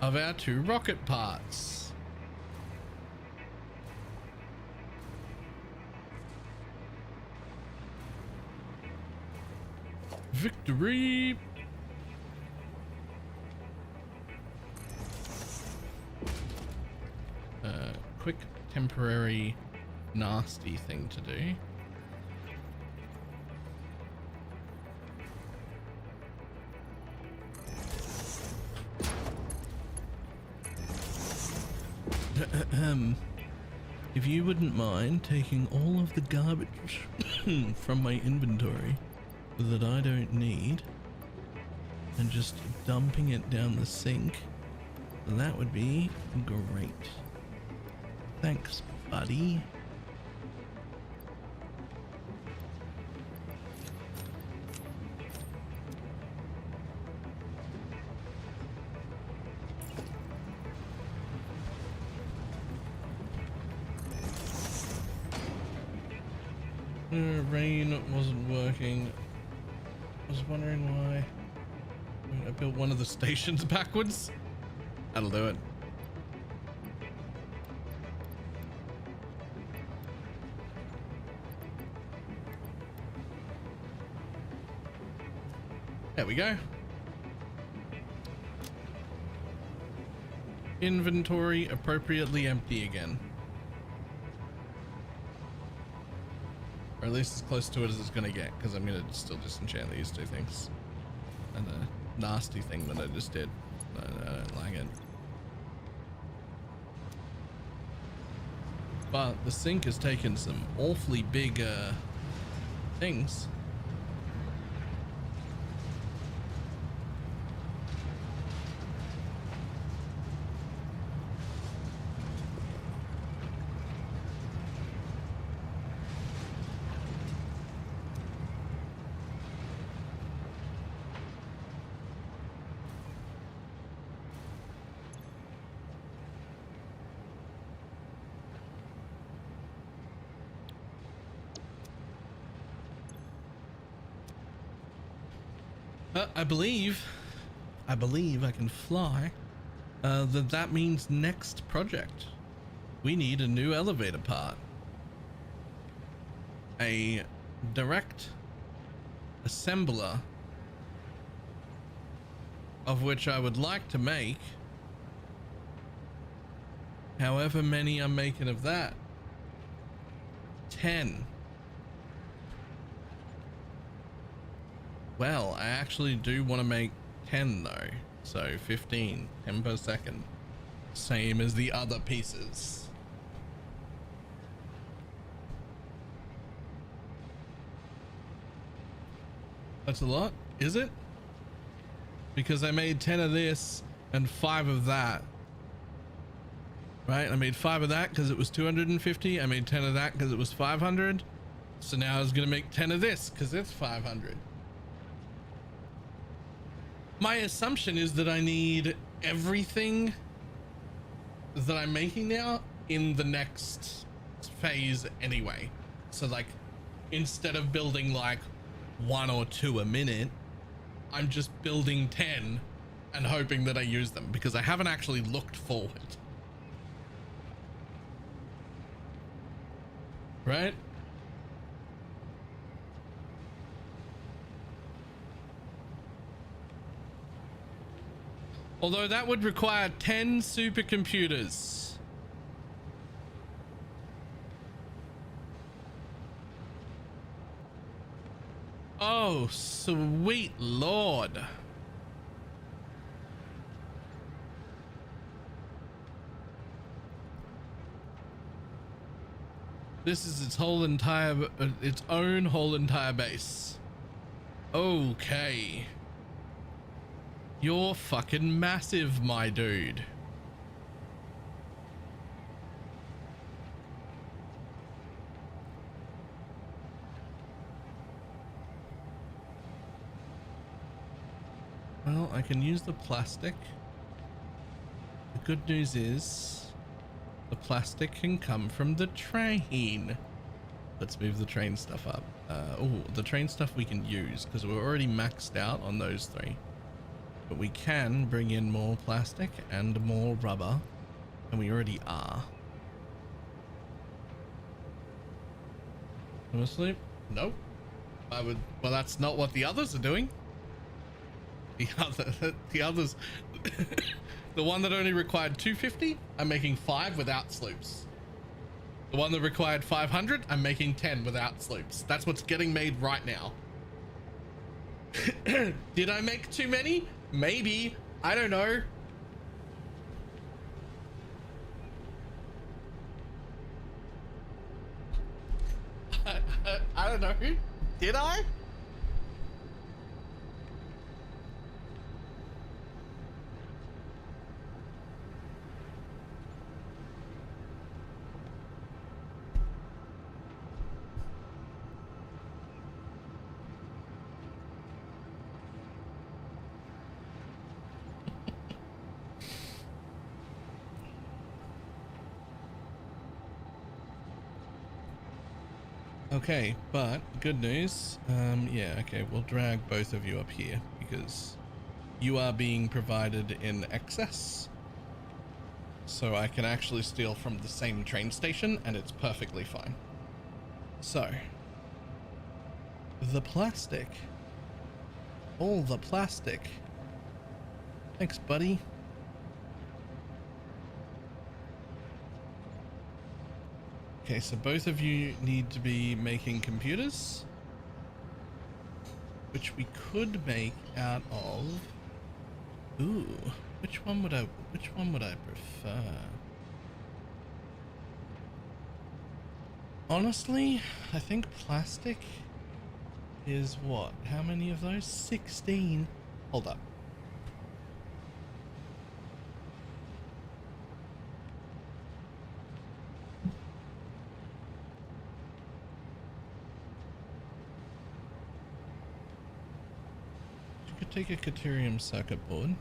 Speaker 1: of our 2 rocket parts. Victory! Quick temporary nasty thing to do. If you wouldn't mind taking all of the garbage from my inventory that I don't need and just dumping it down the sink, that would be great. Thanks, buddy. Rain wasn't working. I was wondering why. I built one of the stations backwards. That'll do it. There we go. Inventory appropriately empty again. Or at least as close to it as it's gonna get, because I'm gonna still disenchant these two things. And the nasty thing that I just did. I don't like it. But the sink has taken some awfully big things. I believe I can fly. That means next project. We need a new elevator part. A direct assembler, of which I would like to make however many I'm making of that. 10. Well, I actually do want to make 10 though. So 15, 10 per second. Same as the other pieces. That's a lot, is it? Because I made 10 of this and 5 of that. Right? I made 5 of that because it was 250. I made 10 of that because it was 500. So now I was going to make 10 of this because it's 500. My assumption is that I need everything that I'm making now in the next phase anyway. So like, instead of building like 1 or 2 a minute, I'm just building 10 and hoping that I use them, because I haven't actually looked forward. Right? Although that would require 10 supercomputers. Oh, sweet Lord. This is its whole entire, its own whole entire base. Okay. You're fucking massive, my dude. Well, I can use the plastic. The good news is the plastic can come from the train. Let's move the train stuff up. Oh, the train stuff we can use because we're already maxed out on those 3. But we can bring in more plastic and more rubber, and we already are. Honestly, nope. I would. Well, that's not what the others are doing. The others, the one that only required 250, I'm making 5 without sloops. The one that required 500, I'm making 10 without sloops. That's what's getting made right now. Did I make too many? Maybe. I don't know. I don't know. Did I? Okay, but good news. Yeah, okay, we'll drag both of you up here because you are being provided in excess. So I can actually steal from the same train station and it's perfectly fine. So, the plastic. All the plastic. Thanks, buddy. Okay, so both of you need to be making computers, which we could make out of. Ooh, which one would I prefer? Honestly, I think plastic is what? How many of those? 16. Hold up. You could take a Caterium circuit board.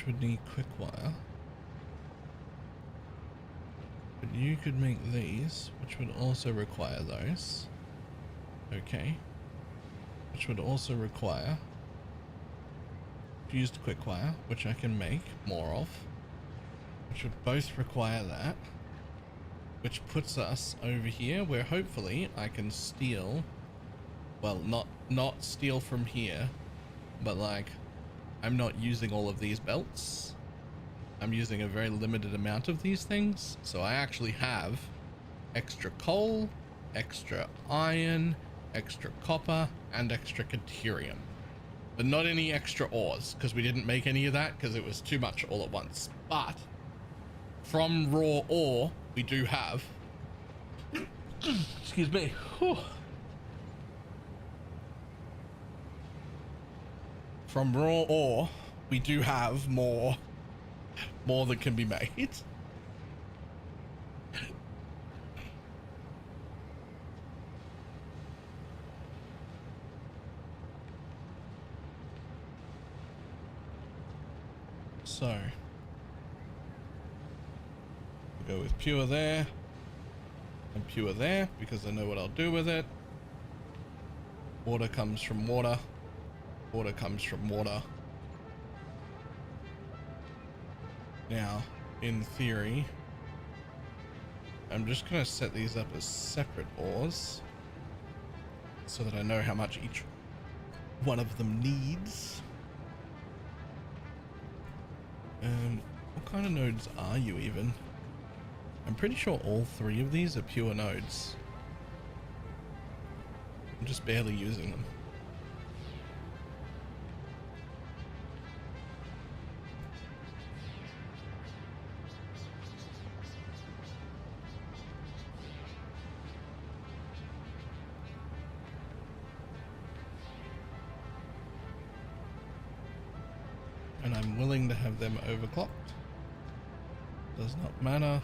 Speaker 1: Would need quick wire, but you could make these, which would also require those. Okay, which would also require fused quick wire, which I can make more of, which would both require that, which puts us over here where hopefully I can steal, well, not steal from here, but like I'm not using all of these belts. I'm using a very limited amount of these things. So I actually have extra coal, extra iron, extra copper, and extra Caterium. But not any extra ores, because we didn't make any of that because it was too much all at once. But from raw ore, we do have... Excuse me. Whew. From raw ore, we do have more that can be made. So, we'll go with pure there and pure there because I know what I'll do with it. Water comes from water. Water comes from water. Now, in theory, I'm just going to set these up as separate ores so that I know how much each one of them needs. What kind of nodes are you even? I'm pretty sure all three of these are pure nodes. I'm just barely using them. And I'm willing to have them overclocked. Does not matter.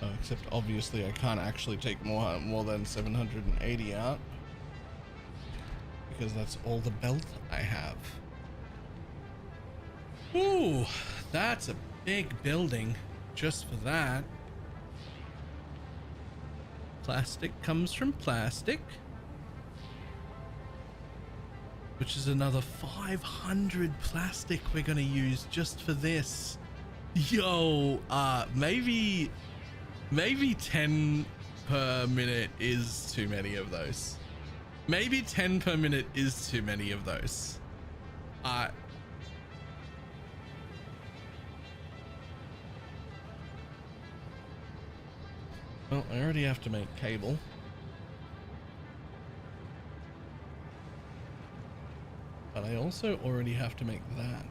Speaker 1: Oh, except obviously I can't actually take more than 780 out because that's all the belt I have. Ooh, that's a big building just for that. Plastic comes from plastic, which is another 500 plastic we're gonna use just for this. Yo, maybe 10 per minute is too many of those. Maybe 10 per minute is too many of those. Well, I already have to make cable. But I also already have to make that.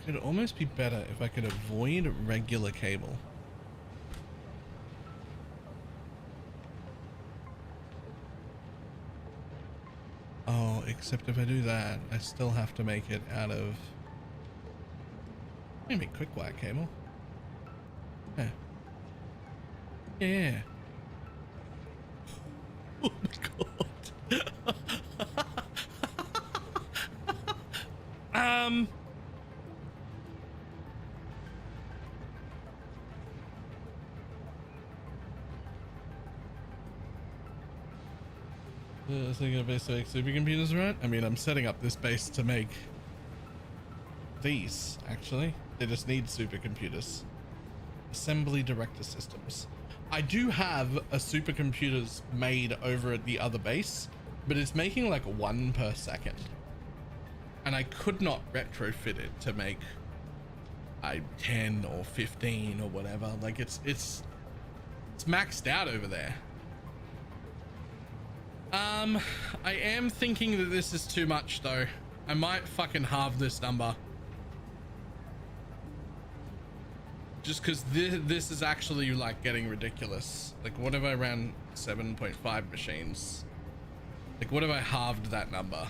Speaker 1: It'd almost be better if I could avoid regular cable. Oh, except if I do that, I still have to make it out of... Let me make quick wire cable. Yeah. Yeah. Oh my god. Setting up a base to make supercomputers, right? I mean, I'm setting up this base to make these, actually. They just need supercomputers. Assembly director systems. I do have a supercomputers made over at the other base, but it's making like 1 per second. And I could not retrofit it to make 10 or 15 or whatever. Like it's maxed out over there. I am thinking that this is too much though. I might fucking halve this number. Just because this is actually like getting ridiculous. Like what if I ran 7.5 machines? Like what if I halved that number?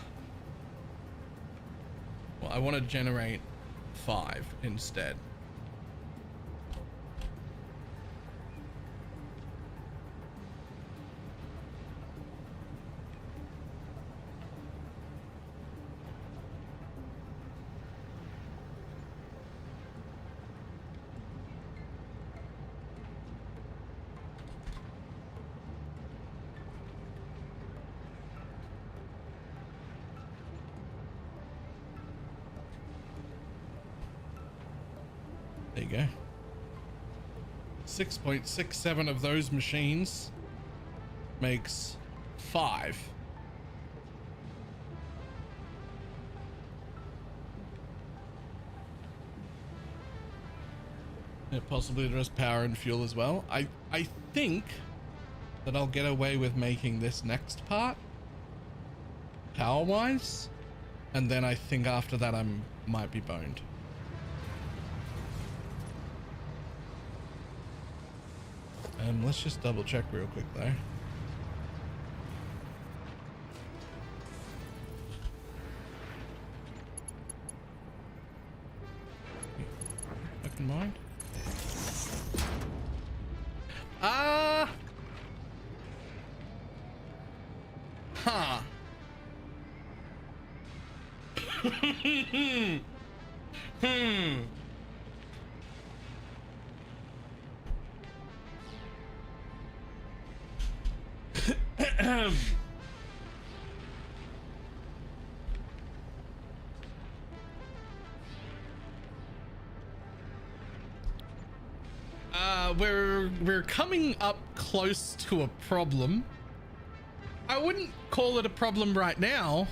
Speaker 1: Well, I want to generate 5 instead. There you go. 6.67 of those machines makes 5. Yeah, possibly address power and fuel as well. I think that I'll get away with making this next part power wise, and then I think after that I might be boned. Let's just double check real quick though. Fucking mind. Huh. We're coming up close to a problem. I wouldn't call it a problem right now,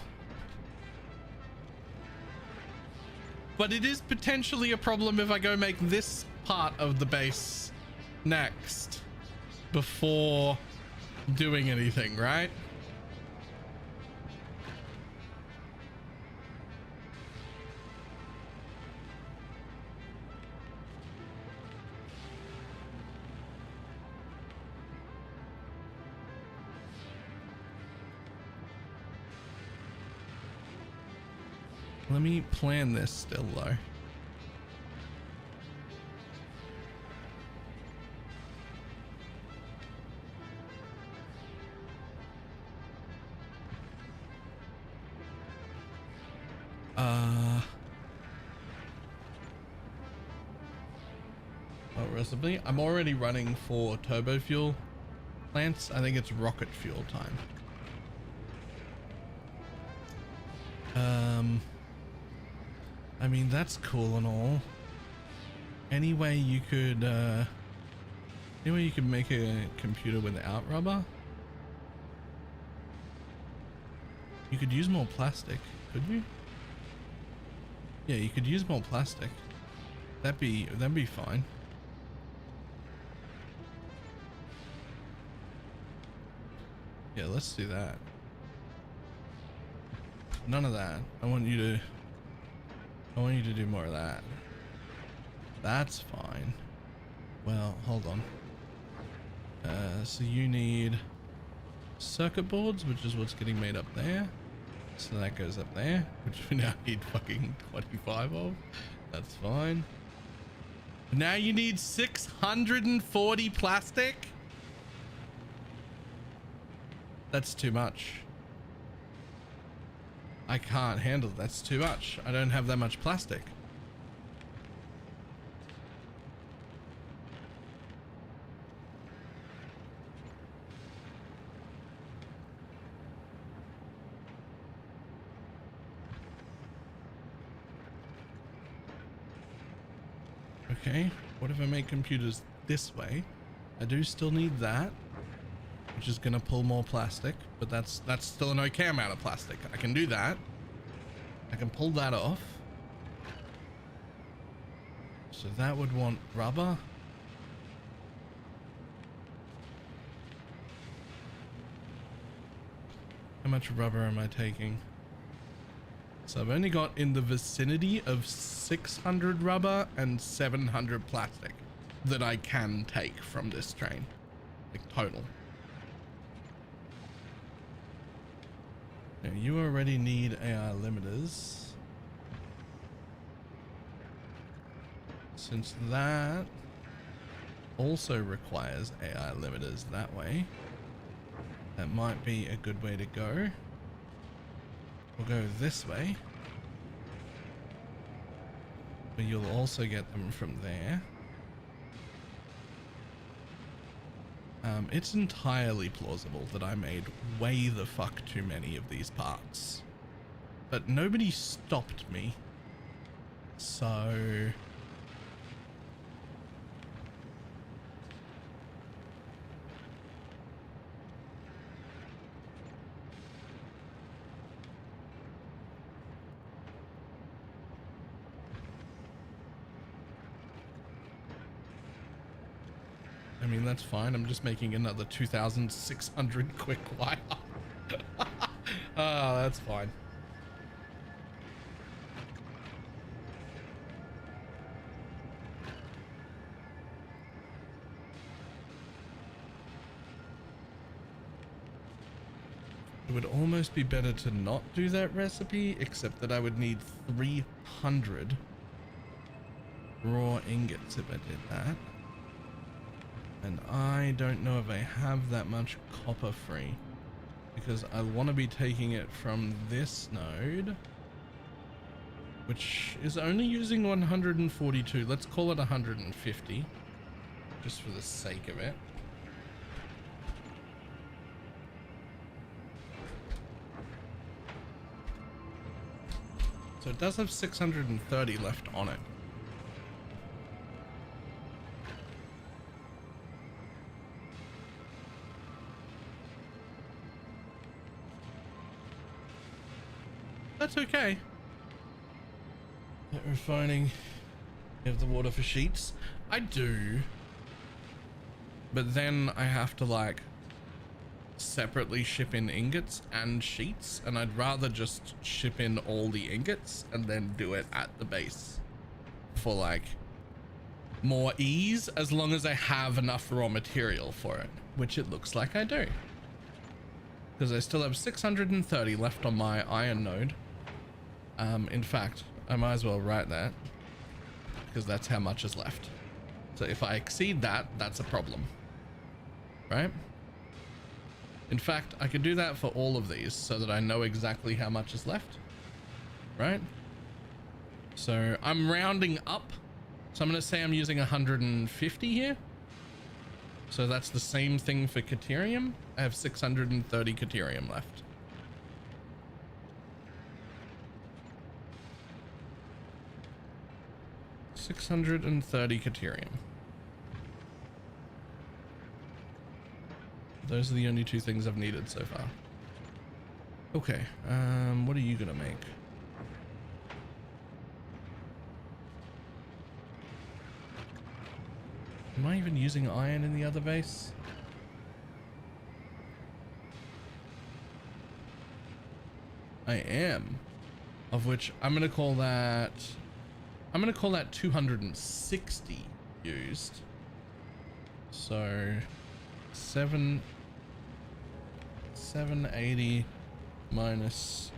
Speaker 1: but it is potentially a problem if I go make this part of the base next before doing anything, right? Let me plan this still though. Oh, recipe. I'm already running for turbo fuel plants. I think it's rocket fuel time. I mean, that's cool and all. Any way you could make a computer without rubber? You could use more plastic, could you? Yeah, you could use more plastic. That'd be fine. Yeah, let's do that. None of that. I want you to do more of that. That's fine. Well, hold on. So you need circuit boards, which is what's getting made up there. So that goes up there, which we now need fucking 25 of. That's fine. Now you need 640 plastic. That's too much. I can't handle it. That's too much. I don't have that much plastic. Okay, what if I make computers this way? I do still need that, which is gonna pull more plastic, but that's still an okay amount of plastic. I can do that. I can pull that off. So that would want rubber. How much rubber am I taking? So I've only got in the vicinity of 600 rubber and 700 plastic that I can take from this train, like total. Now you already need AI limiters. Since that also requires AI limiters that way, that might be a good way to go. We'll go this way, but you'll also get them from there. It's entirely plausible that I made way the fuck too many of these parts, but nobody stopped me, so I mean, that's fine. I'm just making another 2,600 quick wire. That's fine. It would almost be better to not do that recipe, except that I would need 300 raw ingots if I did that. And I don't know if I have that much copper free, because I want to be taking it from this node, which is only using 142. Let's call it 150, just for the sake of it. So it does have 630 left on it. That's okay. That refining. You have the water for sheets. I do. But then I have to like separately ship in ingots and sheets, and I'd rather just ship in all the ingots and then do it at the base for like more ease, as long as I have enough raw material for it, which it looks like I do, because I still have 630 left on my iron node. In fact, I might as well write that, because that's how much is left. So if I exceed that, that's a problem, right? In fact, I could do that for all of these so that I know exactly how much is left, right? So I'm rounding up. So I'm going to say I'm using 150 here. So that's the same thing for Caterium. I have 630 Caterium left. $630 Caterium. Those are the only two things I've needed so far. Okay, what are you gonna make? Am I even using iron in the other base? I am. Of which I'm gonna call that 260 used. So 780 minus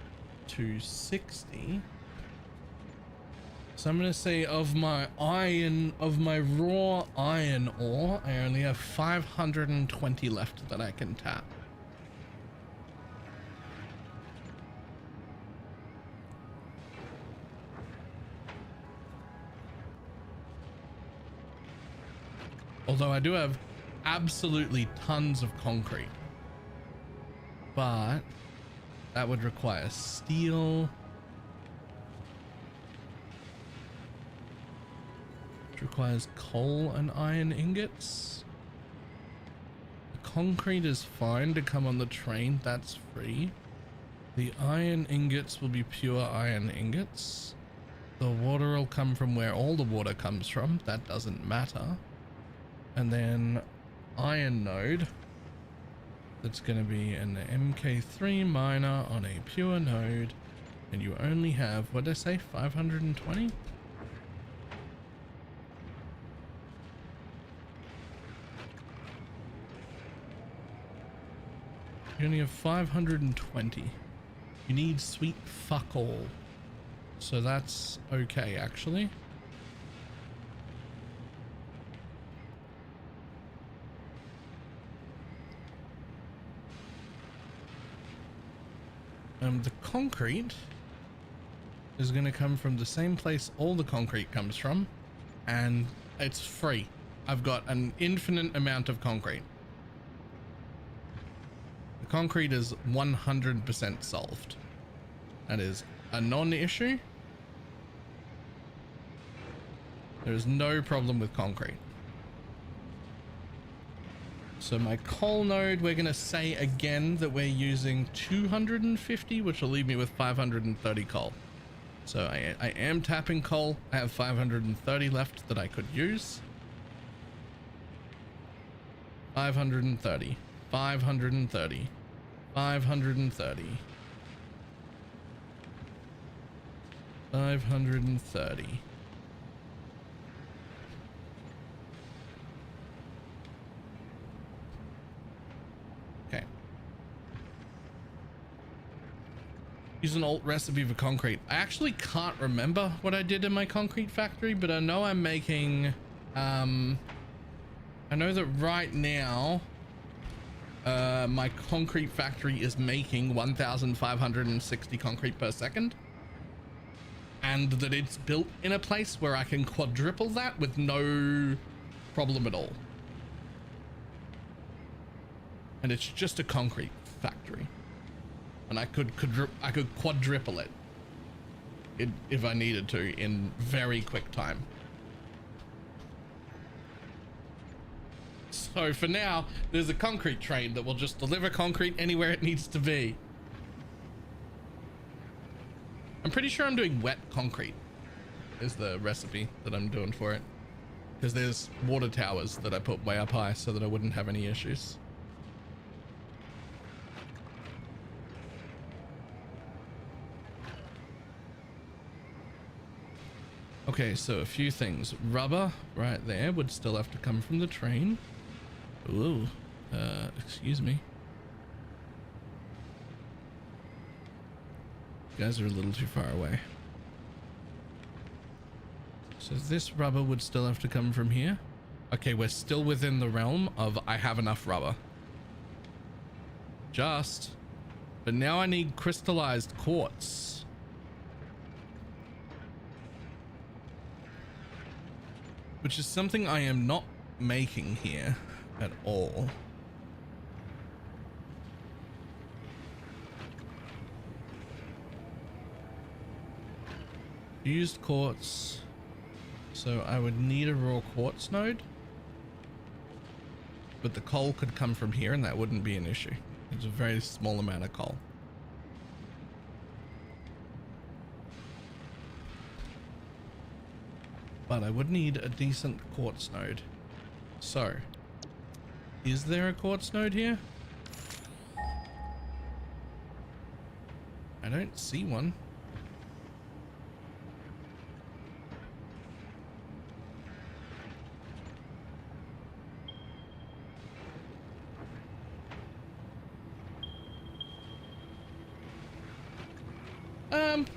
Speaker 1: to 60. So I'm going to say of my raw iron ore, I only have 520 left that I can tap. Although I do have absolutely tons of concrete, but that would require steel. Requires coal and iron ingots. The concrete is fine to come on the train, that's free. The iron ingots will be pure iron ingots. The water will come from where all the water comes from, that doesn't matter. And then iron node, that's going to be an MK3 miner on a pure node, and you only have, what did I say, 520? You only have 520. You need sweet fuck all. So that's okay, actually. The concrete is going to come from the same place all the concrete comes from, and it's free. I've got an infinite amount of concrete. The concrete is 100% solved. That is a non-issue. There is no problem with concrete. So my coal node, we're going to say again that we're using 250, which will leave me with 530 coal. So I am tapping coal. I have 530 left that I could use. 530, 530, 530, 530. Okay. Use an alt recipe for concrete. I actually can't remember what I did in my concrete factory, but I know I'm making, I know that right now, my concrete factory is making 1,560 concrete per second, and that it's built in a place where I can quadruple that with no problem at all. And it's just a concrete factory, and I could quadruple it if I needed to in very quick time. So for now, there's a concrete train that will just deliver concrete anywhere it needs to be. I'm pretty sure I'm doing wet concrete is the recipe that I'm doing for it, because there's water towers that I put way up high so that I wouldn't have any issues. Okay, so a few things. Rubber right there would still have to come from the train. Ooh, excuse me. You guys are a little too far away. So this rubber would still have to come from here. Okay, we're still within the realm of I have enough rubber. But now I need crystallized quartz. Which is something I am not making here at all. Used quartz. So I would need a raw quartz node. But the coal could come from here and that wouldn't be an issue. It's a very small amount of coal. But I would need a decent quartz node. So, is there a quartz node here? I don't see one.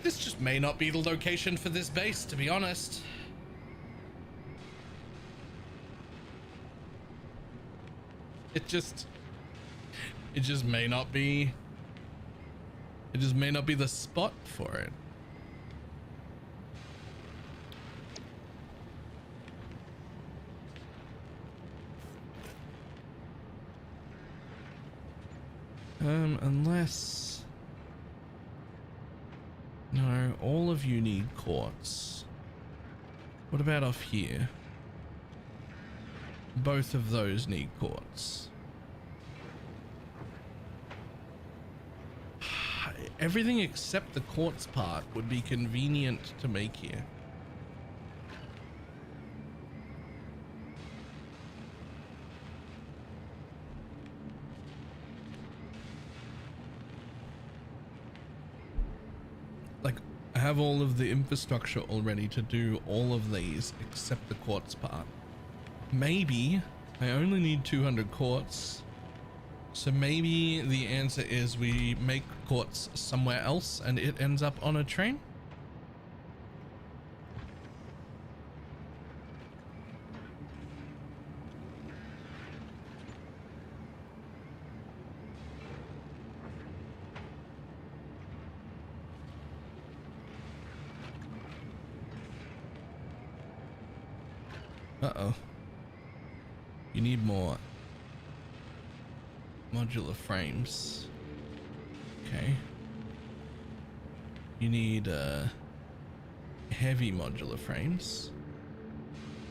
Speaker 1: This just may not be the location for this base, to be honest. It just may not be. It just may not be the spot for it. Unless... No, all of you need quartz. What about off here? Both of those need quartz. Everything except the quartz part would be convenient to make here. Like, I have all of the infrastructure already to do all of these except the quartz part. Maybe I only need 200 quartz. So maybe the answer is we make quartz somewhere else and it ends up on a train. Uh-oh. You need more modular frames. Okay. You need heavy modular frames.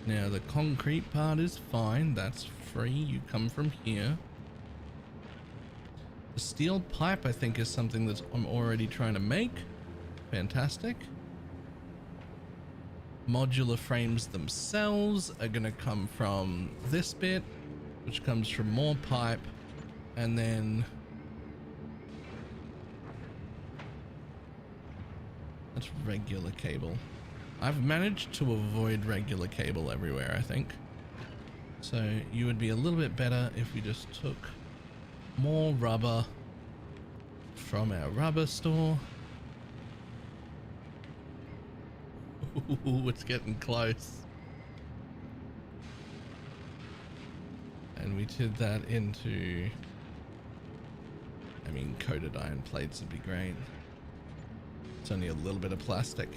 Speaker 1: Now the concrete part is fine. That's free. You come from here. The steel pipe I think is something that I'm already trying to make. Fantastic. Modular frames themselves are gonna come from this bit, which comes from more pipe, and then that's regular cable. I've managed to avoid regular cable everywhere, I think. So you would be a little bit better if we just took more rubber from our rubber store. Ooh, it's getting close. And we did that into, I mean, coated iron plates would be great. It's only a little bit of plastic.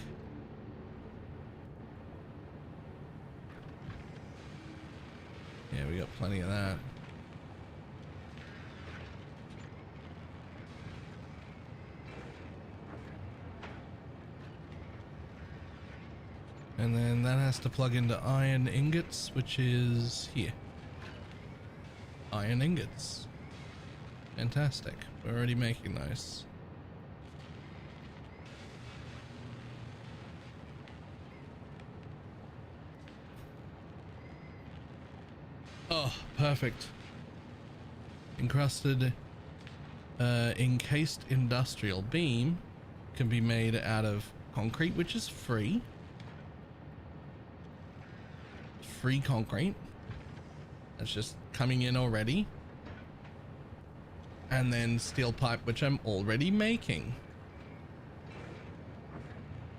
Speaker 1: Yeah, we got plenty of that. And then that has to plug into iron ingots, which is here. Iron ingots. Fantastic. We're already making those. Oh, perfect. Encrusted, encased industrial beam can be made out of concrete, which is free. Free concrete. That's just coming in already. And then steel pipe, which I'm already making.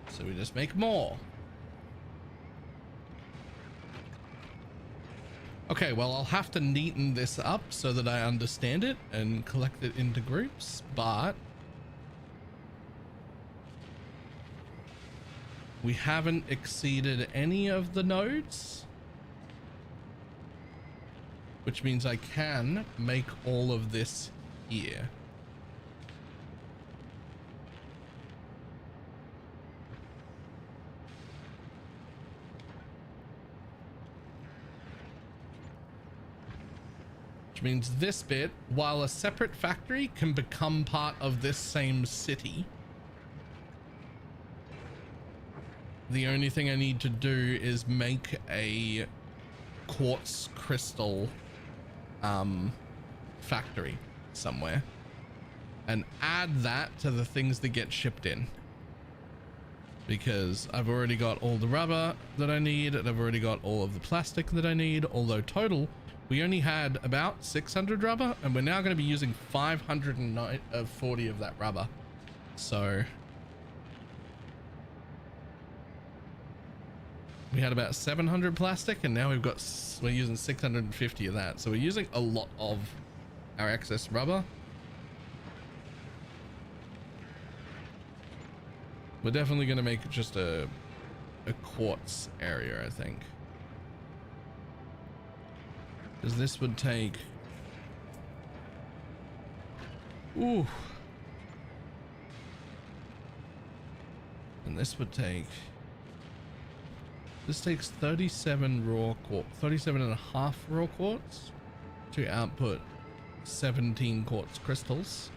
Speaker 1: So we just make more. Okay, well, I'll have to neaten this up so that I understand it and collect it into groups, but we haven't exceeded any of the nodes, which means I can make all of this here. Which means this bit, while a separate factory, can become part of this same city. The only thing I need to do is make a quartz crystal factory somewhere and add that to the things that get shipped in, because I've already got all the rubber that I need and I've already got all of the plastic that I need, although total we only had about 600 rubber and we're now going to be using 540 of that rubber. So we had about 700 plastic, and now we're using 650 of that. So we're using a lot of our excess rubber. We're definitely going to make just a quartz area, I think. Because this would take... Ooh. And this would take... This takes 37 raw quartz, 37 and a half raw quartz to output 17 quartz crystals.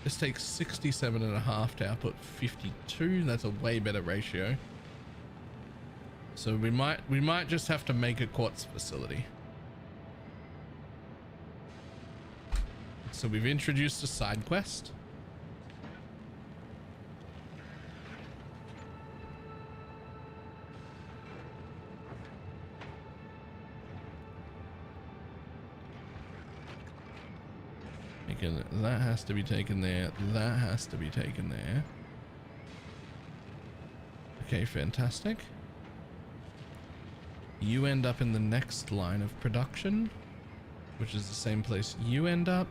Speaker 1: This takes 67 and a half to output 52. That's a way better ratio. So we might just have to make a quartz facility. So we've introduced a side quest. That has to be taken there. That has to be taken there. Okay, fantastic. You end up in the next line of production, which is the same place you end up.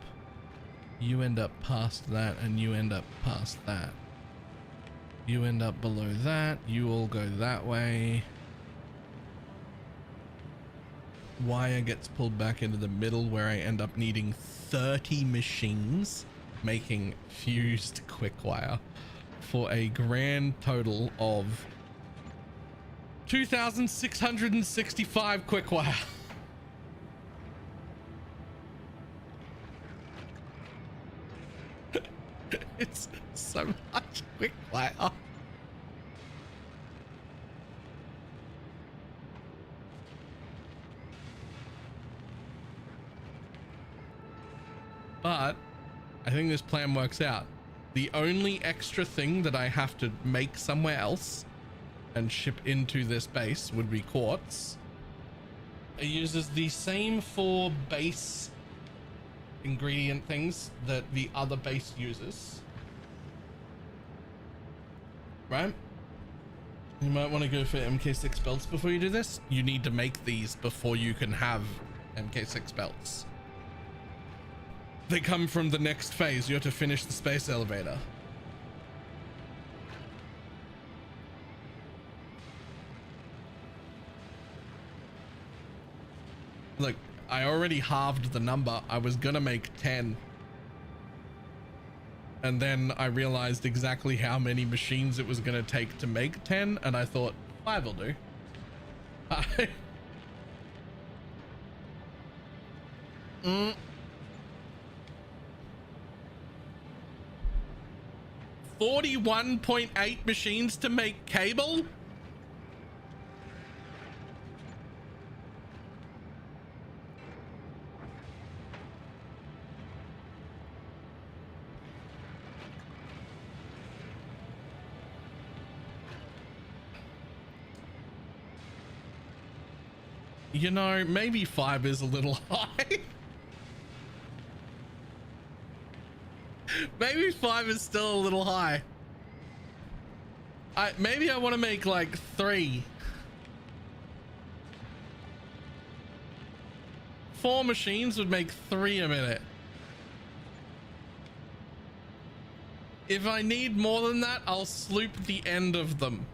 Speaker 1: You end up past that, and you end up past that. You end up below that. You all go that way. Wire gets pulled back into the middle, where I end up needing 30 machines making fused quick wire for a grand total of 2,665 quick wire. It's so much quick wire. But I think this plan works out. The only extra thing that I have to make somewhere else and ship into this base would be quartz. It uses the same 4 base ingredient things that the other base uses. Right? You might want to go for MK6 belts before you do this. You need to make these before you can have MK6 belts. They come from the next phase. You have to finish the space elevator. Look, I already halved the number. I was gonna make 10. And then I realized exactly how many machines it was gonna take to make 10, and I thought 5 will do. 41.8 machines to make cable? You know, maybe 5 is a little high. Maybe 5 is still a little high. Maybe I want to make like 3. 4 machines would make 3 a minute. If I need more than that, I'll sloop the end of them.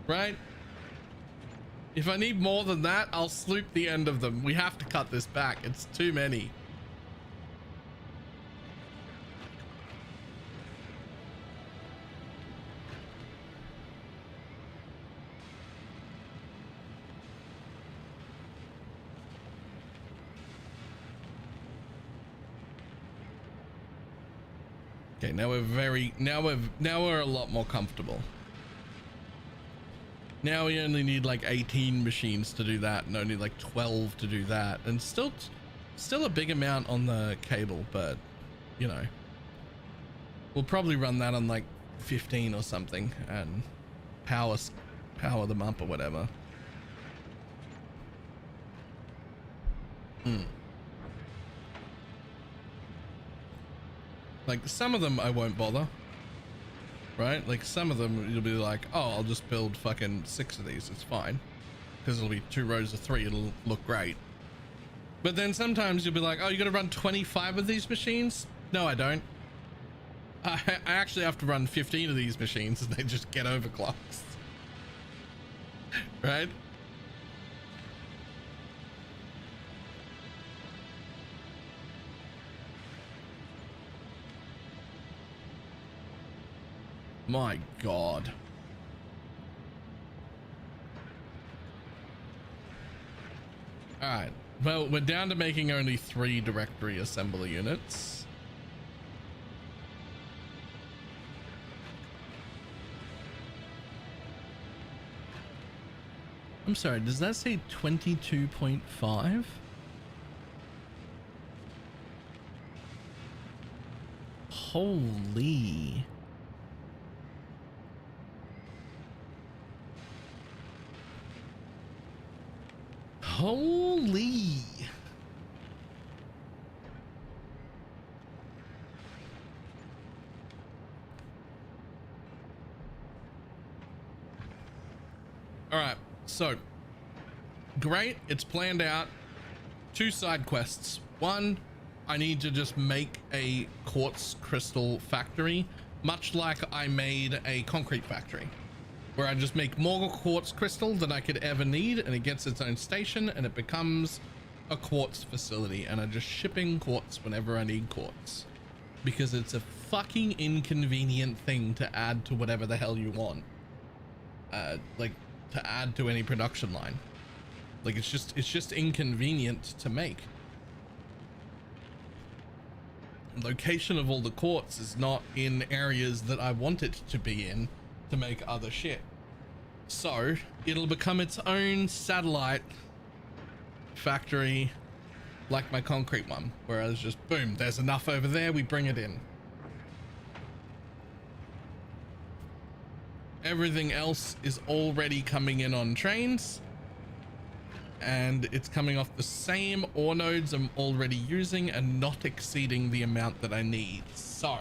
Speaker 1: Right? If I need more than that, I'll sloop the end of them. We have to cut this back. It's too many. Okay, now we're a lot more comfortable. Now we only need like 18 machines to do that, and only like 12 to do that, and still a big amount on the cable, but you know, we'll probably run that on like 15 or something and power them up or whatever. Like some of them I won't bother. right? Like some of them you'll be like, oh, I'll just build fucking 6 of these, it's fine, because it'll be 2 rows of 3, it'll look great. But then sometimes you'll be like, oh, you gotta run 25 of these machines? No, I don't. I actually have to run 15 of these machines and they just get overclocked. Right? My God. All right. Well, we're down to making only 3 directory assembly units. I'm sorry, does that say 22.5? Holy. Holy. All right, so great, it's planned out. 2 side quests. 1, I need to just make a quartz crystal factory, much like I made a concrete factory, where I just make more quartz crystal than I could ever need, and it gets its own station and it becomes a quartz facility, and I'm just shipping quartz whenever I need quartz, because it's a fucking inconvenient thing to add to whatever the hell you want, like to add to any production line. Like it's just inconvenient to make. Location of all the quartz is not in areas that I want it to be in to make other shit. So it'll become its own satellite factory, like my concrete one, where I was just boom, there's enough over there, we bring it in. Everything else is already coming in on trains, and it's coming off the same ore nodes I'm already using and not exceeding the amount that I need. So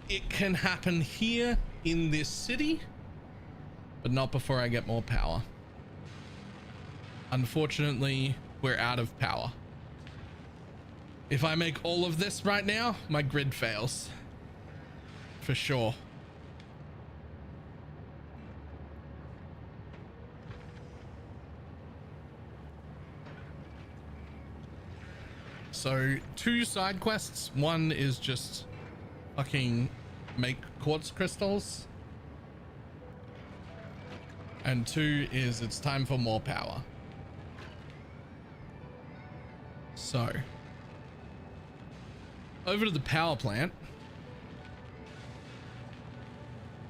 Speaker 1: it can happen here in this city, but not before I get more power. Unfortunately, we're out of power. If I make all of this right now, my grid fails for sure. So 2 side quests. 1 is just fucking make quartz crystals, and 2 is it's time for more power. So over to the power plant,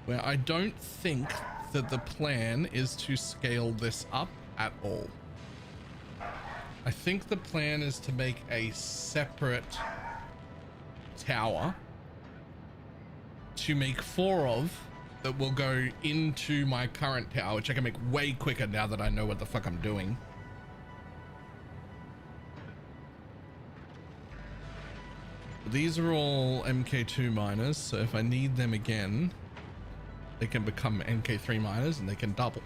Speaker 1: where I don't think that the plan is to scale this up at all. I think the plan is to make a separate tower to make 4 of that will go into my current tower, which I can make way quicker now that I know what the fuck I'm doing. These are all MK2 miners, so if I need them again, they can become MK3 miners and they can double.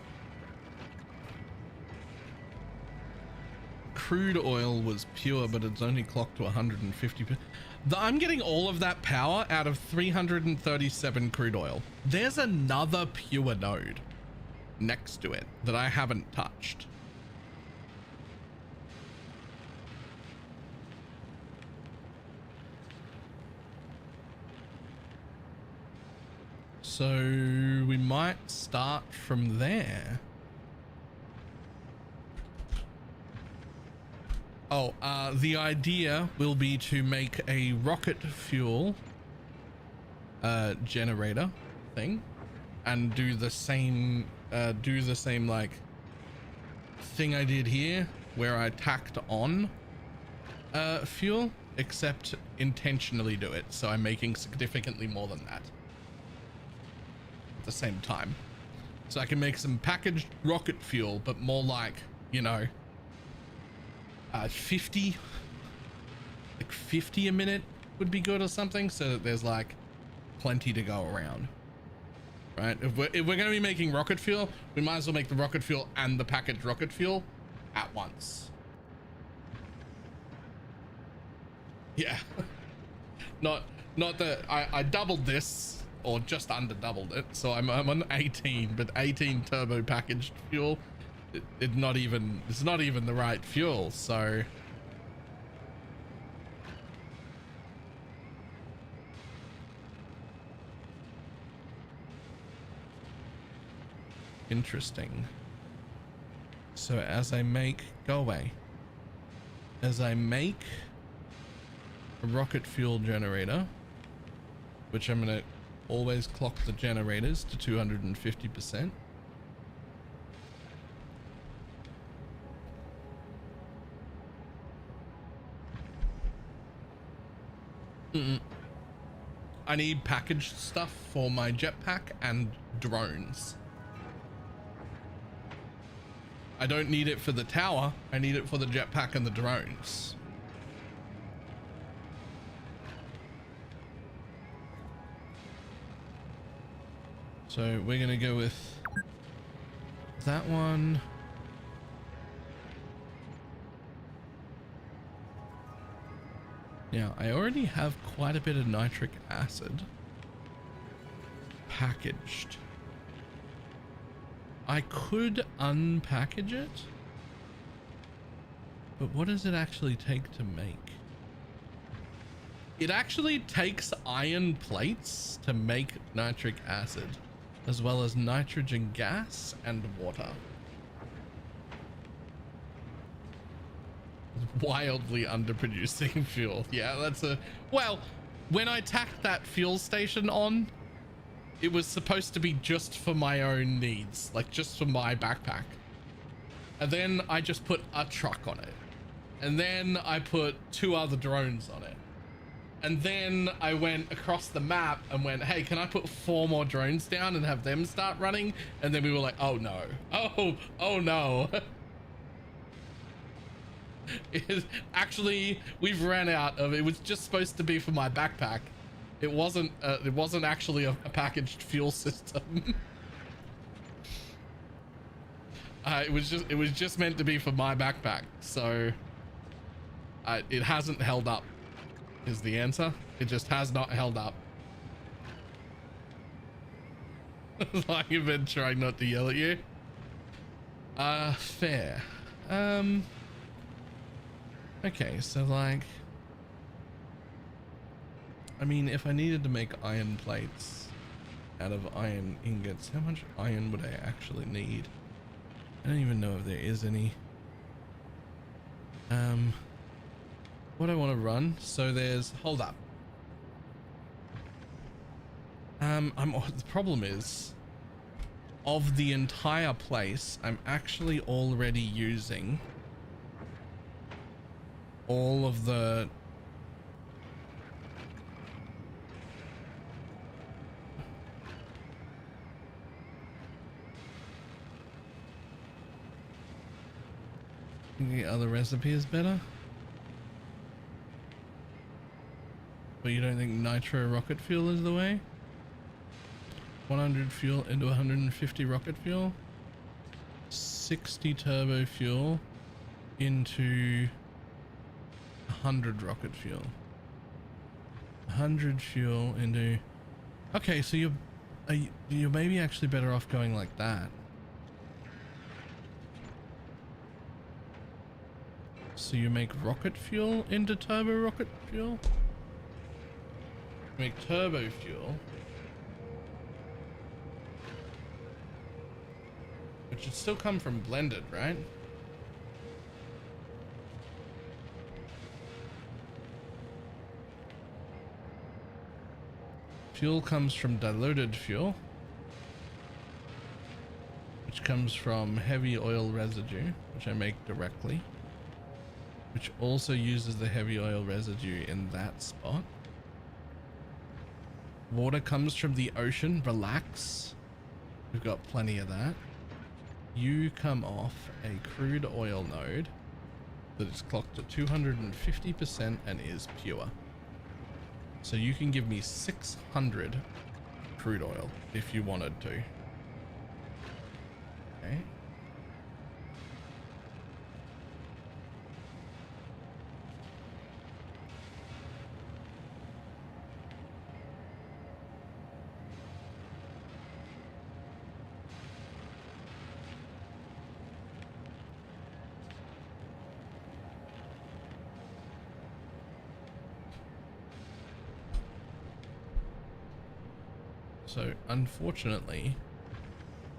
Speaker 1: Crude oil was pure, but it's only clocked to 150. I'm getting all of that power out of 337 crude oil. There's another pure node next to it that I haven't touched. So we might start from there. Oh, the idea will be to make a rocket fuel generator thing and do the same like thing I did here, where I tacked on fuel, except intentionally do it, so I'm making significantly more than that at the same time. So I can make some packaged rocket fuel, but more like, you know, 50 a minute would be good or something, so that there's like plenty to go around, right? If we're going to be making rocket fuel, we might as well make the rocket fuel and the packaged rocket fuel at once. Yeah. not that I doubled this, or just under doubled it, so I'm on 18, but 18 turbo packaged fuel, it's not even the right fuel. So interesting. So as I make a rocket fuel generator, which I'm gonna always clock the generators to 250%. I need packaged stuff for my jetpack and drones. I don't need it for the tower. I need it for the jetpack and the drones. So we're gonna go with that one. Now, I already have quite a bit of nitric acid packaged. I could unpackage it, but what does it actually take to make? It actually takes iron plates to make nitric acid, as well as nitrogen gas and water. Wildly underproducing fuel. Yeah, that's well, when I tacked that fuel station on, it was supposed to be just for my own needs, like just for my backpack. And then I just put a truck on it. And then I put 2 other drones on it. And then I went across the map and went, hey, can I put 4 more drones down and have them start running? And then we were like, oh no. Oh no. Actually, we've ran out of it. Was just supposed to be for my backpack. It wasn't actually a packaged fuel system. It was just meant to be for my backpack. So it hasn't held up is the answer. It just has not held up. Like, I've been trying not to yell at you. Fair. Okay, so like, I mean, if I needed to make iron plates out of iron ingots, how much iron would I actually need? I don't even know if there is any. What I want to run, so there's, hold up. The problem is, of the entire place, I'm actually already using all of the the other recipe is better, but you don't think nitro rocket fuel is the way? 100 fuel into 150 rocket fuel, 60 turbo fuel into 100 rocket fuel, 100 fuel into, okay, so you're maybe actually better off going like that. So you make rocket fuel into turbo rocket fuel, make turbo fuel, which should still come from blended, right? Fuel comes from diluted fuel, which comes from heavy oil residue, which I make directly, which also uses the heavy oil residue in that spot. Water comes from the ocean, relax. We've got plenty of that. You come off a crude oil node that is clocked at 250% and is pure. So you can give me 600 crude oil if you wanted to. Okay. So unfortunately,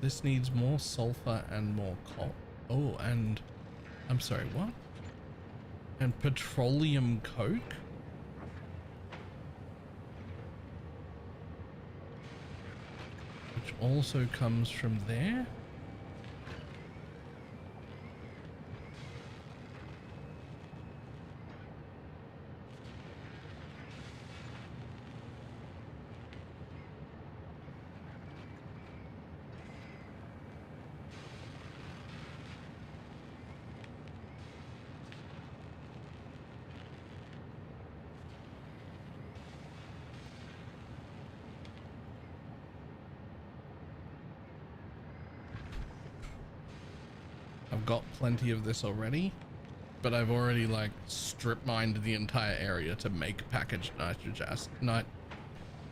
Speaker 1: this needs more sulfur and more coal. Oh, and I'm sorry, what? And petroleum coke? Which also comes from there? I've got plenty of this already, but I've already like strip mined the entire area to make packaged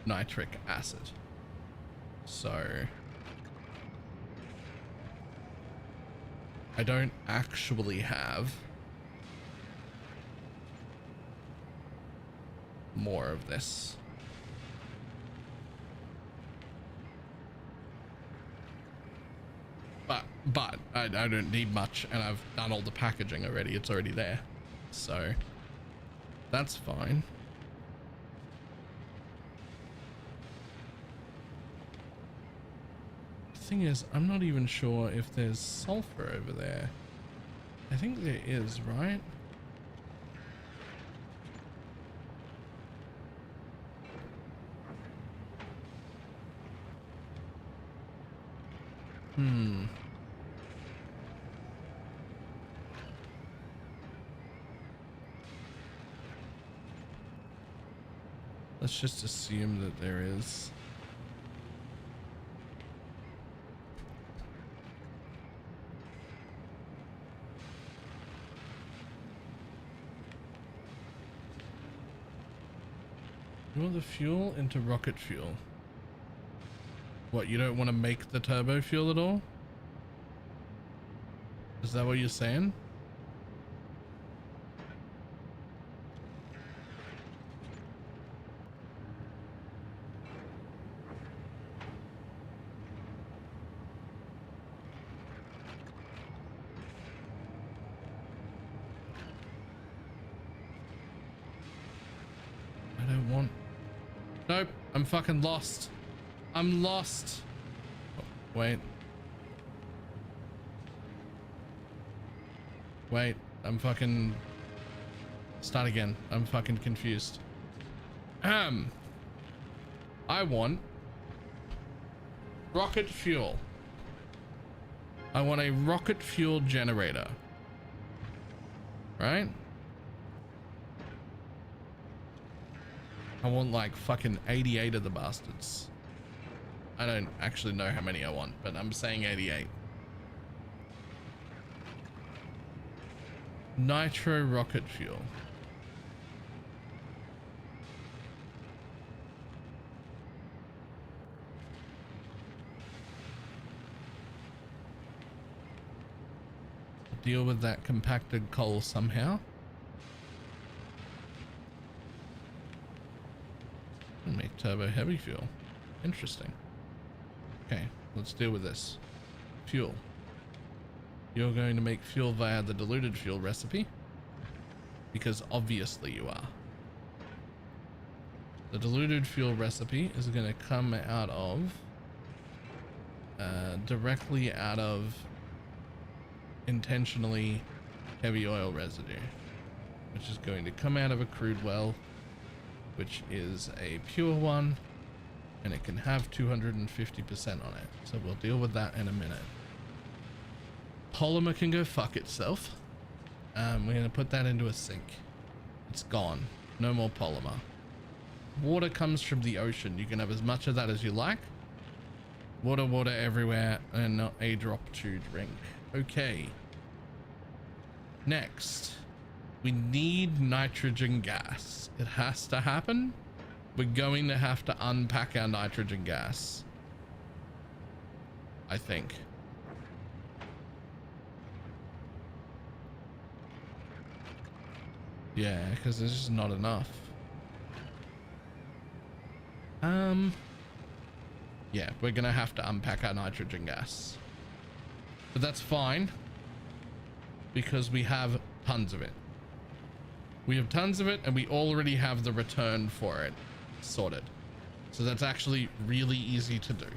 Speaker 1: nitric acid. So I don't actually have more of this. But I don't need much, and I've done all the packaging already. It's already there, so that's fine. The thing is, I'm not even sure if there's sulfur over there. I think there is, right? Let's just assume that there is. You want the fuel into rocket fuel? What, you don't want to make the turbo fuel at all? Is that what you're saying? Nope, I'm fucking lost. I'm lost. Oh, wait. Wait, I'm fucking... Start again. I'm fucking confused. I want rocket fuel. I want a rocket fuel generator. Right? I want like fucking 88 of the bastards. I don't actually know how many I want, but I'm saying 88. Nitro rocket fuel. Deal with that compacted coal somehow. Make turbo heavy fuel. Interesting. Okay, let's deal with this. Fuel. You're going to make fuel via the diluted fuel recipe, because obviously you are. The diluted fuel recipe is going to come out of directly out of intentionally heavy oil residue, which is going to come out of a crude well, which is a pure one, and it can have 250% on it. So we'll deal with that in a minute. Polymer can go fuck itself. We're going to put that into a sink. It's gone. No more polymer. water comes from the ocean. You can have as much of that as you like. Water, water everywhere, and not a drop to drink. Okay. Next, we need nitrogen gas. It has to happen. We're going to have to unpack our nitrogen gas, I think. Yeah, because there's just not enough. Yeah, we're gonna have to unpack our nitrogen gas, but that's fine because we have tons of it. We have tons of it, and we already have the return for it sorted. So that's actually really easy to do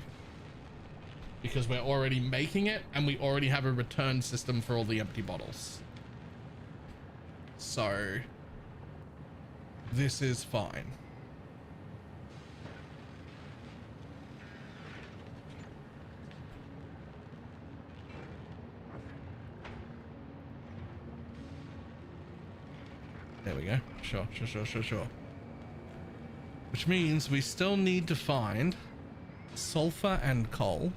Speaker 1: because we're already making it and we already have a return system for all the empty bottles. So this is fine. There we go. Sure. Which means we still need to find sulfur and coal,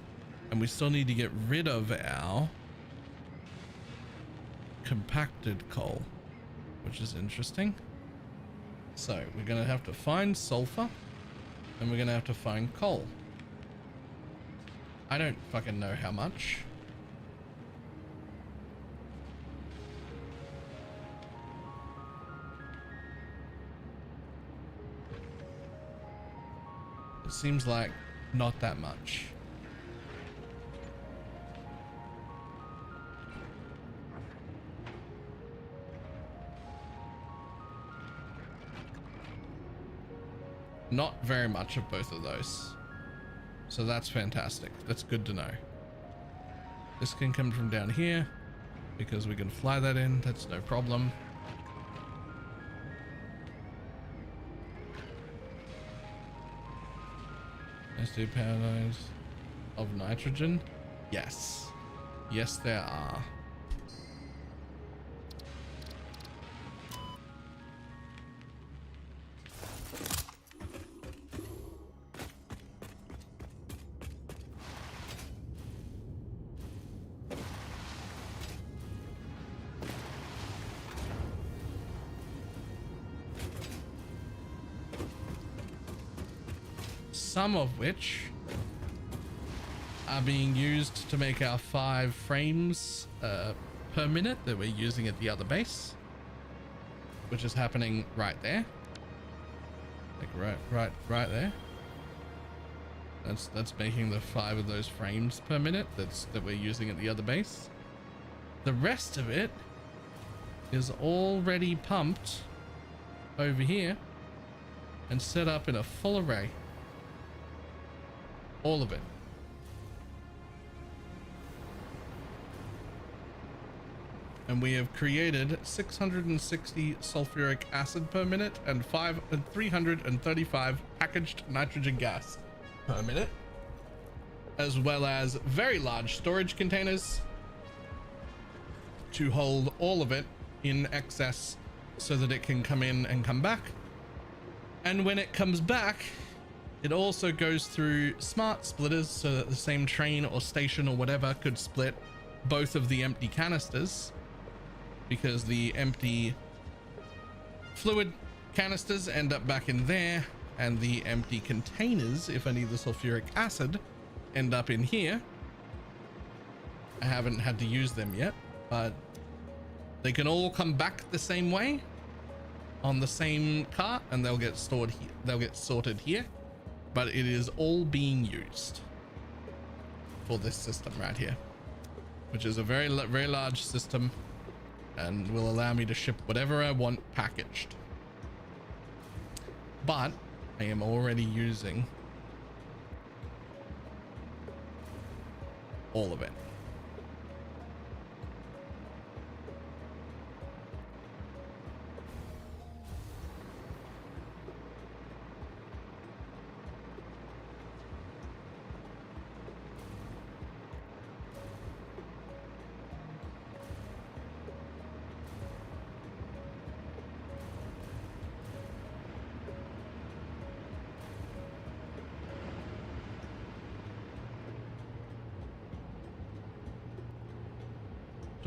Speaker 1: and we still need to get rid of our compacted coal, which is interesting. So we're going to have to find sulfur, and we're going to have to find coal. I don't fucking know how much. It seems like not that much. Not very much of both of those. So that's fantastic. That's good to know. This can come from down here because we can fly that in. That's no problem. SD power lines of nitrogen. Yes. Yes, there are. Some of which are being used to make our 5 frames per minute that we're using at the other base, which is happening right there, like right there. That's making the 5 of those frames per minute that we're using at the other base. The rest of it is already pumped over here and set up in a full array. All of it. And we have created 660 sulfuric acid per minute and 335 packaged nitrogen gas per minute, as well as very large storage containers to hold all of it in excess so that it can come in and come back. And when it comes back, it also goes through smart splitters so that the same train or station or whatever could split both of the empty canisters, because the empty fluid canisters end up back in there and the empty containers, if any of the sulfuric acid, end up in here. I haven't had to use them yet, but they can all come back the same way on the same cart and they'll get stored here. They'll get sorted here. But it is all being used for this system right here, which is a very large system and will allow me to ship whatever I want packaged. But I am already using all of it.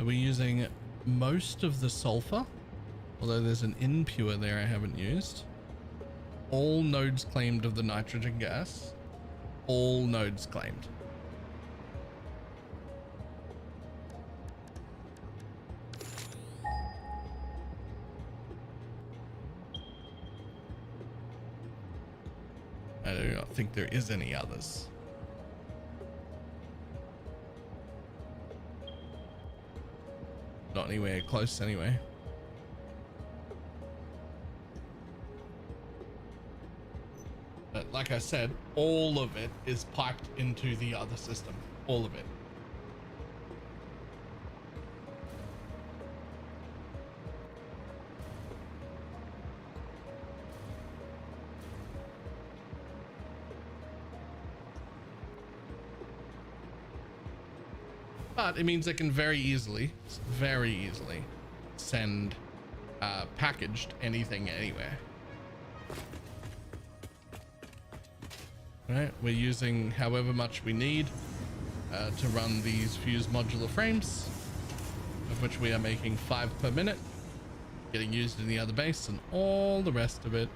Speaker 1: So we're using most of the sulfur, although there's an impure there I haven't used. All nodes claimed of the nitrogen gas. All nodes claimed. I do not think there is any others. Not anywhere close anyway. But like I said, all of it is piped into the other system. All of it. But it means I can very easily send packaged anything anywhere. Right, we're using however much we need to run these fused modular frames, of which we are making 5 per minute, getting used in the other base, and all the rest of it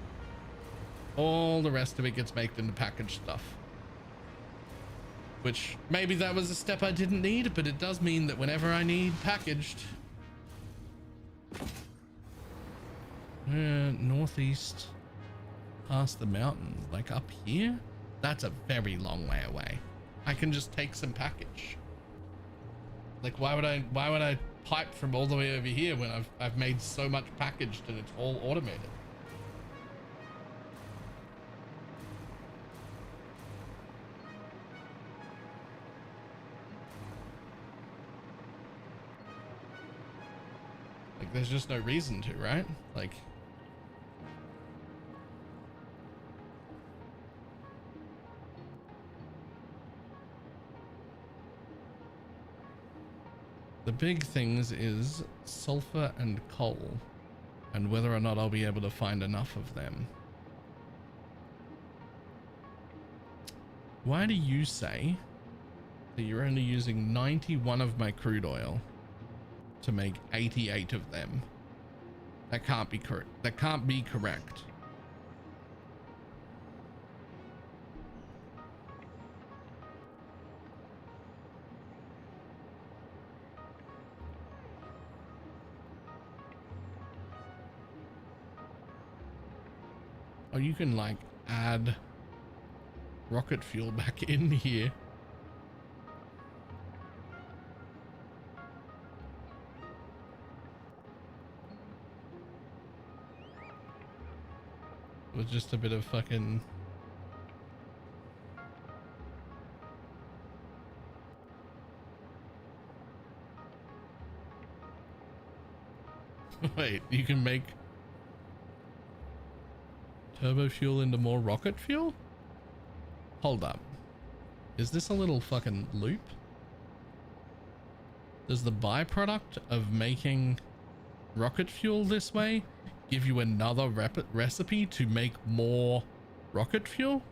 Speaker 1: gets made into packaged stuff. Which maybe that was a step I didn't need, but it does mean that whenever I need packaged, northeast past the mountain, like up here, that's a very long way away. I can just take some package. Like why would I pipe from all the way over here when I've made so much packaged and it's all automated? There's just no reason to, right? Like, the big things is sulfur and coal, and whether or not I'll be able to find enough of them. Why do you say that you're only using 91 of my crude oil to make 88 of them? That can't be correct. That can't be correct. Oh, you can like add rocket fuel back in here. With just a bit of fucking wait, you can make turbo fuel into more rocket fuel? Hold up, is this a little fucking loop? Does the byproduct of making rocket fuel this way give you another recipe to make more rocket fuel?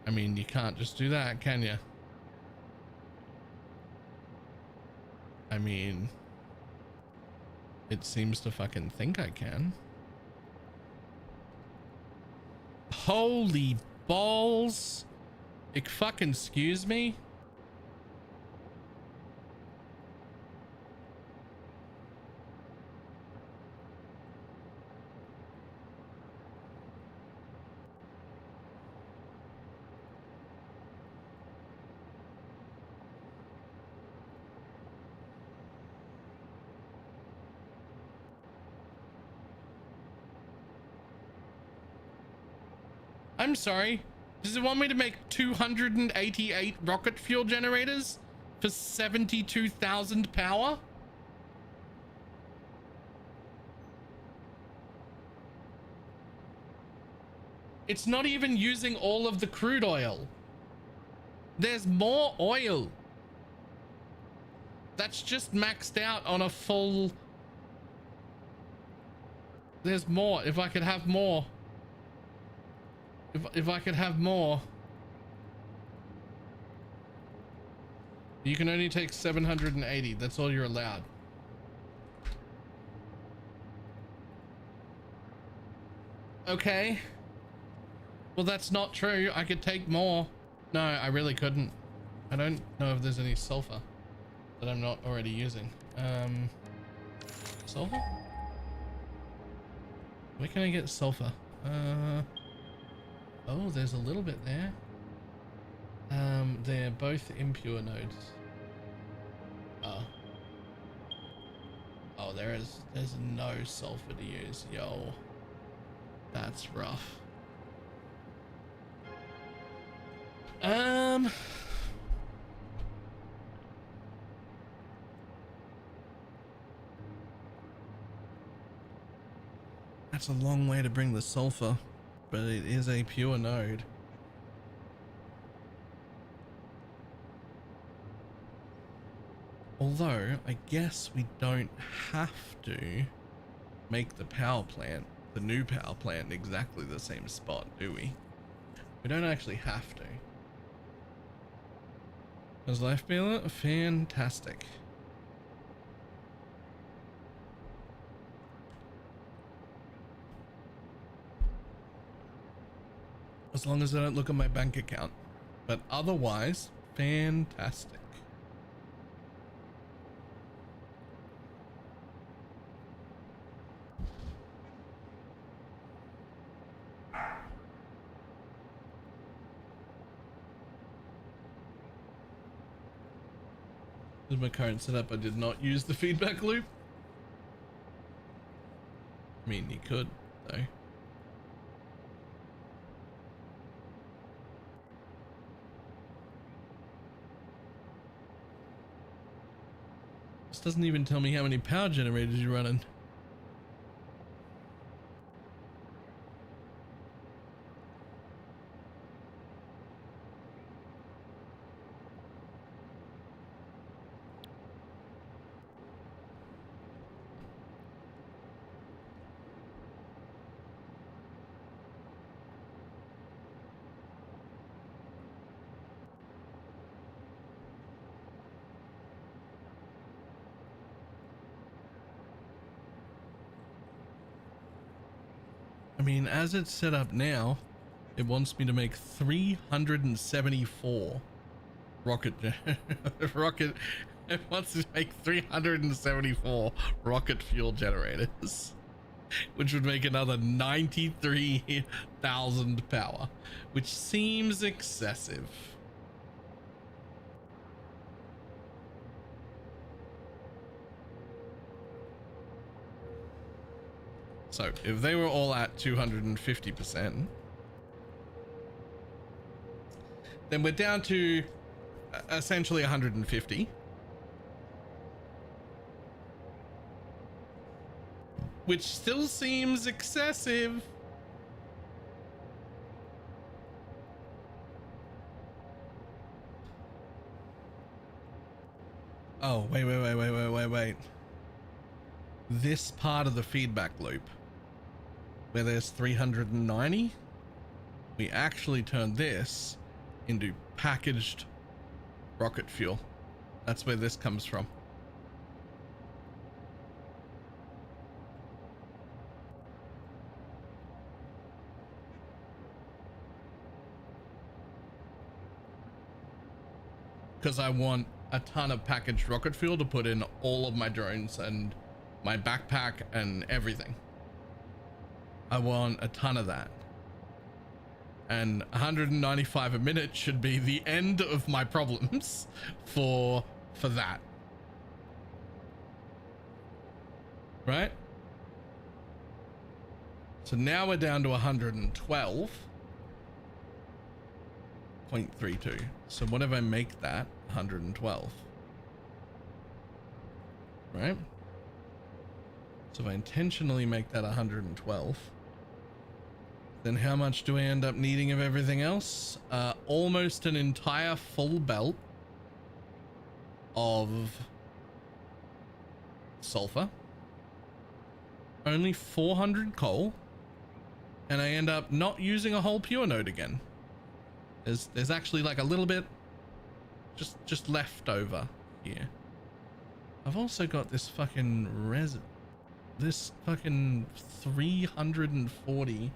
Speaker 1: I mean, you can't just do that, can you? I mean, it seems to fucking think I can. Holy balls. Fucking excuse me. I'm sorry. Does it want me to make 288 rocket fuel generators for 72,000 power? It's not even using all of the crude oil. There's more oil. That's just maxed out on a full. There's more. If I could have more. If I could have more. You can only take 780. That's all you're allowed. Okay. Well, that's not true. I could take more. No, I really couldn't. I don't know if there's any sulfur that I'm not already using. Sulfur? Where can I get sulfur? Oh, there's a little bit there. They're both impure nodes. Oh. Oh, there's no sulfur to use. Yo. That's rough. That's a long way to bring the sulfur, but it is a pure node. Although, I guess we don't have to make the power plant, the new power plant, exactly the same spot, do we? We don't actually have to. Does life Baylor? Fantastic. As long as I don't look at my bank account. But otherwise, fantastic. With my current setup, I did not use the feedback loop. I mean, you could, though. This doesn't even tell me how many power generators you're running. I mean, as it's set up now, it wants me to make 374 rocket. It wants to make 374 rocket fuel generators, which would make another 93,000 power, which seems excessive. So if they were all at 250%, then we're down to essentially 150, which still seems excessive. Oh, wait. This part of the feedback loop where there's 390, we actually turned this into packaged rocket fuel. That's where this comes from. Because I want a ton of packaged rocket fuel to put in all of my drones and my backpack and everything. I want a ton of that. And 195 a minute should be the end of my problems for that. Right? So now we're down to 112.32. So what if I make that 112? Right? So if I intentionally make that 112, Then how much do I end up needing of everything else? Almost an entire full belt of sulfur, only 400 coal, and I end up not using a whole pure node again. There's actually like a little bit just left over here. I've also got this fucking resin, this fucking 340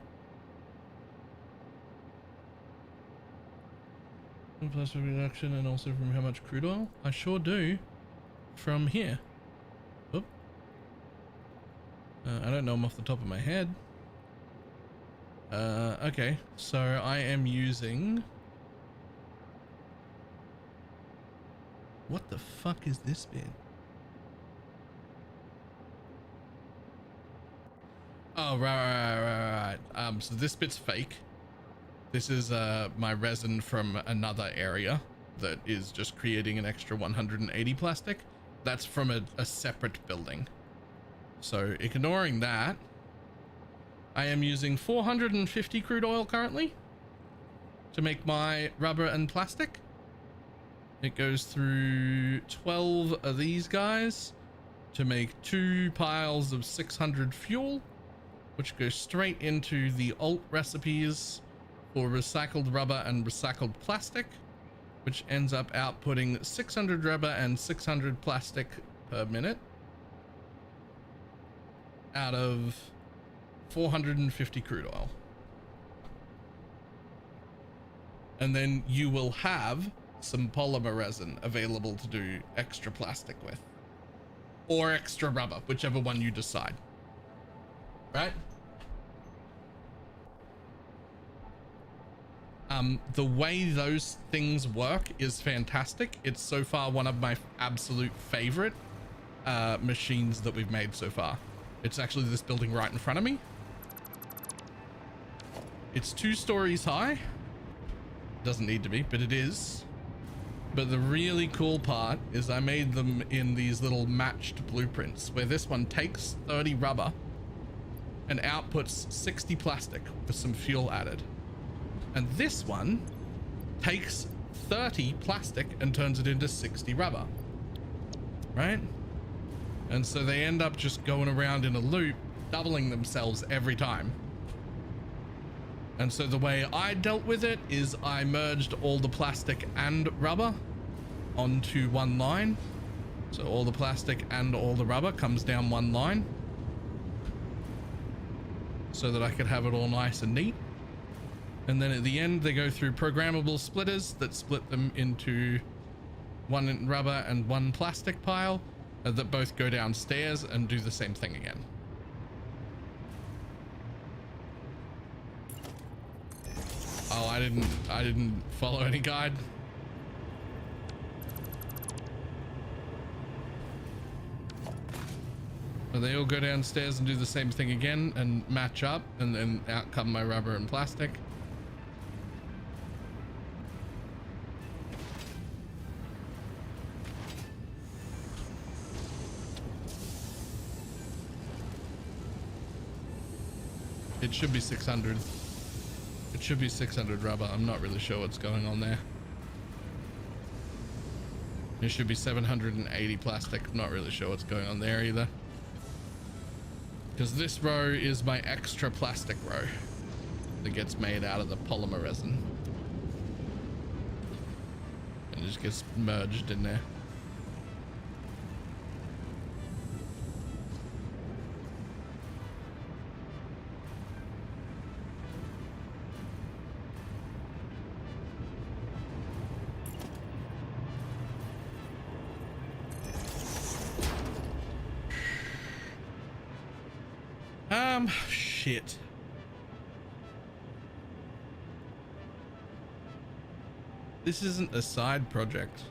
Speaker 1: plastic reduction, and also from how much crude oil? I sure do from here. Oop. I don't know them off the top of my head. Okay, so I am using, what the fuck is this bit? Oh, right. So this bit's fake. This is my resin from another area that is just creating an extra 180 plastic. That's from a separate building. So ignoring that, I am using 450 crude oil currently to make my rubber and plastic. It goes through 12 of these guys to make 2 piles of 600 fuel, which goes straight into the alt recipes for recycled rubber and recycled plastic, which ends up outputting 600 rubber and 600 plastic per minute out of 450 crude oil. And then you will have some polymer resin available to do extra plastic with, or extra rubber, whichever one you decide, right? The way those things work is fantastic. It's so far one of my absolute favorite machines that we've made so far. It's actually this building right in front of me. It's 2 stories high. Doesn't need to be, but it is. But the really cool part is I made them in these little matched blueprints, where this one takes 30 rubber and outputs 60 plastic with some fuel added. And this one takes 30 plastic and turns it into 60 rubber, right? And so they end up just going around in a loop, doubling themselves every time. And so the way I dealt with it is I merged all the plastic and rubber onto one line. So all the plastic and all the rubber comes down one line so that I could have it all nice and neat. And then at the end, they go through programmable splitters that split them into 1 rubber and 1 plastic pile that both go downstairs and do the same thing again. Oh, I didn't follow any guide. So they all go downstairs and do the same thing again and match up, and then out come my rubber and plastic. It should be 600. It should be 600 rubber. I'm not really sure what's going on there. It should be 780 plastic. I'm not really sure what's going on there either. Because this row is my extra plastic row that gets made out of the polymer resin. And it just gets merged in there. Shit. This isn't a side project.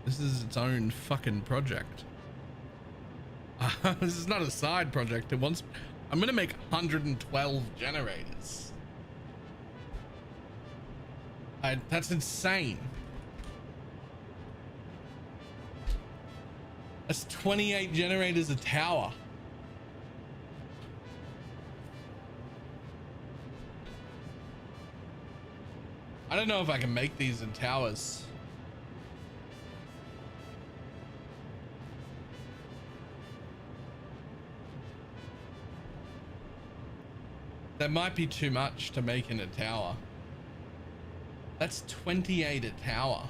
Speaker 1: This is its own fucking project. This is not a side project. I'm gonna make 112 generators. That's insane. That's 28 generators a tower. I don't know if I can make these in towers. That might be too much to make in a tower. That's 28 a tower.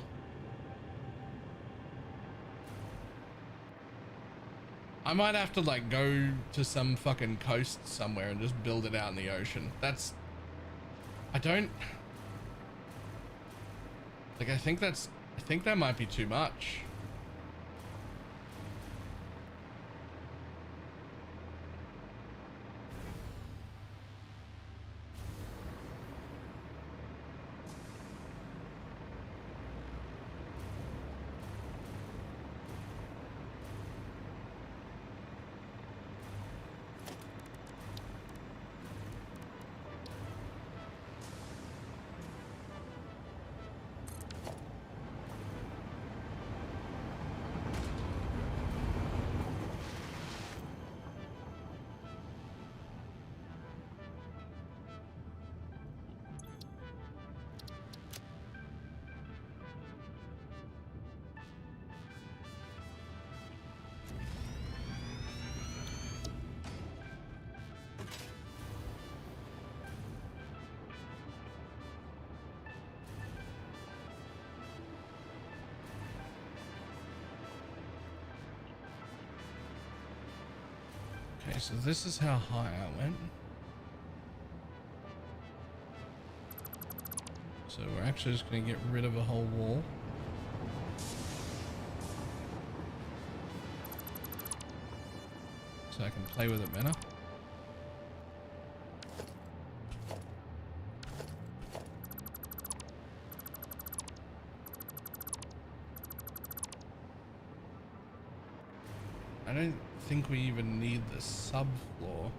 Speaker 1: I might have to like go to some fucking coast somewhere and just build it out in the ocean. That's, I don't, like, I think that might be too much. Okay, so this is how high I went. So we're actually just going to get rid of a whole wall. So I can play with it better. I don't think we even need the subfloor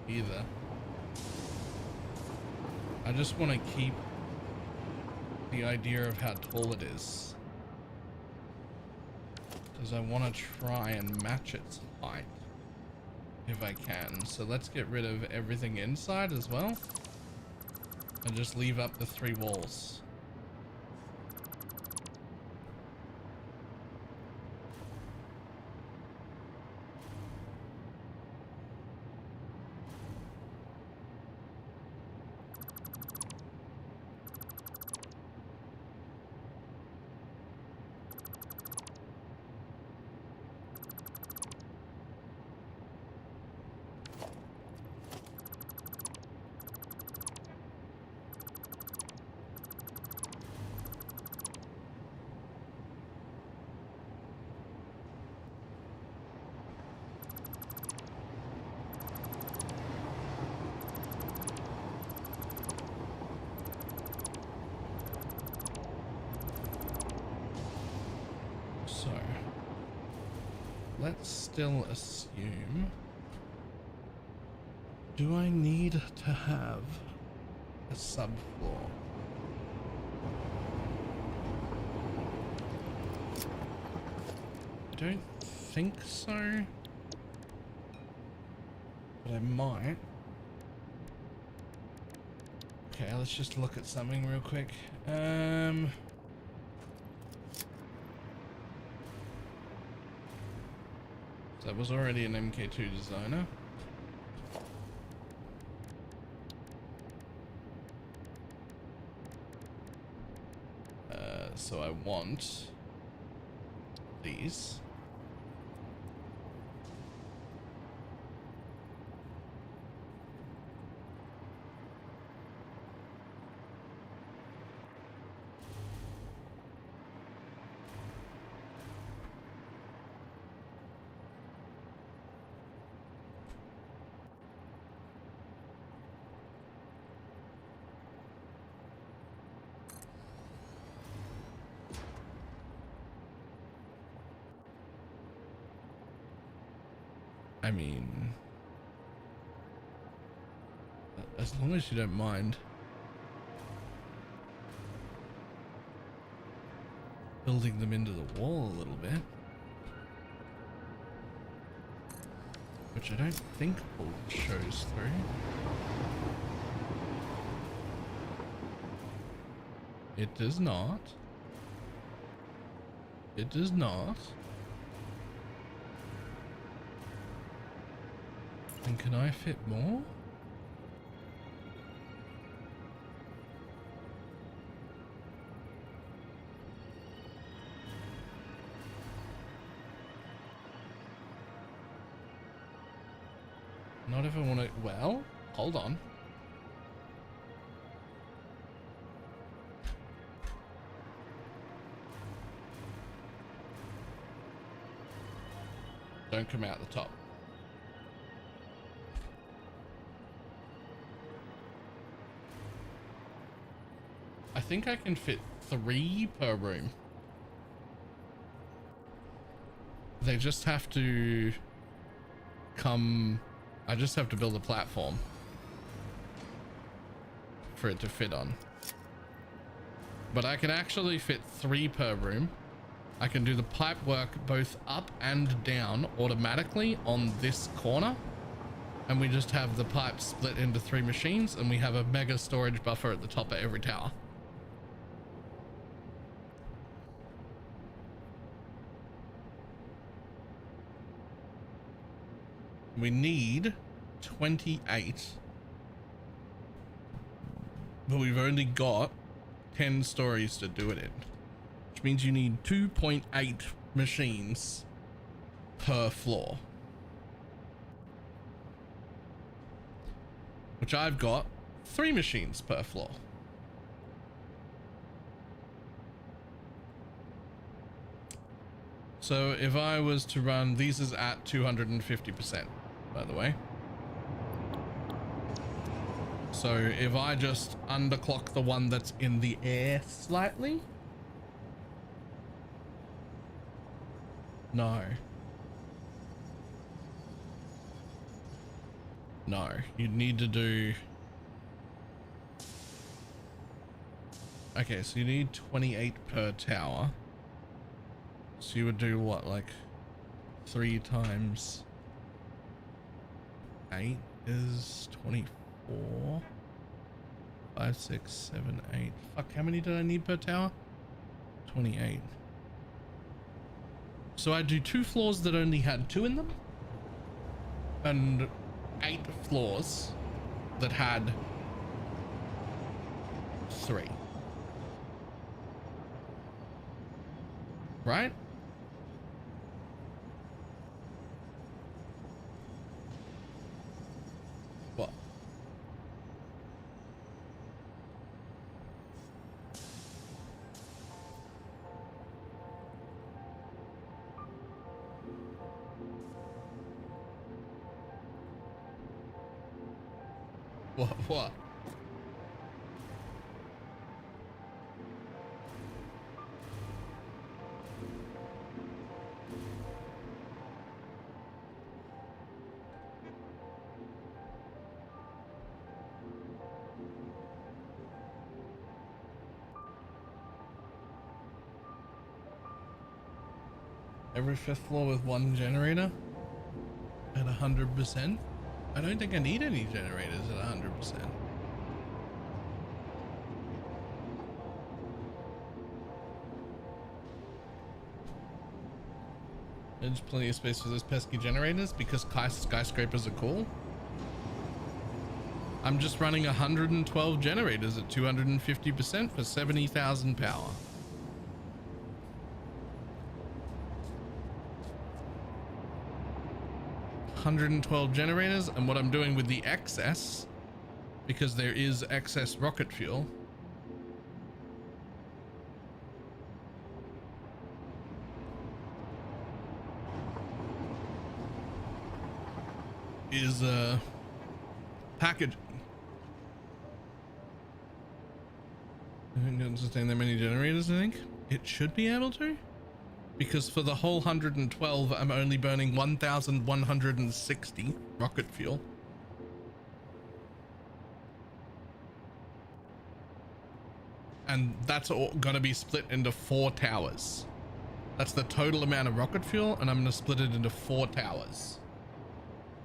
Speaker 1: either. I just want to keep the idea of how tall it is, because I want to try and match its height if I can. So let's get rid of everything inside as well and just leave up the 3 walls. Let's still assume. Do I need to have a subfloor? I don't think so, but I might. Okay, let's just look at something real quick. That was already an MK2 designer. So I want these. I mean, as long as you don't mind building them into the wall a little bit, which I don't think shows through. It does not. It does not. And can I fit more? Not if I want to. Well, hold on. Don't come out the top. I think I can fit 3 per room. They just have to come. I just have to build a platform for it to fit on. But I can actually fit 3 per room. I can do the pipe work both up and down automatically on this corner. And we just have the pipe split into 3 machines, and we have a mega storage buffer at the top of every tower. We need 28, but we've only got 10 stories to do it in, which means you need 2.8 machines per floor, which I've got 3 machines per floor. So if I was to run, these is at 250%, by the way. So if I just underclock the one that's in the air slightly. No. No, you'd need to do. Okay, so you need 28 per tower. So you would do what, like 3 times 8 is 24. 5, 6, 7, 8. Fuck, how many did I need per tower? 28. So I do 2 floors that only had 2 in them, and 8 floors that had 3. Right? What? What? Every 5th floor with 1 generator at 100%. I don't think I need any generators at 100%. There's plenty of space for those pesky generators because skyscrapers are cool. I'm just running 112 generators at 250% for 70,000 power. $112 generators, and what I'm doing with the excess, because there is excess rocket fuel, is packaging. I think it can sustain that many generators. I think it should be able to, because for the whole 112 I'm only burning 1,160 rocket fuel. And that's all gonna be split into 4 towers. That's the total amount of rocket fuel, and I'm gonna split it into 4 towers.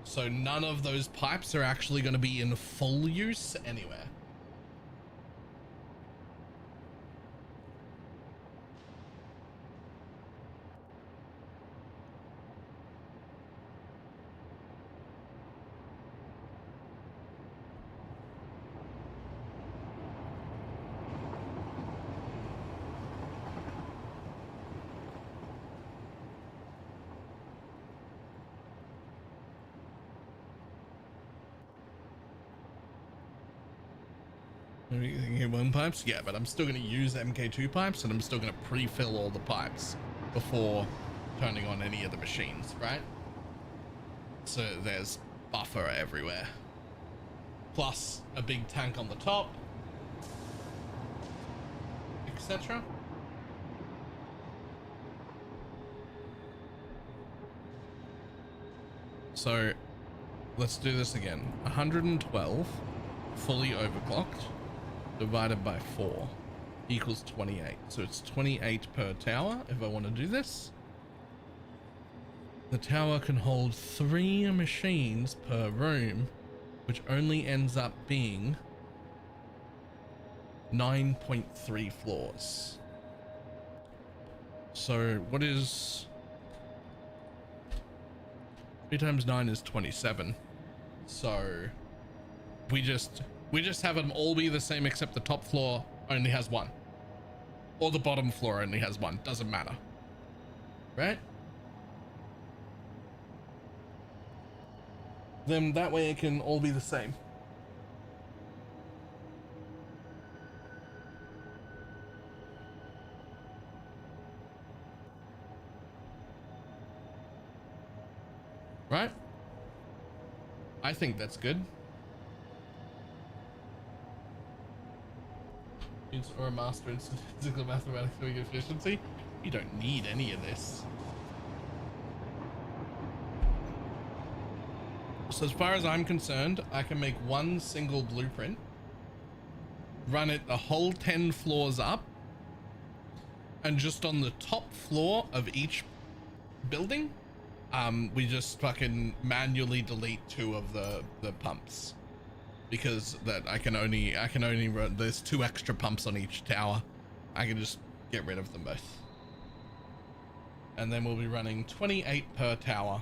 Speaker 1: So none of those pipes are actually gonna be in full use anywhere. MK1 pipes, yeah, but I'm still going to use MK2 pipes, and I'm still going to pre-fill all the pipes before turning on any of the machines, right? So there's buffer everywhere, plus a big tank on the top, etc. So let's do this again. 112 fully overclocked divided by 4 equals 28. So it's 28 per tower if I want to do this. The tower can hold 3 machines per room, which only ends up being 9.3 floors. So what is 3 times 9 is 27. So we just have them all be the same, except the top floor only has 1, or the bottom floor only has 1. Doesn't matter, right? Then that way it can all be the same. Right? I think that's good. Or a master in statistical mathematics for efficiency. You don't need any of this. So as far as I'm concerned, I can make one single blueprint, run it the whole 10 floors up, and just on the top floor of each building, we just fucking manually delete 2 of the pumps, because that I can only run, there's 2 extra pumps on each tower. I can just get rid of them both, and then we'll be running 28 per tower,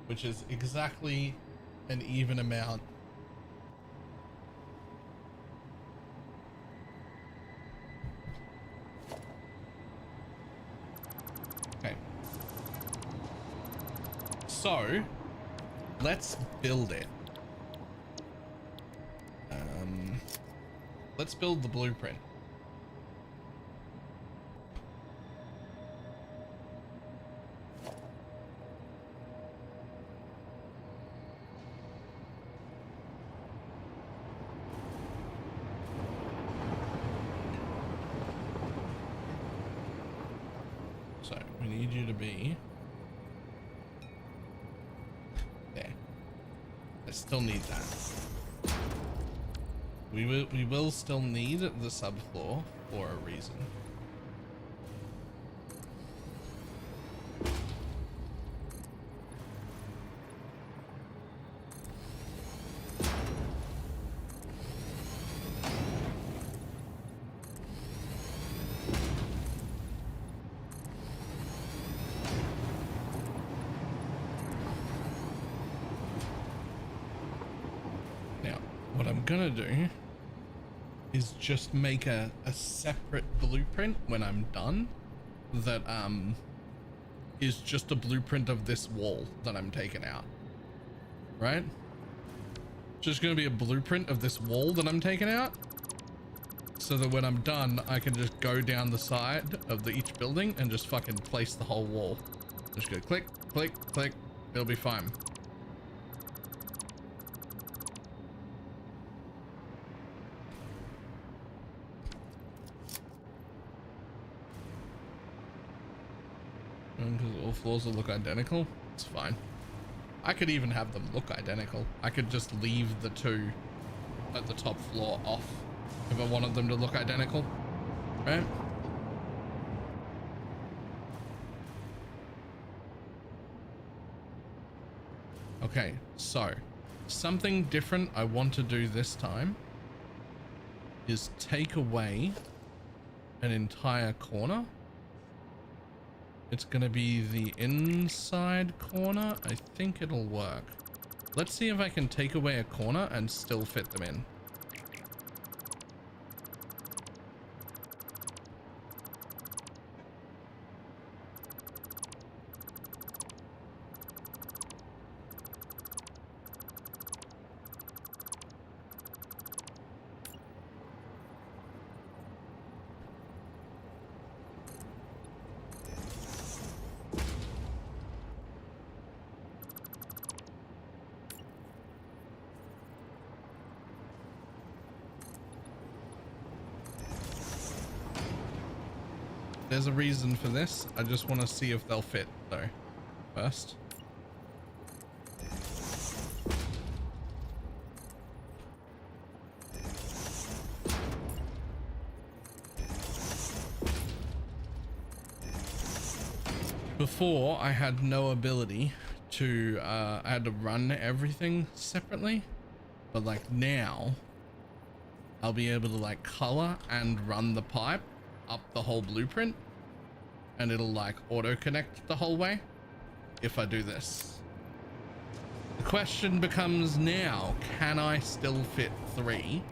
Speaker 1: which is exactly an even amount. Okay, so let's build it. Let's build the blueprint. So we need you to be there. I still need that. We will still need the subfloor for a reason. Now, what I'm gonna do is just make a separate blueprint when I'm done that is just a blueprint of this wall that I'm taking out, right? Just gonna be a blueprint of this wall that I'm taking out, so that when I'm done I can just go down the side of each building and just fucking place the whole wall. Just go click, click, click, it'll be fine. Because all floors will look identical. It's fine. I could even have them look identical. I could just leave the 2 at the top floor off if I wanted them to look identical, right? Okay, so something different I want to do this time is take away an entire corner. It's gonna be the inside corner. I think it'll work. Let's see if I can take away a corner and still fit them in. There's a reason for this. I just want to see if they'll fit though first. Before, I had no ability to, I had to run everything separately, but like now, I'll be able to like color and run the pipe up the whole blueprint, and it'll like auto connect the whole way if I do this. The question becomes now, can I still fit 3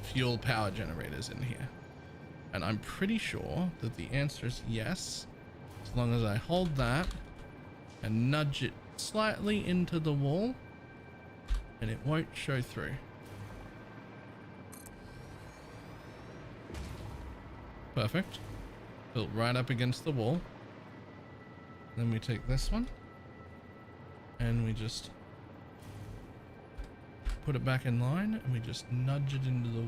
Speaker 1: fuel power generators in here? And I'm pretty sure that the answer is yes, as long as I hold that and nudge it slightly into the wall, and it won't show through. Perfect. Built right up against the wall. Then we take this one and we just put it back in line, and we just nudge it into the...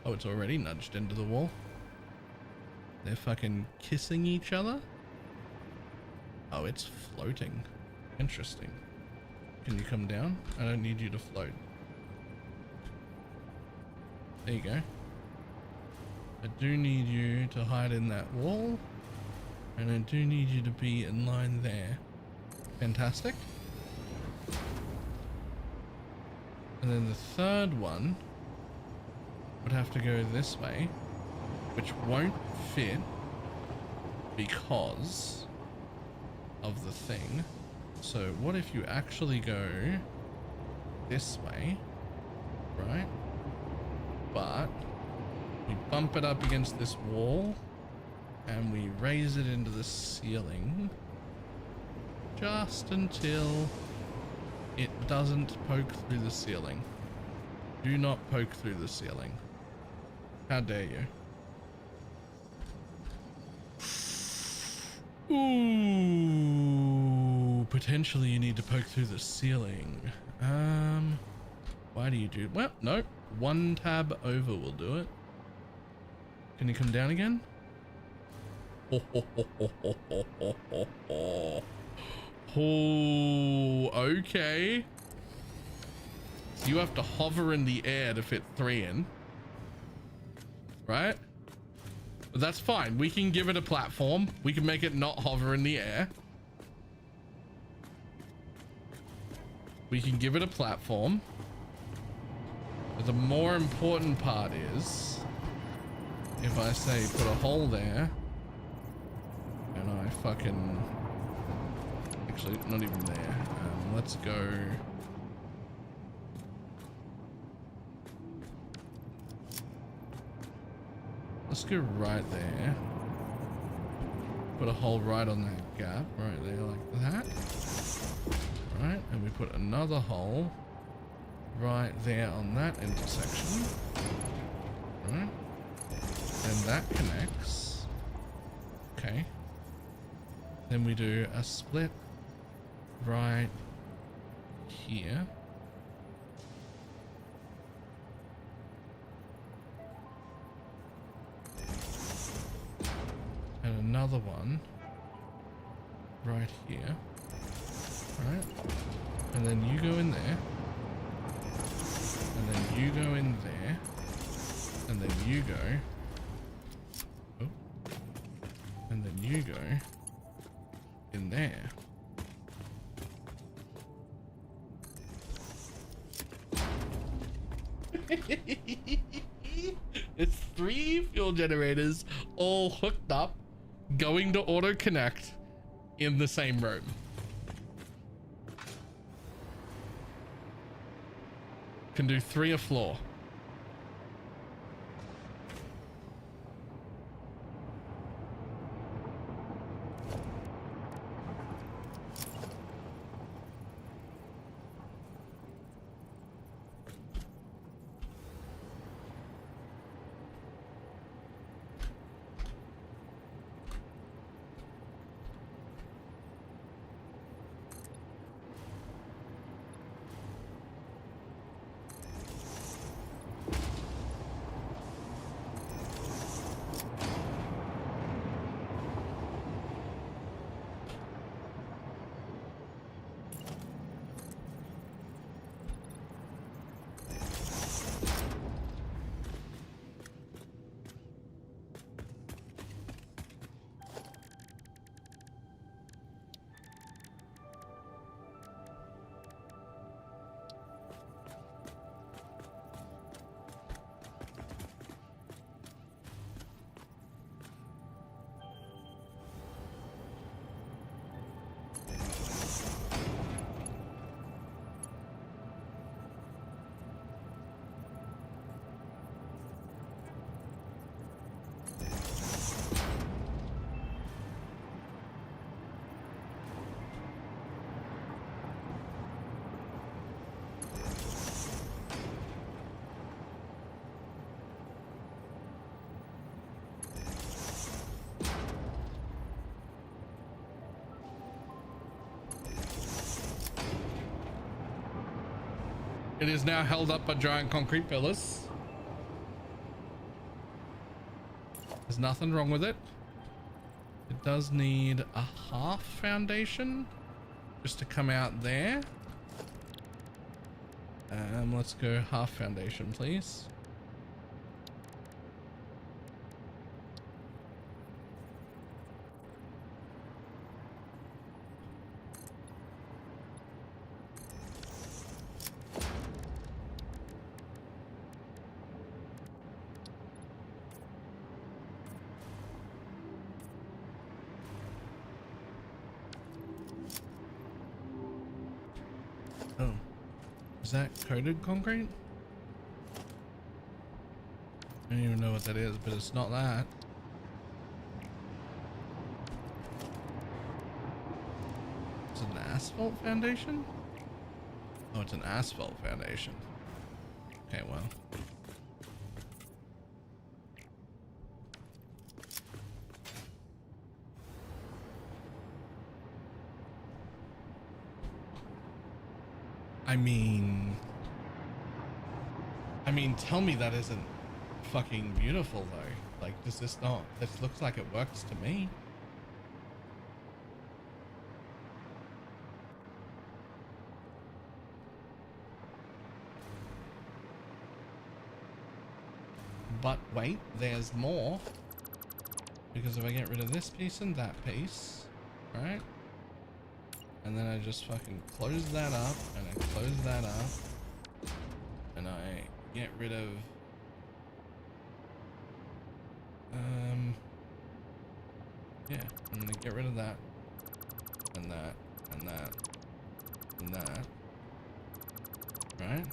Speaker 1: Oh, it's already nudged into the wall. They're fucking kissing each other. Oh, it's floating. Interesting. Can you come down? I don't need you to float. There you go. I do need you to hide in that wall, and I do need you to be in line there. Fantastic. And then the third one would have to go this way, which won't fit because of the thing. So what if you actually go this way, right? But we bump it up against this wall and we raise it into the ceiling just until it doesn't poke through the ceiling. Do not poke through the ceiling. How dare you? Ooh, potentially you need to poke through the ceiling. Why do you do... Well, no. 1 tab over will do it. Can you come down again? Oh, okay. So you have to hover in the air to fit 3 in. Right? But that's fine. We can give it a platform. We can make it not hover in the air. We can give it a platform. But the more important part is, if I say put a hole there, and I fucking... Actually, not even there. Let's go... Let's go right there. Put a hole right on that gap, right there like that. Right, and we put another hole right there on that intersection. Right. And that connects. Okay. Then we do a split right here. And another one right here. Right. And then you go in there. And then you go in there. And then you go. Oh. And then you go in there. It's 3 fuel generators all hooked up, going to auto connect in the same room. Can do 3 a floor. It is now held up by giant concrete pillars. There's nothing wrong with it. It does need a half foundation just to come out there. Let's go half foundation, please. Oh, is that coated concrete? I don't even know what that is, but it's not that. Is it an asphalt foundation? Oh, it's an asphalt foundation. Okay, well. I mean, tell me that isn't fucking beautiful though. Like, does this not? This looks like it works to me. But wait, there's more. Because if I get rid of this piece and that piece, right? And then I just fucking close that up, and I close that up, and I get rid of, yeah, I'm gonna get rid of that, and that, and that, and that, right?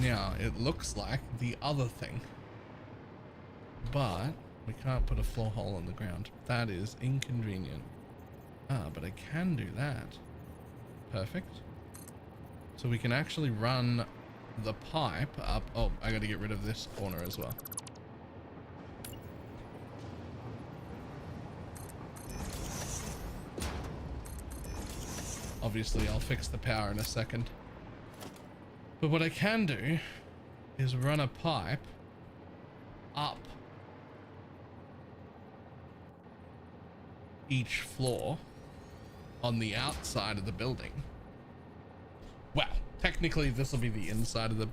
Speaker 1: Now, it looks like the other thing, but we can't put a floor hole in the ground. That is inconvenient. Ah, but I can do that. Perfect. So we can actually run the pipe up. Oh, I got to get rid of this corner as well. Obviously, I'll fix the power in a second. But what I can do is run a pipe up each floor on the outside of the building. Well, technically this will be the inside of the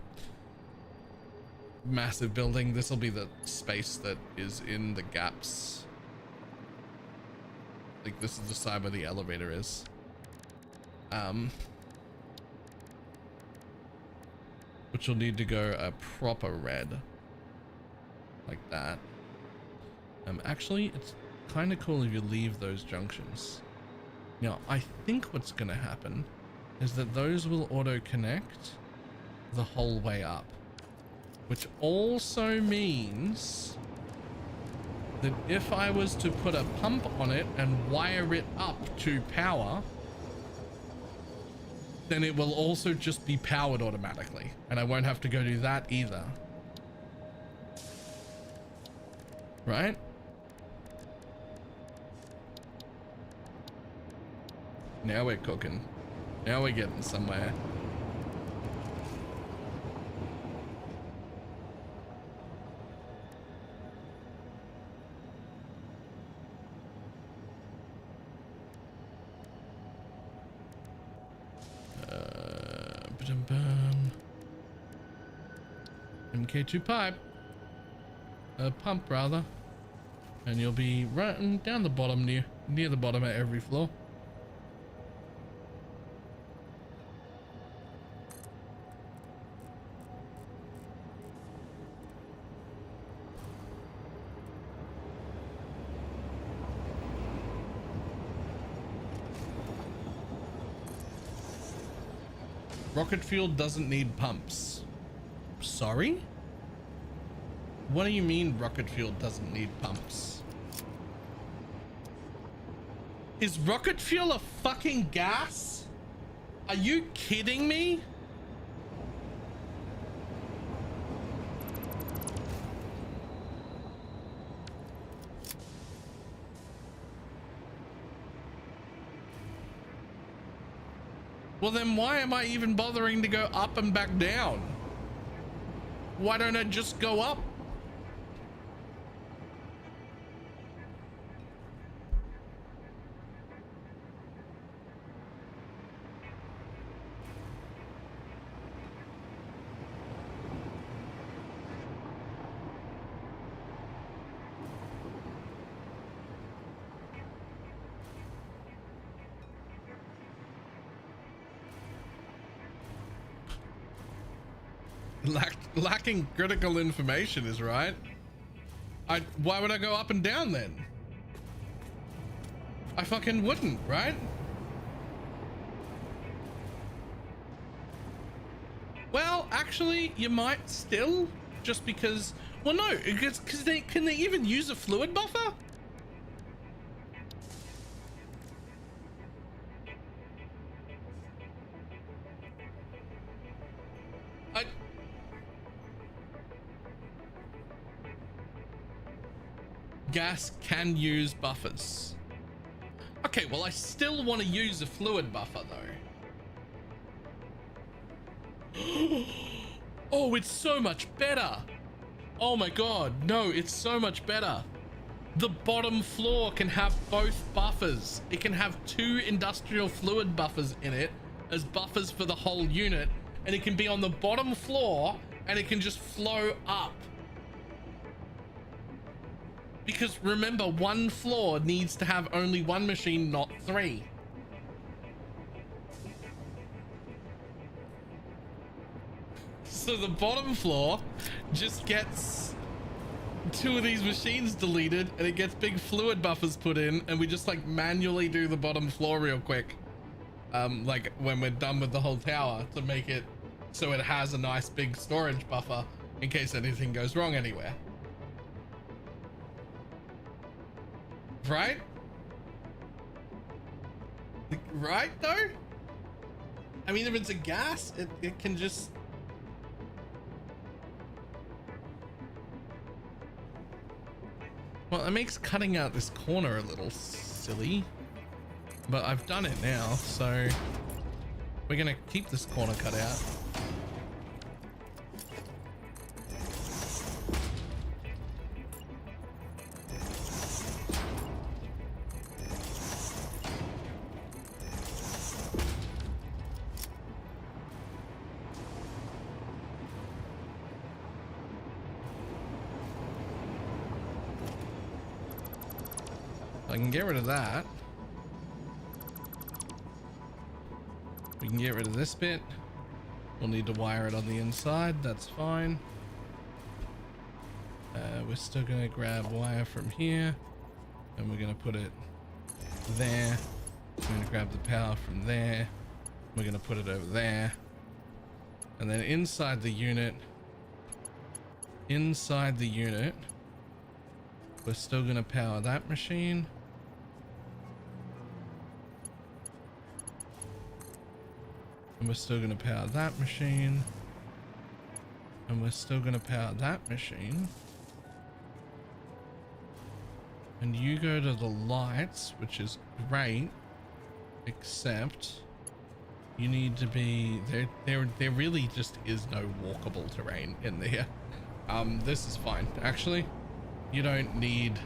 Speaker 1: massive building. This will be the space that is in the gaps. Like, this is the side where the elevator is. Which will need to go a proper red, like that. Actually, it's kind of cool if you leave those junctions. Now, I think what's going to happen is that those will auto connect the whole way up, which also means that if I was to put a pump on it and wire it up to power, then it will also just be powered automatically, and I won't have to go do that either. Right? Now we're cooking. Now we're getting somewhere. MK2 pipe, pump rather, and you'll be running down the bottom near the bottom at every floor. Rocket fuel doesn't need pumps. Sorry? What do you mean rocket fuel doesn't need pumps? Is rocket fuel a fucking gas? Are you kidding me? Well, then why am I even bothering to go up and back down? Why don't I just go up? Lacking critical information is right. Why would I go up and down then? I fucking wouldn't, right? Well, actually, you might still, just because. Well, no, because can they even use a fluid buffer? Gas can use buffers. Okay, well, I still want to use a fluid buffer though. Oh, it's so much better. Oh my god, no, it's so much better. The bottom floor can have both buffers. It can have 2 industrial fluid buffers in it as buffers for the whole unit, and it can be on the bottom floor and it can just flow up. Because remember, one floor needs to have only 1 machine, not 3. So the bottom floor just gets 2 of these machines deleted and it gets big fluid buffers put in, and we just like manually do the bottom floor real quick. Like when we're done with the whole tower, to make it so it has a nice big storage buffer in case anything goes wrong anywhere. Right? Right though? I mean, if it's a gas, it can just... Well, it makes cutting out this corner a little silly, but I've done it now, so we're gonna keep this corner cut out. I can get rid of that. We can get rid of this bit. We'll need to wire it on the inside. That's fine. We're still going to grab wire from here and we're going to put it there. We're going to grab the power from there. We're going to put it over there. And then inside the unit, we're still going to power that machine. And we're still going to power that machine. And we're still going to power that machine. And you go to the lights, which is great, except you need to be there really just is no walkable terrain in there. This is fine. Actually, you don't need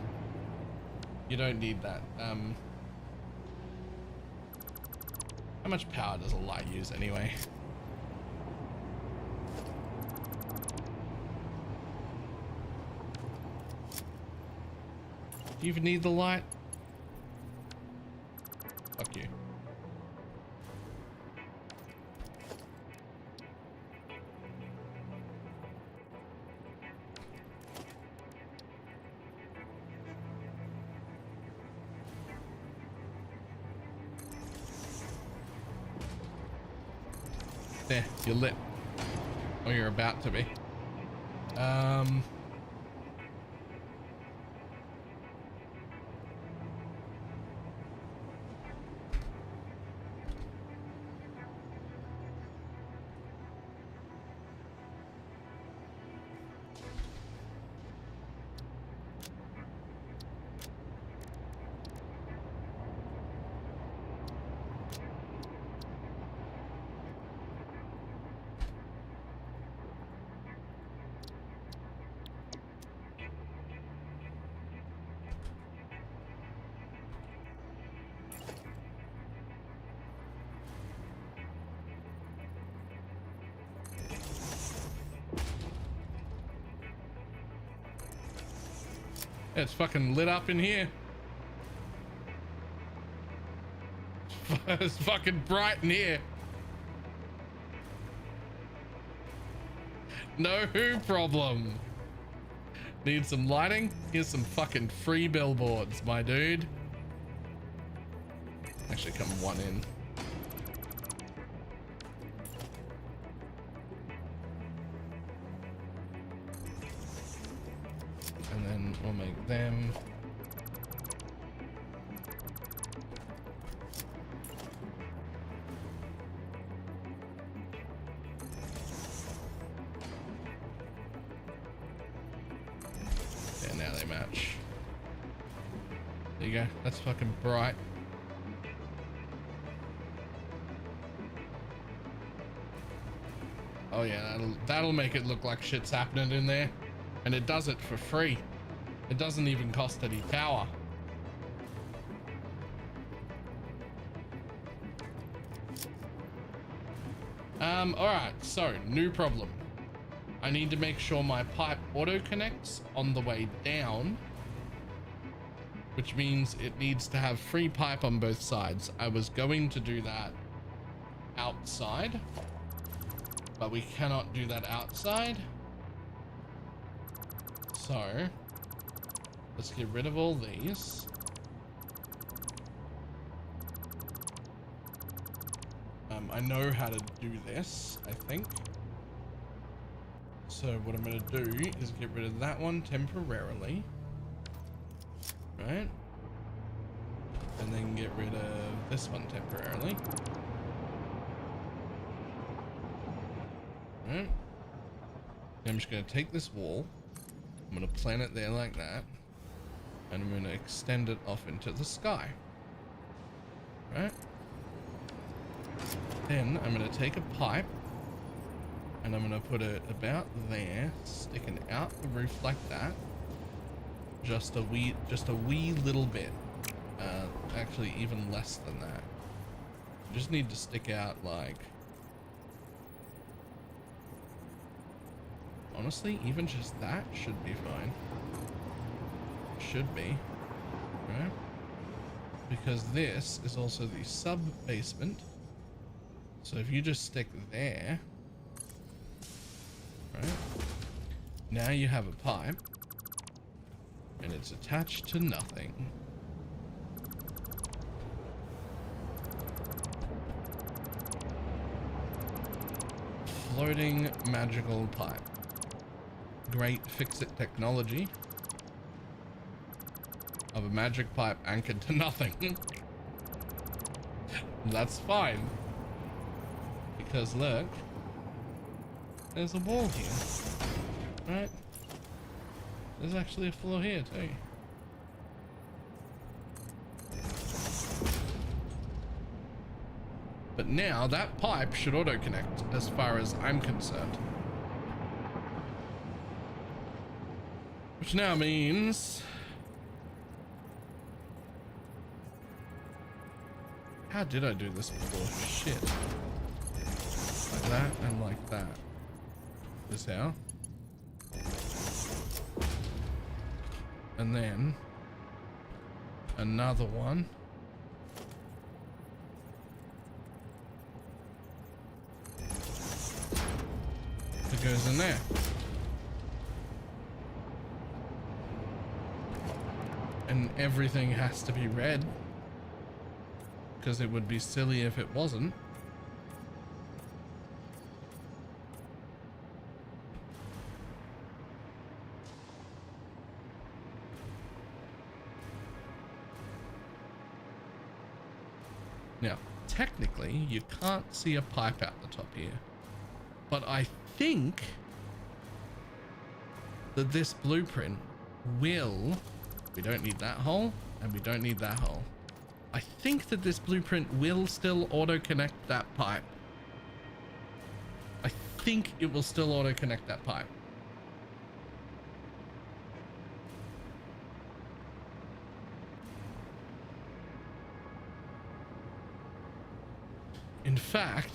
Speaker 1: that. How much power does a light use anyway? Do you even need the light? Fuck you. There, you're lit. Or you're about to be. It's fucking lit up in here. It's fucking bright in here. No problem. Need some lighting? Here's some fucking free billboards, my dude. Actually, come one in. And then we'll make them. Yeah, now they match. There you go. That's fucking bright. Oh yeah, that'll make it look like shit's happening in there. And it does it for free. It doesn't even cost any power. Alright, so new problem. I need to make sure my pipe auto connects on the way down, which means it needs to have free pipe on both sides. I was going to do that outside, but we cannot do that outside. So let's get rid of all these. I know how to do this, I think. So what I'm going to do is get rid of that one temporarily. Right? And then get rid of this one temporarily. Right? I'm just going to take this wall. I'm going to plant it there like that. And I'm going to extend it off into the sky. Right? Then I'm going to take a pipe and I'm going to put it about there, sticking out the roof like that. Just a wee little bit. Actually, even less than that. Just need to stick out like... Honestly, even just that should be fine. Should be. Right? Because this is also the sub-basement. So if you just stick there, right? Now you have a pipe and it's attached to nothing. Floating magical pipe. Great fix-it technology of a magic pipe anchored to nothing. That's fine. Because look, there's a wall here, right? There's actually a floor here too. But now that pipe should auto-connect as far as I'm concerned. Which now means... How did I do this before? Shit. Like that and like that. This how. And then another one. That goes in there. And everything has to be red, because it would be silly if it wasn't. Now, technically, you can't see a pipe out the top here, but I think that this blueprint will... We don't need that hole, and we don't need that hole. I think that this blueprint will still auto-connect that pipe. I think it will still auto-connect that pipe. In fact,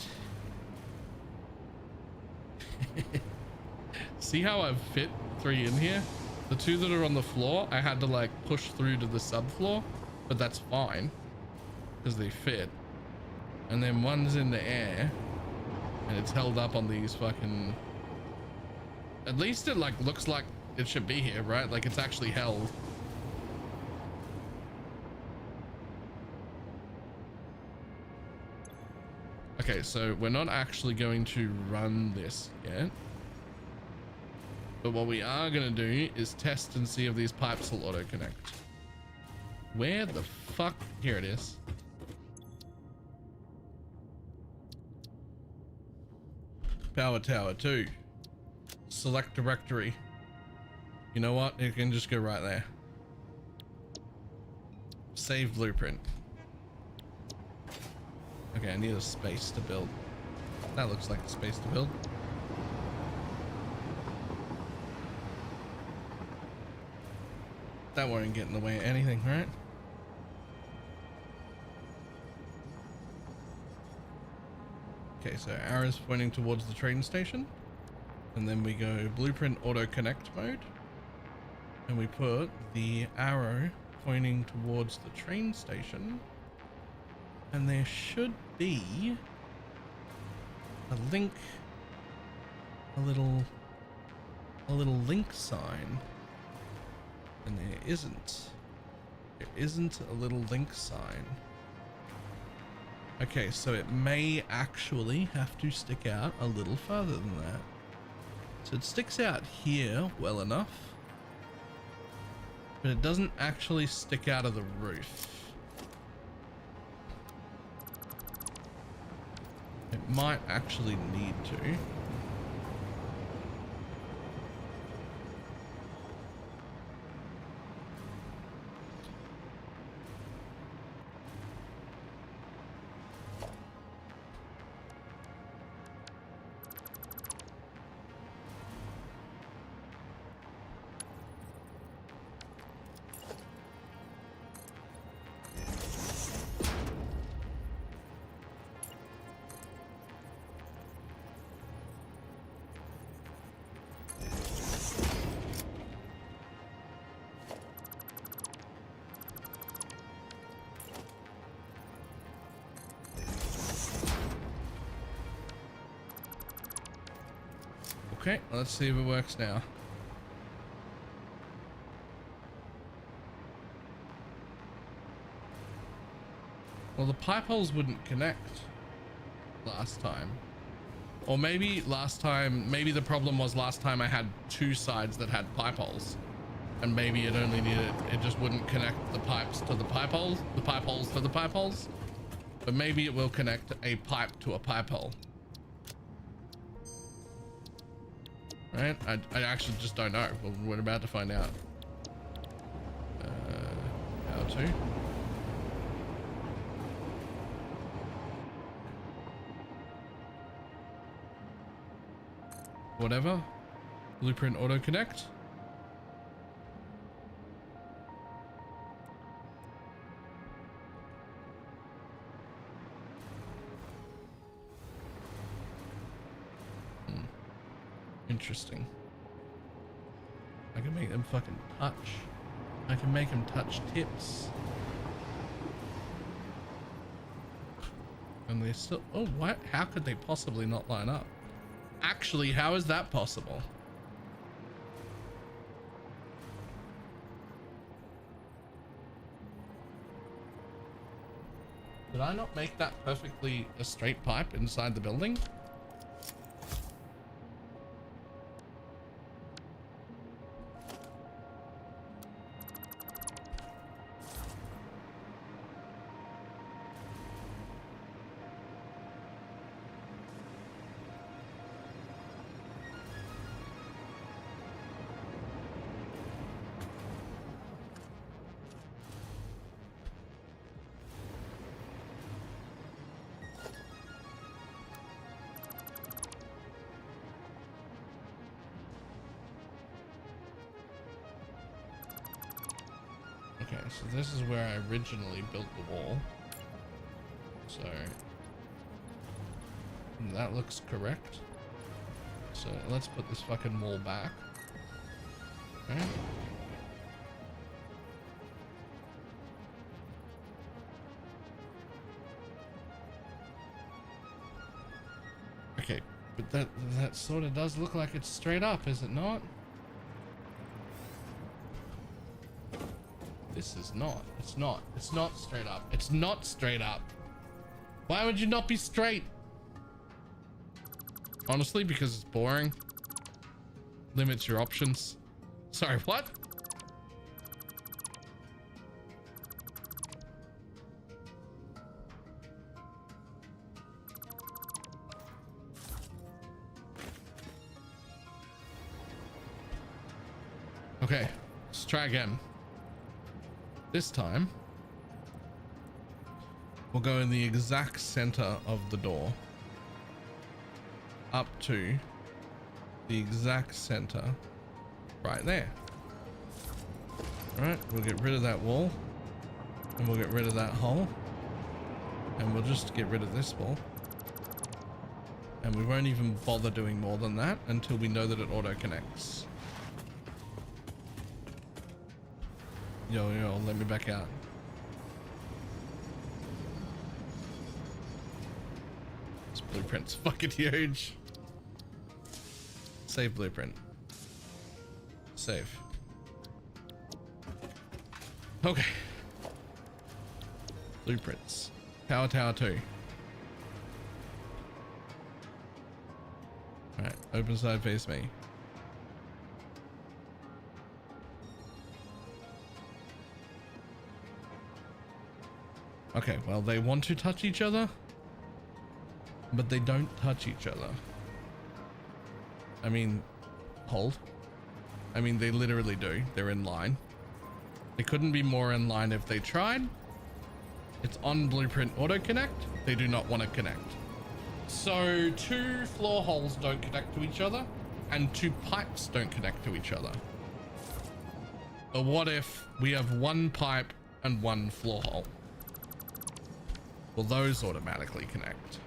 Speaker 1: see how I've fit 3 in here? The two that are on the floor, I had to like push through to the subfloor, but that's fine because they fit. And then one's in the air and it's held up on these fucking, at least it like looks like it should be here, right? Like it's actually held. Okay, so we're not actually going to run this yet. But what we are going to do is test and see if these pipes will auto connect. Where the fuck? Here it is. Power tower 2. Select directory. You know what? You can just go right there. Save blueprint. Okay, I need a space to build. That looks like a space to build. That won't get in the way of anything, right? Okay, so arrows pointing towards the train station. And then we go blueprint auto connect mode. And we put the arrow pointing towards the train station. And there should be a link, a little link sign. And there isn't. There isn't a little link sign. Okay, so it may actually have to stick out a little further than that. So it sticks out here well enough, but it doesn't actually stick out of the roof. It might actually need to. Okay, let's see if it works now. Well, the pipe holes wouldn't connect last time. Or maybe last time, maybe the problem was last time I had two sides that had pipe holes. And maybe it only needed, it just wouldn't connect the pipes to the pipe holes to the pipe holes. But maybe it will connect a pipe to a pipe hole. Right? I actually just don't know. We're about to find out. How to? Whatever. Blueprint auto connect. Interesting. I can make them fucking touch. I can make them touch tips. And they still, oh, what? How could they possibly not line up? Actually, how is that possible? Did I not make that perfectly a straight pipe inside the building? Okay, so this is where I originally built the wall. So that looks correct. So let's put this fucking wall back. Okay. Okay, but that sort of does look like it's straight up, is it not? This is not. It's not. It's not straight up. It's not straight up. Why would you not be straight? Honestly, because it's boring. Limits your options. Sorry, what? Okay, let's try again. This time, we'll go in the exact center of the door. Up to the exact center right there. All right, we'll get rid of that wall and we'll get rid of that hole and we'll just get rid of this wall, and we won't even bother doing more than that until we know that it auto connects. Yo, let me back out. This blueprint's fucking huge. Save blueprint. Save. Okay. Blueprints. Power Tower 2. Alright, open side face me. Okay, well, they want to touch each other, but they don't touch each other. I mean, hold. I mean, they literally do. They're in line. They couldn't be more in line if they tried. It's on blueprint auto connect. They do not want to connect. So 2 floor holes don't connect to each other and 2 pipes don't connect to each other. But what if we have 1 pipe and 1 floor hole? Will those automatically connect?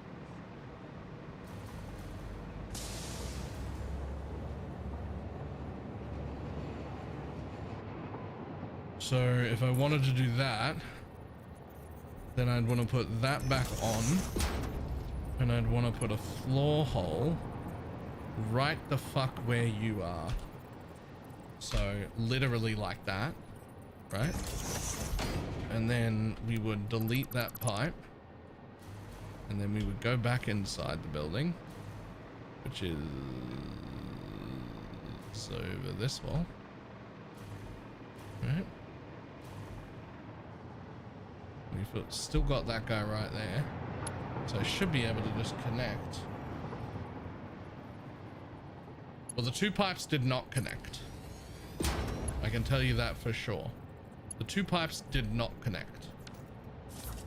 Speaker 1: So if I wanted to do that, then I'd want to put that back on, and I'd want to put a floor hole right the fuck where you are. So literally like that, right? And then we would delete that pipe. And then we would go back inside the building, which is over this wall. Right. We've still got that guy right there. So I should be able to just connect. Well, the 2 pipes did not connect. I can tell you that for sure. The 2 pipes did not connect.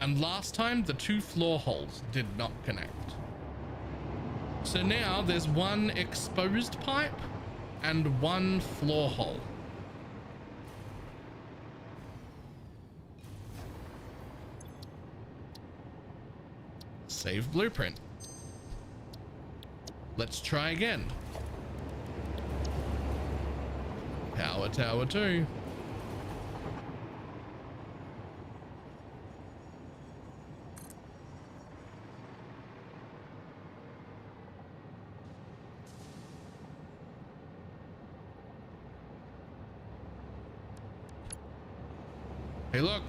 Speaker 1: And last time, the 2 floor holes did not connect. So now there's 1 exposed pipe and 1 floor hole. Save blueprint. Let's try again. Power Tower 2. Hey, look.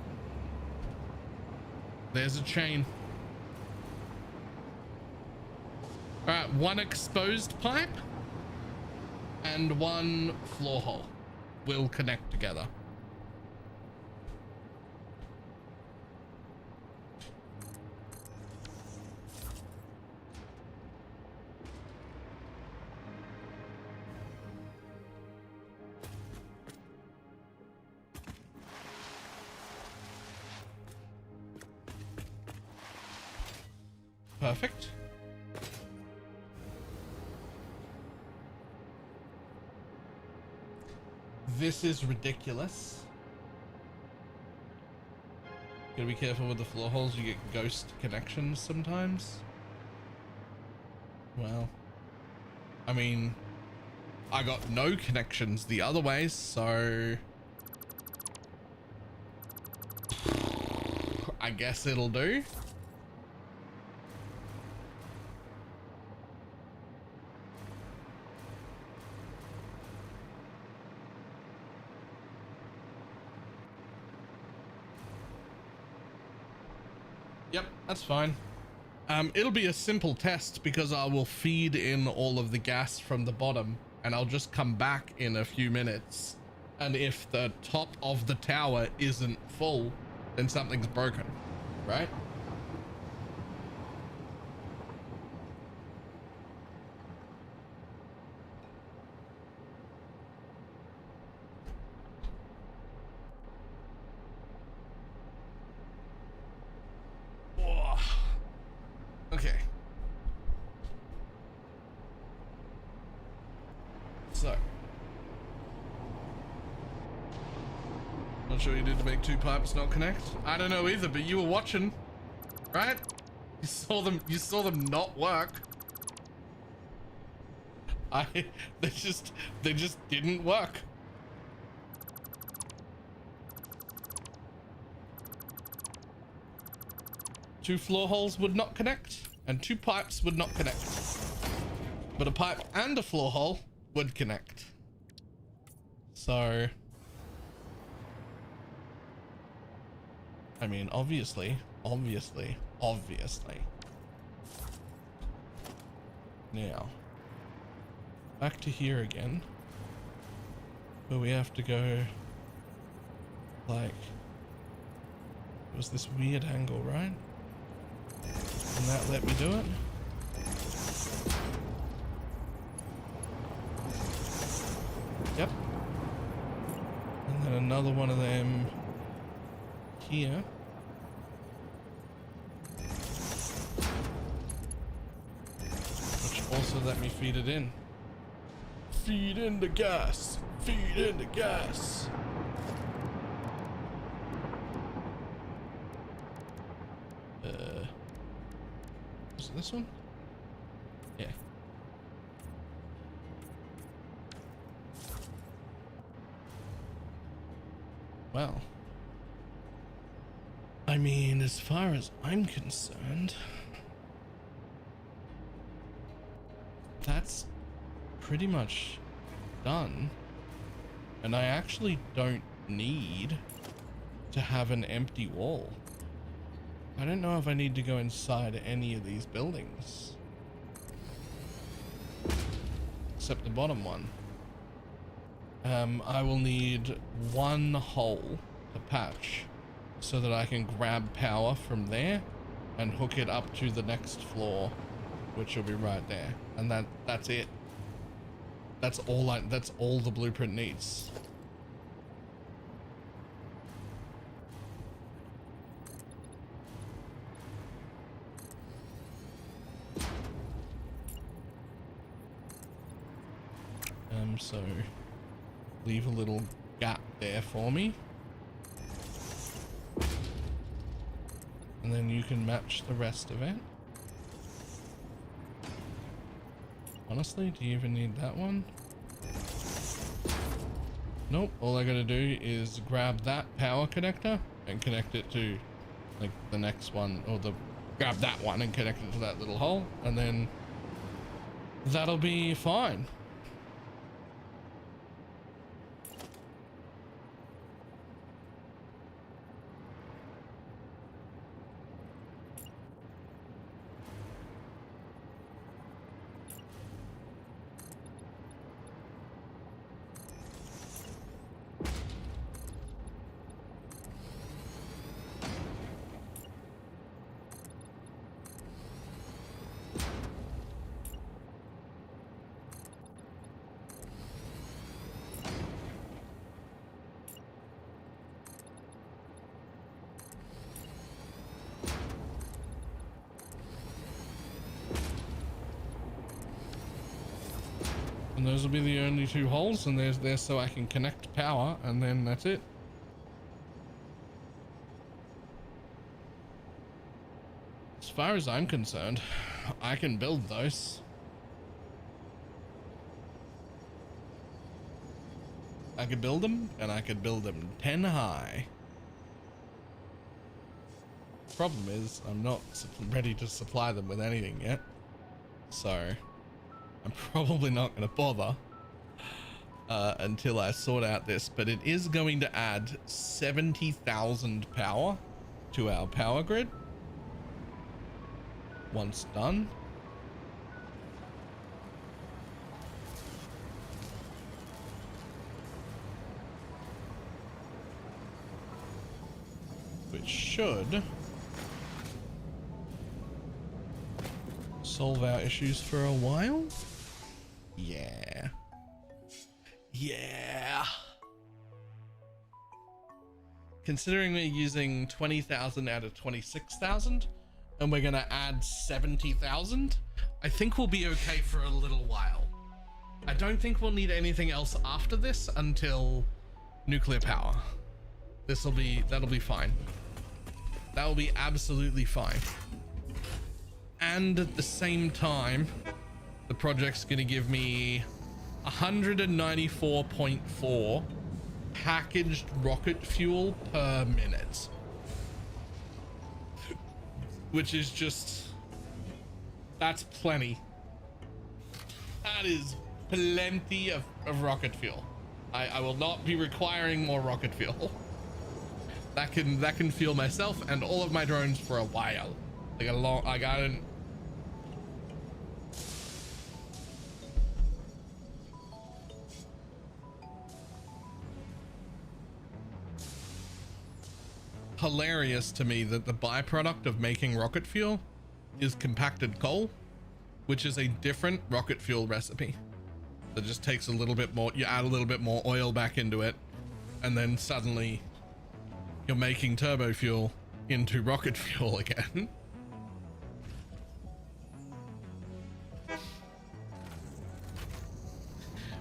Speaker 1: There's a chain. All right, 1 exposed pipe and 1 floor hole will connect together. Perfect. This is ridiculous. Gotta be careful with the floor holes. You get ghost connections sometimes. Well, I mean, I got no connections the other way, so I guess it'll do. Yep, that's fine. It'll be a simple test because I will feed in all of the gas from the bottom and I'll just come back in a few minutes. And if the top of the tower isn't full, then something's broken, right? Okay. So. Not sure you did to make two pipes not connect. I don't know either, but you were watching, right? You saw them not work. They just didn't work. Two floor holes would not connect, and two pipes would not connect. But a pipe and a floor hole would connect. So, I mean, obviously. Now, back to here again, where we have to go, like, it was this weird angle, right? And that let me do it. Yep. And then another one of them here. Which also let me feed it in. Feed in the gas. Feed in the gas. Is it this one? Yeah. Well, I mean, as far as I'm concerned, that's pretty much done. And I actually don't need to have an empty wall. I don't know if I need to go inside any of these buildings. Except the bottom one. I will need one hole to patch so that I can grab power from there and hook it up to the next floor, which will be right there. And that's it. That's all the blueprint needs. So leave a little gap there for me. And then you can match the rest of it. Honestly, do you even need that one? Nope, all I gotta do is grab that power connector and connect it to like the next one, or grab that one and connect it to that little hole, and then that'll be fine. And those will be the only two holes, and there's there so I can connect power, and then that's it. As far as I'm concerned, I can build those. I could build them, and I could build them 10 high. Problem is, I'm not ready to supply them with anything yet, so I'm probably not going to bother until I sort out this, but it is going to add 70,000 power to our power grid. once done. Which should solve our issues for a while. Yeah. Yeah. Considering we're using 20,000 out of 26,000 and we're gonna add 70,000, I think we'll be okay for a little while. I don't think we'll need anything else after this until nuclear power. That'll be fine. That will be absolutely fine. And at the same time, the project's gonna give me 194.4 packaged rocket fuel per minute, which is just, that's plenty. That is plenty of rocket fuel. I will not be requiring more rocket fuel. That can fuel myself and all of my drones for a while. Like a long, I don't. Hilarious to me that the byproduct of making rocket fuel is compacted coal, which is a different rocket fuel recipe that just takes a little bit more, you add a little bit more oil back into it, and then suddenly you're making turbo fuel into rocket fuel again.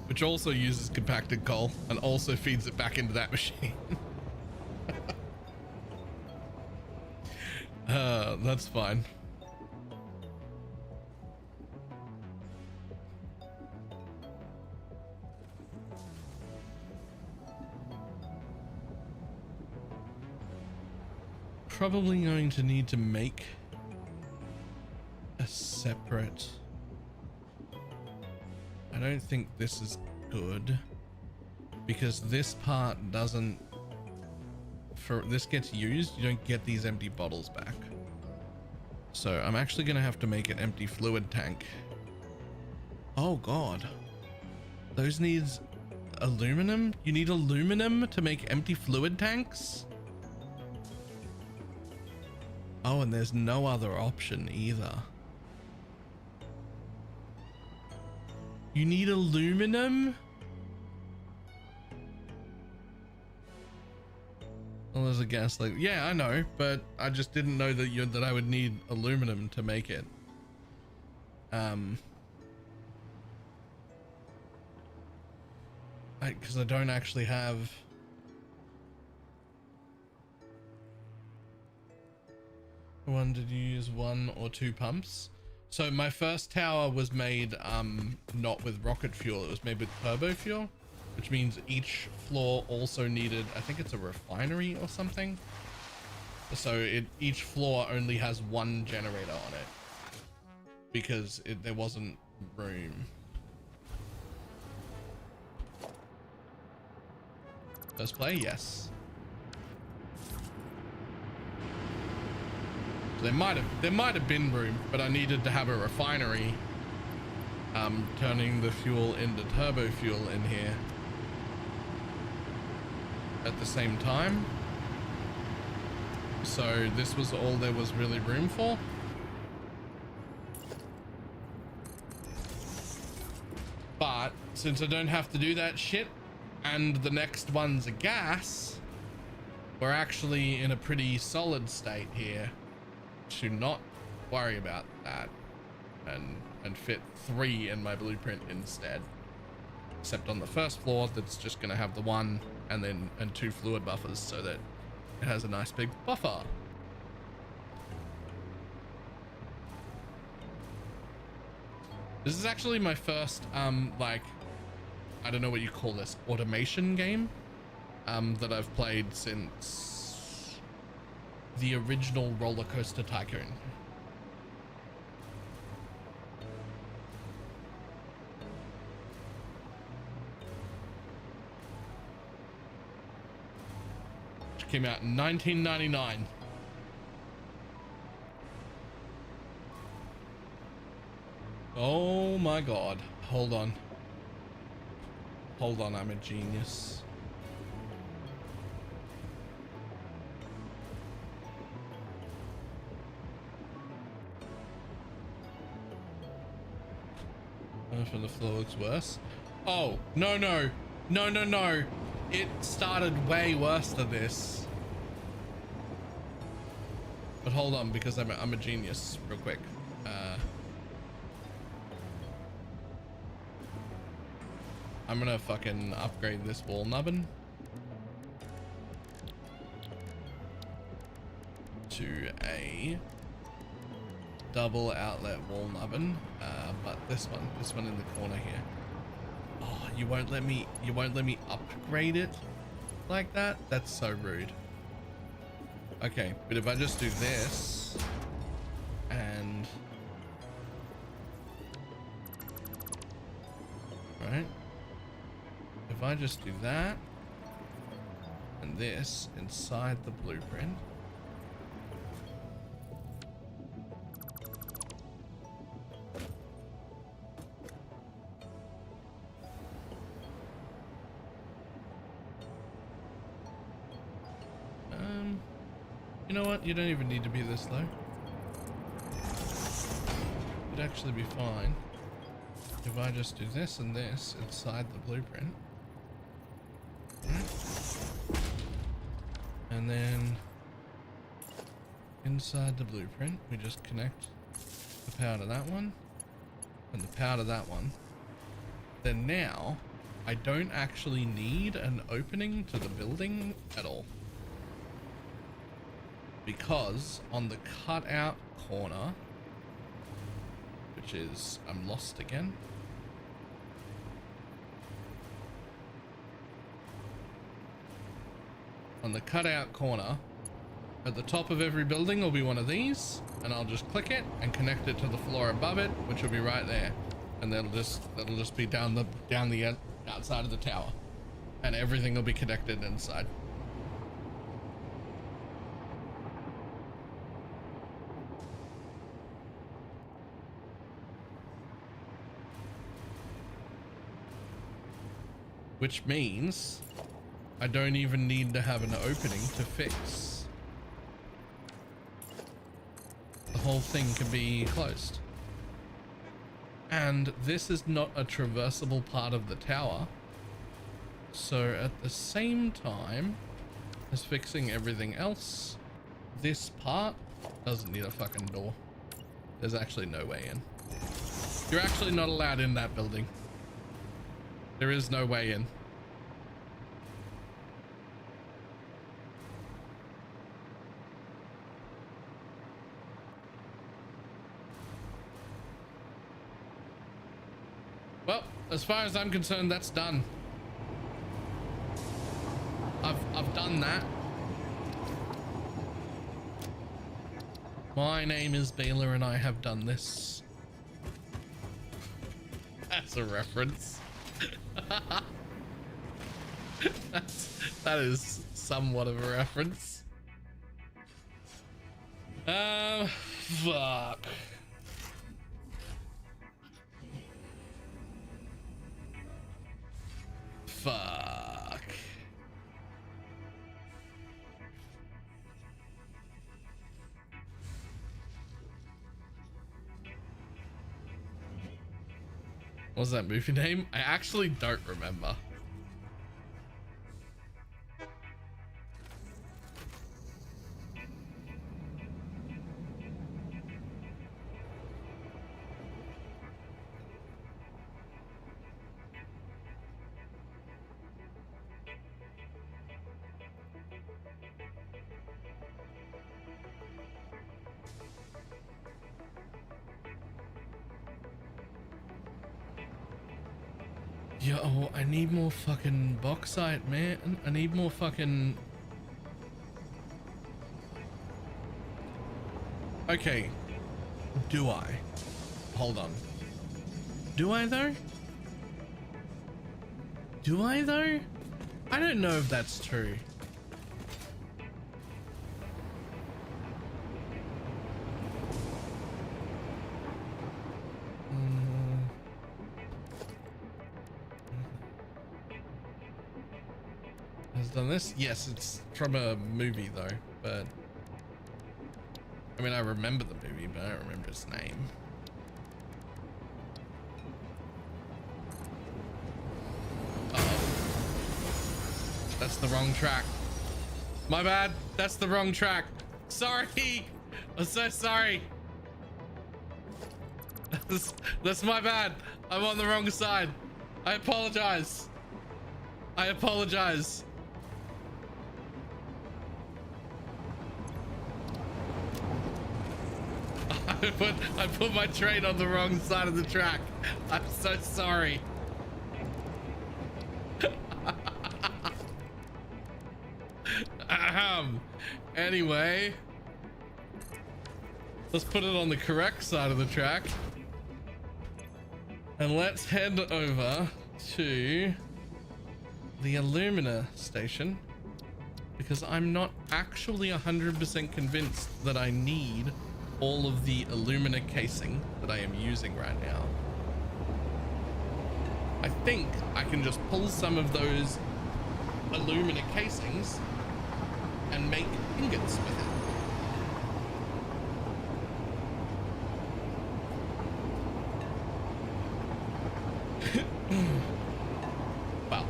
Speaker 1: Which also uses compacted coal and also feeds it back into that machine. That's fine. Probably going to need to make a separate. I don't think this is good because this part doesn't, for this gets used, you don't get these empty bottles back. So I'm actually gonna have to make an empty fluid tank. Oh God, those needs aluminum? You need aluminum to make empty fluid tanks? Oh, and there's no other option either. You need aluminum? Well, there's a gas leak. Yeah, I know, but I just didn't know that that I would need aluminum to make it. Because I don't actually have. Did you use 1 or 2 pumps? So my first tower was made not with rocket fuel, it was made with turbo fuel, which means each floor also needed, I think it's a refinery or something. So each floor only has 1 generator on it because there wasn't room. First play, yes. There might have been room, but I needed to have a refinery turning the fuel into turbo fuel in here at the same time. So this was all there was really room for. But since I don't have to do that shit and the next one's a gas, we're actually in a pretty solid state here to not worry about that and fit 3 in my blueprint instead, except on the first floor that's just gonna have the 1 and 2 fluid buffers so that it has a nice big buffer. This is actually my first like, I don't know what you call this, automation game that I've played since the original Roller Coaster Tycoon. Which came out in 1999. Oh my god. Hold on. Hold on, I'm a genius. From the floor looks worse. Oh, no, no. No, no, no. It started way worse than this. But hold on, because I'm a genius real quick. I'm gonna fucking upgrade this wall nubbin to a double outlet wall nubbin, but this one in the corner here. Oh, you won't let me upgrade it like that? That's so rude. Okay, but if I just do this and right, if I just do that and this inside the blueprint, you know what? You don't even need to be this low. It'd actually be fine if I just do this and this inside the blueprint. Right. And then inside the blueprint, we just connect the power to that one and the power to that one. Then now I don't actually need an opening to the building at all. Because on the cutout corner, which is, I'm lost again. On the cutout corner, at the top of every building will be one of these, and I'll just click it and connect it to the floor above it, which will be right there. And that'll just be down the outside of the tower, and everything will be connected inside. Which means I don't even need to have an opening to fix. The whole thing can be closed. And this is not a traversable part of the tower. So at the same time as fixing everything else, this part doesn't need a fucking door. There's actually no way in. You're actually not allowed in that building. There is no way in. Well, as far as I'm concerned, that's done. I've done that. My name is Baylor and I have done this. That's a reference. That is somewhat of a reference. Fuck. Fuck. What was that movie name? I actually don't remember. Yo, I need more fucking bauxite, man. I need more fucking... Okay. Do I? Hold on. Do I though? Do I though? I don't know if that's true. done this? Yes, it's from a movie though, but I mean, I remember the movie, but I don't remember his name. Uh-oh. That's the wrong track. My bad. That's the wrong track. Sorry. I'm so sorry. That's my bad. I'm on the wrong side. I apologize. I apologize. I put my train on the wrong side of the track. I'm so sorry. Anyway, let's put it on the correct side of the track. And let's head over to the Illumina station, because I'm not actually 100% convinced that I need all of the Illumina casing that I am using right now. I think I can just pull some of those Illumina casings and make ingots with it. Well,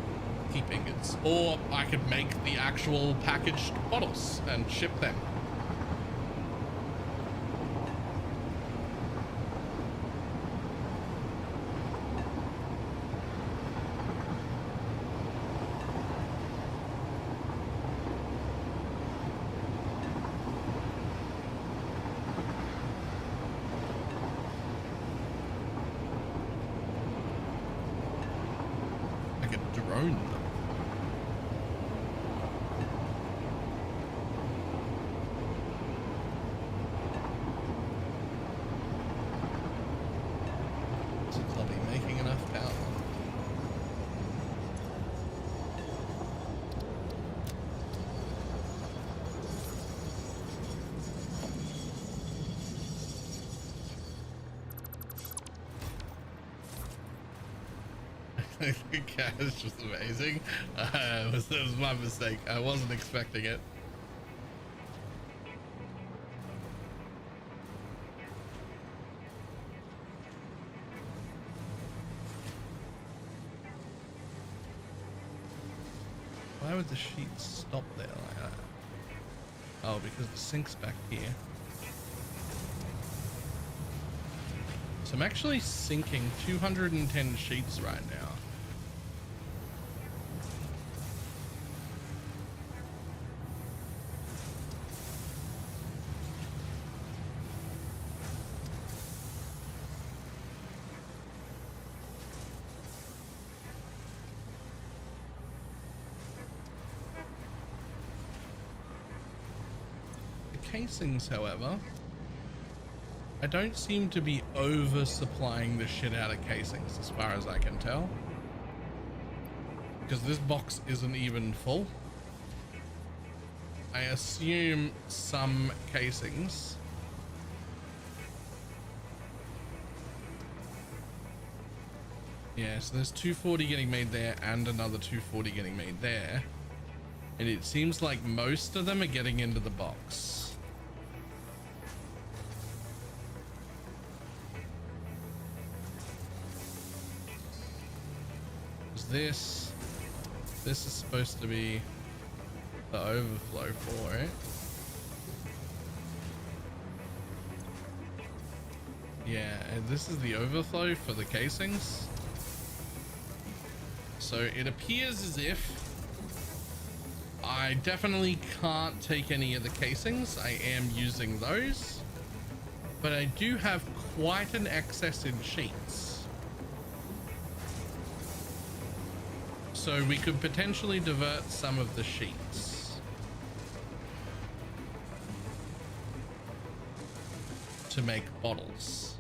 Speaker 1: keep ingots. Or I could make the actual packaged bottles and ship them. Yeah, it's just amazing. That was my mistake. I wasn't expecting it. Why would the sheet stop there like that? Oh, because the sink's back here. So I'm actually sinking 210 sheets right now. Casings, however, I don't seem to be oversupplying the shit out of casings as far as I can tell, because this box isn't even full. I assume some casings so there's 240 getting made there and another 240 getting made there, and it seems like most of them are getting into the box. This is supposed to be the overflow for it. Yeah, and this is the overflow for the casings. So it appears as if I definitely can't take any of the casings. I am using those, but I do have quite an excess in sheets. So we could potentially divert some of the sheets to make bottles.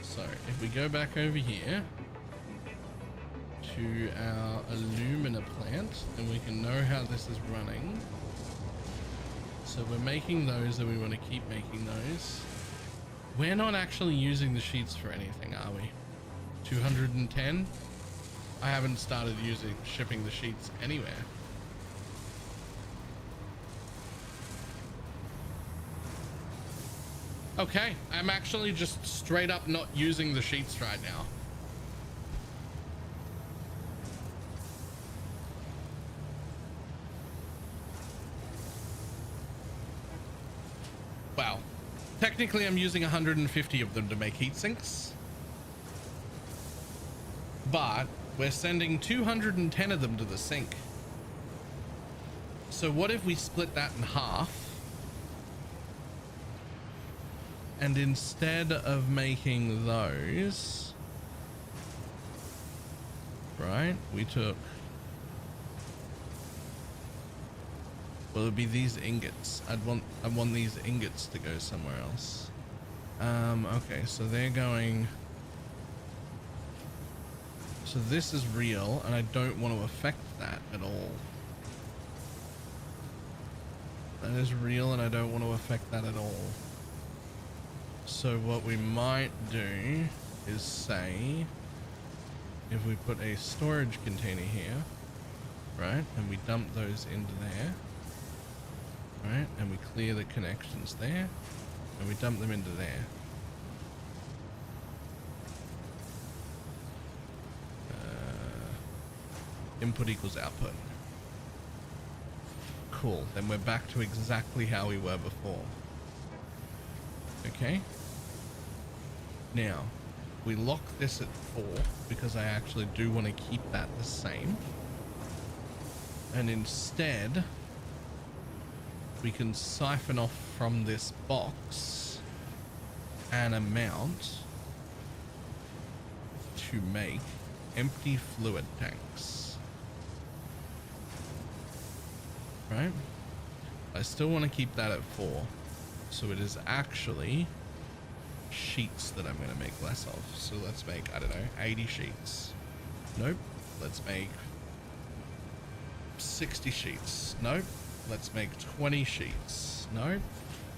Speaker 1: So if we go back over here to our Illumina plant, and we can know how this is running. So we're making those, and we want to keep making those. We're not actually using the sheets for anything, are we? 210? I haven't started shipping the sheets anywhere. Okay, I'm actually just straight up not using the sheets right now. Wow. Technically, I'm using 150 of them to make heat sinks. But we're sending 210 of them to the sink. So what if we split that in half? And instead of making those, right, we took, well, it would be these ingots. I want these ingots to go somewhere else. Okay, so they're going, so this is real, and I don't want to affect that at all. That is real, and I don't want to affect that at all. So what we might do is say, if we put a storage container here, right, and we dump those into there, right, and we clear the connections there, and we dump them into there. Input equals output. Cool, then we're back to exactly how we were before. Okay. Now, we lock this at 4 because I actually do want to keep that the same. And instead, we can siphon off from this box an amount to make empty fluid tanks. Right? I still want to keep that at 4. So it is actually sheets that I'm going to make less of. So let's make, I don't know, 80 sheets. Nope. Let's make 60 sheets. Nope. Let's make 20 sheets. Nope.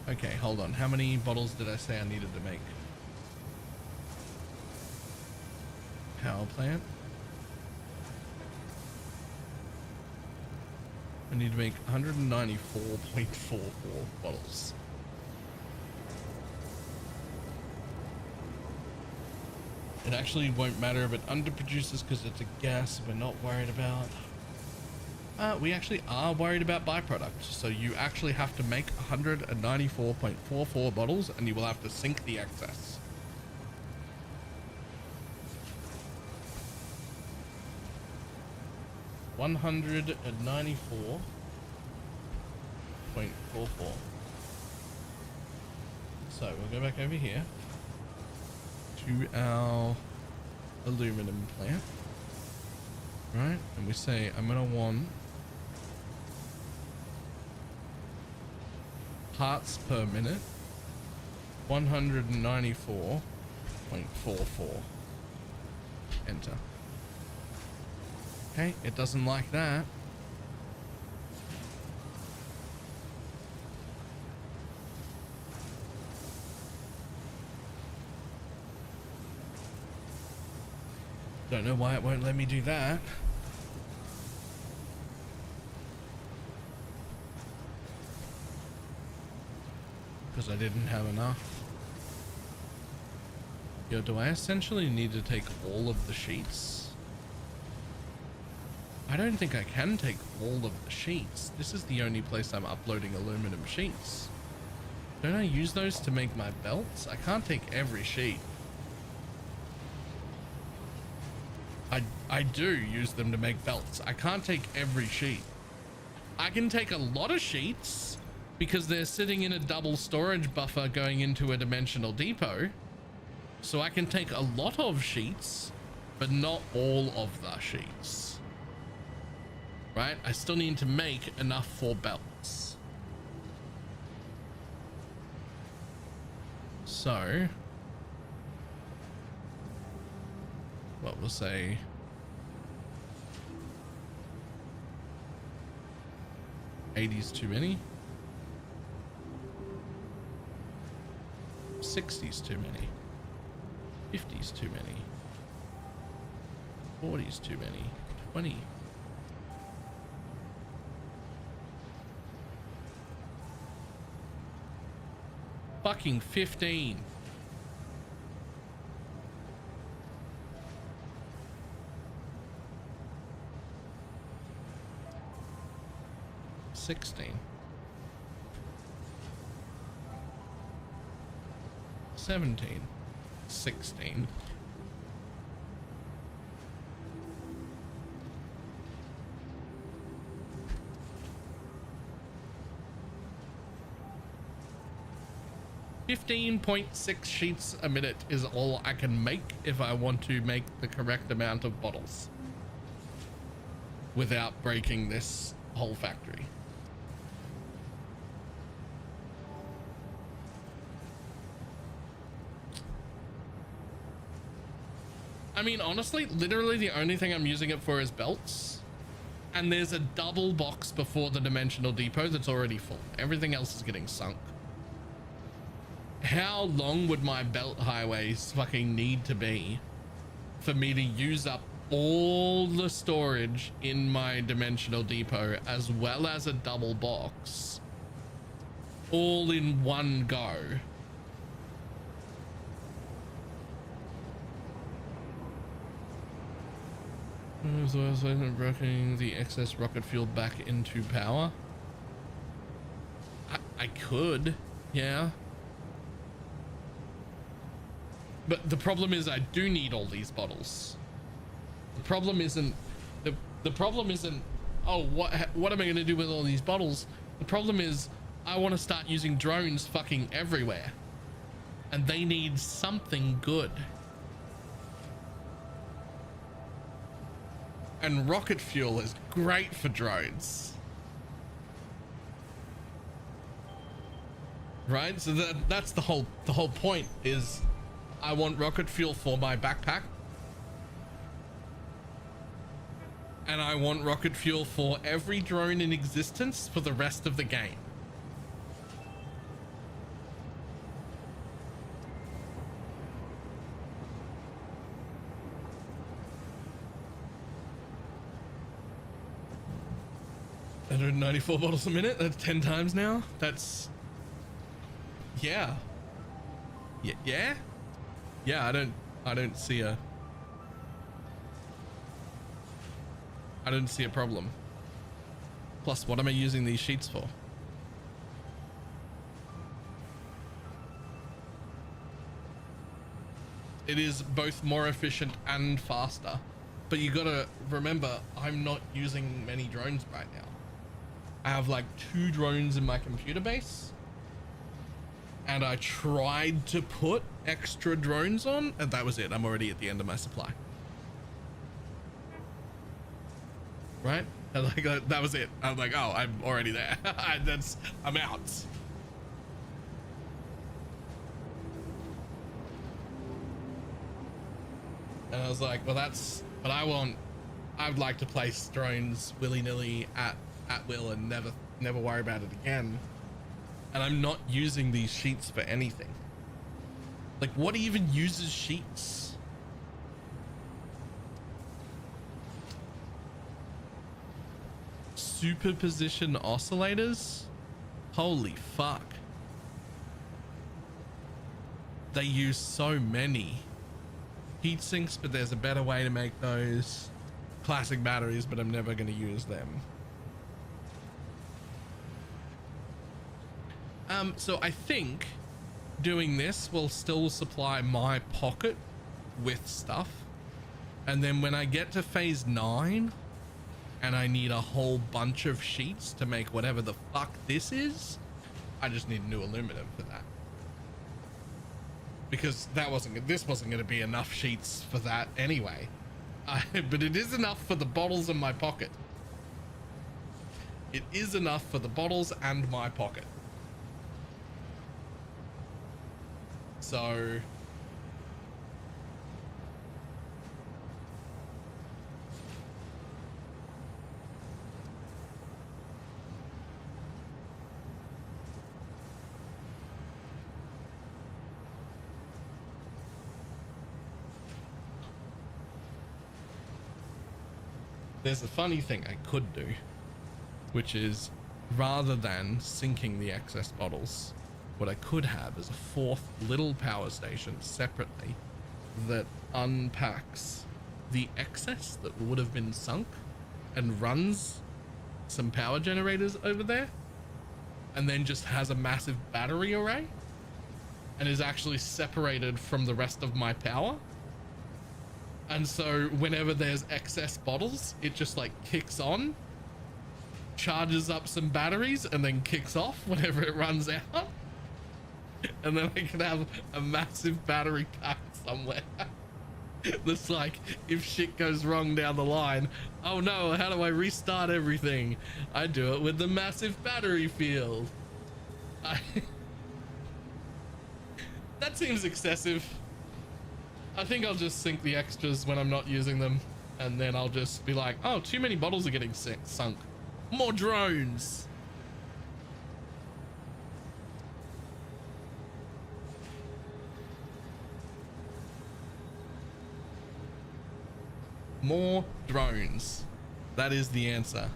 Speaker 1: Okay, hold on. How many bottles did I say I needed to make? Power plant. I need to make 194.44 bottles. It actually won't matter if it underproduces because it's a gas we're not worried about. We actually are worried about byproducts. So you actually have to make 194.44 bottles and you will have to sink the excess. $194.44. So we'll go back over here to our aluminum plant, right? And we say I'm gonna want parts per minute 194.44. Enter. Okay, it doesn't like that. Don't know why it won't let me do that. Because I didn't have enough. Yo, do I essentially need to take all of the sheets? I don't think I can take all of the sheets. This is the only place I'm uploading aluminum sheets. Don't I use those to make my belts? I can't take every sheet. I do use them to make belts. I can't take every sheet. I can take a lot of sheets because they're sitting in a double storage buffer going into a dimensional depot. So I can take a lot of sheets, but not all of the sheets. Right? I still need to make enough for belts. So what we'll say, $80's too many. 60's too many. 50's too many. 40's too many. 20. Fucking 15. $16. 17. 16. .6 sheets a minute is all I can make if I want to make the correct amount of bottles without breaking this whole factory. I mean, honestly, literally the only thing I'm using it for is belts. And there's a double box before the dimensional depot that's already full. Everything else is getting sunk. How long would my belt highways fucking need to be for me to use up all the storage in my dimensional depot as well as a double box all in one go? So I was working the excess rocket fuel back into power. I could, yeah. But the problem is I do need all these bottles. The problem isn't the problem isn't, oh, what am I going to do with all these bottles? The problem is I want to start using drones fucking everywhere. And they need something good. And rocket fuel is great for drones. Right? So that's the whole point is I want rocket fuel for my backpack. And I want rocket fuel for every drone in existence for the rest of the game. $194 bottles a minute. That's 10 times now. That's, yeah. Yeah. I don't see a problem. Plus, what am I using these sheets for? It is both more efficient and faster, but you gotta remember I'm not using many drones right now. I have like 2 drones in my computer base, and I tried to put extra drones on, and that was it. I'm already at the end of my supply. Right? And like that was it. I'm like, oh, I'm already there. I'm out. And I was like, well, but I'd like to place drones willy-nilly at will and never worry about it again. And I'm not using these sheets for anything. Like, what even uses sheets? Superposition oscillators? Holy fuck. They use so many heat sinks, but there's a better way to make those. Classic batteries, but I'm never going to use them. So I think doing this will still supply my pocket with stuff. And then when I get to phase 9 and I need a whole bunch of sheets to make whatever the fuck this is, I just need new aluminum for that. Because this wasn't going to be enough sheets for that anyway. But it is enough for the bottles in my pocket. It is enough for the bottles and my pocket. So there's a funny thing I could do, which is rather than sinking the excess bottles, what I could have is a fourth little power station separately that unpacks the excess that would have been sunk and runs some power generators over there, and then just has a massive battery array and is actually separated from the rest of my power. And so whenever there's excess bottles, it just like kicks on, charges up some batteries, and then kicks off whenever it runs out. And then I can have a massive battery pack somewhere. That's like, if shit goes wrong down the line, oh no, how do I restart everything? I do it with the massive battery field. That seems excessive. I think I'll just sink the extras when I'm not using them, and then I'll just be like, oh, too many bottles are getting sunk. More drones. More drones. That is the answer.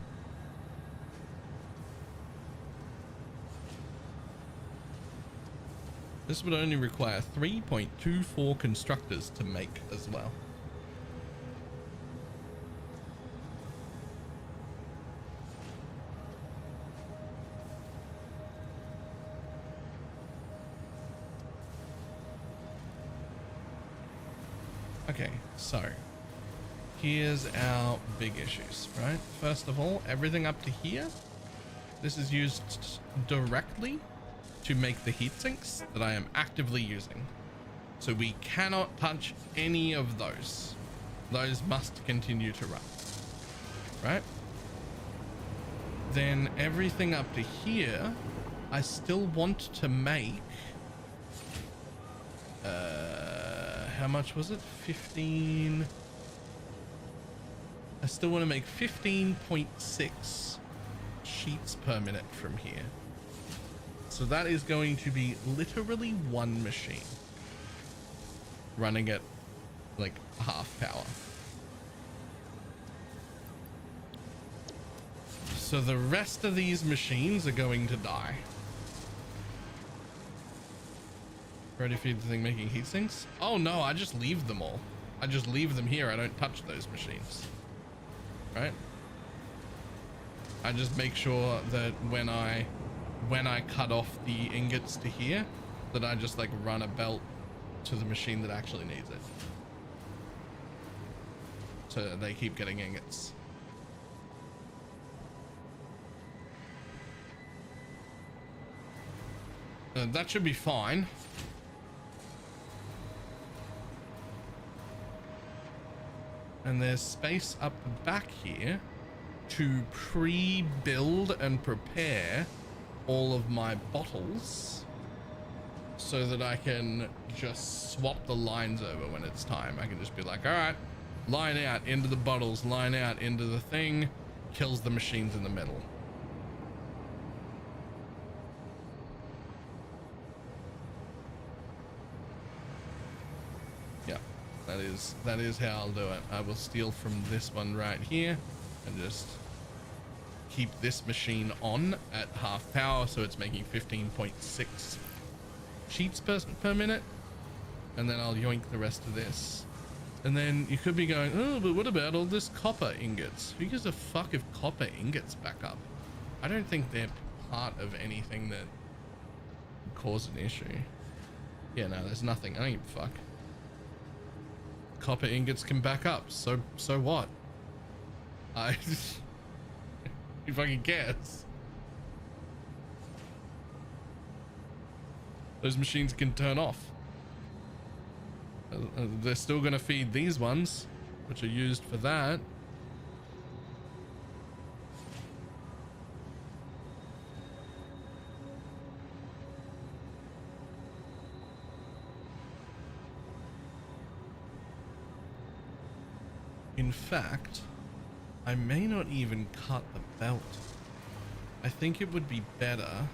Speaker 1: This would only require 3.24 constructors to make as well. Okay, so here's our big issues, right? First of all, everything up to here, this is used directly to make the heat sinks that I am actively using. So we cannot touch any of those. Those must continue to run, right? Then everything up to here, I still want to make, how much was it? 15. I still want to make 15.6 sheets per minute from here. So that is going to be literally one machine running at like half power. So the rest of these machines are going to die. Ready for the thing making heat sinks? Oh no, I just leave them all. I just leave them here. I don't touch those machines. Right? I just make sure that when I cut off the ingots to here, that I just like run a belt to the machine that actually needs it. So they keep getting ingots. That should be fine. And there's space up the back here to pre-build and prepare all of my bottles so that I can just swap the lines over when it's time. I can just be like, all right, line out into the bottles, line out into the thing, kills the machines in the middle. Yeah, that is how I'll do it. I will steal from this one right here and just keep this machine on at half power, so it's making 15.6 sheets per minute, and then I'll yoink the rest of this. And then you could be going, oh, but what about all this copper ingots? Who gives a fuck if copper ingots back up? I don't think they're part of anything that would cause an issue. Yeah, no, there's nothing. I don't give a fuck. Copper ingots can back up, so what? Who fucking cares? Those machines can turn off. They're still going to feed these ones, which are used for that. In fact, I may not even cut the belt. I think it would be better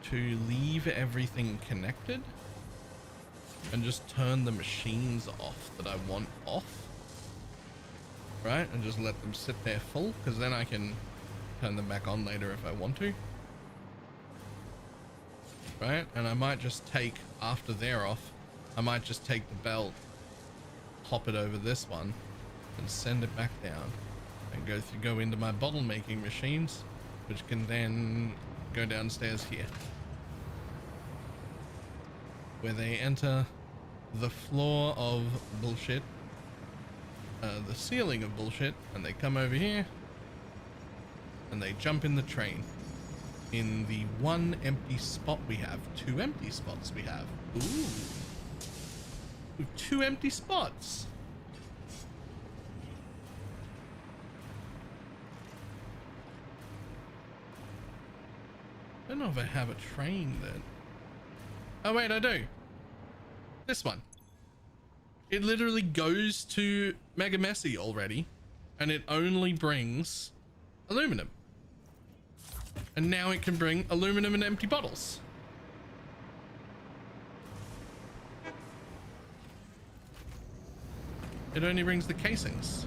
Speaker 1: to leave everything connected and just turn the machines off that I want off, right? And just let them sit there full, because then I can turn them back on later if I want to. Right? And I might just take, after they're off, I might just take the belt, hop it over this one, and send it back down, and go into my bottle making machines, which can then go downstairs here, where they enter the floor of bullshit, the ceiling of bullshit, and they come over here, and they jump in the train. In the one empty spot we have, 2 empty spots we have. Ooh. We have 2 empty spots. I don't know if I have a train then. Oh wait, I do. This one. It literally goes to Mega Messy already, and it only brings aluminum. And now it can bring aluminum and empty bottles. It only brings the casings.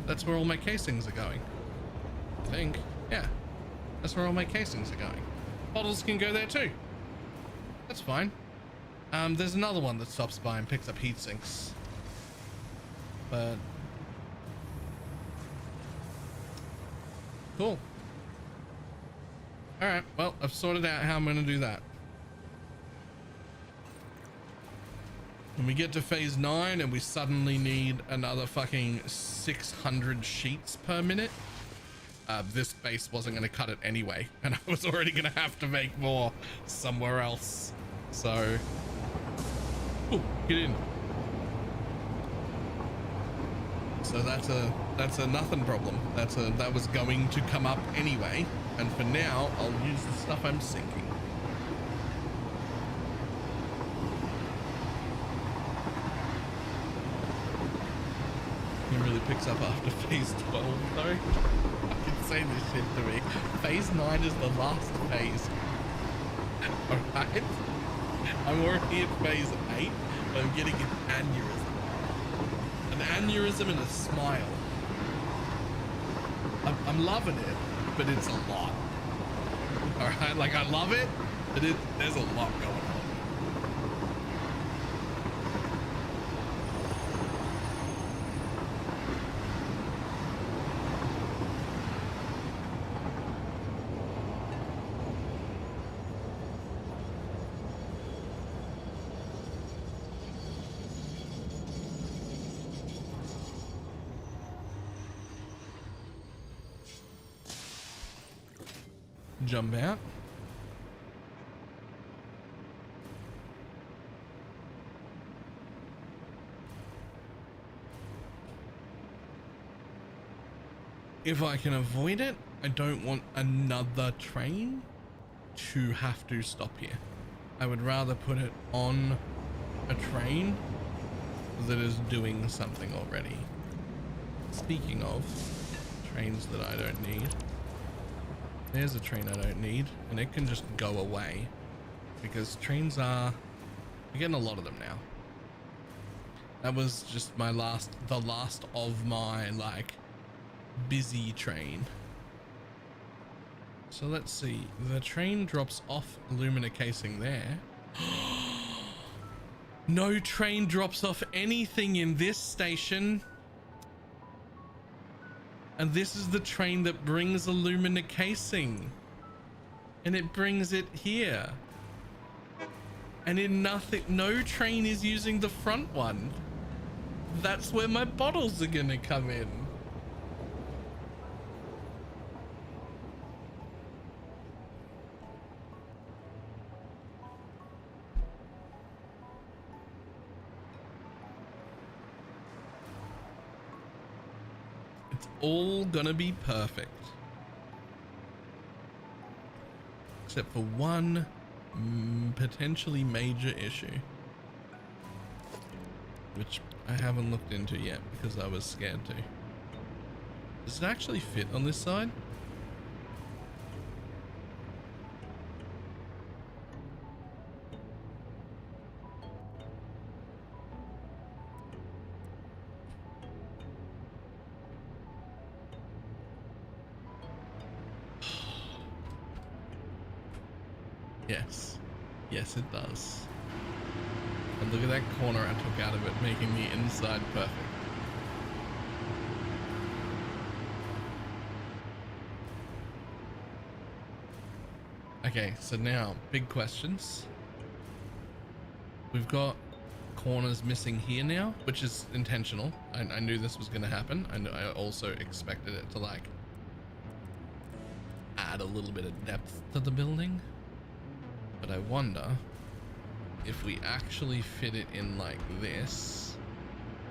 Speaker 1: That's where all my casings are going. I think. Yeah. That's where all my casings are going. Bottles can go there too. That's fine. There's another one that stops by and picks up heat sinks. But... cool. Alright, well, I've sorted out how I'm going to do that. When we get to phase 9 and we suddenly need another fucking 600 sheets per minute, this base wasn't going to cut it anyway, and I was already going to have to make more somewhere else. So, ooh, get in. So that's a nothing problem. That was going to come up anyway, and for now I'll use the stuff I'm sinking. It really picks up after phase 12 though. I can say this shit to me. Phase 9 is the last phase. Alright? I'm already at phase 8, but I'm getting an aneurysm. An aneurysm and a smile. I'm loving it, but it's a lot. Alright, like I love it, but there's a lot going on. Jump out. If I can avoid it, I don't want another train to have to stop here. I would rather put it on a train that is doing something already. Speaking of trains that I don't need, there's a train I don't need, and it can just go away because trains we're getting a lot of them now. That was just the last of my like busy train. So let's see, the train drops off alumina casing there. No train drops off anything in this station. And this is the train that brings alumina casing, and it brings it here, and no train is using the front one. That's where my bottles are gonna come in. All gonna be perfect, except for one potentially major issue, which I haven't looked into yet because I was scared to. Does it actually fit on this side? Yes. Yes, it does. And look at that corner I took out of it, making the inside perfect. Okay, so now, big questions. We've got corners missing here now, which is intentional. I knew this was going to happen. I also expected it to like add a little bit of depth to the building. But I wonder if we actually fit it in like this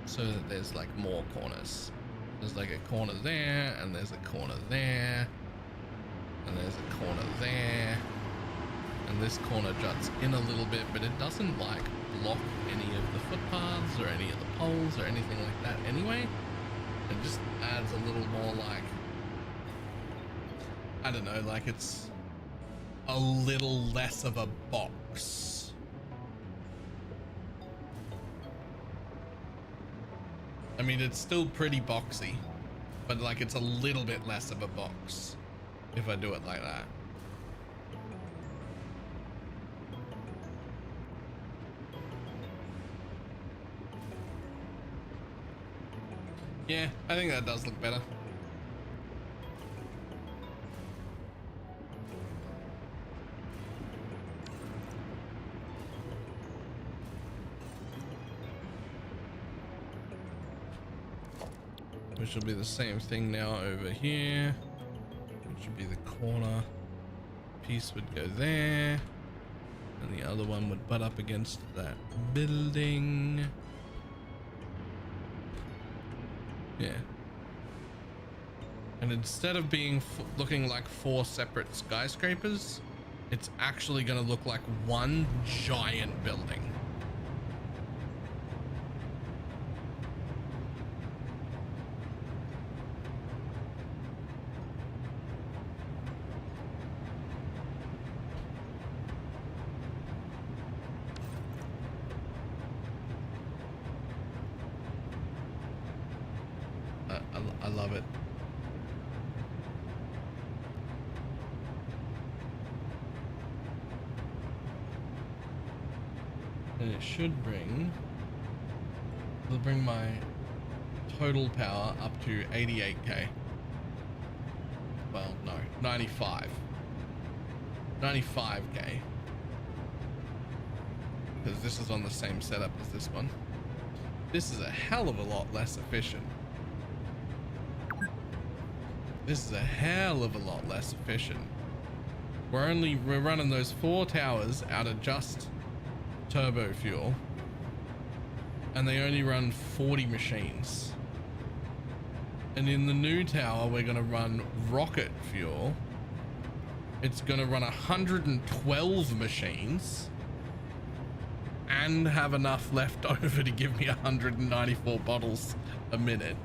Speaker 1: so that there's like more corners. There's like a corner there, and there's a corner there, and there's a corner there, and this corner juts in a little bit, but it doesn't like block any of the footpaths or any of the poles or anything like that anyway. It just adds a little more like, I don't know, like it's a little less of a box. I mean, it's still pretty boxy, but like it's a little bit less of a box if I do it like that. Yeah, I think that does look better. Which will be the same thing now over here. Which would be the corner piece would go there, and the other one would butt up against that building. Yeah. And instead of being looking like 4 separate skyscrapers, it's actually going to look like one giant building. I love it. And it should bring, it'll bring my total power up to 88k. Well, no, 95. 95k. Because this is on the same setup as this one. This is a hell of a lot less efficient. This is a hell of a lot less efficient. We're running those 4 towers out of just turbo fuel, and they only run 40 machines. And in the new tower, we're going to run rocket fuel. It's going to run 112 machines and have enough left over to give me 194 bottles a minute.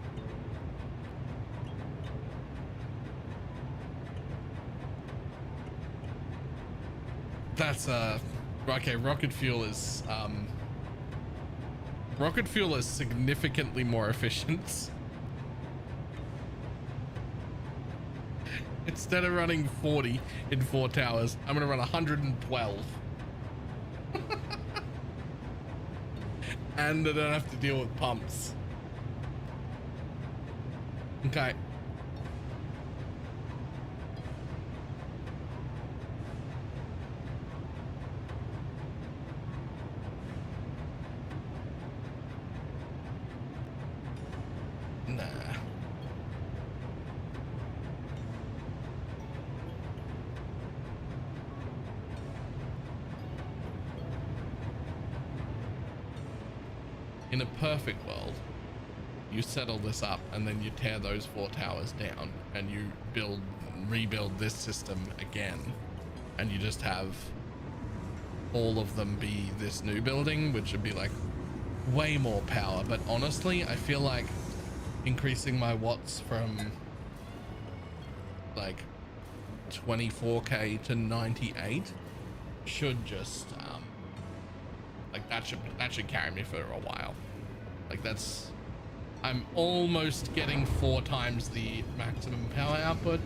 Speaker 1: That's okay. Rocket fuel is significantly more efficient. Instead of running 40 in 4 towers, I'm gonna run 112. And I don't have to deal with pumps. Okay. In a perfect world, you settle this up and then you tear those 4 towers down and you rebuild this system again, and you just have all of them be this new building, which would be like way more power. But honestly, I feel like increasing my watts from like 24k to 98 should just like that should carry me for a while. Like I'm almost getting 4 times the maximum power output,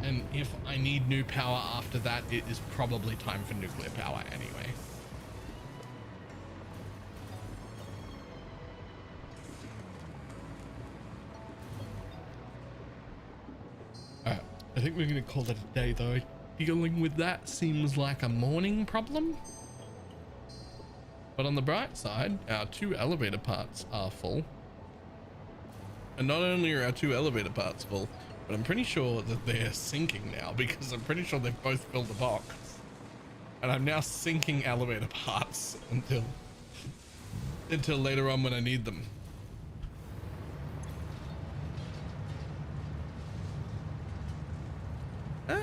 Speaker 1: And if I need new power after that, it is probably time for nuclear power anyway. Alright, I think we're gonna call it a day though. Dealing with that seems like a morning problem. But on the bright side, our 2 elevator parts are full. And not only are our 2 elevator parts full, but I'm pretty sure that they're sinking now because I'm pretty sure they've both filled the box. And I'm now sinking elevator parts until later on when I need them.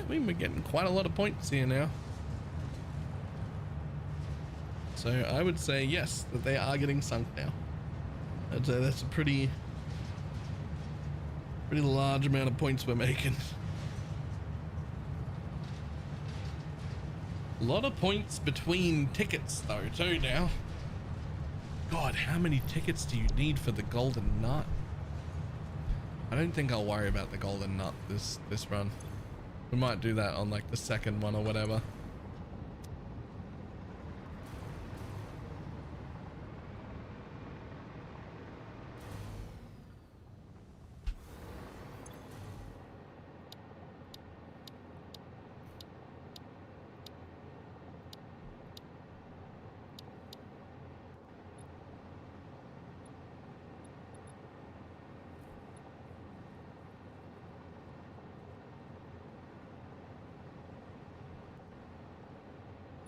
Speaker 1: We're getting quite a lot of points here now. So I would say yes, that they are getting sunk now. That's a pretty large amount of points we're making. A lot of points between tickets though too now. God, how many tickets do you need for the golden nut? I don't think I'll worry about the golden nut this run. We might do that on like the second one or whatever.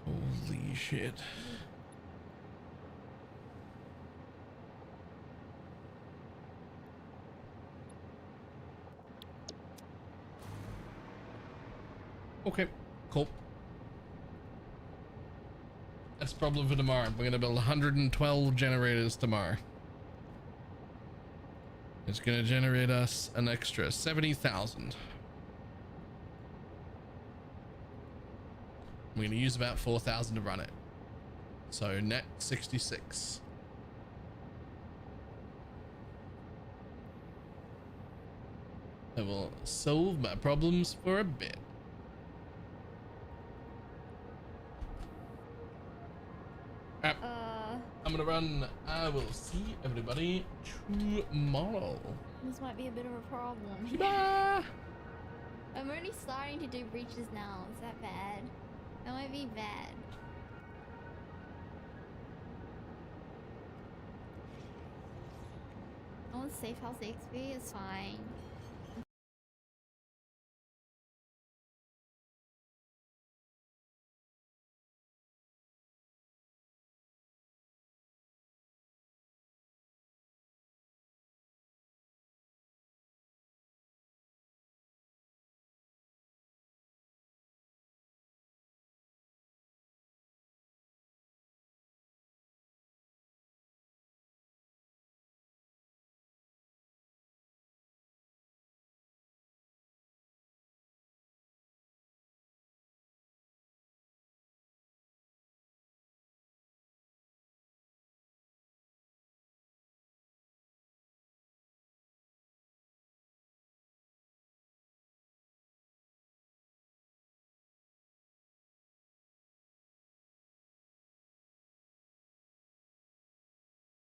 Speaker 1: Holy shit. Okay, cool. That's a problem for tomorrow. We're gonna build 112 generators tomorrow. It's gonna generate us an extra 70,000. We're gonna use about 4,000 to run it. So net 66. I will solve my problems for a bit. I'm gonna run. I will see everybody tomorrow.
Speaker 2: This might be a bit of a problem.
Speaker 1: Bye.
Speaker 2: I'm only starting to do breaches now. Is that bad? That might be bad. I want safe house XP is fine.